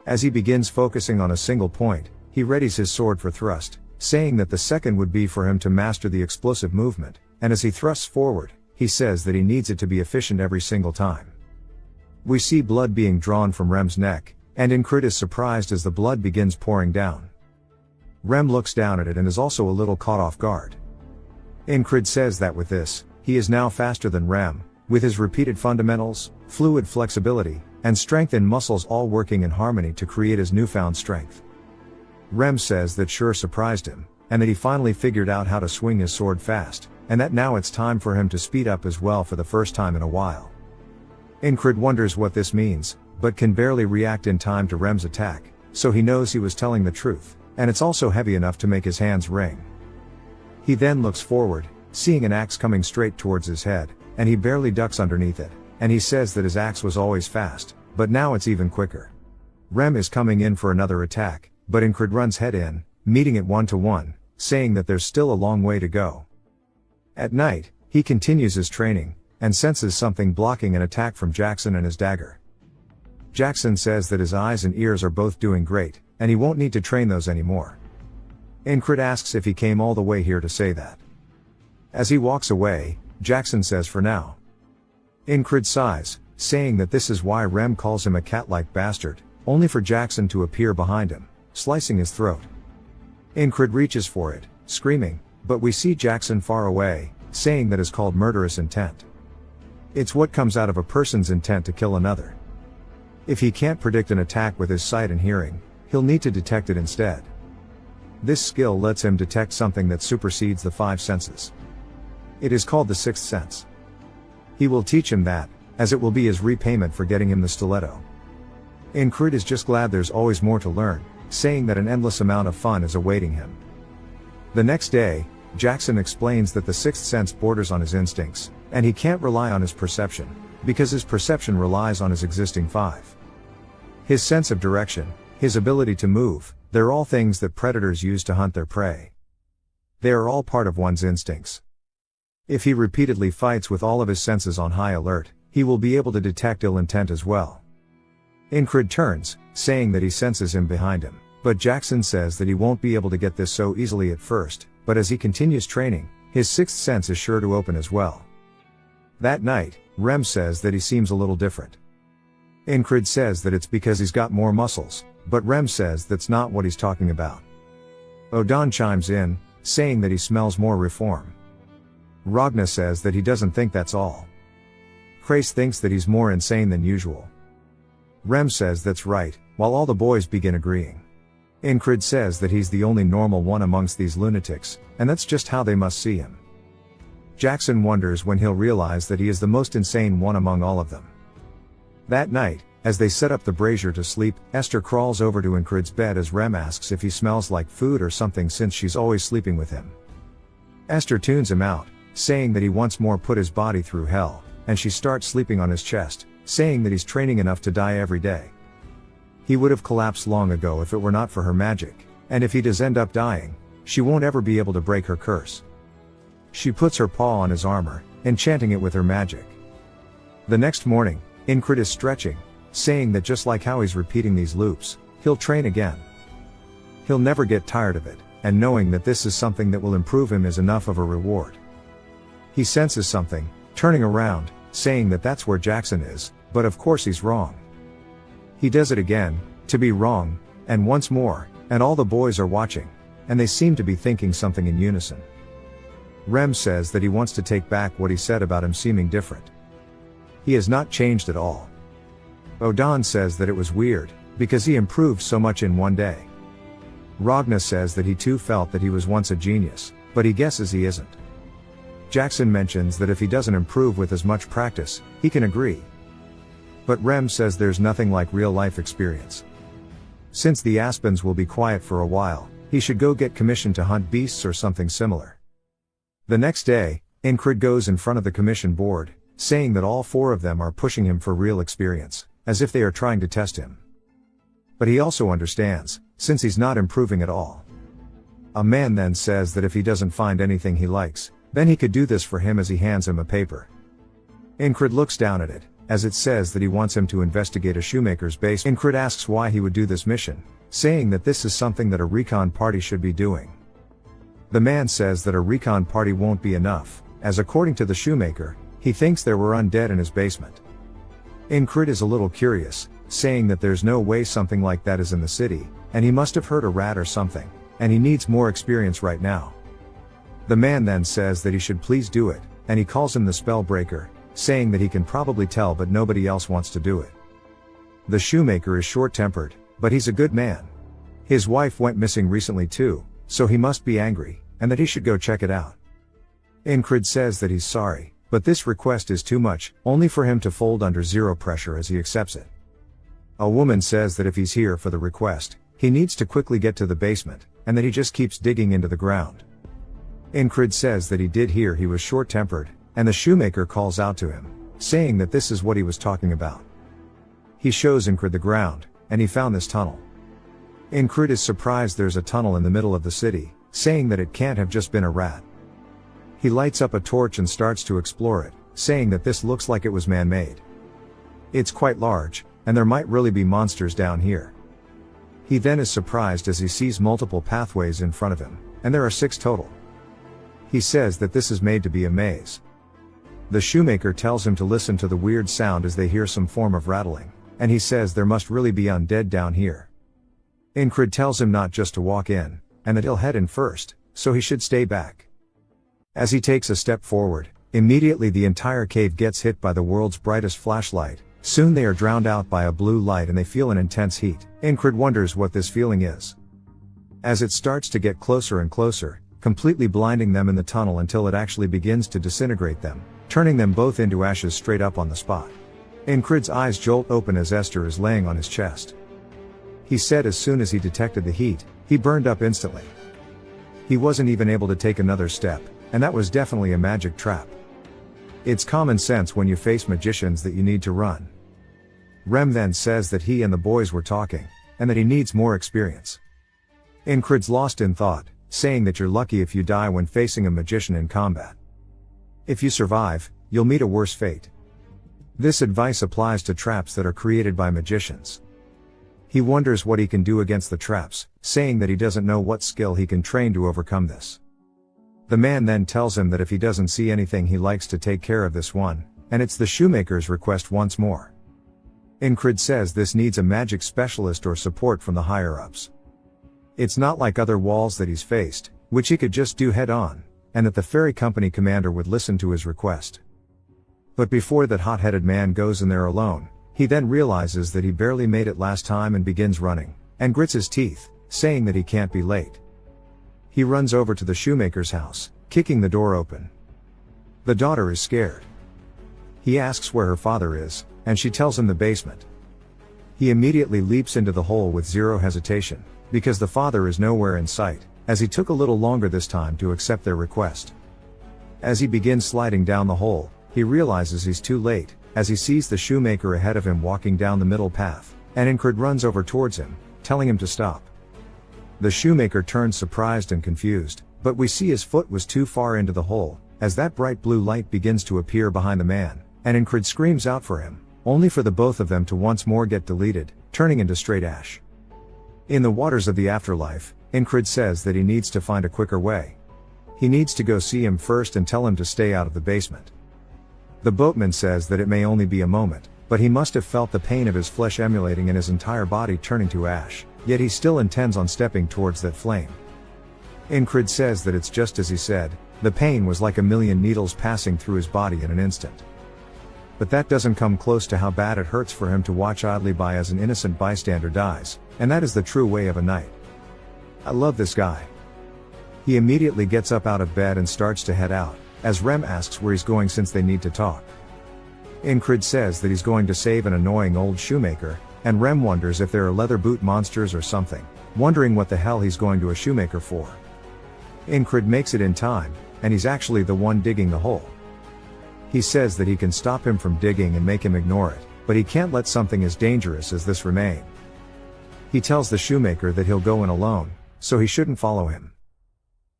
As he begins focusing on a single point, he readies his sword for thrust, saying that the second would be for him to master the explosive movement, and as he thrusts forward, he says that he needs it to be efficient every single time. We see blood being drawn from Rem's neck, and Enkrid is surprised as the blood begins pouring down. Rem looks down at it and is also a little caught off guard. Enkrid says that with this, he is now faster than Rem, with his repeated fundamentals, fluid flexibility, and strength in muscles all working in harmony to create his newfound strength. Rem says that sure surprised him, and that he finally figured out how to swing his sword fast, and that now it's time for him to speed up as well for the first time in a while. Enkrid wonders what this means, but can barely react in time to Rem's attack, so he knows he was telling the truth, and it's also heavy enough to make his hands ring. He then looks forward, seeing an axe coming straight towards his head, and he barely ducks underneath it, and he says that his axe was always fast, but now it's even quicker. Rem is coming in for another attack, but Enkrid runs head in, meeting it 1-to-1, saying that there's still a long way to go. At night, he continues his training, and senses something blocking an attack from Jackson and his dagger. Jackson says that his eyes and ears are both doing great, and he won't need to train those anymore. Enkrid asks if he came all the way here to say that. As he walks away, Jackson says for now. Enkrid sighs, saying that this is why Rem calls him a cat-like bastard, only for Jackson to appear behind him, slicing his throat. Enkrid reaches for it, screaming, but we see Jackson far away, saying that is called murderous intent. It's what comes out of a person's intent to kill another. If he can't predict an attack with his sight and hearing, he'll need to detect it instead. This skill lets him detect something that supersedes the 5 senses. It is called the sixth sense. He will teach him that, as it will be his repayment for getting him the stiletto. Enkrid is just glad there's always more to learn, saying that an endless amount of fun is awaiting him. The next day, Jackson explains that the sixth sense borders on his instincts, and he can't rely on his perception, because his perception relies on his existing 5. His sense of direction, his ability to move, they're all things that predators use to hunt their prey. They are all part of one's instincts. If he repeatedly fights with all of his senses on high alert, he will be able to detect ill intent as well. Enkrid turns, saying that he senses him behind him, but Jackson says that he won't be able to get this so easily at first, but as he continues training, his sixth sense is sure to open as well. That night, Rem says that he seems a little different. Enkrid says that it's because he's got more muscles, but Rem says that's not what he's talking about. Odon chimes in, saying that he smells more reform. Ragna says that he doesn't think that's all. Krace thinks that he's more insane than usual. Rem says that's right, while all the boys begin agreeing. Enkrid says that he's the only normal one amongst these lunatics, and that's just how they must see him. Jackson wonders when he'll realize that he is the most insane one among all of them. That night, as they set up the brazier to sleep, Esther crawls over to Enkrid's bed as Rem asks if he smells like food or something since she's always sleeping with him. Esther tunes him out, saying that he once more put his body through hell, and she starts sleeping on his chest, saying that he's training enough to die every day. He would have collapsed long ago if it were not for her magic, and if he does end up dying, she won't ever be able to break her curse. She puts her paw on his armor, enchanting it with her magic. The next morning, Enkrid is stretching, saying that just like how he's repeating these loops, he'll train again. He'll never get tired of it, and knowing that this is something that will improve him is enough of a reward. He senses something, turning around, saying that that's where Jackson is, but of course he's wrong. He does it again, to be wrong, and once more, and all the boys are watching, and they seem to be thinking something in unison. Rem says that he wants to take back what he said about him seeming different. He has not changed at all. Odan says that it was weird, because he improved so much in one day. Ragna says that he too felt that he was once a genius, but he guesses he isn't. Jackson mentions that if he doesn't improve with as much practice, he can agree. But Rem says there's nothing like real-life experience. Since the Aspens will be quiet for a while, he should go get commissioned to hunt beasts or something similar. The next day, Enkrid goes in front of the commission board, saying that all 4 of them are pushing him for real experience, as if they are trying to test him. But he also understands, since he's not improving at all. A man then says that if he doesn't find anything he likes, then he could do this for him as he hands him a paper. Enkrid looks down at it, as it says that he wants him to investigate a shoemaker's base. Enkrid asks why he would do this mission, saying that this is something that a recon party should be doing. The man says that a recon party won't be enough, as according to the shoemaker, he thinks there were undead in his basement. Enkrid is a little curious, saying that there's no way something like that is in the city, and he must have heard a rat or something, and he needs more experience right now. The man then says that he should please do it, and he calls him the spellbreaker, saying that he can probably tell but nobody else wants to do it. The shoemaker is short-tempered, but he's a good man. His wife went missing recently too, so he must be angry, and that he should go check it out. Enkrid says that he's sorry, but this request is too much, only for him to fold under zero pressure as he accepts it. A woman says that if he's here for the request, he needs to quickly get to the basement, and that he just keeps digging into the ground. Enkrid says that he did hear he was short-tempered, and the shoemaker calls out to him, saying that this is what he was talking about. He shows Enkrid the ground, and he found this tunnel. Enkrid is surprised there's a tunnel in the middle of the city, saying that it can't have just been a rat. He lights up a torch and starts to explore it, saying that this looks like it was man-made. It's quite large, and there might really be monsters down here. He then is surprised as he sees multiple pathways in front of him, and there are 6 total. He says that this is made to be a maze. The shoemaker tells him to listen to the weird sound as they hear some form of rattling, and he says there must really be undead down here. Enkrid tells him not just to walk in, and that he'll head in first, so he should stay back. As he takes a step forward, immediately the entire cave gets hit by the world's brightest flashlight. Soon they are drowned out by a blue light and they feel an intense heat. Enkrid wonders what this feeling is. As it starts to get closer and closer, completely blinding them in the tunnel until it actually begins to disintegrate them, turning them both into ashes straight up on the spot. Enkrid's eyes jolt open as Esther is laying on his chest. He said as soon as he detected the heat, he burned up instantly. He wasn't even able to take another step, and that was definitely a magic trap. It's common sense when you face magicians that you need to run. Rem then says that he and the boys were talking, and that he needs more experience. Enkrid's lost in thought, saying that you're lucky if you die when facing a magician in combat. If you survive, you'll meet a worse fate. This advice applies to traps that are created by magicians. He wonders what he can do against the traps, saying that he doesn't know what skill he can train to overcome this. The man then tells him that if he doesn't see anything he likes to take care of this one, and it's the shoemaker's request once more. Enkrid says this needs a magic specialist or support from the higher-ups. It's not like other walls that he's faced, which he could just do head-on, and that the ferry company commander would listen to his request. But before that hot-headed man goes in there alone, he then realizes that he barely made it last time and begins running, and grits his teeth, saying that he can't be late. He runs over to the shoemaker's house, kicking the door open. The daughter is scared. He asks where her father is, and she tells him the basement. He immediately leaps into the hole with zero hesitation, because the father is nowhere in sight, as he took a little longer this time to accept their request. As he begins sliding down the hole, he realizes he's too late, as he sees the shoemaker ahead of him walking down the middle path, and Enkrid runs over towards him, telling him to stop. The shoemaker turns surprised and confused, but we see his foot was too far into the hole, as that bright blue light begins to appear behind the man, and Enkrid screams out for him, only for the both of them to once more get deleted, turning into straight ash. In the waters of the afterlife, Enkrid says that he needs to find a quicker way. He needs to go see him first and tell him to stay out of the basement. The boatman says that it may only be a moment, but he must have felt the pain of his flesh emulating and his entire body turning to ash, yet he still intends on stepping towards that flame. Enkrid says that it's just as he said, the pain was like a million needles passing through his body in an instant. But that doesn't come close to how bad it hurts for him to watch idly by as an innocent bystander dies, and that is the true way of a knight. I love this guy. He immediately gets up out of bed and starts to head out, as Rem asks where he's going since they need to talk. Enkrid says that he's going to save an annoying old shoemaker, and Rem wonders if there are leather boot monsters or something, wondering what the hell he's going to a shoemaker for. Enkrid makes it in time, and he's actually the one digging the hole. He says that he can stop him from digging and make him ignore it, but he can't let something as dangerous as this remain. He tells the shoemaker that he'll go in alone, so he shouldn't follow him.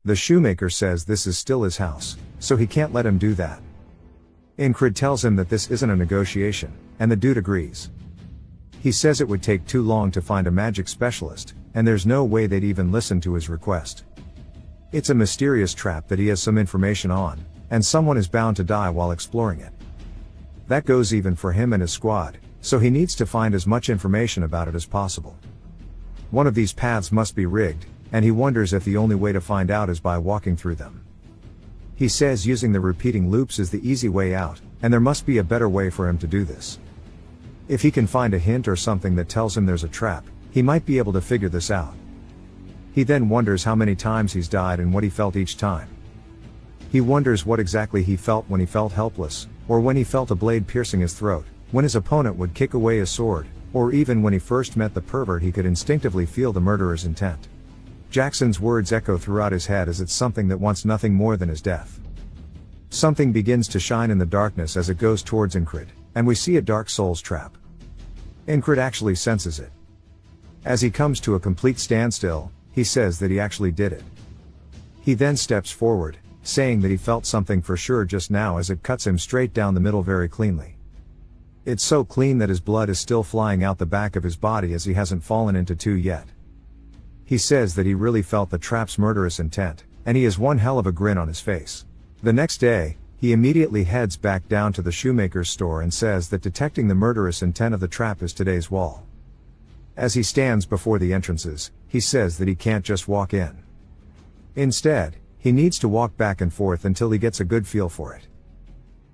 The shoemaker says this is still his house, so he can't let him do that. Enkrid tells him that this isn't a negotiation, and the dude agrees. He says it would take too long to find a magic specialist, and there's no way they'd even listen to his request. It's a mysterious trap that he has some information on, and someone is bound to die while exploring it. That goes even for him and his squad, so he needs to find as much information about it as possible. One of these paths must be rigged, and he wonders if the only way to find out is by walking through them. He says using the repeating loops is the easy way out, and there must be a better way for him to do this. If he can find a hint or something that tells him there's a trap, he might be able to figure this out. He then wonders how many times he's died and what he felt each time. He wonders what exactly he felt when he felt helpless, or when he felt a blade piercing his throat, when his opponent would kick away his sword, or even when he first met the pervert he could instinctively feel the murderer's intent. Jackson's words echo throughout his head as it's something that wants nothing more than his death. Something begins to shine in the darkness as it goes towards Enkrid, and we see a Dark Souls trap. Enkrid actually senses it. As he comes to a complete standstill, he says that he actually did it. He then steps forward, saying that he felt something for sure just now as it cuts him straight down the middle very cleanly. It's so clean that his blood is still flying out the back of his body as he hasn't fallen into two yet. He says that he really felt the trap's murderous intent, and he has one hell of a grin on his face. The next day, he immediately heads back down to the shoemaker's store and says that detecting the murderous intent of the trap is today's wall. As he stands before the entrances, he says that he can't just walk in. Instead, he needs to walk back and forth until he gets a good feel for it.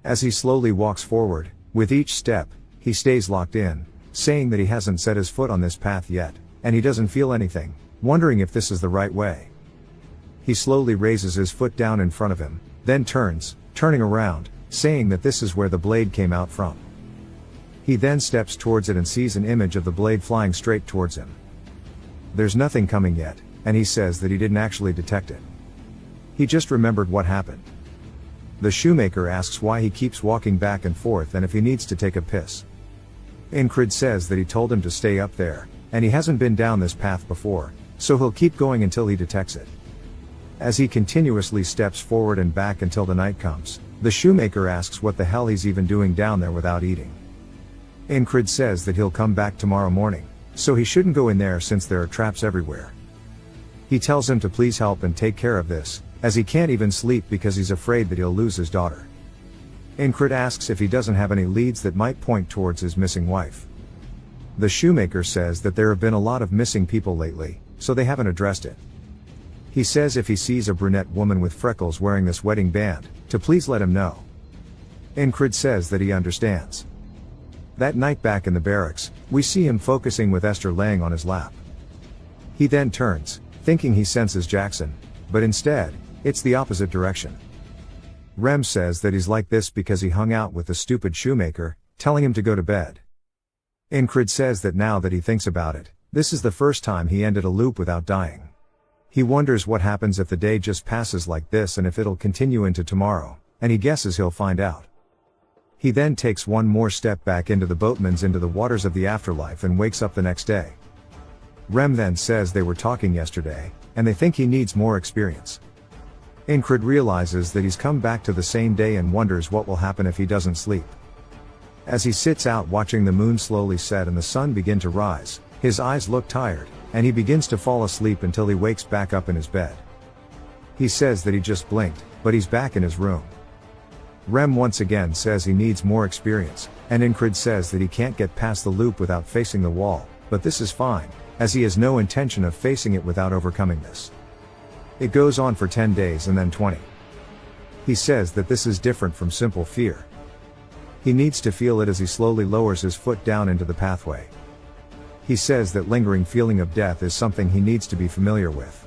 As he slowly walks forward, with each step, he stays locked in, saying that he hasn't set his foot on this path yet, and he doesn't feel anything, wondering if this is the right way. He slowly raises his foot down in front of him, then turning around, saying that this is where the blade came out from. He then steps towards it and sees an image of the blade flying straight towards him. There's nothing coming yet, and he says that he didn't actually detect it. He just remembered what happened. The shoemaker asks why he keeps walking back and forth and if he needs to take a piss. Enkrid says that he told him to stay up there, and he hasn't been down this path before, so he'll keep going until he detects it. As he continuously steps forward and back until the night comes, the shoemaker asks what the hell he's even doing down there without eating. Enkrid says that he'll come back tomorrow morning, so he shouldn't go in there since there are traps everywhere. He tells him to please help and take care of this, as he can't even sleep because he's afraid that he'll lose his daughter. Enkrid asks if he doesn't have any leads that might point towards his missing wife. The shoemaker says that there have been a lot of missing people lately, so they haven't addressed it. He says if he sees a brunette woman with freckles wearing this wedding band, to please let him know. Enkrid says that he understands. That night back in the barracks, we see him focusing with Esther laying on his lap. He then turns, thinking he senses Jackson, but instead, it's the opposite direction. Rem says that he's like this because he hung out with the stupid shoemaker, telling him to go to bed. Enkrid says that now that he thinks about it, this is the first time he ended a loop without dying. He wonders what happens if the day just passes like this and if it'll continue into tomorrow, and he guesses he'll find out. He then takes one more step back into the boatman's into the waters of the afterlife and wakes up the next day. Rem then says they were talking yesterday, and they think he needs more experience. Enkrid realizes that he's come back to the same day and wonders what will happen if he doesn't sleep. As he sits out watching the moon slowly set and the sun begin to rise, his eyes look tired, and he begins to fall asleep until he wakes back up in his bed. He says that he just blinked, but he's back in his room. Rem once again says he needs more experience, and Enkrid says that he can't get past the loop without facing the wall, but this is fine, as he has no intention of facing it without overcoming this. It goes on for 10 days and then 20. He says that this is different from simple fear. He needs to feel it as he slowly lowers his foot down into the pathway. He says that lingering feeling of death is something he needs to be familiar with.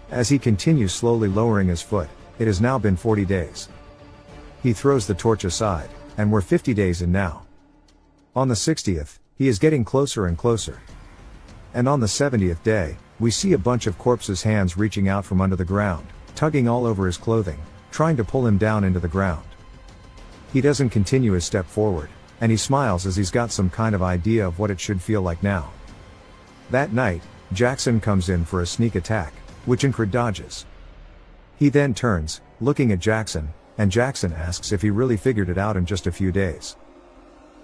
As he continues slowly lowering his foot, it has now been 40 days. He throws the torch aside, and we're 50 days in now. On the 60th, he is getting closer and closer. And on the 70th day, we see a bunch of corpses' hands reaching out from under the ground, tugging all over his clothing, trying to pull him down into the ground. He doesn't continue his step forward, and he smiles as he's got some kind of idea of what it should feel like now. That night, Jackson comes in for a sneak attack, which Enkrid dodges. He then turns, looking at Jackson, and Jackson asks if he really figured it out in just a few days.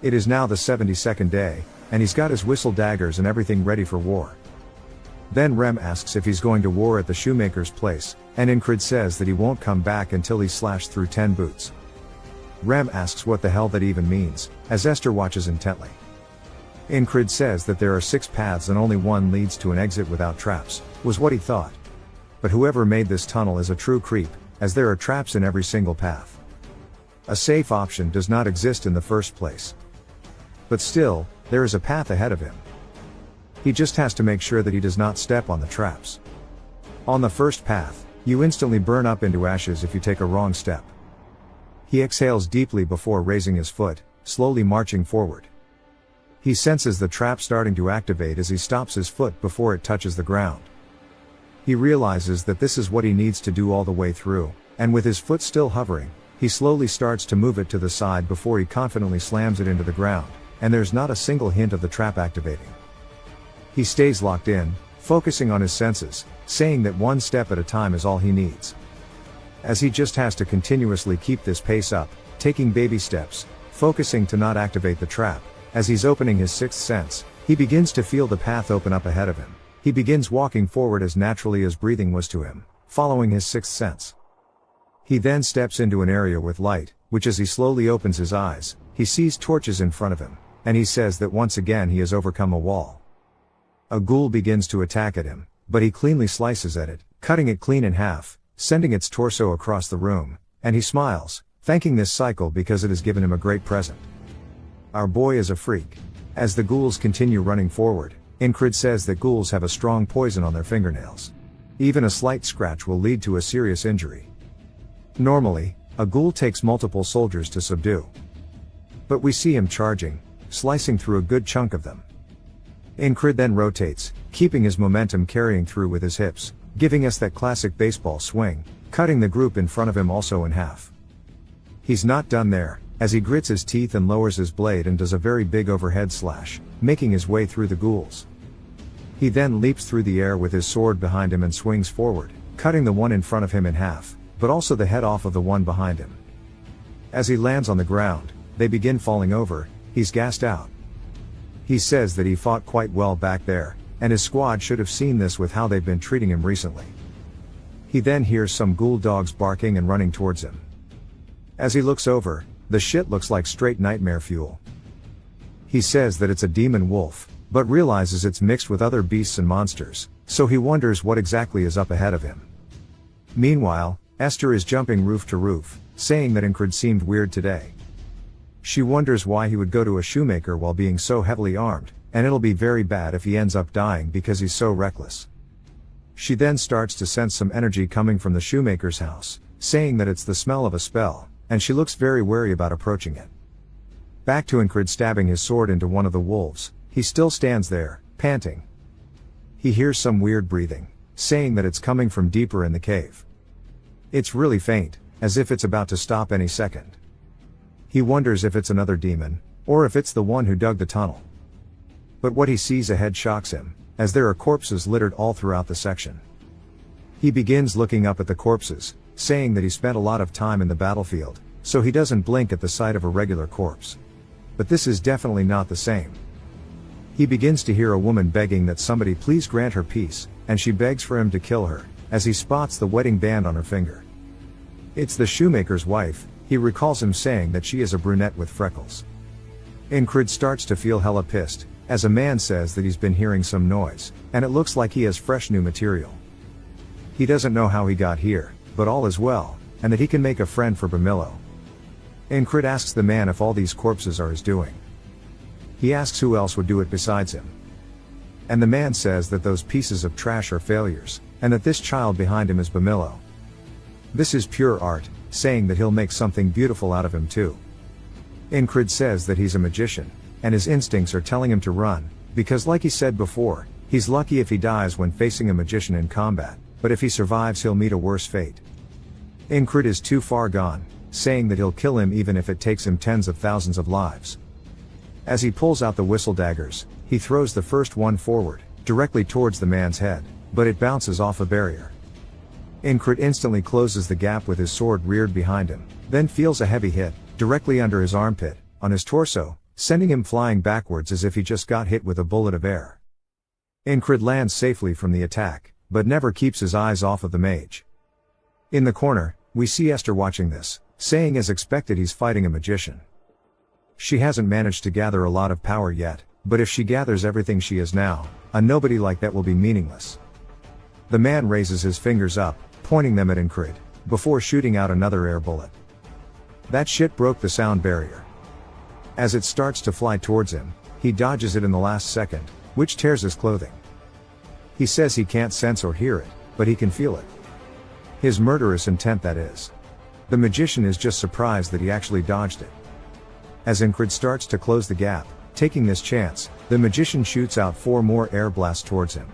It is now the 72nd day, and he's got his whistle daggers and everything ready for war. Then Rem asks if he's going to war at the shoemaker's place, and Enkrid says that he won't come back until he's slashed through 10 boots. Rem asks what the hell that even means, as Esther watches intently. Enkrid says that there are 6 paths and only one leads to an exit without traps, was what he thought. But whoever made this tunnel is a true creep, as there are traps in every single path. A safe option does not exist in the first place. But still, there is a path ahead of him. He just has to make sure that he does not step on the traps. On the first path, you instantly burn up into ashes if you take a wrong step. He exhales deeply before raising his foot, slowly marching forward. He senses the trap starting to activate as he stops his foot before it touches the ground. He realizes that this is what he needs to do all the way through, and with his foot still hovering, he slowly starts to move it to the side before he confidently slams it into the ground, and there's not a single hint of the trap activating. He stays locked in, focusing on his senses, saying that one step at a time is all he needs. As he just has to continuously keep this pace up, taking baby steps, focusing to not activate the trap. As he's opening his 6th sense, he begins to feel the path open up ahead of him. He begins walking forward as naturally as breathing was to him, following his 6th sense. He then steps into an area with light, which as he slowly opens his eyes, he sees torches in front of him, and he says that once again he has overcome a wall. A ghoul begins to attack at him, but he cleanly slices at it, cutting it clean in half, sending its torso across the room, and he smiles, thanking this cycle because it has given him a great present. Our boy is a freak. As the ghouls continue running forward, Enkrid says that ghouls have a strong poison on their fingernails. Even a slight scratch will lead to a serious injury. Normally, a ghoul takes multiple soldiers to subdue. But we see him charging, slicing through a good chunk of them. Enkrid then rotates, keeping his momentum carrying through with his hips, giving us that classic baseball swing, cutting the group in front of him also in half. He's not done there, as he grits his teeth and lowers his blade and does a very big overhead slash, making his way through the ghouls. He then leaps through the air with his sword behind him and swings forward, cutting the one in front of him in half, but also the head off of the one behind him. As he lands on the ground, they begin falling over. He's gassed out. He says that he fought quite well back there, and his squad should have seen this with how they've been treating him recently. He then hears some ghoul dogs barking and running towards him. As he looks over, the shit looks like straight nightmare fuel. He says that it's a demon wolf, but realizes it's mixed with other beasts and monsters, so he wonders what exactly is up ahead of him. Meanwhile, Esther is jumping roof to roof, saying that Enkrid seemed weird today. She wonders why he would go to a shoemaker while being so heavily armed, and it'll be very bad if he ends up dying because he's so reckless. She then starts to sense some energy coming from the shoemaker's house, saying that it's the smell of a spell, and she looks very wary about approaching it. Back to Enkrid stabbing his sword into one of the wolves. He still stands there, panting. He hears some weird breathing, saying that it's coming from deeper in the cave. It's really faint, as if it's about to stop any second. He wonders if it's another demon, or if it's the one who dug the tunnel. But what he sees ahead shocks him, as there are corpses littered all throughout the section. He begins looking up at the corpses, saying that he spent a lot of time in the battlefield, so he doesn't blink at the sight of a regular corpse. But this is definitely not the same. He begins to hear a woman begging that somebody please grant her peace, and she begs for him to kill her, as he spots the wedding band on her finger. It's the shoemaker's wife. He recalls him saying that she is a brunette with freckles. Enkrid starts to feel hella pissed, as a man says that he's been hearing some noise, and it looks like he has fresh new material. He doesn't know how he got here, but all is well, and that he can make a friend for Bamillo. Enkrid asks the man if all these corpses are his doing. He asks who else would do it besides him. And the man says that those pieces of trash are failures, and that this child behind him is Bamillo. This is pure art, saying that he'll make something beautiful out of him too. Enkrid says that he's a magician, and his instincts are telling him to run, because like he said before, he's lucky if he dies when facing a magician in combat, but if he survives he'll meet a worse fate. Enkrid is too far gone, saying that he'll kill him even if it takes him tens of thousands of lives. As he pulls out the whistle daggers, he throws the first one forward, directly towards the man's head, but it bounces off a barrier. Enkrid instantly closes the gap with his sword reared behind him, then feels a heavy hit, directly under his armpit, on his torso, sending him flying backwards as if he just got hit with a bullet of air. Enkrid lands safely from the attack, but never keeps his eyes off of the mage. In the corner, we see Esther watching this, saying as expected he's fighting a magician. She hasn't managed to gather a lot of power yet, but if she gathers everything she is now, a nobody like that will be meaningless. The man raises his fingers up, pointing them at Enkrid, before shooting out another air bullet. That shit broke the sound barrier. As it starts to fly towards him, he dodges it in the last second, which tears his clothing. He says he can't sense or hear it, but he can feel it. His murderous intent, that is. The magician is just surprised that he actually dodged it. As Enkrid starts to close the gap, taking this chance, the magician shoots out 4 more air blasts towards him.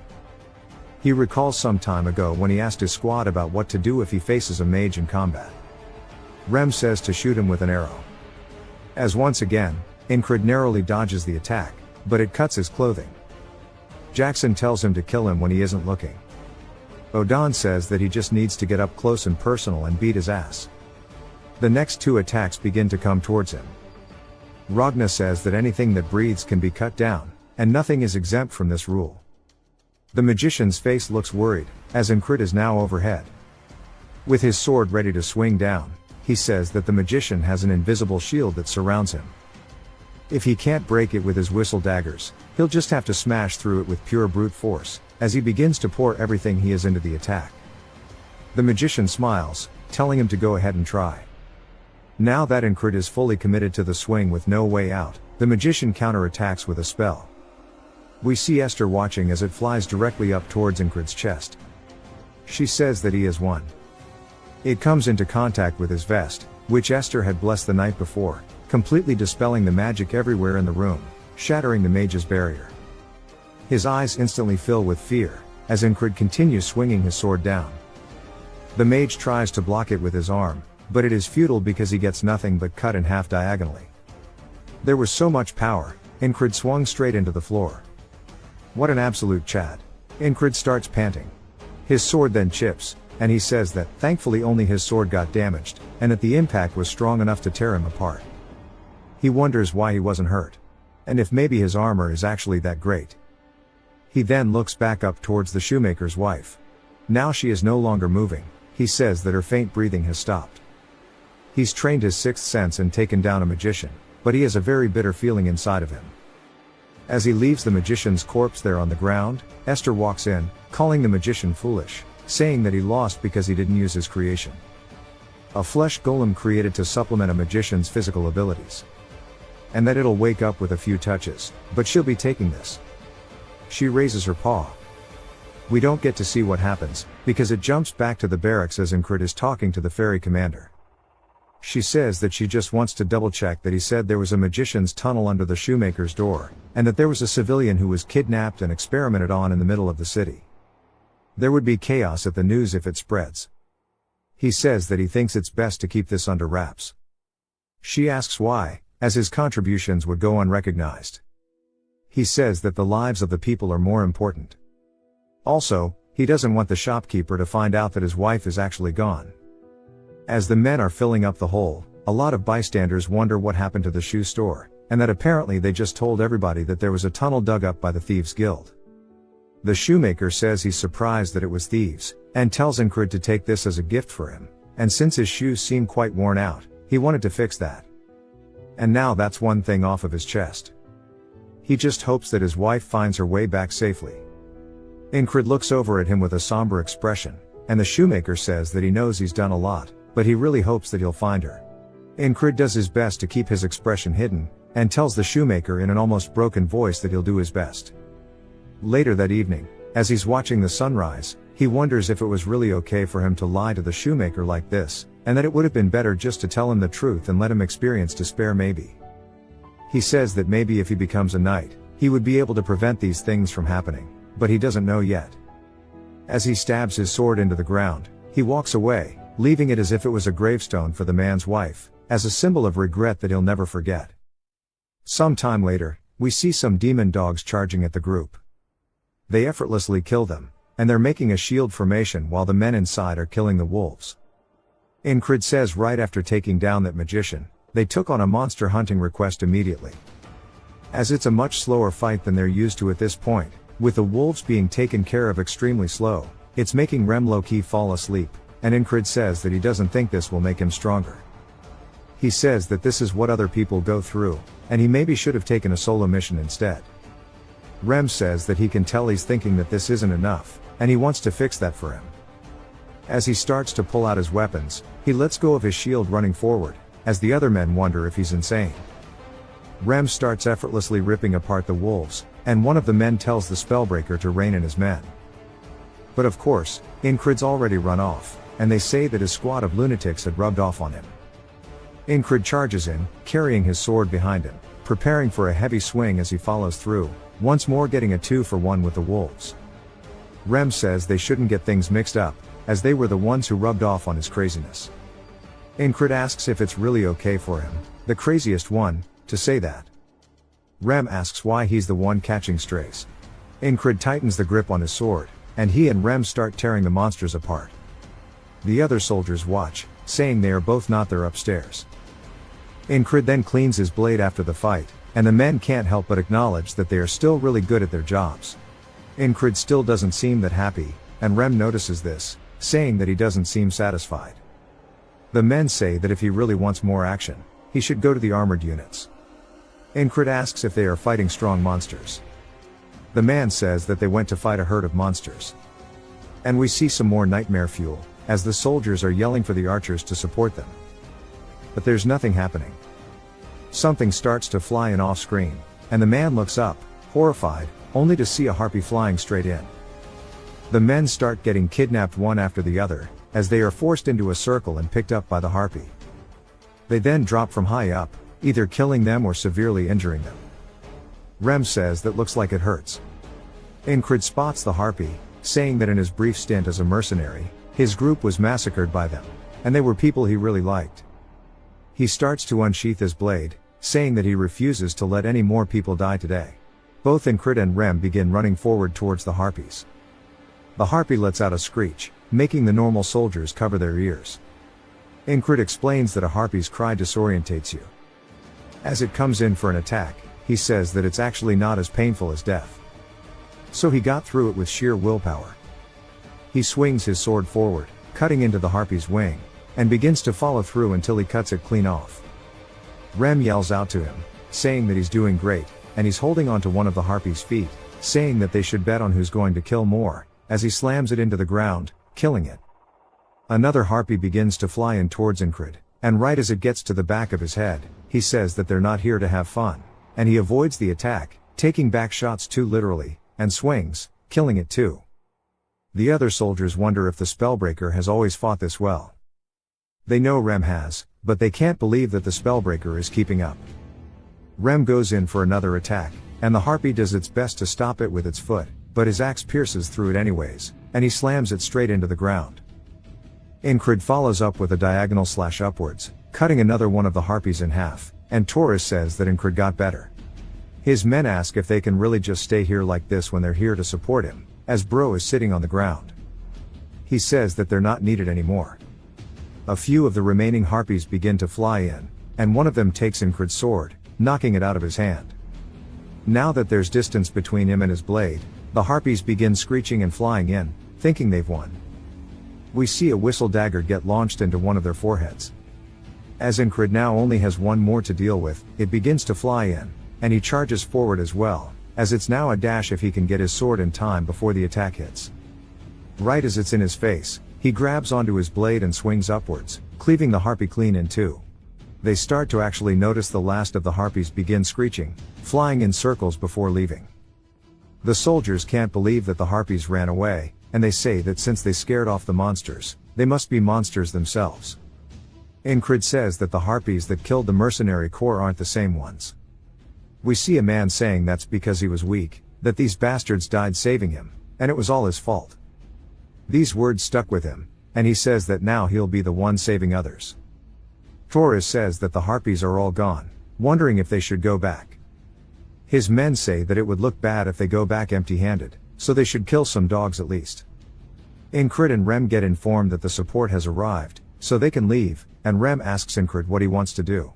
He recalls some time ago when he asked his squad about what to do if he faces a mage in combat. Rem says to shoot him with an arrow. As once again, Enkrid narrowly dodges the attack, but it cuts his clothing. Jackson tells him to kill him when he isn't looking. Odan says that he just needs to get up close and personal and beat his ass. The next 2 attacks begin to come towards him. Ragna says that anything that breathes can be cut down, and nothing is exempt from this rule. The magician's face looks worried, as Enkrid is now overhead. With his sword ready to swing down, he says that the magician has an invisible shield that surrounds him. If he can't break it with his whistle daggers, he'll just have to smash through it with pure brute force, as he begins to pour everything he has into the attack. The magician smiles, telling him to go ahead and try. Now that Enkrid is fully committed to the swing with no way out, the magician counterattacks with a spell. We see Esther watching as it flies directly up towards Enkrid's chest. She says that he has won. It comes into contact with his vest, which Esther had blessed the night before, completely dispelling the magic everywhere in the room, shattering the mage's barrier. His eyes instantly fill with fear, as Enkrid continues swinging his sword down. The mage tries to block it with his arm, but it is futile because he gets nothing but cut in half diagonally. There was so much power, Enkrid swung straight into the floor. What an absolute Chad. Enkrid starts panting. His sword then chips, and he says that, thankfully only his sword got damaged, and that the impact was strong enough to tear him apart. He wonders why he wasn't hurt. And if maybe his armor is actually that great. He then looks back up towards the shoemaker's wife. Now she is no longer moving, he says that her faint breathing has stopped. He's trained his 6th sense and taken down a magician, but he has a very bitter feeling inside of him. As he leaves the magician's corpse there on the ground, Esther walks in, calling the magician foolish, saying that he lost because he didn't use his creation. A flesh golem created to supplement a magician's physical abilities. And that it'll wake up with a few touches, but she'll be taking this. She raises her paw. We don't get to see what happens, because it jumps back to the barracks as Enkrid is talking to the ferry commander. She says that she just wants to double check that he said there was a magician's tunnel under the shoemaker's door, and that there was a civilian who was kidnapped and experimented on in the middle of the city. There would be chaos at the news if it spreads. He says that he thinks it's best to keep this under wraps. She asks why, as his contributions would go unrecognized. He says that the lives of the people are more important. Also, he doesn't want the shopkeeper to find out that his wife is actually gone. As the men are filling up the hole, a lot of bystanders wonder what happened to the shoe store, and that apparently they just told everybody that there was a tunnel dug up by the Thieves' Guild. The shoemaker says he's surprised that it was thieves, and tells Enkrid to take this as a gift for him, and since his shoes seem quite worn out, he wanted to fix that. And now that's one thing off of his chest. He just hopes that his wife finds her way back safely. Enkrid looks over at him with a somber expression, and the shoemaker says that he knows he's done a lot, but he really hopes that he'll find her. Enkrid does his best to keep his expression hidden, and tells the shoemaker in an almost broken voice that he'll do his best. Later that evening, as he's watching the sunrise, he wonders if it was really okay for him to lie to the shoemaker like this, and that it would have been better just to tell him the truth and let him experience despair maybe. He says that maybe if he becomes a knight, he would be able to prevent these things from happening, but he doesn't know yet. As he stabs his sword into the ground, he walks away, leaving it as if it was a gravestone for the man's wife, as a symbol of regret that he'll never forget. Some time later, we see some demon dogs charging at the group. They effortlessly kill them, and they're making a shield formation while the men inside are killing the wolves. Enkrid says right after taking down that magician, they took on a monster hunting request immediately. As it's a much slower fight than they're used to at this point, with the wolves being taken care of extremely slow, it's making Rem low-key fall asleep, and Enkrid says that he doesn't think this will make him stronger. He says that this is what other people go through, and he maybe should have taken a solo mission instead. Rem says that he can tell he's thinking that this isn't enough, and he wants to fix that for him. As he starts to pull out his weapons, he lets go of his shield running forward, as the other men wonder if he's insane. Rem starts effortlessly ripping apart the wolves, and one of the men tells the spellbreaker to rein in his men. But of course, Enkrid's already run off, and they say that his squad of lunatics had rubbed off on him. Enkrid charges in, carrying his sword behind him, preparing for a heavy swing as he follows through, once more getting a 2-for-1 with the wolves. Rem says they shouldn't get things mixed up, as they were the ones who rubbed off on his craziness. Enkrid asks if it's really okay for him, the craziest one, to say that. Rem asks why he's the one catching strays. Enkrid tightens the grip on his sword, and he and Rem start tearing the monsters apart. The other soldiers watch, saying they are both not there upstairs. Enkrid then cleans his blade after the fight, and the men can't help but acknowledge that they are still really good at their jobs. Enkrid still doesn't seem that happy, and Rem notices this, saying that he doesn't seem satisfied. The men say that if he really wants more action, he should go to the armored units. Enkrid asks if they are fighting strong monsters. The man says that they went to fight a herd of monsters. And we see some more nightmare fuel, as the soldiers are yelling for the archers to support them. But there's nothing happening. Something starts to fly in off screen, and the man looks up, horrified, only to see a harpy flying straight in. The men start getting kidnapped one after the other, as they are forced into a circle and picked up by the harpy. They then drop from high up, either killing them or severely injuring them. Rem says that looks like it hurts. Enkrid spots the harpy, saying that in his brief stint as a mercenary, his group was massacred by them, and they were people he really liked. He starts to unsheath his blade, saying that he refuses to let any more people die today. Both Enkrid and Rem begin running forward towards the harpies. The harpy lets out a screech, making the normal soldiers cover their ears. Enkrid explains that a harpy's cry disorientates you. As it comes in for an attack, he says that it's actually not as painful as death. So he got through it with sheer willpower. He swings his sword forward, cutting into the harpy's wing, and begins to follow through until he cuts it clean off. Rem yells out to him, saying that he's doing great, and he's holding onto one of the harpy's feet, saying that they should bet on who's going to kill more, as he slams it into the ground, killing it. Another harpy begins to fly in towards Enkrid, and right as it gets to the back of his head, he says that they're not here to have fun, and he avoids the attack, taking back shots too literally, and swings, killing it too. The other soldiers wonder if the spellbreaker has always fought this well. They know Rem has, but they can't believe that the spellbreaker is keeping up. Rem goes in for another attack, and the harpy does its best to stop it with its foot, but his axe pierces through it anyways, and he slams it straight into the ground. Enkrid follows up with a diagonal slash upwards, cutting another one of the harpies in half, and Taurus says that Enkrid got better. His men ask if they can really just stay here like this when they're here to support him, as Bro is sitting on the ground. He says that they're not needed anymore. A few of the remaining harpies begin to fly in, and one of them takes Enkrid's sword, knocking it out of his hand. Now that there's distance between him and his blade, the harpies begin screeching and flying in, thinking they've won. We see a whistle dagger get launched into one of their foreheads. As Enkrid now only has one more to deal with, it begins to fly in, and he charges forward as well, as it's now a dash if he can get his sword in time before the attack hits. Right as it's in his face, He grabs onto his blade and swings upwards, cleaving the harpy clean in two. They start to actually notice the last of the harpies begin screeching, flying in circles before leaving. The soldiers can't believe that the harpies ran away, and they say that since they scared off the monsters, they must be monsters themselves. Enkrid says that the harpies that killed the mercenary corps aren't the same ones. We see a man saying that's because he was weak, that these bastards died saving him, and it was all his fault. These words stuck with him, and he says that now he'll be the one saving others. Torres says that the harpies are all gone, wondering if they should go back. His men say that it would look bad if they go back empty-handed, so they should kill some dogs at least. Enkrid and Rem get informed that the support has arrived, so they can leave, and Rem asks Enkrid what he wants to do.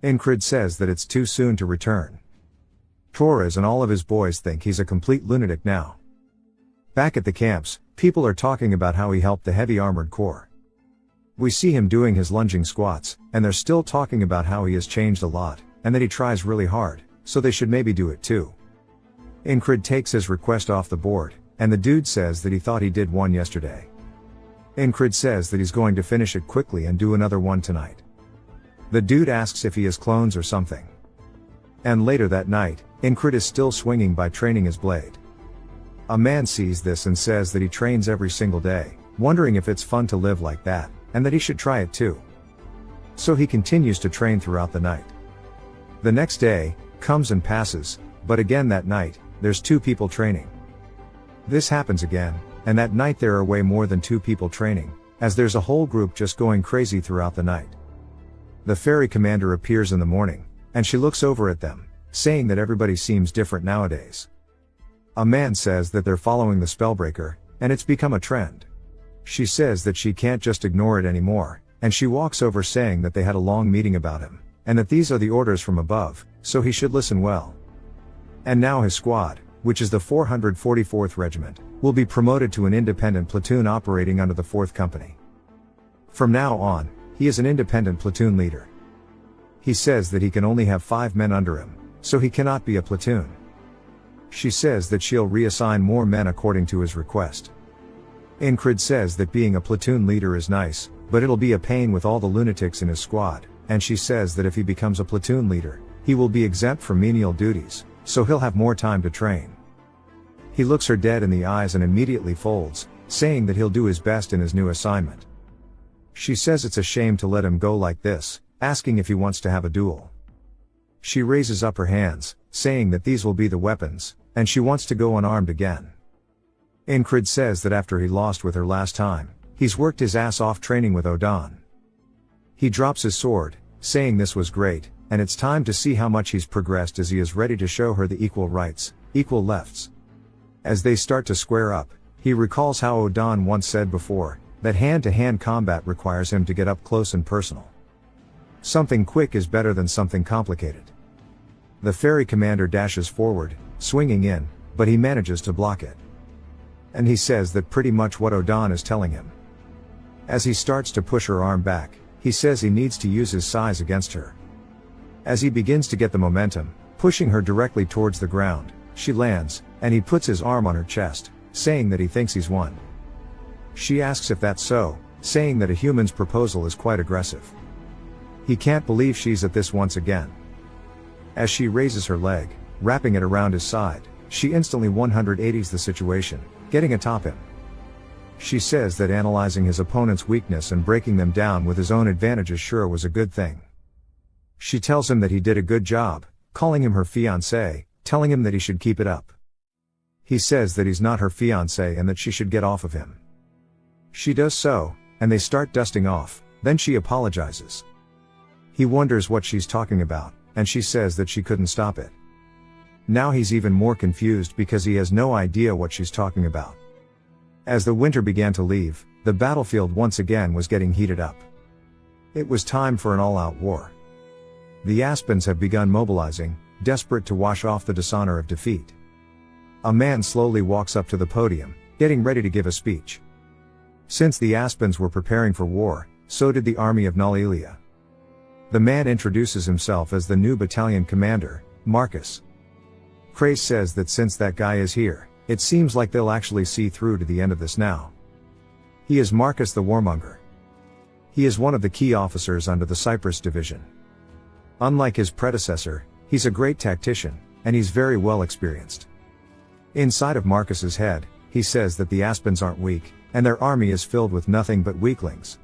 Enkrid says that it's too soon to return. Torres and all of his boys think he's a complete lunatic now. Back at the camps, people are talking about how he helped the heavy armored corps. We see him doing his lunging squats, and they're still talking about how he has changed a lot, and that he tries really hard, so they should maybe do it too. Enkrid takes his request off the board, and the dude says that he thought he did one yesterday. Enkrid says that he's going to finish it quickly and do another one tonight. The dude asks if he has clones or something. And later that night, Enkrid is still swinging by training his blade. A man sees this and says that he trains every single day, wondering if it's fun to live like that, and that he should try it too. So he continues to train throughout the night. The next day comes and passes, but again that night, there's two people training. This happens again, and that night there are way more than two people training, as there's a whole group just going crazy throughout the night. The ferry commander appears in the morning, and she looks over at them, saying that everybody seems different nowadays. A man says that they're following the spellbreaker, and it's become a trend. She says that she can't just ignore it anymore, and she walks over saying that they had a long meeting about him, and that these are the orders from above, so he should listen well. And now his squad, which is the 444th Regiment, will be promoted to an independent platoon operating under the 4th Company. From now on, he is an independent platoon leader. He says that he can only have 5 men under him, so he cannot be a platoon. She says that she'll reassign more men according to his request. Enkrid says that being a platoon leader is nice, but it'll be a pain with all the lunatics in his squad, and she says that if he becomes a platoon leader, he will be exempt from menial duties, so he'll have more time to train. He looks her dead in the eyes and immediately folds, saying that he'll do his best in his new assignment. She says it's a shame to let him go like this, asking if he wants to have a duel. She raises up her hands, saying that these will be the weapons, and she wants to go unarmed again. Enkrid says that after he lost with her last time, he's worked his ass off training with Odon. He drops his sword, saying this was great, and it's time to see how much he's progressed as he is ready to show her the equal rights, equal lefts. As they start to square up, he recalls how Odon once said before, that hand-to-hand combat requires him to get up close and personal. Something quick is better than something complicated. The ferry commander dashes forward, swinging in, but he manages to block it. And he says that pretty much what Odon is telling him. As he starts to push her arm back, he says he needs to use his size against her. As he begins to get the momentum, pushing her directly towards the ground, she lands, and he puts his arm on her chest, saying that he thinks he's won. She asks if that's so, saying that a human's proposal is quite aggressive. He can't believe she's at this once again. As she raises her leg, wrapping it around his side, she instantly 180s the situation, getting atop him. She says that analyzing his opponent's weakness and breaking them down with his own advantages sure was a good thing. She tells him that he did a good job, calling him her fiancé, telling him that he should keep it up. He says that he's not her fiancé and that she should get off of him. She does so, and they start dusting off, then she apologizes. He wonders what she's talking about, and she says that she couldn't stop it. Now he's even more confused because he has no idea what she's talking about. As the winter began to leave, the battlefield once again was getting heated up. It was time for an all-out war. The Aspens have begun mobilizing, desperate to wash off the dishonor of defeat. A man slowly walks up to the podium, getting ready to give a speech. Since the Aspens were preparing for war, so did the army of Nalilia. The man introduces himself as the new battalion commander, Marcus. Crace says that since that guy is here, it seems like they'll actually see through to the end of this now. He is Marcus the Warmonger. He is one of the key officers under the Cyprus division. Unlike his predecessor, he's a great tactician, and he's very well experienced. Inside of Marcus's head, he says that the Aspens aren't weak, and their army is filled with nothing but weaklings.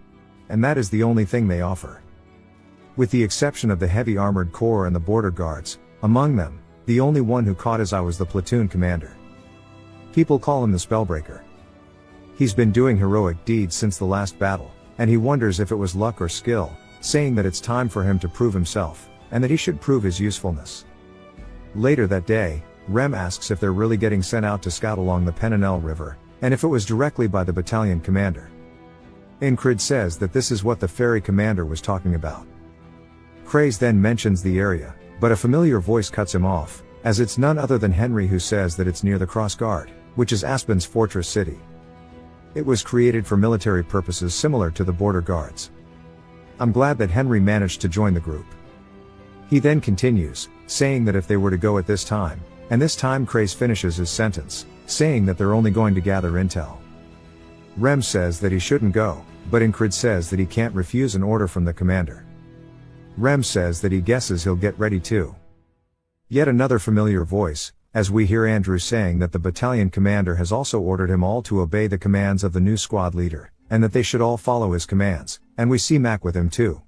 And that is the only thing they offer. With the exception of the heavy armored corps and the border guards, among them, the only one who caught his eye was the platoon commander. People call him the Spellbreaker. He's been doing heroic deeds since the last battle, and he wonders if it was luck or skill, saying that it's time for him to prove himself, and that he should prove his usefulness. Later that day, Rem asks if they're really getting sent out to scout along the Penanel River, and if it was directly by the battalion commander. Enkrid says that this is what the ferry commander was talking about. Craze then mentions the area, but a familiar voice cuts him off, as it's none other than Henry who says that it's near the Cross Guard, which is Aspen's fortress city. It was created for military purposes similar to the border guards. I'm glad that Henry managed to join the group. He then continues, saying that if they were to go at this time, and this time Craze finishes his sentence, saying that they're only going to gather intel. Rem says that he shouldn't go, but Enkrid says that he can't refuse an order from the commander. Rem says that he guesses he'll get ready too. Yet another familiar voice, as we hear Andrew saying that the battalion commander has also ordered him all to obey the commands of the new squad leader, and that they should all follow his commands, and we see Mac with him too.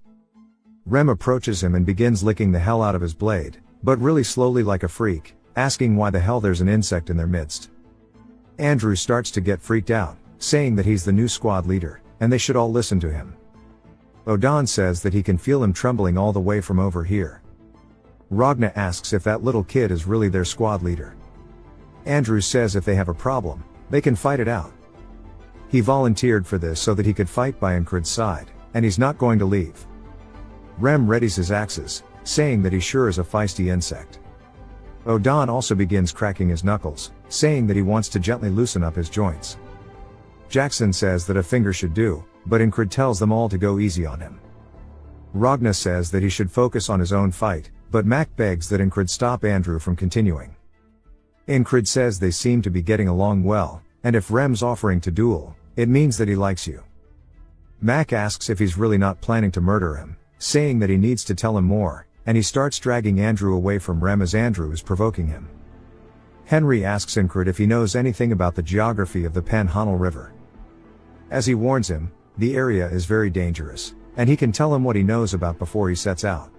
Rem approaches him and begins licking the hell out of his blade, but really slowly like a freak, asking why the hell there's an insect in their midst. Andrew starts to get freaked out, saying that he's the new squad leader, and they should all listen to him. Odan says that he can feel him trembling all the way from over here. Ragna asks if that little kid is really their squad leader. Andrew says if they have a problem, they can fight it out. He volunteered for this so that he could fight by Enkrid's side, and he's not going to leave. Rem readies his axes, saying that he sure is a feisty insect. Odan also begins cracking his knuckles, saying that he wants to gently loosen up his joints. Jackson says that a finger should do, but Enkrid tells them all to go easy on him. Ragna says that he should focus on his own fight, but Mac begs that Enkrid stop Andrew from continuing. Enkrid says they seem to be getting along well, and if Rem's offering to duel, it means that he likes you. Mac asks if he's really not planning to murder him, saying that he needs to tell him more, and he starts dragging Andrew away from Rem as Andrew is provoking him. Henry asks Enkrid if he knows anything about the geography of the Panhandle River. As he warns him, the area is very dangerous, and he can tell him what he knows about before he sets out.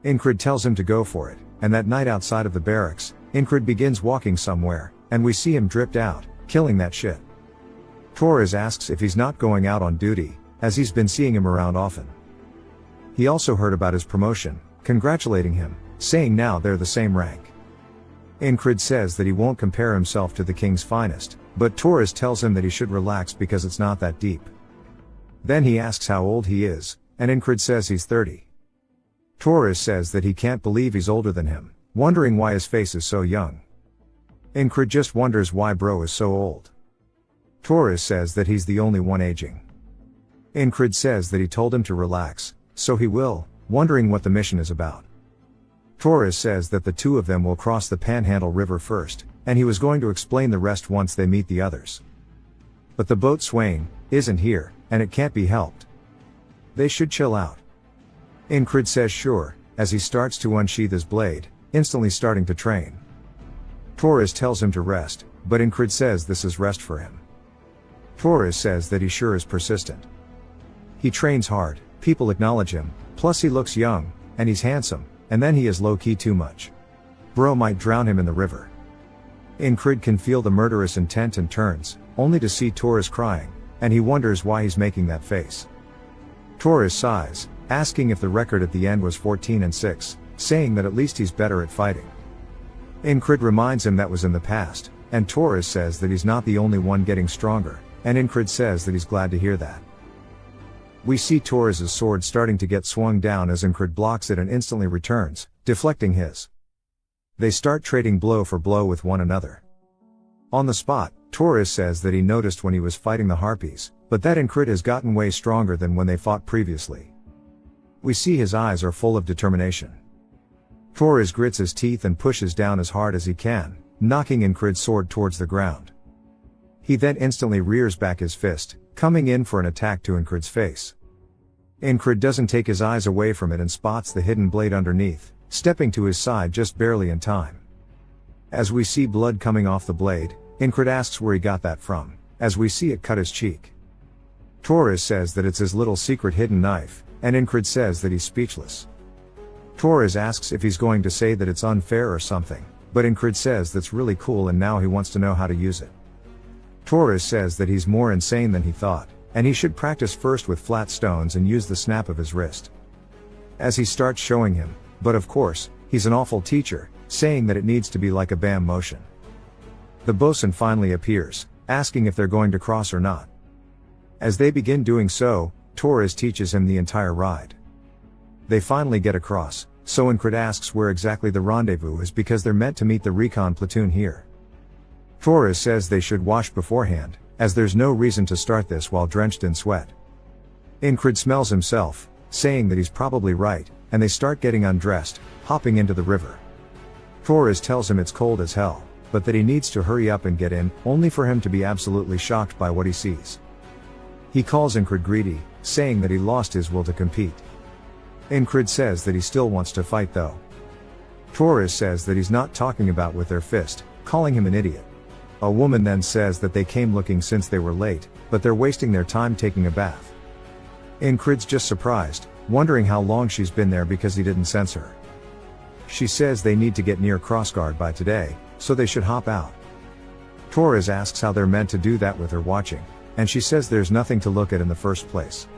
Enkrid tells him to go for it, and that night outside of the barracks, Enkrid begins walking somewhere, and we see him dripped out, killing that shit. Torres asks if he's not going out on duty, as he's been seeing him around often. He also heard about his promotion, congratulating him, saying now they're the same rank. Enkrid says that he won't compare himself to the king's finest, but Torres tells him that he should relax because it's not that deep. Then he asks how old he is, and Enkrid says he's 30. Torres says that he can't believe he's older than him, wondering why his face is so young. Enkrid just wonders why bro is so old. Torres says that he's the only one aging. Enkrid says that he told him to relax, so he will, wondering what the mission is about. Torres says that the two of them will cross the Panhandle River first, and he was going to explain the rest once they meet the others. But the boat Swain isn't here, and it can't be helped. They should chill out. Enkrid says sure, as he starts to unsheath his blade, instantly starting to train. Torres tells him to rest, but Enkrid says this is rest for him. Torres says that he sure is persistent. He trains hard, people acknowledge him, plus he looks young, and he's handsome, and then he is low-key too much. Bro might drown him in the river. Enkrid can feel the murderous intent and turns, only to see Torres crying, and he wonders why he's making that face. Torres sighs, asking if the record at the end was 14-6, saying that at least he's better at fighting. Enkrid reminds him that was in the past, and Torres says that he's not the only one getting stronger, and Enkrid says that he's glad to hear that. We see Torres' sword starting to get swung down as Enkrid blocks it and instantly returns, deflecting his. They start trading blow for blow with one another. On the spot, Torres says that he noticed when he was fighting the Harpies, but that Enkrid has gotten way stronger than when they fought previously. We see his eyes are full of determination. Torres grits his teeth and pushes down as hard as he can, knocking Enkrid's sword towards the ground. He then instantly rears back his fist, coming in for an attack to Enkrid's face. Enkrid doesn't take his eyes away from it and spots the hidden blade underneath, stepping to his side just barely in time. As we see blood coming off the blade, Enkrid asks where he got that from, as we see it cut his cheek. Torres says that it's his little secret hidden knife, and Enkrid says that he's speechless. Torres asks if he's going to say that it's unfair or something, but Enkrid says that's really cool and now he wants to know how to use it. Torres says that he's more insane than he thought, and he should practice first with flat stones and use the snap of his wrist. As he starts showing him, but of course, he's an awful teacher, saying that it needs to be like a bam motion. The bosun finally appears, asking if they're going to cross or not. As they begin doing so, Torres teaches him the entire ride. They finally get across, so Enkrid asks where exactly the rendezvous is because they're meant to meet the recon platoon here. Torres says they should wash beforehand, as there's no reason to start this while drenched in sweat. Enkrid smells himself, saying that he's probably right, and they start getting undressed, hopping into the river. Torres tells him it's cold as hell, but that he needs to hurry up and get in, only for him to be absolutely shocked by what he sees. He calls Enkrid greedy, saying that he lost his will to compete. Enkrid says that he still wants to fight though. Torres says that he's not talking about with their fist, calling him an idiot. A woman then says that they came looking since they were late, but they're wasting their time taking a bath. Enkrid's just surprised, wondering how long she's been there because he didn't sense her. She says they need to get near Crossguard by today, so they should hop out. Torres asks how they're meant to do that with her watching, and she says there's nothing to look at in the first place.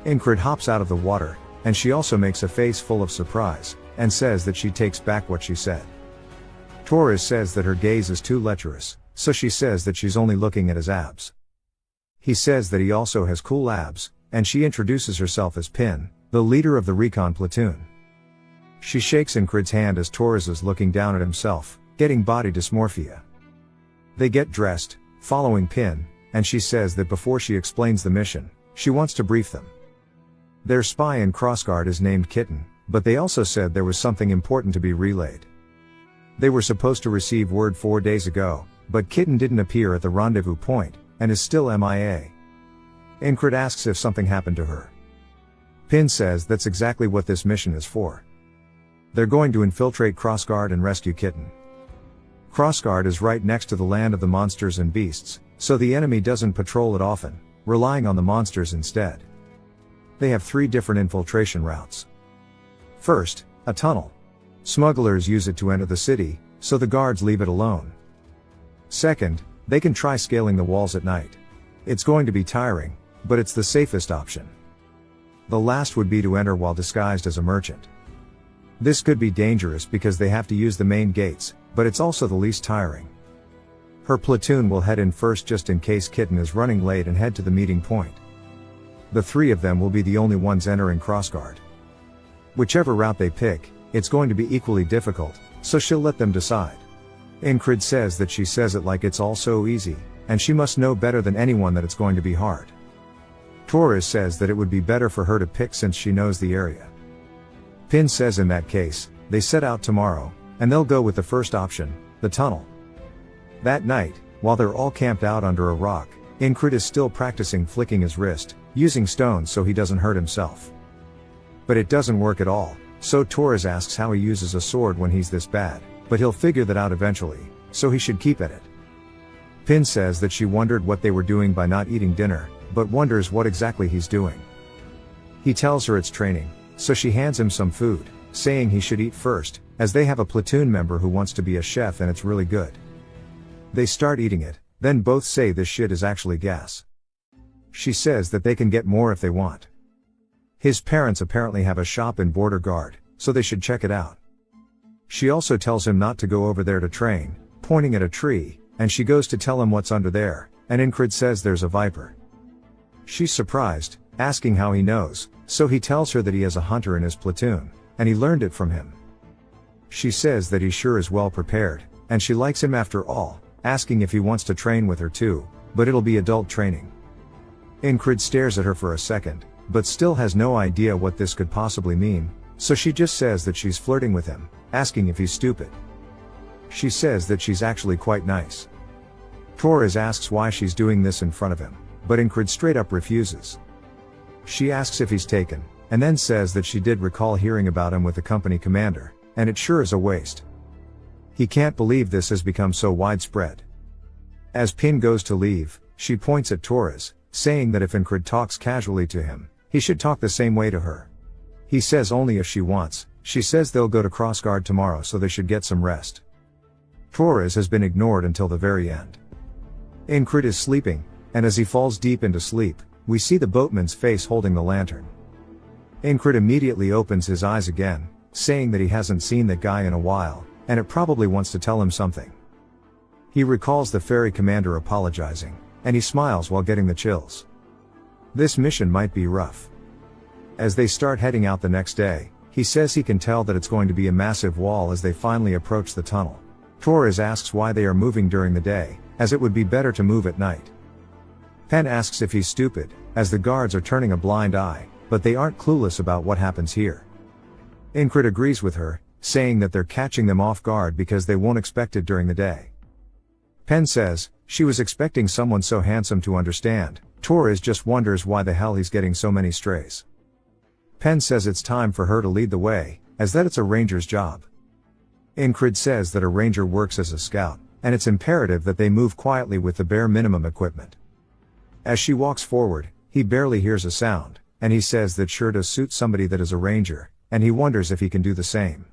Enkrid hops out of the water, and she also makes a face full of surprise, and says that she takes back what she said. Torres says that her gaze is too lecherous, so she says that she's only looking at his abs. He says that he also has cool abs, and she introduces herself as Pin, the leader of the recon platoon. She shakes Enkrid's hand as Torres is looking down at himself, getting body dysmorphia. They get dressed, following Pin, and she says that before she explains the mission, she wants to brief them. Their spy in Crossguard is named Kitten, but they also said there was something important to be relayed. They were supposed to receive word 4 days ago, but Kitten didn't appear at the rendezvous point, and is still MIA. Enkrid asks if something happened to her. Pin says that's exactly what this mission is for. They're going to infiltrate Crossguard and rescue Kitten. Crossguard is right next to the land of the monsters and beasts, so the enemy doesn't patrol it often, relying on the monsters instead. They have 3 different infiltration routes. First, a tunnel. Smugglers use it to enter the city, so the guards leave it alone. Second, they can try scaling the walls at night. It's going to be tiring, but it's the safest option. The last would be to enter while disguised as a merchant. This could be dangerous because they have to use the main gates, but it's also the least tiring. Her platoon will head in first just in case Kitten is running late and head to the meeting point. The 3 of them will be the only ones entering Crossguard. Whichever route they pick, it's going to be equally difficult, so she'll let them decide. Enkrid says that she says it like it's all so easy, and she must know better than anyone that it's going to be hard. Torres says that it would be better for her to pick since she knows the area. Pin says in that case, they set out tomorrow, and they'll go with the first option, the tunnel. That night, while they're all camped out under a rock, Enkrid is still practicing flicking his wrist, using stones so he doesn't hurt himself. But it doesn't work at all, so Torres asks how he uses a sword when he's this bad, but he'll figure that out eventually, so he should keep at it. Pin says that she wondered what they were doing by not eating dinner, but wonders what exactly he's doing. He tells her it's training, so she hands him some food, saying he should eat first, as they have a platoon member who wants to be a chef and it's really good. They start eating it, then both say this shit is actually gas. She says that they can get more if they want. His parents apparently have a shop in Border Guard, so they should check it out. She also tells him not to go over there to train, pointing at a tree, and she goes to tell him what's under there, and Enkrid says there's a viper. She's surprised, asking how he knows, so he tells her that he has a hunter in his platoon, and he learned it from him. She says that he sure is well prepared, and she likes him after all, asking if he wants to train with her too, but it'll be adult training. Enkrid stares at her for a second, but still has no idea what this could possibly mean, so she just says that she's flirting with him, asking if he's stupid. She says that she's actually quite nice. Torres asks why she's doing this in front of him, but Enkrid straight up refuses. She asks if he's taken, and then says that she did recall hearing about him with the company commander, and it sure is a waste. He can't believe this has become so widespread. As Pin goes to leave, she points at Torres, saying that if Enkrid talks casually to him, he should talk the same way to her. He says only if she wants. She says they'll go to crossguard tomorrow so they should get some rest. Torres has been ignored until the very end. Enkrid is sleeping, and as he falls deep into sleep, we see the boatman's face holding the lantern. Enkrid immediately opens his eyes again, saying that he hasn't seen that guy in a while, and it probably wants to tell him something. He recalls the ferry commander apologizing, and he smiles while getting the chills. This mission might be rough. As they start heading out the next day, he says he can tell that it's going to be a massive wall as they finally approach the tunnel. Torres asks why they are moving during the day, as it would be better to move at night. Pen asks if he's stupid, as the guards are turning a blind eye, but they aren't clueless about what happens here. Enkrid agrees with her, saying that they're catching them off guard because they won't expect it during the day. Pen says, she was expecting someone so handsome to understand. Torres just wonders why the hell he's getting so many strays. Pen says it's time for her to lead the way, as that it's a ranger's job. Enkrid says that a ranger works as a scout, and it's imperative that they move quietly with the bare minimum equipment. As she walks forward, he barely hears a sound, and he says that sure does suit somebody that is a ranger, and he wonders if he can do the same.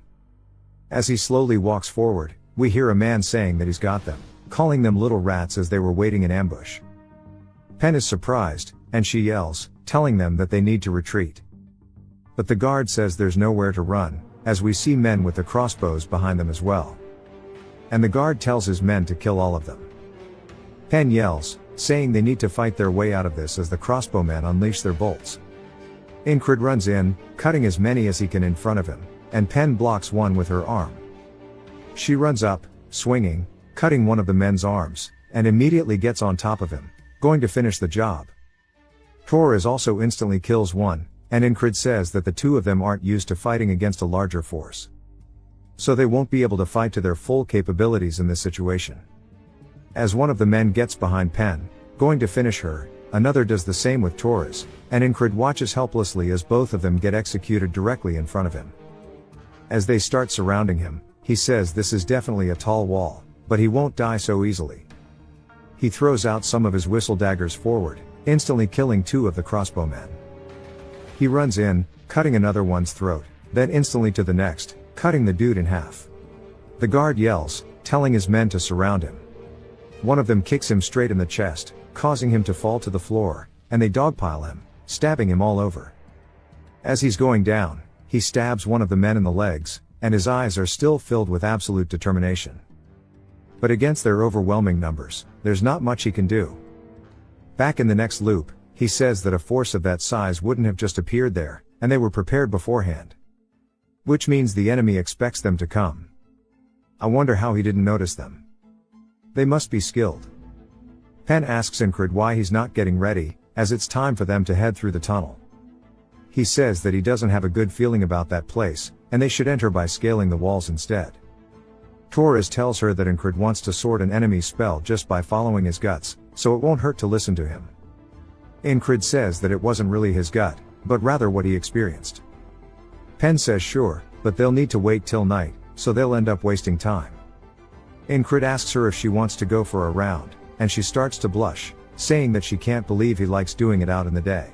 As he slowly walks forward, we hear a man saying that he's got them, calling them little rats as they were waiting in ambush. Pen is surprised, and she yells, telling them that they need to retreat. But the guard says there's nowhere to run, as we see men with the crossbows behind them as well. And the guard tells his men to kill all of them. Pen yells, saying they need to fight their way out of this as the crossbowmen unleash their bolts. Enkrid runs in, cutting as many as he can in front of him, and Pen blocks one with her arm. She runs up, swinging, cutting one of the men's arms, and immediately gets on top of him, going to finish the job. Torres also instantly kills one, and Enkrid says that the two of them aren't used to fighting against a larger force. So they won't be able to fight to their full capabilities in this situation. As one of the men gets behind Pen, going to finish her, another does the same with Torres, and Enkrid watches helplessly as both of them get executed directly in front of him. As they start surrounding him, he says this is definitely a tall wall, but he won't die so easily. He throws out some of his whistle daggers forward, instantly killing two of the crossbowmen. He runs in, cutting another one's throat, then instantly to the next, cutting the dude in half. The guard yells, telling his men to surround him. One of them kicks him straight in the chest, causing him to fall to the floor, and they dogpile him, stabbing him all over. As he's going down, he stabs one of the men in the legs, and his eyes are still filled with absolute determination. But against their overwhelming numbers, there's not much he can do. Back in the next loop, he says that a force of that size wouldn't have just appeared there, and they were prepared beforehand. Which means the enemy expects them to come. I wonder how he didn't notice them. They must be skilled. Pen asks Enkrid why he's not getting ready, as it's time for them to head through the tunnel. He says that he doesn't have a good feeling about that place, and they should enter by scaling the walls instead. Torres tells her that Enkrid wants to sort an enemy's spell just by following his guts, so it won't hurt to listen to him. Enkrid says that it wasn't really his gut, but rather what he experienced. Pen says sure, but they'll need to wait till night, so they'll end up wasting time. Enkrid asks her if she wants to go for a round, and she starts to blush, saying that she can't believe he likes doing it out in the day.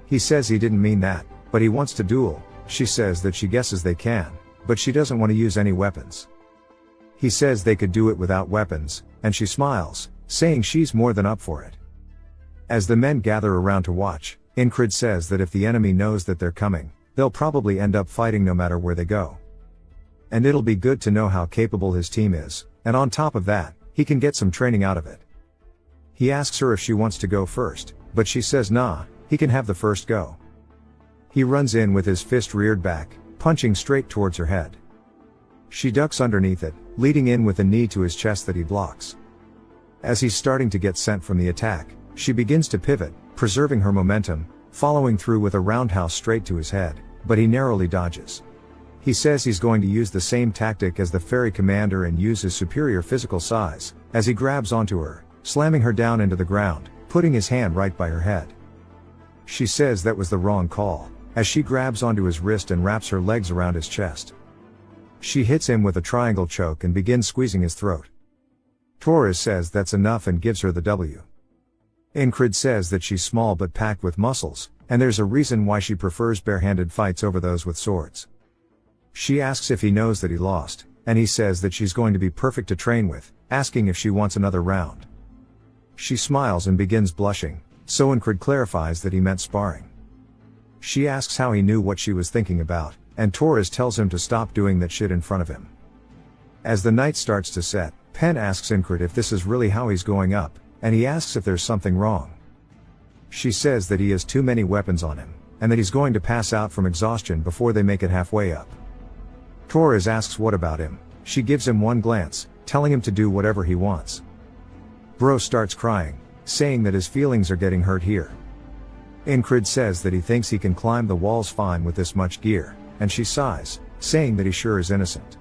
He says he didn't mean that, but he wants to duel. She says that she guesses they can, but she doesn't want to use any weapons. He says they could do it without weapons, and she smiles, saying she's more than up for it. As the men gather around to watch, Enkrid says that if the enemy knows that they're coming, they'll probably end up fighting no matter where they go. And it'll be good to know how capable his team is, and on top of that, he can get some training out of it. He asks her if she wants to go first, but she says nah, he can have the first go. He runs in with his fist reared back, punching straight towards her head. She ducks underneath it, leading in with a knee to his chest that he blocks. As he's starting to get sent from the attack, she begins to pivot, preserving her momentum, following through with a roundhouse straight to his head, but he narrowly dodges. He says he's going to use the same tactic as the ferry commander and use his superior physical size, as he grabs onto her, slamming her down into the ground, putting his hand right by her head. She says that was the wrong call, as she grabs onto his wrist and wraps her legs around his chest. She hits him with a triangle choke and begins squeezing his throat. Torres says that's enough and gives her the W. Enkrid says that she's small but packed with muscles, and there's a reason why she prefers barehanded fights over those with swords. She asks if he knows that he lost, and he says that she's going to be perfect to train with, asking if she wants another round. She smiles and begins blushing, so Enkrid clarifies that he meant sparring. She asks how he knew what she was thinking about, and Torres tells him to stop doing that shit in front of him. As the night starts to set, Pen asks Enkrid if this is really how he's going up, and he asks if there's something wrong. She says that he has too many weapons on him, and that he's going to pass out from exhaustion before they make it halfway up. Torres asks what about him. She gives him one glance, telling him to do whatever he wants. Bro starts crying, saying that his feelings are getting hurt here. Enkrid says that he thinks he can climb the walls fine with this much gear, and she sighs, saying that he sure is innocent.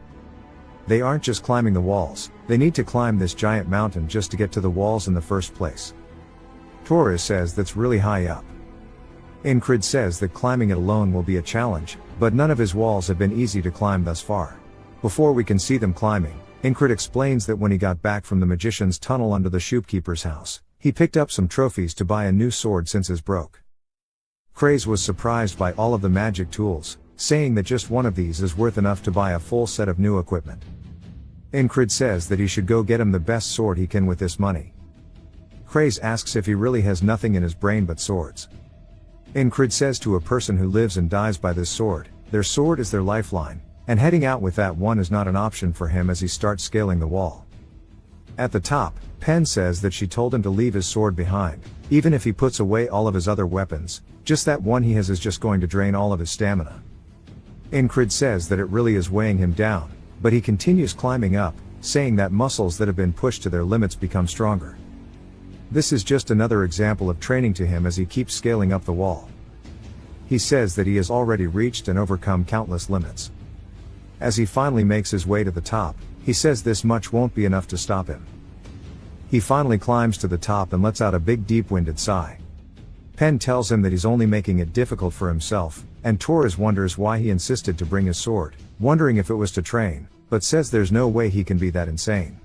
They aren't just climbing the walls, they need to climb this giant mountain just to get to the walls in the first place. Torres says that's really high up. Enkrid says that climbing it alone will be a challenge, but none of his walls have been easy to climb thus far. Before we can see them climbing, Enkrid explains that when he got back from the magician's tunnel under the shopkeeper's house, he picked up some trophies to buy a new sword since his broke. Craze was surprised by all of the magic tools, saying that just one of these is worth enough to buy a full set of new equipment. Enkrid says that he should go get him the best sword he can with this money. Craze asks if he really has nothing in his brain but swords. Enkrid says to a person who lives and dies by this sword, their sword is their lifeline, and heading out with that one is not an option for him as he starts scaling the wall. At the top, Pen says that she told him to leave his sword behind, even if he puts away all of his other weapons, just that one he has is just going to drain all of his stamina. Enkrid says that it really is weighing him down, but he continues climbing up, saying that muscles that have been pushed to their limits become stronger. This is just another example of training to him as he keeps scaling up the wall. He says that he has already reached and overcome countless limits. As he finally makes his way to the top, he says this much won't be enough to stop him. He finally climbs to the top and lets out a big deep-winded sigh. Pen tells him that he's only making it difficult for himself, and Torres wonders why he insisted to bring his sword, wondering if it was to train, but says there's no way he can be that insane.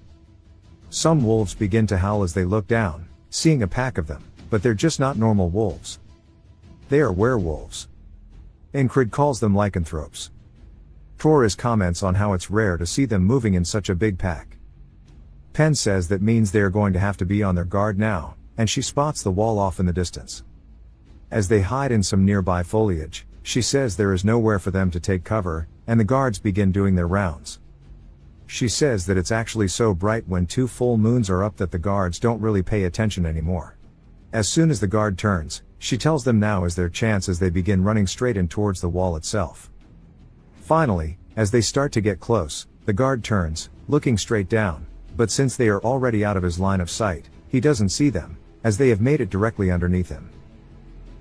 Some wolves begin to howl as they look down, seeing a pack of them, but they're just not normal wolves. They are werewolves. Enkrid calls them lycanthropes. Torres comments on how it's rare to see them moving in such a big pack. Pen says that means they are going to have to be on their guard now, and she spots the wall off in the distance. As they hide in some nearby foliage, she says there is nowhere for them to take cover, and the guards begin doing their rounds. She says that it's actually so bright when 2 full moons are up that the guards don't really pay attention anymore. As soon as the guard turns, she tells them now is their chance as they begin running straight in towards the wall itself. Finally, as they start to get close, the guard turns, looking straight down, but since they are already out of his line of sight, he doesn't see them, as they have made it directly underneath him.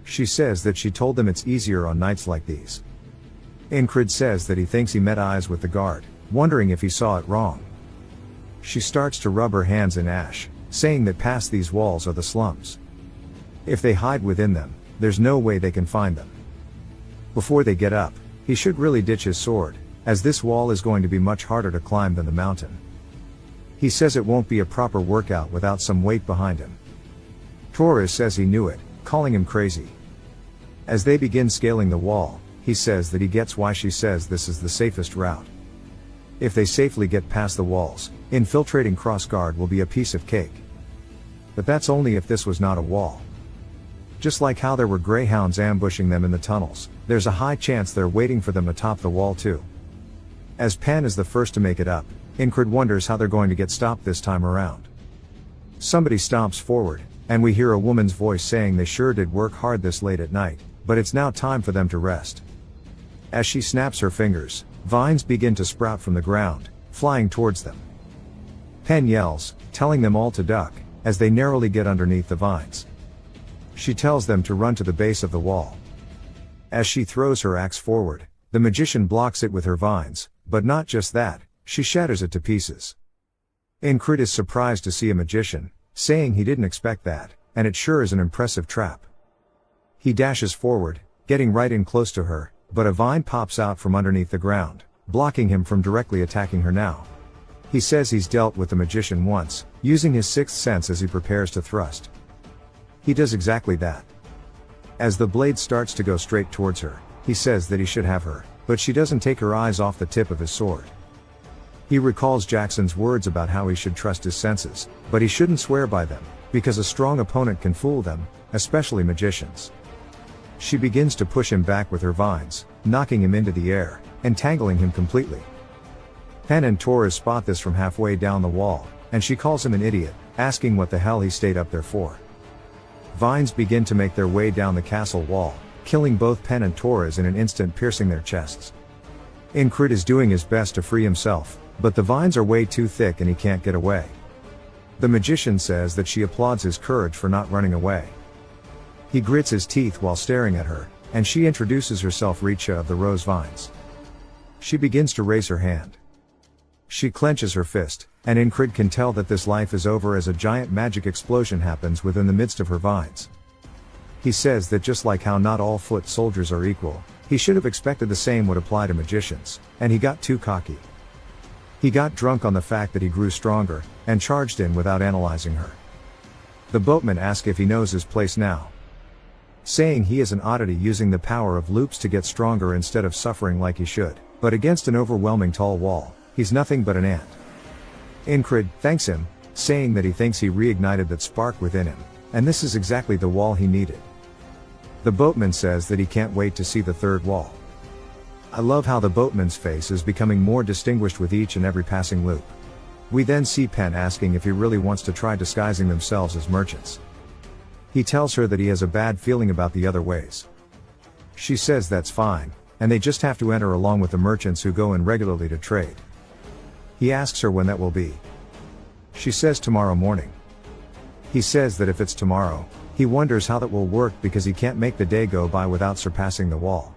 She says that she told them it's easier on nights like these. Enkrid says that he thinks he met eyes with the guard, wondering if he saw it wrong. She starts to rub her hands in ash, saying that past these walls are the slums. If they hide within them, there's no way they can find them. Before they get up, he should really ditch his sword, as this wall is going to be much harder to climb than the mountain. He says it won't be a proper workout without some weight behind him. Torres says he knew it, calling him crazy. As they begin scaling the wall, he says that he gets why she says this is the safest route. If they safely get past the walls, infiltrating crossguard will be a piece of cake. But that's only if this was not a wall. Just like how there were greyhounds ambushing them in the tunnels, there's a high chance they're waiting for them atop the wall too. As Pan is the first to make it up, Enkrid wonders how they're going to get stopped this time around. Somebody stomps forward, and we hear a woman's voice saying they sure did work hard this late at night, but it's now time for them to rest. As she snaps her fingers, vines begin to sprout from the ground, flying towards them. Pen yells, telling them all to duck, as they narrowly get underneath the vines. She tells them to run to the base of the wall. As she throws her axe forward, the magician blocks it with her vines, but not just that, she shatters it to pieces. Enkrid is surprised to see a magician, saying he didn't expect that, and it sure is an impressive trap. He dashes forward, getting right in close to her, but a vine pops out from underneath the ground, blocking him from directly attacking her now. He says he's dealt with the magician once, using his sixth sense as he prepares to thrust. He does exactly that. As the blade starts to go straight towards her, he says that he should have her, but she doesn't take her eyes off the tip of his sword. He recalls Jackson's words about how he should trust his senses, but he shouldn't swear by them, because a strong opponent can fool them, especially magicians. She begins to push him back with her vines, knocking him into the air, entangling him completely. Penn and Torres spot this from halfway down the wall, and she calls him an idiot, asking what the hell he stayed up there for. Vines begin to make their way down the castle wall, killing both Penn and Torres in an instant, piercing their chests. Enkrid is doing his best to free himself, but the vines are way too thick and he can't get away. The magician says that she applauds his courage for not running away. He grits his teeth while staring at her, and she introduces herself, Richa of the Rose Vines. She begins to raise her hand. She clenches her fist, and Enkrid can tell that this life is over as a giant magic explosion happens within the midst of her vines. He says that just like how not all foot soldiers are equal, he should have expected the same would apply to magicians, and he got too cocky. He got drunk on the fact that he grew stronger, and charged in without analyzing her. The boatman asks if he knows his place now, saying he is an oddity using the power of loops to get stronger instead of suffering like he should, but against an overwhelming tall wall, he's nothing but an ant. Enkrid thanks him, saying that he thinks he reignited that spark within him, and this is exactly the wall he needed. The boatman says that he can't wait to see the third wall. I love how the boatman's face is becoming more distinguished with each and every passing loop. We then see Penn asking if he really wants to try disguising themselves as merchants. He tells her that he has a bad feeling about the other ways. She says that's fine, and they just have to enter along with the merchants who go in regularly to trade. He asks her when that will be. She says tomorrow morning. He says that if it's tomorrow, he wonders how that will work because he can't make the day go by without surpassing the wall.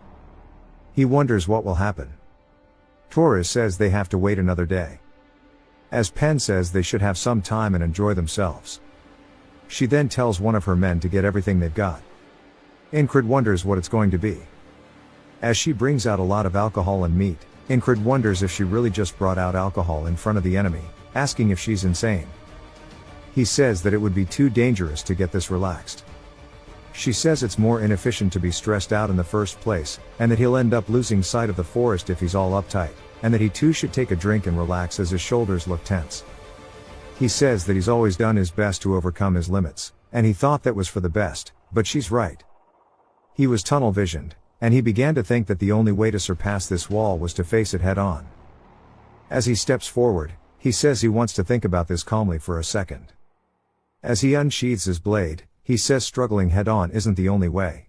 He wonders what will happen. Torres says they have to wait another day. As Penn says they should have some time and enjoy themselves. She then tells one of her men to get everything they've got. Enkrid wonders what it's going to be. As she brings out a lot of alcohol and meat, Enkrid wonders if she really just brought out alcohol in front of the enemy, asking if she's insane. He says that it would be too dangerous to get this relaxed. She says it's more inefficient to be stressed out in the first place, and that he'll end up losing sight of the forest if he's all uptight, and that he too should take a drink and relax as his shoulders look tense. He says that he's always done his best to overcome his limits, and he thought that was for the best, but she's right. He was tunnel visioned, and he began to think that the only way to surpass this wall was to face it head on. As he steps forward, he says he wants to think about this calmly for a second. As he unsheathes his blade, he says struggling head on isn't the only way.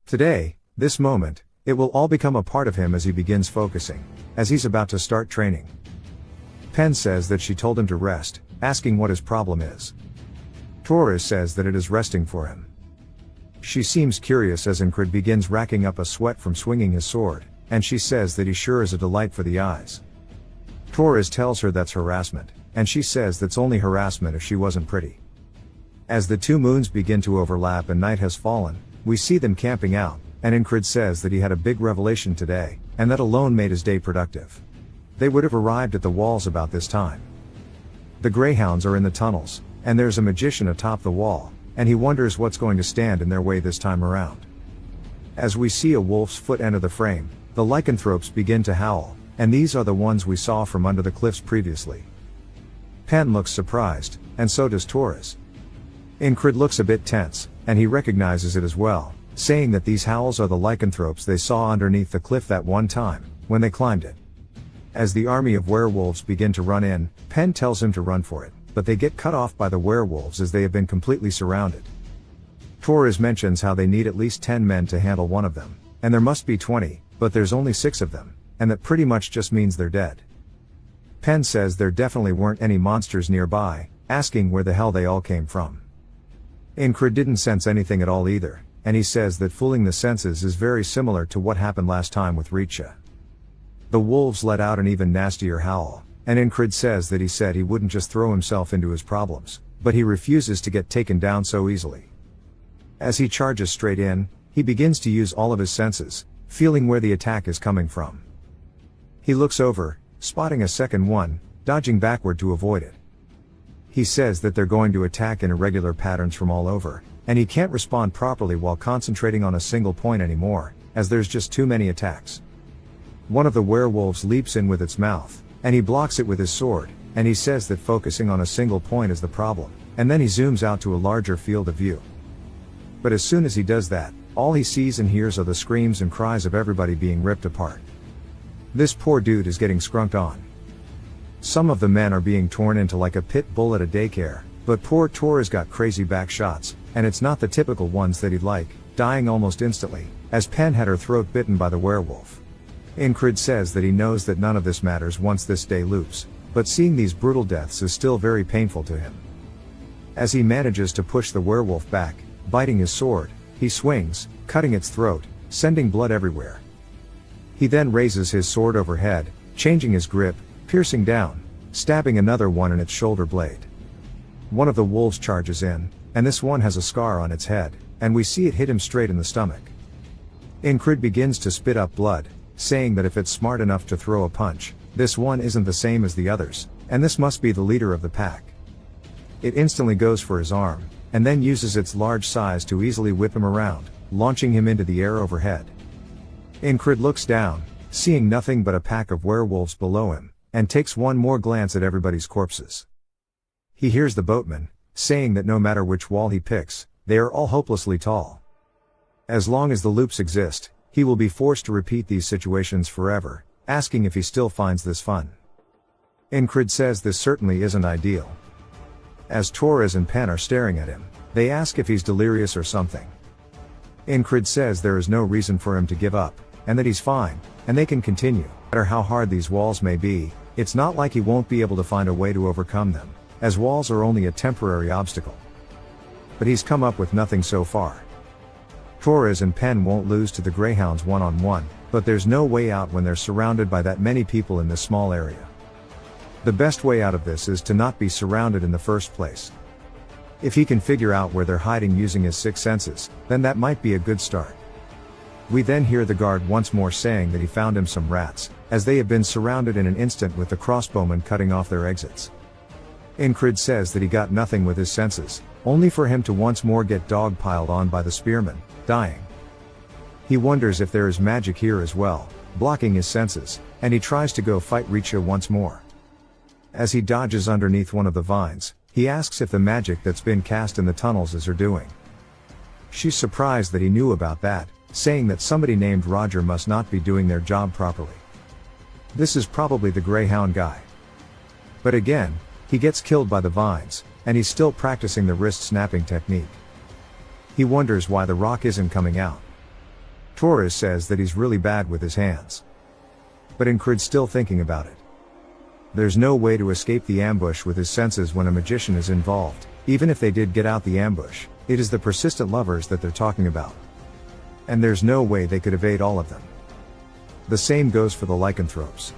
Today, this moment, it will all become a part of him as he begins focusing, as he's about to start training. Penn says that she told him to rest, asking what his problem is. Torres says that it is resting for him. She seems curious as Enkrid begins racking up a sweat from swinging his sword, and she says that he sure is a delight for the eyes. Torres tells her that's harassment, and she says that's only harassment if she wasn't pretty. As the two moons begin to overlap and night has fallen, we see them camping out, and Enkrid says that he had a big revelation today, and that alone made his day productive. They would have arrived at the walls about this time. The greyhounds are in the tunnels, and there's a magician atop the wall, and he wonders what's going to stand in their way this time around. As we see a wolf's foot enter the frame, the lycanthropes begin to howl, and these are the ones we saw from under the cliffs previously. Penn looks surprised, and so does Torres. Enkrid looks a bit tense, and he recognizes it as well, saying that these howls are the lycanthropes they saw underneath the cliff that one time, when they climbed it. As the army of werewolves begin to run in, Penn tells him to run for it, but they get cut off by the werewolves as they have been completely surrounded. Torres mentions how they need at least 10 men to handle one of them, and there must be 20, but there's only 6 of them, and that pretty much just means they're dead. Penn says there definitely weren't any monsters nearby, asking where the hell they all came from. Enkrid didn't sense anything at all either, and he says that fooling the senses is very similar to what happened last time with Richa. The wolves let out an even nastier howl, and Enkrid says that he said he wouldn't just throw himself into his problems, but he refuses to get taken down so easily. As he charges straight in, he begins to use all of his senses, feeling where the attack is coming from. He looks over, spotting a second one, dodging backward to avoid it. He says that they're going to attack in irregular patterns from all over, and he can't respond properly while concentrating on a single point anymore, as there's just too many attacks. One of the werewolves leaps in with its mouth, and he blocks it with his sword, and he says that focusing on a single point is the problem, and then he zooms out to a larger field of view. But as soon as he does that, all he sees and hears are the screams and cries of everybody being ripped apart. This poor dude is getting scrunked on. Some of the men are being torn into like a pit bull at a daycare, but poor Tor has got crazy back shots, and it's not the typical ones that he'd like, dying almost instantly, as Pen had her throat bitten by the werewolf. Enkrid says that he knows that none of this matters once this day loops, but seeing these brutal deaths is still very painful to him. As he manages to push the werewolf back, biting his sword, he swings, cutting its throat, sending blood everywhere. He then raises his sword overhead, changing his grip, piercing down, stabbing another one in its shoulder blade. One of the wolves charges in, and this one has a scar on its head, and we see it hit him straight in the stomach. Enkrid begins to spit up blood, saying that if it's smart enough to throw a punch, this one isn't the same as the others, and this must be the leader of the pack. It instantly goes for his arm, and then uses its large size to easily whip him around, launching him into the air overhead. Enkrid looks down, seeing nothing but a pack of werewolves below him, and takes one more glance at everybody's corpses. He hears the boatman, saying that no matter which wall he picks, they are all hopelessly tall. As long as the loops exist, he will be forced to repeat these situations forever, asking if he still finds this fun. Enkrid says this certainly isn't ideal. As Torres and Pen are staring at him, they ask if he's delirious or something. Enkrid says there is no reason for him to give up, and that he's fine, and they can continue. No matter how hard these walls may be, it's not like he won't be able to find a way to overcome them, as walls are only a temporary obstacle. But he's come up with nothing so far. Torres and Pen won't lose to the Greyhounds one-on-one, but there's no way out when they're surrounded by that many people in this small area. The best way out of this is to not be surrounded in the first place. If he can figure out where they're hiding using his sixth senses, then that might be a good start. We then hear the guard once more saying that he found him some rats, as they have been surrounded in an instant with the crossbowmen cutting off their exits. Enkrid says that he got nothing with his senses, only for him to once more get dog-piled on by the spearmen, dying. He wonders if there is magic here as well, blocking his senses, and he tries to go fight Richa once more. As he dodges underneath one of the vines, he asks if the magic that's been cast in the tunnels is her doing. She's surprised that he knew about that, saying that somebody named Roger must not be doing their job properly. This is probably the Greyhound guy. But again, he gets killed by the vines, and he's still practicing the wrist snapping technique. He wonders why the rock isn't coming out. Torres says that he's really bad with his hands. But Enkrid's still thinking about it. There's no way to escape the ambush with his senses when a magician is involved. Even if they did get out the ambush, it is the persistent lovers that they're talking about. And there's no way they could evade all of them. The same goes for the lycanthropes.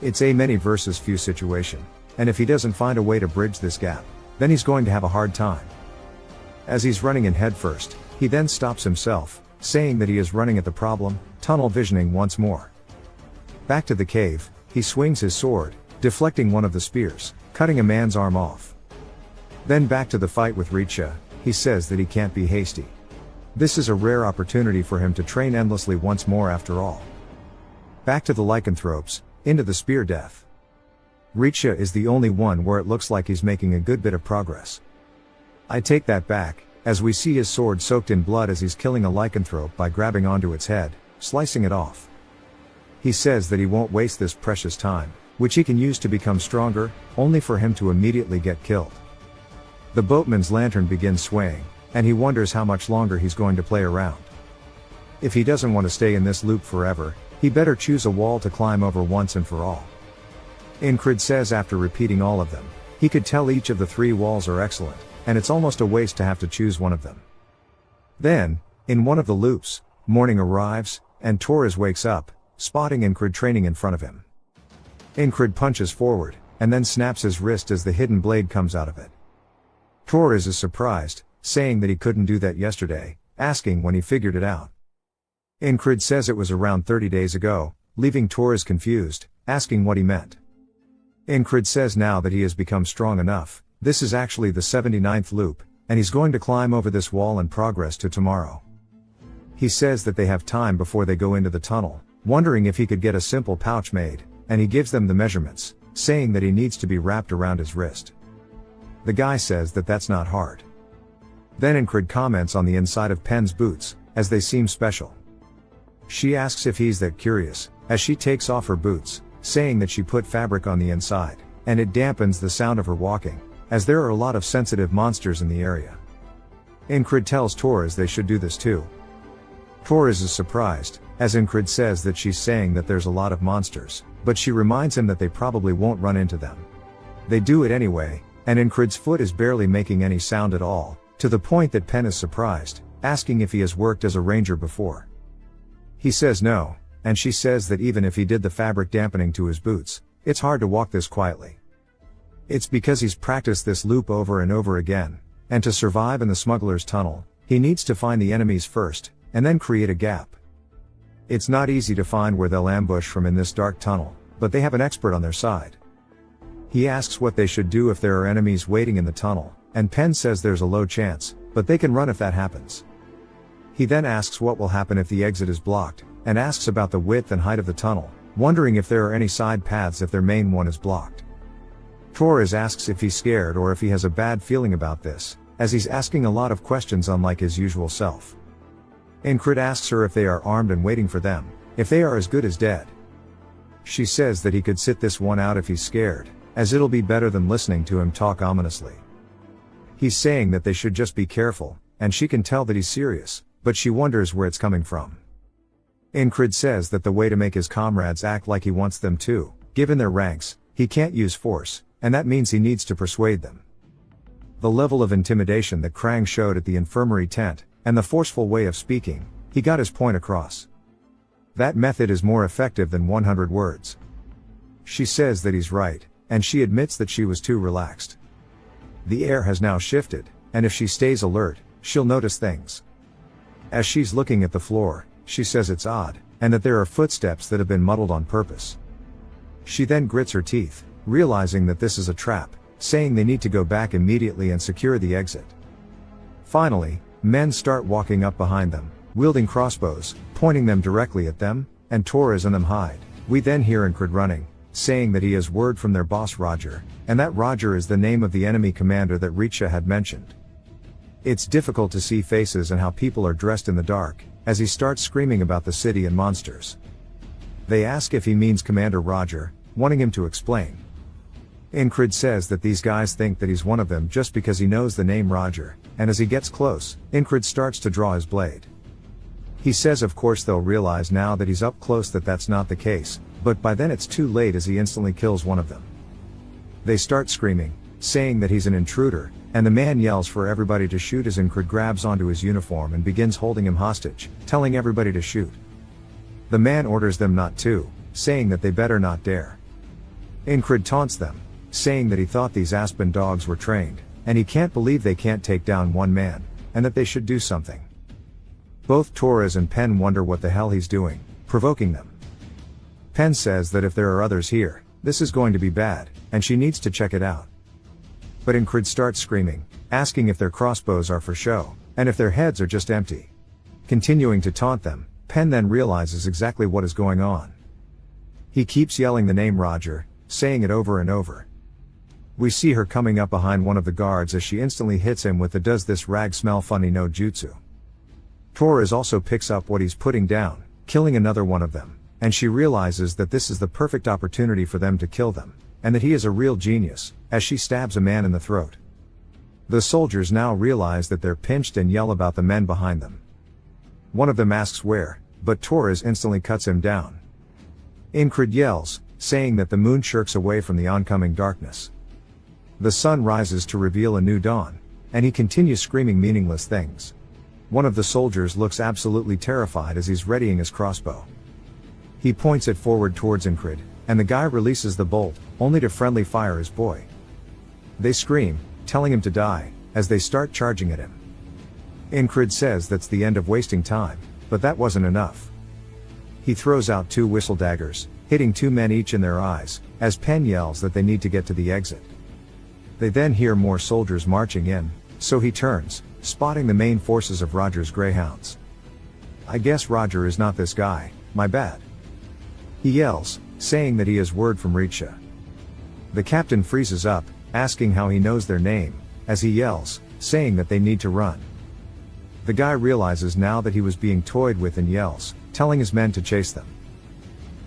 It's a many versus few situation, and if he doesn't find a way to bridge this gap, then he's going to have a hard time. As he's running in headfirst, he then stops himself, saying that he is running at the problem, tunnel visioning once more. Back to the cave, he swings his sword, deflecting one of the spears, cutting a man's arm off. Then back to the fight with Richa, he says that he can't be hasty. This is a rare opportunity for him to train endlessly once more after all. Back to the lycanthropes, into the spear death. Richa is the only one where it looks like he's making a good bit of progress. I take that back, as we see his sword soaked in blood as he's killing a lycanthrope by grabbing onto its head, slicing it off. He says that he won't waste this precious time, which he can use to become stronger, only for him to immediately get killed. The boatman's lantern begins swaying, and he wonders how much longer he's going to play around. If he doesn't want to stay in this loop forever, he better choose a wall to climb over once and for all. Enkrid says after repeating all of them, he could tell each of the 3 walls are excellent, and it's almost a waste to have to choose one of them. Then, in one of the loops, morning arrives, and Torres wakes up, spotting Enkrid training in front of him. Enkrid punches forward, and then snaps his wrist as the hidden blade comes out of it. Torres is surprised, saying that he couldn't do that yesterday, asking when he figured it out. Enkrid says it was around 30 days ago, leaving Torres confused, asking what he meant. Enkrid says now that he has become strong enough, this is actually the 79th loop, and he's going to climb over this wall and progress to tomorrow. He says that they have time before they go into the tunnel, wondering if he could get a simple pouch made, and he gives them the measurements, saying that he needs to be wrapped around his wrist. The guy says that that's not hard. Then Enkrid comments on the inside of Pen's boots, as they seem special. She asks if he's that curious, as she takes off her boots, saying that she put fabric on the inside, and it dampens the sound of her walking, as there are a lot of sensitive monsters in the area. Enkrid tells Torres they should do this too. Torres is surprised, as Enkrid says that she's saying that there's a lot of monsters, but she reminds him that they probably won't run into them. They do it anyway, and Enkrid's foot is barely making any sound at all, to the point that Pen is surprised, asking if he has worked as a ranger before. He says no, and she says that even if he did the fabric dampening to his boots, it's hard to walk this quietly. It's because he's practiced this loop over and over again, and to survive in the smuggler's tunnel, he needs to find the enemies first, and then create a gap. It's not easy to find where they'll ambush from in this dark tunnel, but they have an expert on their side. He asks what they should do if there are enemies waiting in the tunnel, and Pen says there's a low chance, but they can run if that happens. He then asks what will happen if the exit is blocked, and asks about the width and height of the tunnel, wondering if there are any side paths if their main one is blocked. Torres asks if he's scared or if he has a bad feeling about this, as he's asking a lot of questions unlike his usual self. Enkrid asks her if they are armed and waiting for them, if they are as good as dead. She says that he could sit this one out if he's scared, as it'll be better than listening to him talk ominously. He's saying that they should just be careful, and she can tell that he's serious, but she wonders where it's coming from. Enkrid says that the way to make his comrades act like he wants them to, given their ranks, he can't use force, and that means he needs to persuade them. The level of intimidation that Krang showed at the infirmary tent, and the forceful way of speaking, he got his point across. That method is more effective than 100 words. She says that he's right, and she admits that she was too relaxed. The air has now shifted, and if she stays alert, she'll notice things. As she's looking at the floor, she says it's odd, and that there are footsteps that have been muddled on purpose. She then grits her teeth, realizing that this is a trap, saying they need to go back immediately and secure the exit. Finally, men start walking up behind them, wielding crossbows, pointing them directly at them, and Torres and them hide. We then hear Enkrid running, saying that he has word from their boss Roger, and that Roger is the name of the enemy commander that Richa had mentioned. It's difficult to see faces and how people are dressed in the dark, as he starts screaming about the city and monsters. They ask if he means Commander Roger, wanting him to explain. Enkrid says that these guys think that he's one of them just because he knows the name Roger, and as he gets close, Enkrid starts to draw his blade. He says of course they'll realize now that he's up close that that's not the case, but by then it's too late as he instantly kills one of them. They start screaming, saying that he's an intruder, and the man yells for everybody to shoot as Enkrid grabs onto his uniform and begins holding him hostage, telling everybody to shoot. The man orders them not to, saying that they better not dare. Enkrid taunts them, saying that he thought these Aspen dogs were trained, and he can't believe they can't take down one man, and that they should do something. Both Torres and Pen wonder what the hell he's doing, provoking them. Pen says that if there are others here, this is going to be bad, and she needs to check it out. But Enkrid starts screaming, asking if their crossbows are for show, and if their heads are just empty. Continuing to taunt them, Pen then realizes exactly what is going on. He keeps yelling the name Roger, saying it over and over. We see her coming up behind one of the guards as she instantly hits him with the "does this rag smell funny" no jutsu. Torres also picks up what he's putting down, killing another one of them, and she realizes that this is the perfect opportunity for them to kill them, and that he is a real genius, as she stabs a man in the throat. The soldiers now realize that they're pinched and yell about the men behind them. One of them asks where, but Torres instantly cuts him down. Enkrid yells, saying that the moon shirks away from the oncoming darkness. The sun rises to reveal a new dawn, and he continues screaming meaningless things. One of the soldiers looks absolutely terrified as he's readying his crossbow. He points it forward towards Enkrid, and the guy releases the bolt, only to friendly fire his boy. They scream, telling him to die, as they start charging at him. Enkrid says that's the end of wasting time, but that wasn't enough. He throws out 2 whistle daggers, hitting 2 men each in their eyes, as Penn yells that they need to get to the exit. They then hear more soldiers marching in, so he turns, spotting the main forces of Roger's greyhounds. "I guess Roger is not this guy, my bad," he yells, saying that he has word from Richa. The captain freezes up, asking how he knows their name, as he yells, saying that they need to run. The guy realizes now that he was being toyed with and yells, telling his men to chase them.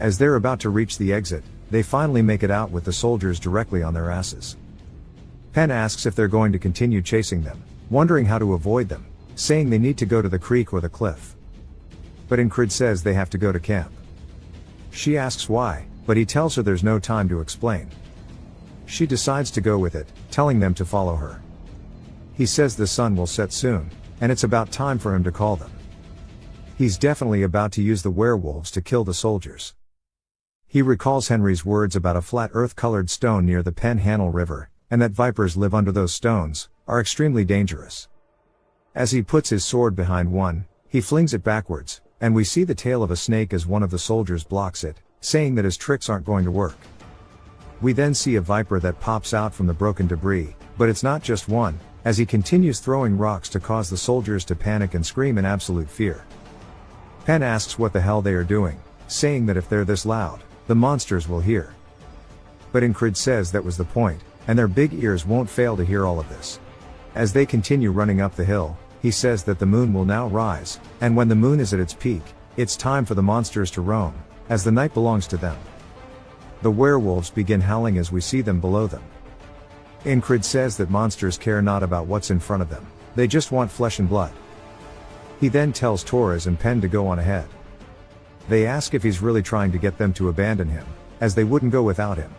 As they're about to reach the exit, they finally make it out with the soldiers directly on their asses. Penn asks if they're going to continue chasing them, wondering how to avoid them, saying they need to go to the creek or the cliff. But Enkrid says they have to go to camp. She asks why, but he tells her there's no time to explain. She decides to go with it, telling them to follow her. He says the sun will set soon, and it's about time for him to call them. He's definitely about to use the werewolves to kill the soldiers. He recalls Henry's words about a flat earth-colored stone near the Penhandle River, and that vipers live under those stones, are extremely dangerous. As he puts his sword behind one, he flings it backwards, and we see the tail of a snake as one of the soldiers blocks it, saying that his tricks aren't going to work. We then see a viper that pops out from the broken debris, but it's not just one, as he continues throwing rocks to cause the soldiers to panic and scream in absolute fear. Penn asks what the hell they are doing, saying that if they're this loud, the monsters will hear. But Enkrid says that was the point, and their big ears won't fail to hear all of this. As they continue running up the hill, he says that the moon will now rise, and when the moon is at its peak, it's time for the monsters to roam, as the night belongs to them. The werewolves begin howling as we see them below them. Enkrid says that monsters care not about what's in front of them, they just want flesh and blood. He then tells Torres and Penn to go on ahead. They ask if he's really trying to get them to abandon him, as they wouldn't go without him.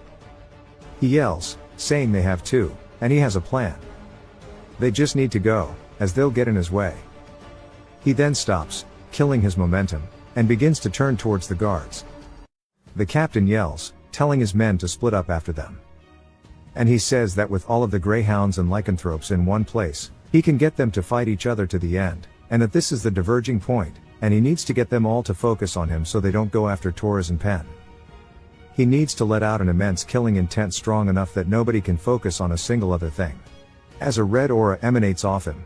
He yells, saying they have to, and he has a plan. They just need to go, as they'll get in his way. He then stops, killing his momentum, and begins to turn towards the guards. The captain yells, telling his men to split up after them. And he says that with all of the greyhounds and lycanthropes in one place, he can get them to fight each other to the end, and that this is the diverging point, and he needs to get them all to focus on him so they don't go after Torres and Penn. He needs to let out an immense killing intent strong enough that nobody can focus on a single other thing. As a red aura emanates off him.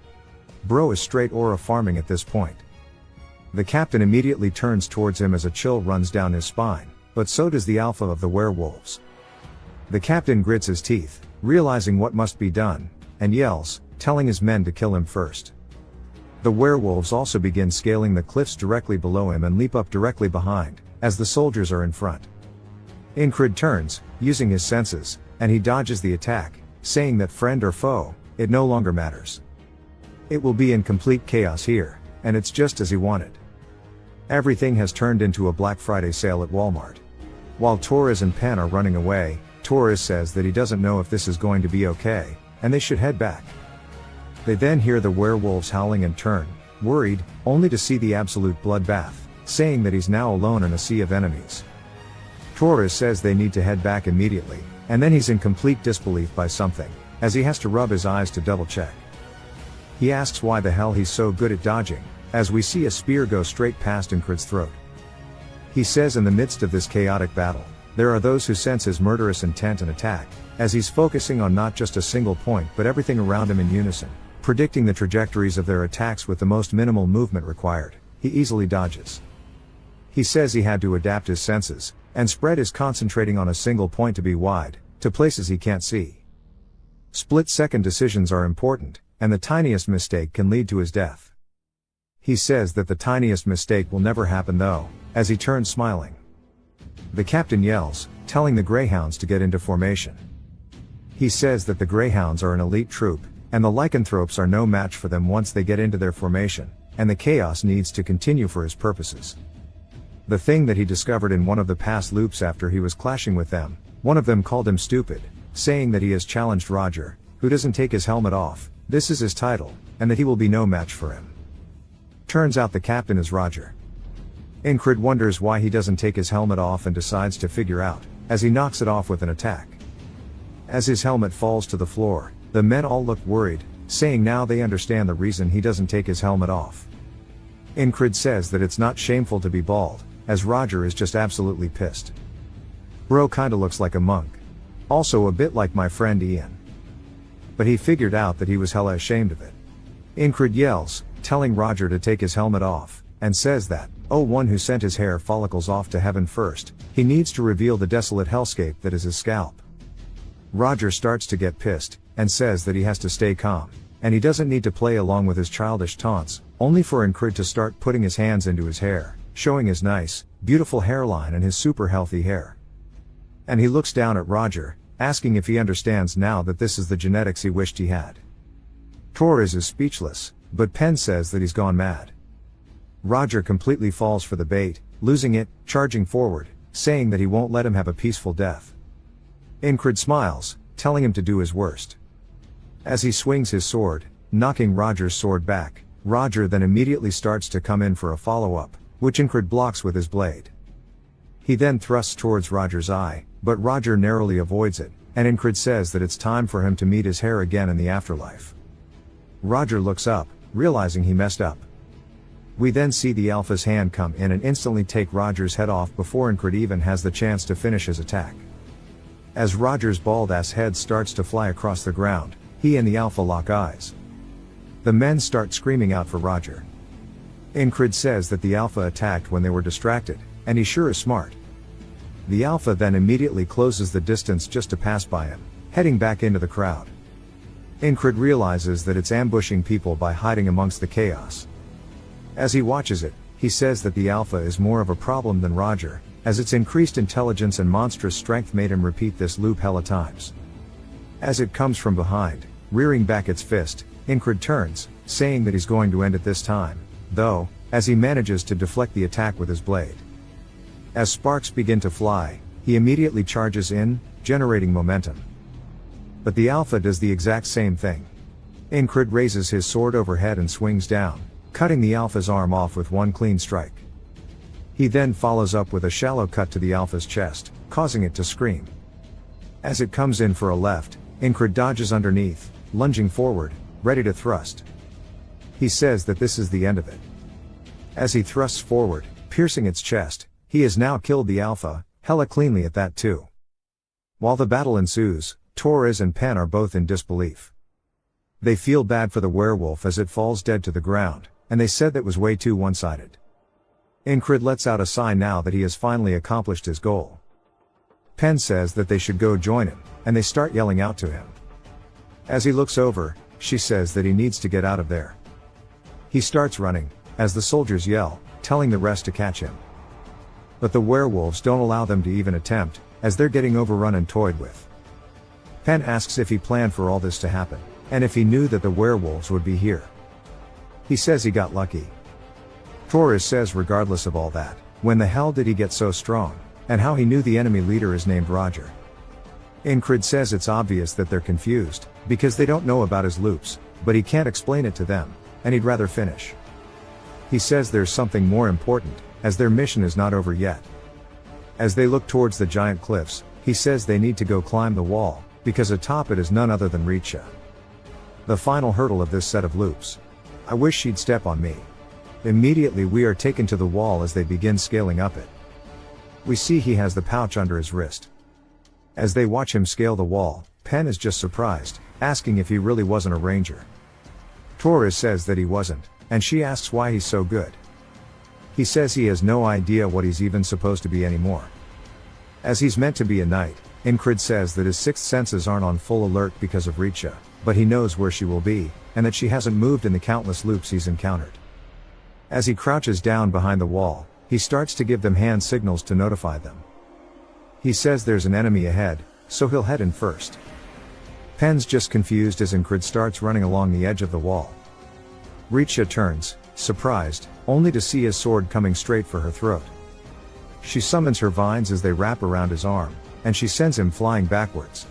Bro is straight aura farming at this point. The captain immediately turns towards him as a chill runs down his spine, but so does the alpha of the werewolves. The captain grits his teeth, realizing what must be done, and yells, telling his men to kill him first. The werewolves also begin scaling the cliffs directly below him and leap up directly behind, as the soldiers are in front. Enkrid turns, using his senses, and he dodges the attack, saying that friend or foe, it no longer matters. It will be in complete chaos here, and it's just as he wanted. Everything has turned into a Black Friday sale at Walmart. While Torres and Penn are running away, Torres says that he doesn't know if this is going to be okay, and they should head back. They then hear the werewolves howling and turn, worried, only to see the absolute bloodbath, saying that he's now alone in a sea of enemies. Torres says they need to head back immediately, and then he's in complete disbelief by something, as he has to rub his eyes to double check. He asks why the hell he's so good at dodging, as we see a spear go straight past Enkrid's throat. He says in the midst of this chaotic battle, there are those who sense his murderous intent and attack, as he's focusing on not just a single point but everything around him in unison, predicting the trajectories of their attacks with the most minimal movement required. He easily dodges. He says he had to adapt his senses, and spread his concentrating on a single point to be wide, to places he can't see. Split-second decisions are important, and the tiniest mistake can lead to his death. He says that the tiniest mistake will never happen though, as he turns smiling. The captain yells, telling the greyhounds to get into formation. He says that the greyhounds are an elite troop, and the lycanthropes are no match for them once they get into their formation, and the chaos needs to continue for his purposes. The thing that he discovered in one of the past loops after he was clashing with them, one of them called him stupid, saying that he has challenged Roger, who doesn't take his helmet off, this is his title, and that he will be no match for him. Turns out the captain is Roger. Enkrid wonders why he doesn't take his helmet off and decides to figure out, as he knocks it off with an attack. As his helmet falls to the floor, the men all look worried, saying now they understand the reason he doesn't take his helmet off. Enkrid says that it's not shameful to be bald, as Roger is just absolutely pissed. Bro kinda looks like a monk. Also a bit like my friend Ian. But he figured out that he was hella ashamed of it. Enkrid yells, telling Roger to take his helmet off, and says that, oh, one who sent his hair follicles off to heaven first, he needs to reveal the desolate hellscape that is his scalp. Roger starts to get pissed, and says that he has to stay calm, and he doesn't need to play along with his childish taunts, only for Enkrid to start putting his hands into his hair, showing his nice, beautiful hairline and his super healthy hair. And he looks down at Roger, asking if he understands now that this is the genetics he wished he had. Torres is speechless, but Penn says that he's gone mad. Roger completely falls for the bait, losing it, charging forward, saying that he won't let him have a peaceful death. Enkrid smiles, telling him to do his worst. As he swings his sword, knocking Roger's sword back, Roger then immediately starts to come in for a follow-up, which Enkrid blocks with his blade. He then thrusts towards Roger's eye, but Roger narrowly avoids it, and Enkrid says that it's time for him to meet his hair again in the afterlife. Roger looks up, realizing he messed up. We then see the Alpha's hand come in and instantly take Roger's head off before Enkrid even has the chance to finish his attack. As Roger's bald-ass head starts to fly across the ground, he and the Alpha lock eyes. The men start screaming out for Roger. Enkrid says that the Alpha attacked when they were distracted, and he sure is smart. The Alpha then immediately closes the distance just to pass by him, heading back into the crowd. Enkrid realizes that it's ambushing people by hiding amongst the chaos. As he watches it, he says that the Alpha is more of a problem than Roger, as its increased intelligence and monstrous strength made him repeat this loop hella times. As it comes from behind, rearing back its fist, Enkrid turns, saying that he's going to end it this time, though, as he manages to deflect the attack with his blade. As sparks begin to fly, he immediately charges in, generating momentum. But the Alpha does the exact same thing. Enkrid raises his sword overhead and swings down, cutting the Alpha's arm off with one clean strike. He then follows up with a shallow cut to the Alpha's chest, causing it to scream. As it comes in for a left, Enkrid dodges underneath, lunging forward, ready to thrust. He says that this is the end of it. As he thrusts forward, piercing its chest, he has now killed the Alpha, hella cleanly at that too. While the battle ensues, Torres and Penn are both in disbelief. They feel bad for the werewolf as it falls dead to the ground, and they said that was way too one-sided. Enkrid lets out a sigh now that he has finally accomplished his goal. Penn says that they should go join him, and they start yelling out to him. As he looks over, she says that he needs to get out of there. He starts running, as the soldiers yell, telling the rest to catch him. But the werewolves don't allow them to even attempt, as they're getting overrun and toyed with. Penn asks if he planned for all this to happen, and if he knew that the werewolves would be here. He says he got lucky. Torres says regardless of all that, when the hell did he get so strong, and how he knew the enemy leader is named Roger. Enkrid says it's obvious that they're confused, because they don't know about his loops, but he can't explain it to them, and he'd rather finish. He says there's something more important, as their mission is not over yet. As they look towards the giant cliffs, he says they need to go climb the wall, because atop it is none other than Richa. The final hurdle of this set of loops. I wish she'd step on me. Immediately we are taken to the wall as they begin scaling up it. We see he has the pouch under his wrist. As they watch him scale the wall, Penn is just surprised, asking if he really wasn't a ranger. Torres says that he wasn't, and she asks why he's so good. He says he has no idea what he's even supposed to be anymore. As he's meant to be a knight, Enkrid says that his sixth senses aren't on full alert because of Richa, but he knows where she will be, and that she hasn't moved in the countless loops he's encountered. As he crouches down behind the wall, he starts to give them hand signals to notify them. He says there's an enemy ahead, so he'll head in first. Penn's just confused as Enkrid starts running along the edge of the wall. Richa turns, surprised, only to see his sword coming straight for her throat. She summons her vines as they wrap around his arm, and she sends him flying backwards.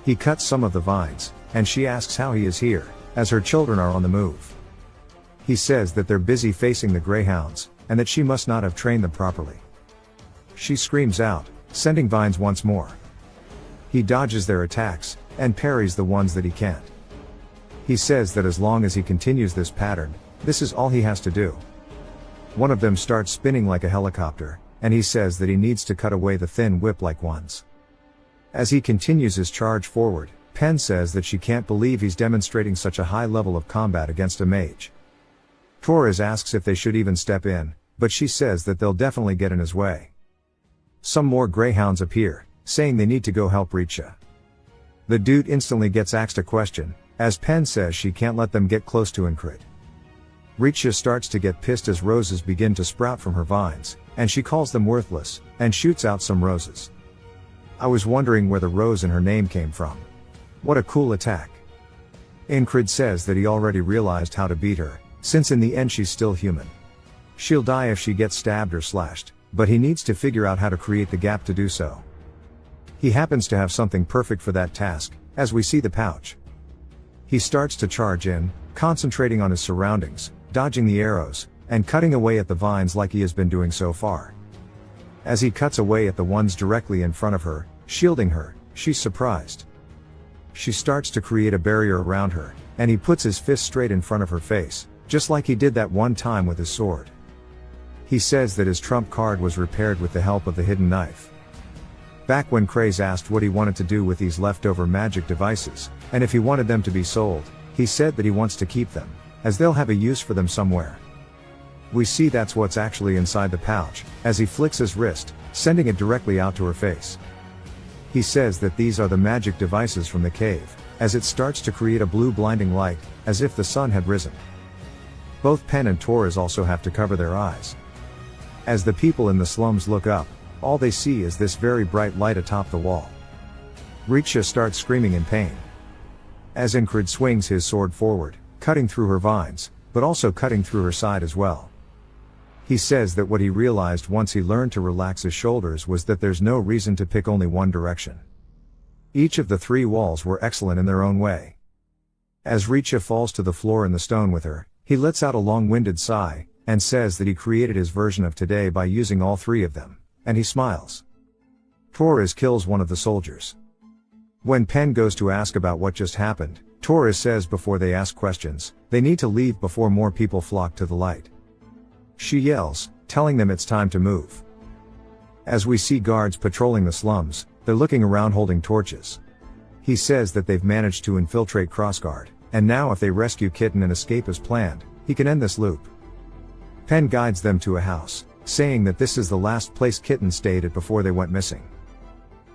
He cuts some of the vines, and she asks how he is here, as her children are on the move. He says that they're busy facing the greyhounds, and that she must not have trained them properly. She screams out, sending vines once more. He dodges their attacks, and parries the ones that he can't. He says that as long as he continues this pattern, this is all he has to do. One of them starts spinning like a helicopter, and he says that he needs to cut away the thin whip-like ones. As he continues his charge forward, Pen says that she can't believe he's demonstrating such a high level of combat against a mage. Torres asks if they should even step in, but she says that they'll definitely get in his way. Some more greyhounds appear, saying they need to go help Richa. The dude instantly gets asked a question, as Pen says she can't let them get close to Enkrid. Richa starts to get pissed as roses begin to sprout from her vines, and she calls them worthless, and shoots out some roses. I was wondering where the rose in her name came from. What a cool attack. Enkrid says that he already realized how to beat her, since in the end she's still human. She'll die if she gets stabbed or slashed, but he needs to figure out how to create the gap to do so. He happens to have something perfect for that task, as we see the pouch. He starts to charge in, concentrating on his surroundings, dodging the arrows, and cutting away at the vines like he has been doing so far. As he cuts away at the ones directly in front of her, shielding her, she's surprised. She starts to create a barrier around her, and he puts his fist straight in front of her face, just like he did that one time with his sword. He says that his trump card was repaired with the help of the hidden knife. Back when Craze asked what he wanted to do with these leftover magic devices, and if he wanted them to be sold, he said that he wants to keep them, as they'll have a use for them somewhere. We see that's what's actually inside the pouch, as he flicks his wrist, sending it directly out to her face. He says that these are the magic devices from the cave, as it starts to create a blue blinding light, as if the sun had risen. Both Pen and Torres also have to cover their eyes. As the people in the slums look up, all they see is this very bright light atop the wall. Richa starts screaming in pain. As Enkrid swings his sword forward, cutting through her vines, but also cutting through her side as well. He says that what he realized once he learned to relax his shoulders was that there's no reason to pick only one direction. Each of the three walls were excellent in their own way. As Richa falls to the floor in the stone with her, he lets out a long-winded sigh, and says that he created his version of today by using all three of them, and he smiles. Torres kills one of the soldiers. When Pen goes to ask about what just happened, Torres says before they ask questions, they need to leave before more people flock to the light. She yells, telling them it's time to move. As we see guards patrolling the slums, they're looking around holding torches. He says that they've managed to infiltrate Crossguard, and now if they rescue Kitten and escape as planned, he can end this loop. Pen guides them to a house, saying that this is the last place Kitten stayed at before they went missing.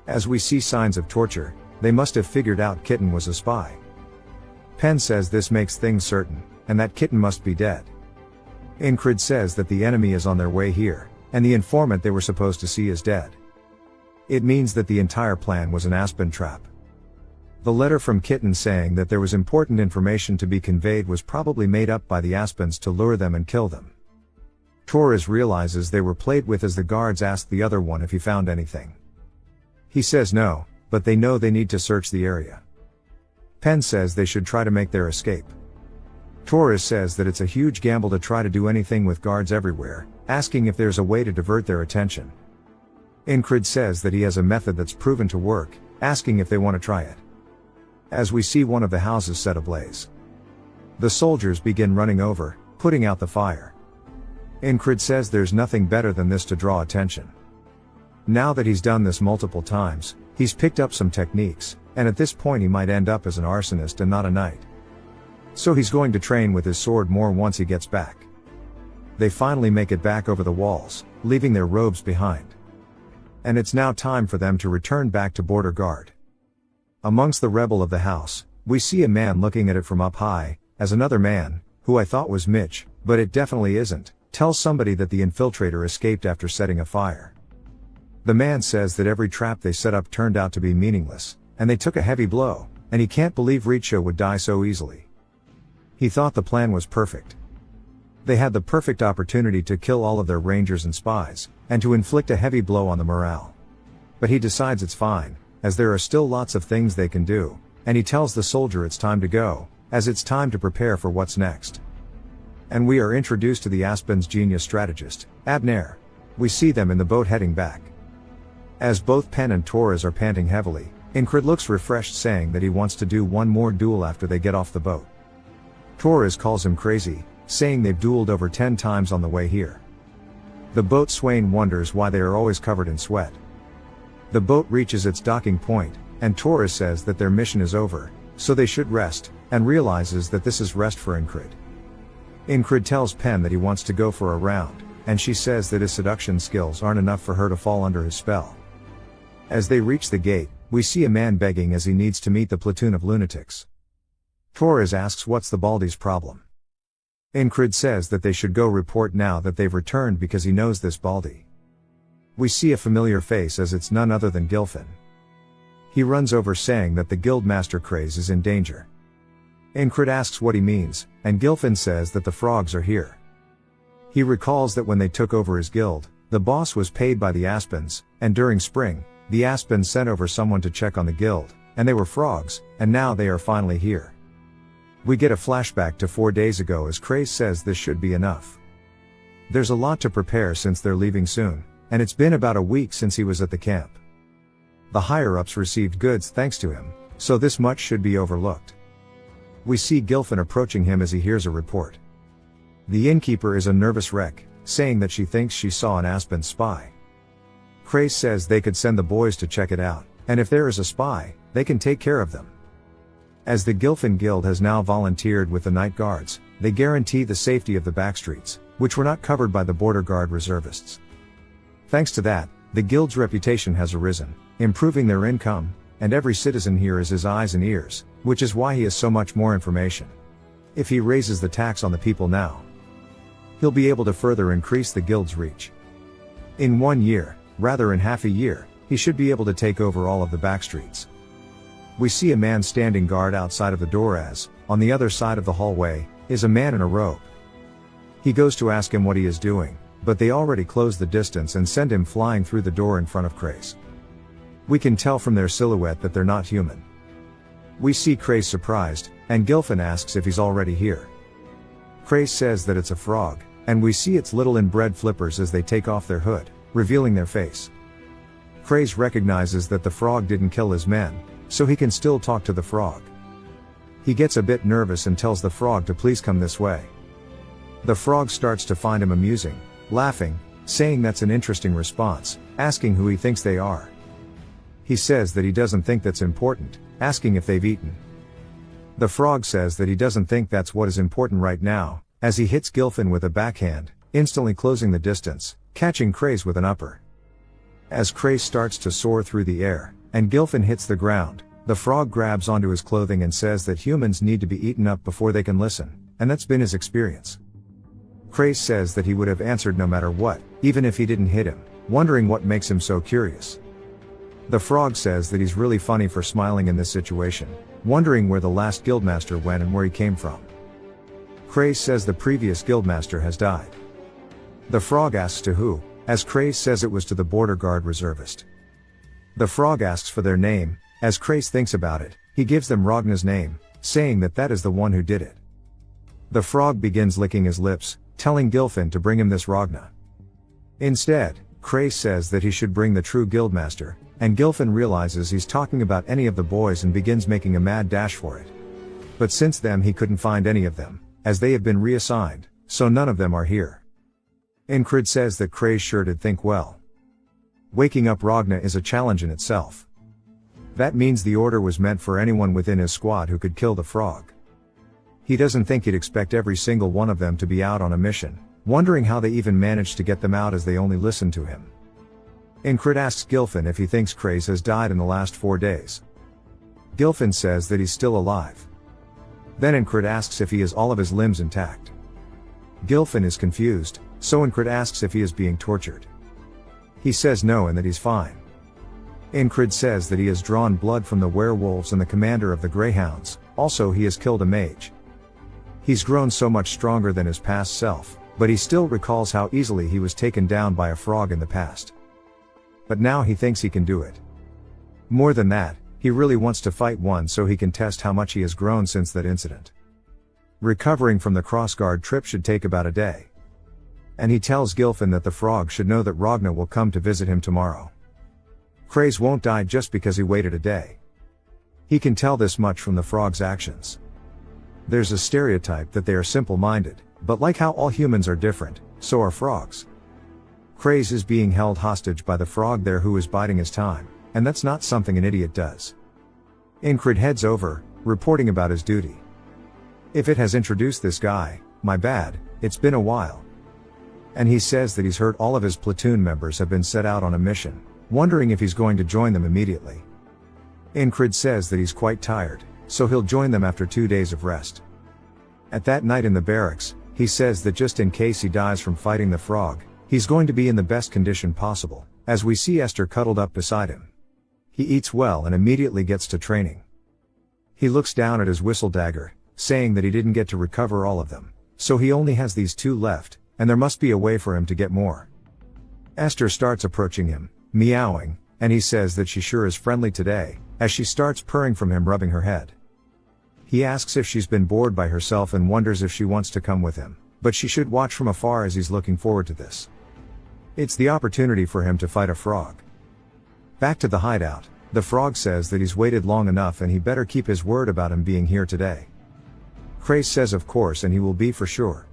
As we see signs of torture, they must have figured out Kitten was a spy. Pen says this makes things certain, and that Kitten must be dead. Enkrid says that the enemy is on their way here, and the informant they were supposed to see is dead. It means that the entire plan was an aspen trap. The letter from Kitten saying that there was important information to be conveyed was probably made up by the Aspens to lure them and kill them. Torres realizes they were played with as the guards asked the other one if he found anything. He says no, but they know they need to search the area. Pen says they should try to make their escape. Torres says that it's a huge gamble to try to do anything with guards everywhere, asking if there's a way to divert their attention. Enkrid says that he has a method that's proven to work, asking if they want to try it. As we see one of the houses set ablaze. The soldiers begin running over, putting out the fire. Enkrid says there's nothing better than this to draw attention. Now that he's done this multiple times, he's picked up some techniques, and at this point he might end up as an arsonist and not a knight. So he's going to train with his sword more once he gets back. They finally make it back over the walls, leaving their robes behind. And it's now time for them to return back to Border Guard. Amongst the rebel of the house, we see a man looking at it from up high, as another man, who I thought was Mitch, but it definitely isn't, tells somebody that the infiltrator escaped after setting a fire. The man says that every trap they set up turned out to be meaningless, and they took a heavy blow, and he can't believe Richa would die so easily. He thought the plan was perfect. They had the perfect opportunity to kill all of their rangers and spies, and to inflict a heavy blow on the morale. But he decides it's fine, as there are still lots of things they can do, and he tells the soldier it's time to go, as it's time to prepare for what's next. And we are introduced to the Aspen's genius strategist, Abner. We see them in the boat heading back. As both Pen and Torres are panting heavily, Enkrid looks refreshed, saying that he wants to do one more duel after they get off the boat. Torres calls him crazy, saying they've dueled over 10 times on the way here. The boat Swain wonders why they are always covered in sweat. The boat reaches its docking point, and Torres says that their mission is over, so they should rest, and realizes that this is rest for Enkrid. Enkrid tells Pen that he wants to go for a round, and she says that his seduction skills aren't enough for her to fall under his spell. As they reach the gate, we see a man begging as he needs to meet the platoon of lunatics. Torres asks what's the Baldy's problem. Enkrid says that they should go report now that they've returned because he knows this Baldy. We see a familiar face as it's none other than Gilfin. He runs over saying that the guildmaster Craze is in danger. Enkrid asks what he means, and Gilfin says that the frogs are here. He recalls that when they took over his guild, the boss was paid by the Aspens, and during spring, the Aspens sent over someone to check on the guild, and they were frogs, and now they are finally here. We get a flashback to 4 days ago as Craze says this should be enough. There's a lot to prepare since they're leaving soon, and it's been about a week since he was at the camp. The higher-ups received goods thanks to him, so this much should be overlooked. We see Gilfin approaching him as he hears a report. The innkeeper is a nervous wreck, saying that she thinks she saw an Aspen spy. Craze says they could send the boys to check it out, and if there is a spy, they can take care of them. As the Gilfin Guild has now volunteered with the night guards, they guarantee the safety of the backstreets, which were not covered by the border guard reservists. Thanks to that, the guild's reputation has arisen, improving their income, and every citizen here is his eyes and ears, which is why he has so much more information. If he raises the tax on the people now, he'll be able to further increase the guild's reach. In 1 year, rather in half a year, he should be able to take over all of the backstreets. We see a man standing guard outside of the door as, on the other side of the hallway, is a man in a robe. He goes to ask him what he is doing, but they already close the distance and send him flying through the door in front of Craze. We can tell from their silhouette that they're not human. We see Craze surprised, and Gilfin asks if he's already here. Craze says that it's a frog, and we see its little inbred flippers as they take off their hood, revealing their face. Craze recognizes that the frog didn't kill his men, so he can still talk to the frog. He gets a bit nervous and tells the frog to please come this way. The frog starts to find him amusing, laughing, saying that's an interesting response, asking who he thinks they are. He says that he doesn't think that's important, asking if they've eaten. The frog says that he doesn't think that's what is important right now, as he hits Gilfin with a backhand, instantly closing the distance, catching Craze with an upper. As Craze starts to soar through the air, and Gilfin hits the ground, the frog grabs onto his clothing and says that humans need to be eaten up before they can listen, and that's been his experience. Craze says that he would have answered no matter what, even if he didn't hit him, wondering what makes him so curious. The frog says that he's really funny for smiling in this situation, wondering where the last guildmaster went and where he came from. Craze says the previous guildmaster has died. The frog asks to who, as Craze says it was to the border guard reservist. The frog asks for their name. As Craze thinks about it, he gives them Ragna's name, saying that that is the one who did it. The frog begins licking his lips, telling Gilfin to bring him this Ragna. Instead, Craze says that he should bring the true guildmaster, and Gilfin realizes he's talking about any of the boys and begins making a mad dash for it. But since then he couldn't find any of them, as they have been reassigned, so none of them are here. Enkrid says that Craze sure did think well. Waking up Ragna is a challenge in itself. That means the order was meant for anyone within his squad who could kill the frog. He doesn't think he'd expect every single one of them to be out on a mission, wondering how they even managed to get them out as they only listened to him. Enkrid asks Gilfin if he thinks Craze has died in the last 4 days. Gilfin says that he's still alive. Then Enkrid asks if he has all of his limbs intact. Gilfin is confused, so Enkrid asks if he is being tortured. He says no and that he's fine. Enkrid says that he has drawn blood from the werewolves and the commander of the greyhounds, also he has killed a mage. He's grown so much stronger than his past self, but he still recalls how easily he was taken down by a frog in the past. But now he thinks he can do it. More than that, he really wants to fight one so he can test how much he has grown since that incident. Recovering from the crossguard trip should take about a day. And he tells Gilfin that the frog should know that Ragna will come to visit him tomorrow. Craze won't die just because he waited a day. He can tell this much from the frog's actions. There's a stereotype that they are simple-minded, but like how all humans are different, so are frogs. Craze is being held hostage by the frog there who is biding his time, and that's not something an idiot does. Enkrid heads over, reporting about his duty. If it has introduced this guy, my bad, it's been a while. And he says that he's heard all of his platoon members have been set out on a mission, wondering if he's going to join them immediately. Enkrid says that he's quite tired, so he'll join them after 2 days of rest. At that night in the barracks, he says that just in case he dies from fighting the frog, he's going to be in the best condition possible, as we see Esther cuddled up beside him. He eats well and immediately gets to training. He looks down at his whistle dagger, saying that he didn't get to recover all of them, so he only has these 2 left, and there must be a way for him to get more. Esther starts approaching him, meowing, and he says that she sure is friendly today, as she starts purring from him, rubbing her head. He asks if she's been bored by herself and wonders if she wants to come with him, but she should watch from afar as he's looking forward to this. It's the opportunity for him to fight a frog. Back to the hideout, the frog says that he's waited long enough and he better keep his word about him being here today. Craze says of course, and he will be for sure.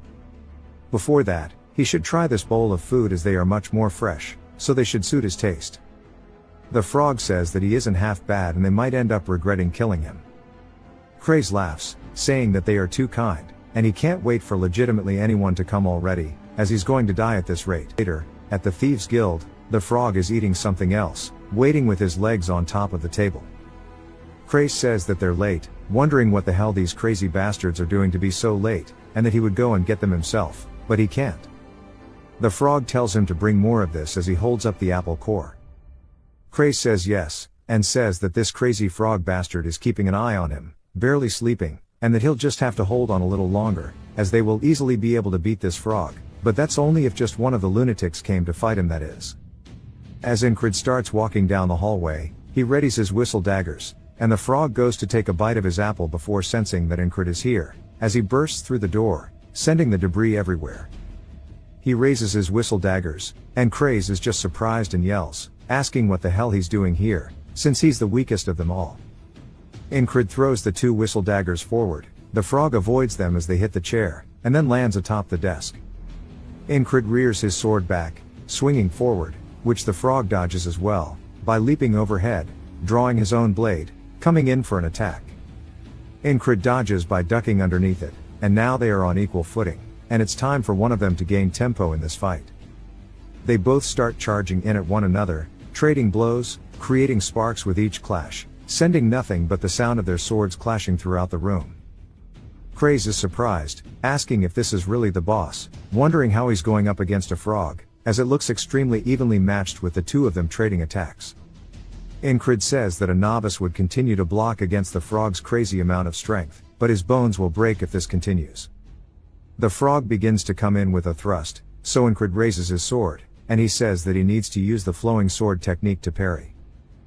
Before that, he should try this bowl of food as they are much more fresh, so they should suit his taste. The frog says that he isn't half bad and they might end up regretting killing him. Craze laughs, saying that they are too kind, and he can't wait for legitimately anyone to come already, as he's going to die at this rate. Later, at the Thieves' Guild, the frog is eating something else, waiting with his legs on top of the table. Craze says that they're late, wondering what the hell these crazy bastards are doing to be so late, and that he would go and get them himself, but he can't. The frog tells him to bring more of this as he holds up the apple core. Craze says yes, and says that this crazy frog bastard is keeping an eye on him, barely sleeping, and that he'll just have to hold on a little longer, as they will easily be able to beat this frog, but that's only if just one of the lunatics came to fight him, that is. As Enkrid starts walking down the hallway, he readies his whistle daggers, and the frog goes to take a bite of his apple before sensing that Enkrid is here, as he bursts through the door, sending the debris everywhere. He raises his whistle daggers, and Craze is just surprised and yells, asking what the hell he's doing here, since he's the weakest of them all. Enkrid throws the 2 whistle daggers forward, the frog avoids them as they hit the chair, and then lands atop the desk. Enkrid rears his sword back, swinging forward, which the frog dodges as well, by leaping overhead, drawing his own blade, coming in for an attack. Enkrid dodges by ducking underneath it, and now they are on equal footing, and it's time for one of them to gain tempo in this fight. They both start charging in at one another, trading blows, creating sparks with each clash, sending nothing but the sound of their swords clashing throughout the room. Craze is surprised, asking if this is really the boss, wondering how he's going up against a frog, as it looks extremely evenly matched with the 2 of them trading attacks. Enkrid says that a novice would continue to block against the frog's crazy amount of strength, but his bones will break if this continues. The frog begins to come in with a thrust, so Enkrid raises his sword, and he says that he needs to use the flowing sword technique to parry.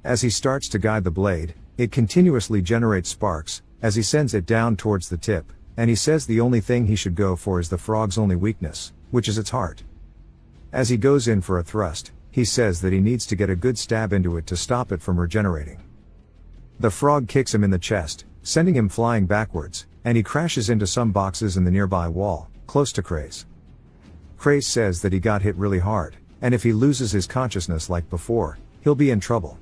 As he starts to guide the blade, it continuously generates sparks, as he sends it down towards the tip, and he says the only thing he should go for is the frog's only weakness, which is its heart. As he goes in for a thrust, he says that he needs to get a good stab into it to stop it from regenerating. The frog kicks him in the chest, sending him flying backwards, and he crashes into some boxes in the nearby wall, close to Craze. Craze says that he got hit really hard, and if he loses his consciousness like before, he'll be in trouble.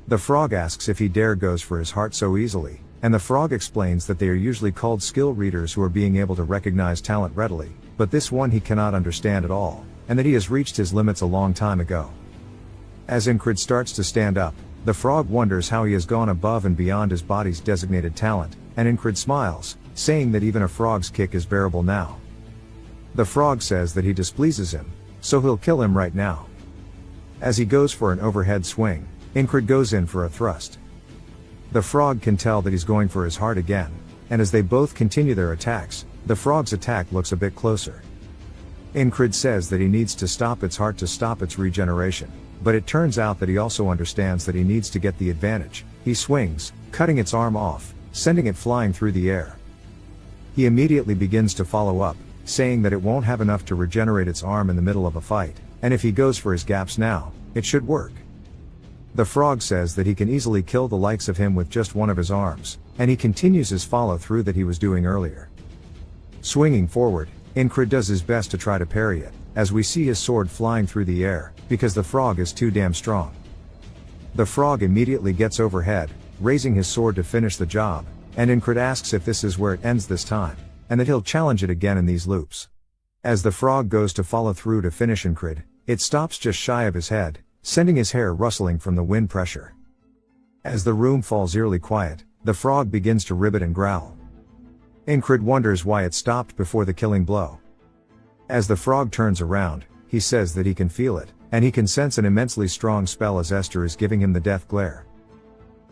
The frog asks if he dare goes for his heart so easily, and the frog explains that they are usually called skill readers who are being able to recognize talent readily, but this one he cannot understand at all, and that he has reached his limits a long time ago. As Enkrid starts to stand up, the frog wonders how he has gone above and beyond his body's designated talent, and Enkrid smiles, saying that even a frog's kick is bearable now. The frog says that he displeases him, so he'll kill him right now. As he goes for an overhead swing, Enkrid goes in for a thrust. The frog can tell that he's going for his heart again, and as they both continue their attacks, the frog's attack looks a bit closer. Enkrid says that he needs to stop its heart to stop its regeneration, but it turns out that he also understands that he needs to get the advantage. He swings, cutting its arm off, sending it flying through the air. He immediately begins to follow up, saying that it won't have enough to regenerate its arm in the middle of a fight, and if he goes for his gaps now, it should work. The frog says that he can easily kill the likes of him with just one of his arms, and he continues his follow through that he was doing earlier. Swinging forward, Enkrid does his best to try to parry it, as we see his sword flying through the air, because the frog is too damn strong. The frog immediately gets overhead, raising his sword to finish the job, and Enkrid asks if this is where it ends this time, and that he'll challenge it again in these loops. As the frog goes to follow through to finish Enkrid, it stops just shy of his head, sending his hair rustling from the wind pressure. As the room falls eerily quiet, the frog begins to ribbit and growl. Enkrid wonders why it stopped before the killing blow. As the frog turns around, he says that he can feel it, and he can sense an immensely strong spell as Esther is giving him the death glare.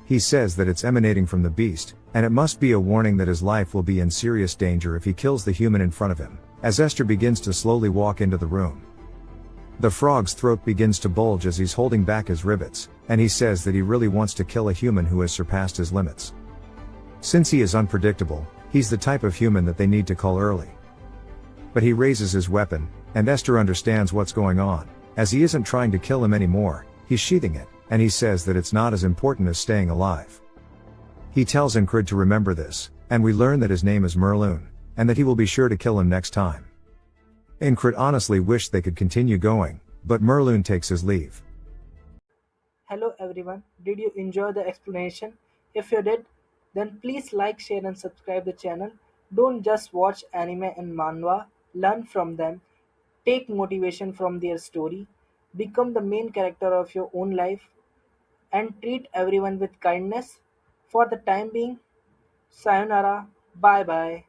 He says that it's emanating from the beast, and it must be a warning that his life will be in serious danger if he kills the human in front of him, as Esther begins to slowly walk into the room. The frog's throat begins to bulge as he's holding back his rivets, and he says that he really wants to kill a human who has surpassed his limits. Since he is unpredictable, he's the type of human that they need to cull early. But he raises his weapon, and Esther understands what's going on. As he isn't trying to kill him anymore, he's sheathing it, and he says that it's not as important as staying alive. He tells Enkrid to remember this, and we learn that his name is Merlun, and that he will be sure to kill him next time. Enkrid honestly wished they could continue going, but Merlun takes his leave. Hello everyone, did you enjoy the explanation? If you did, then please like, share and subscribe the channel. Don't just watch anime and manhwa, learn from them, take motivation from their story, become the main character of your own life, and treat everyone with kindness. For the time being, sayonara, bye bye.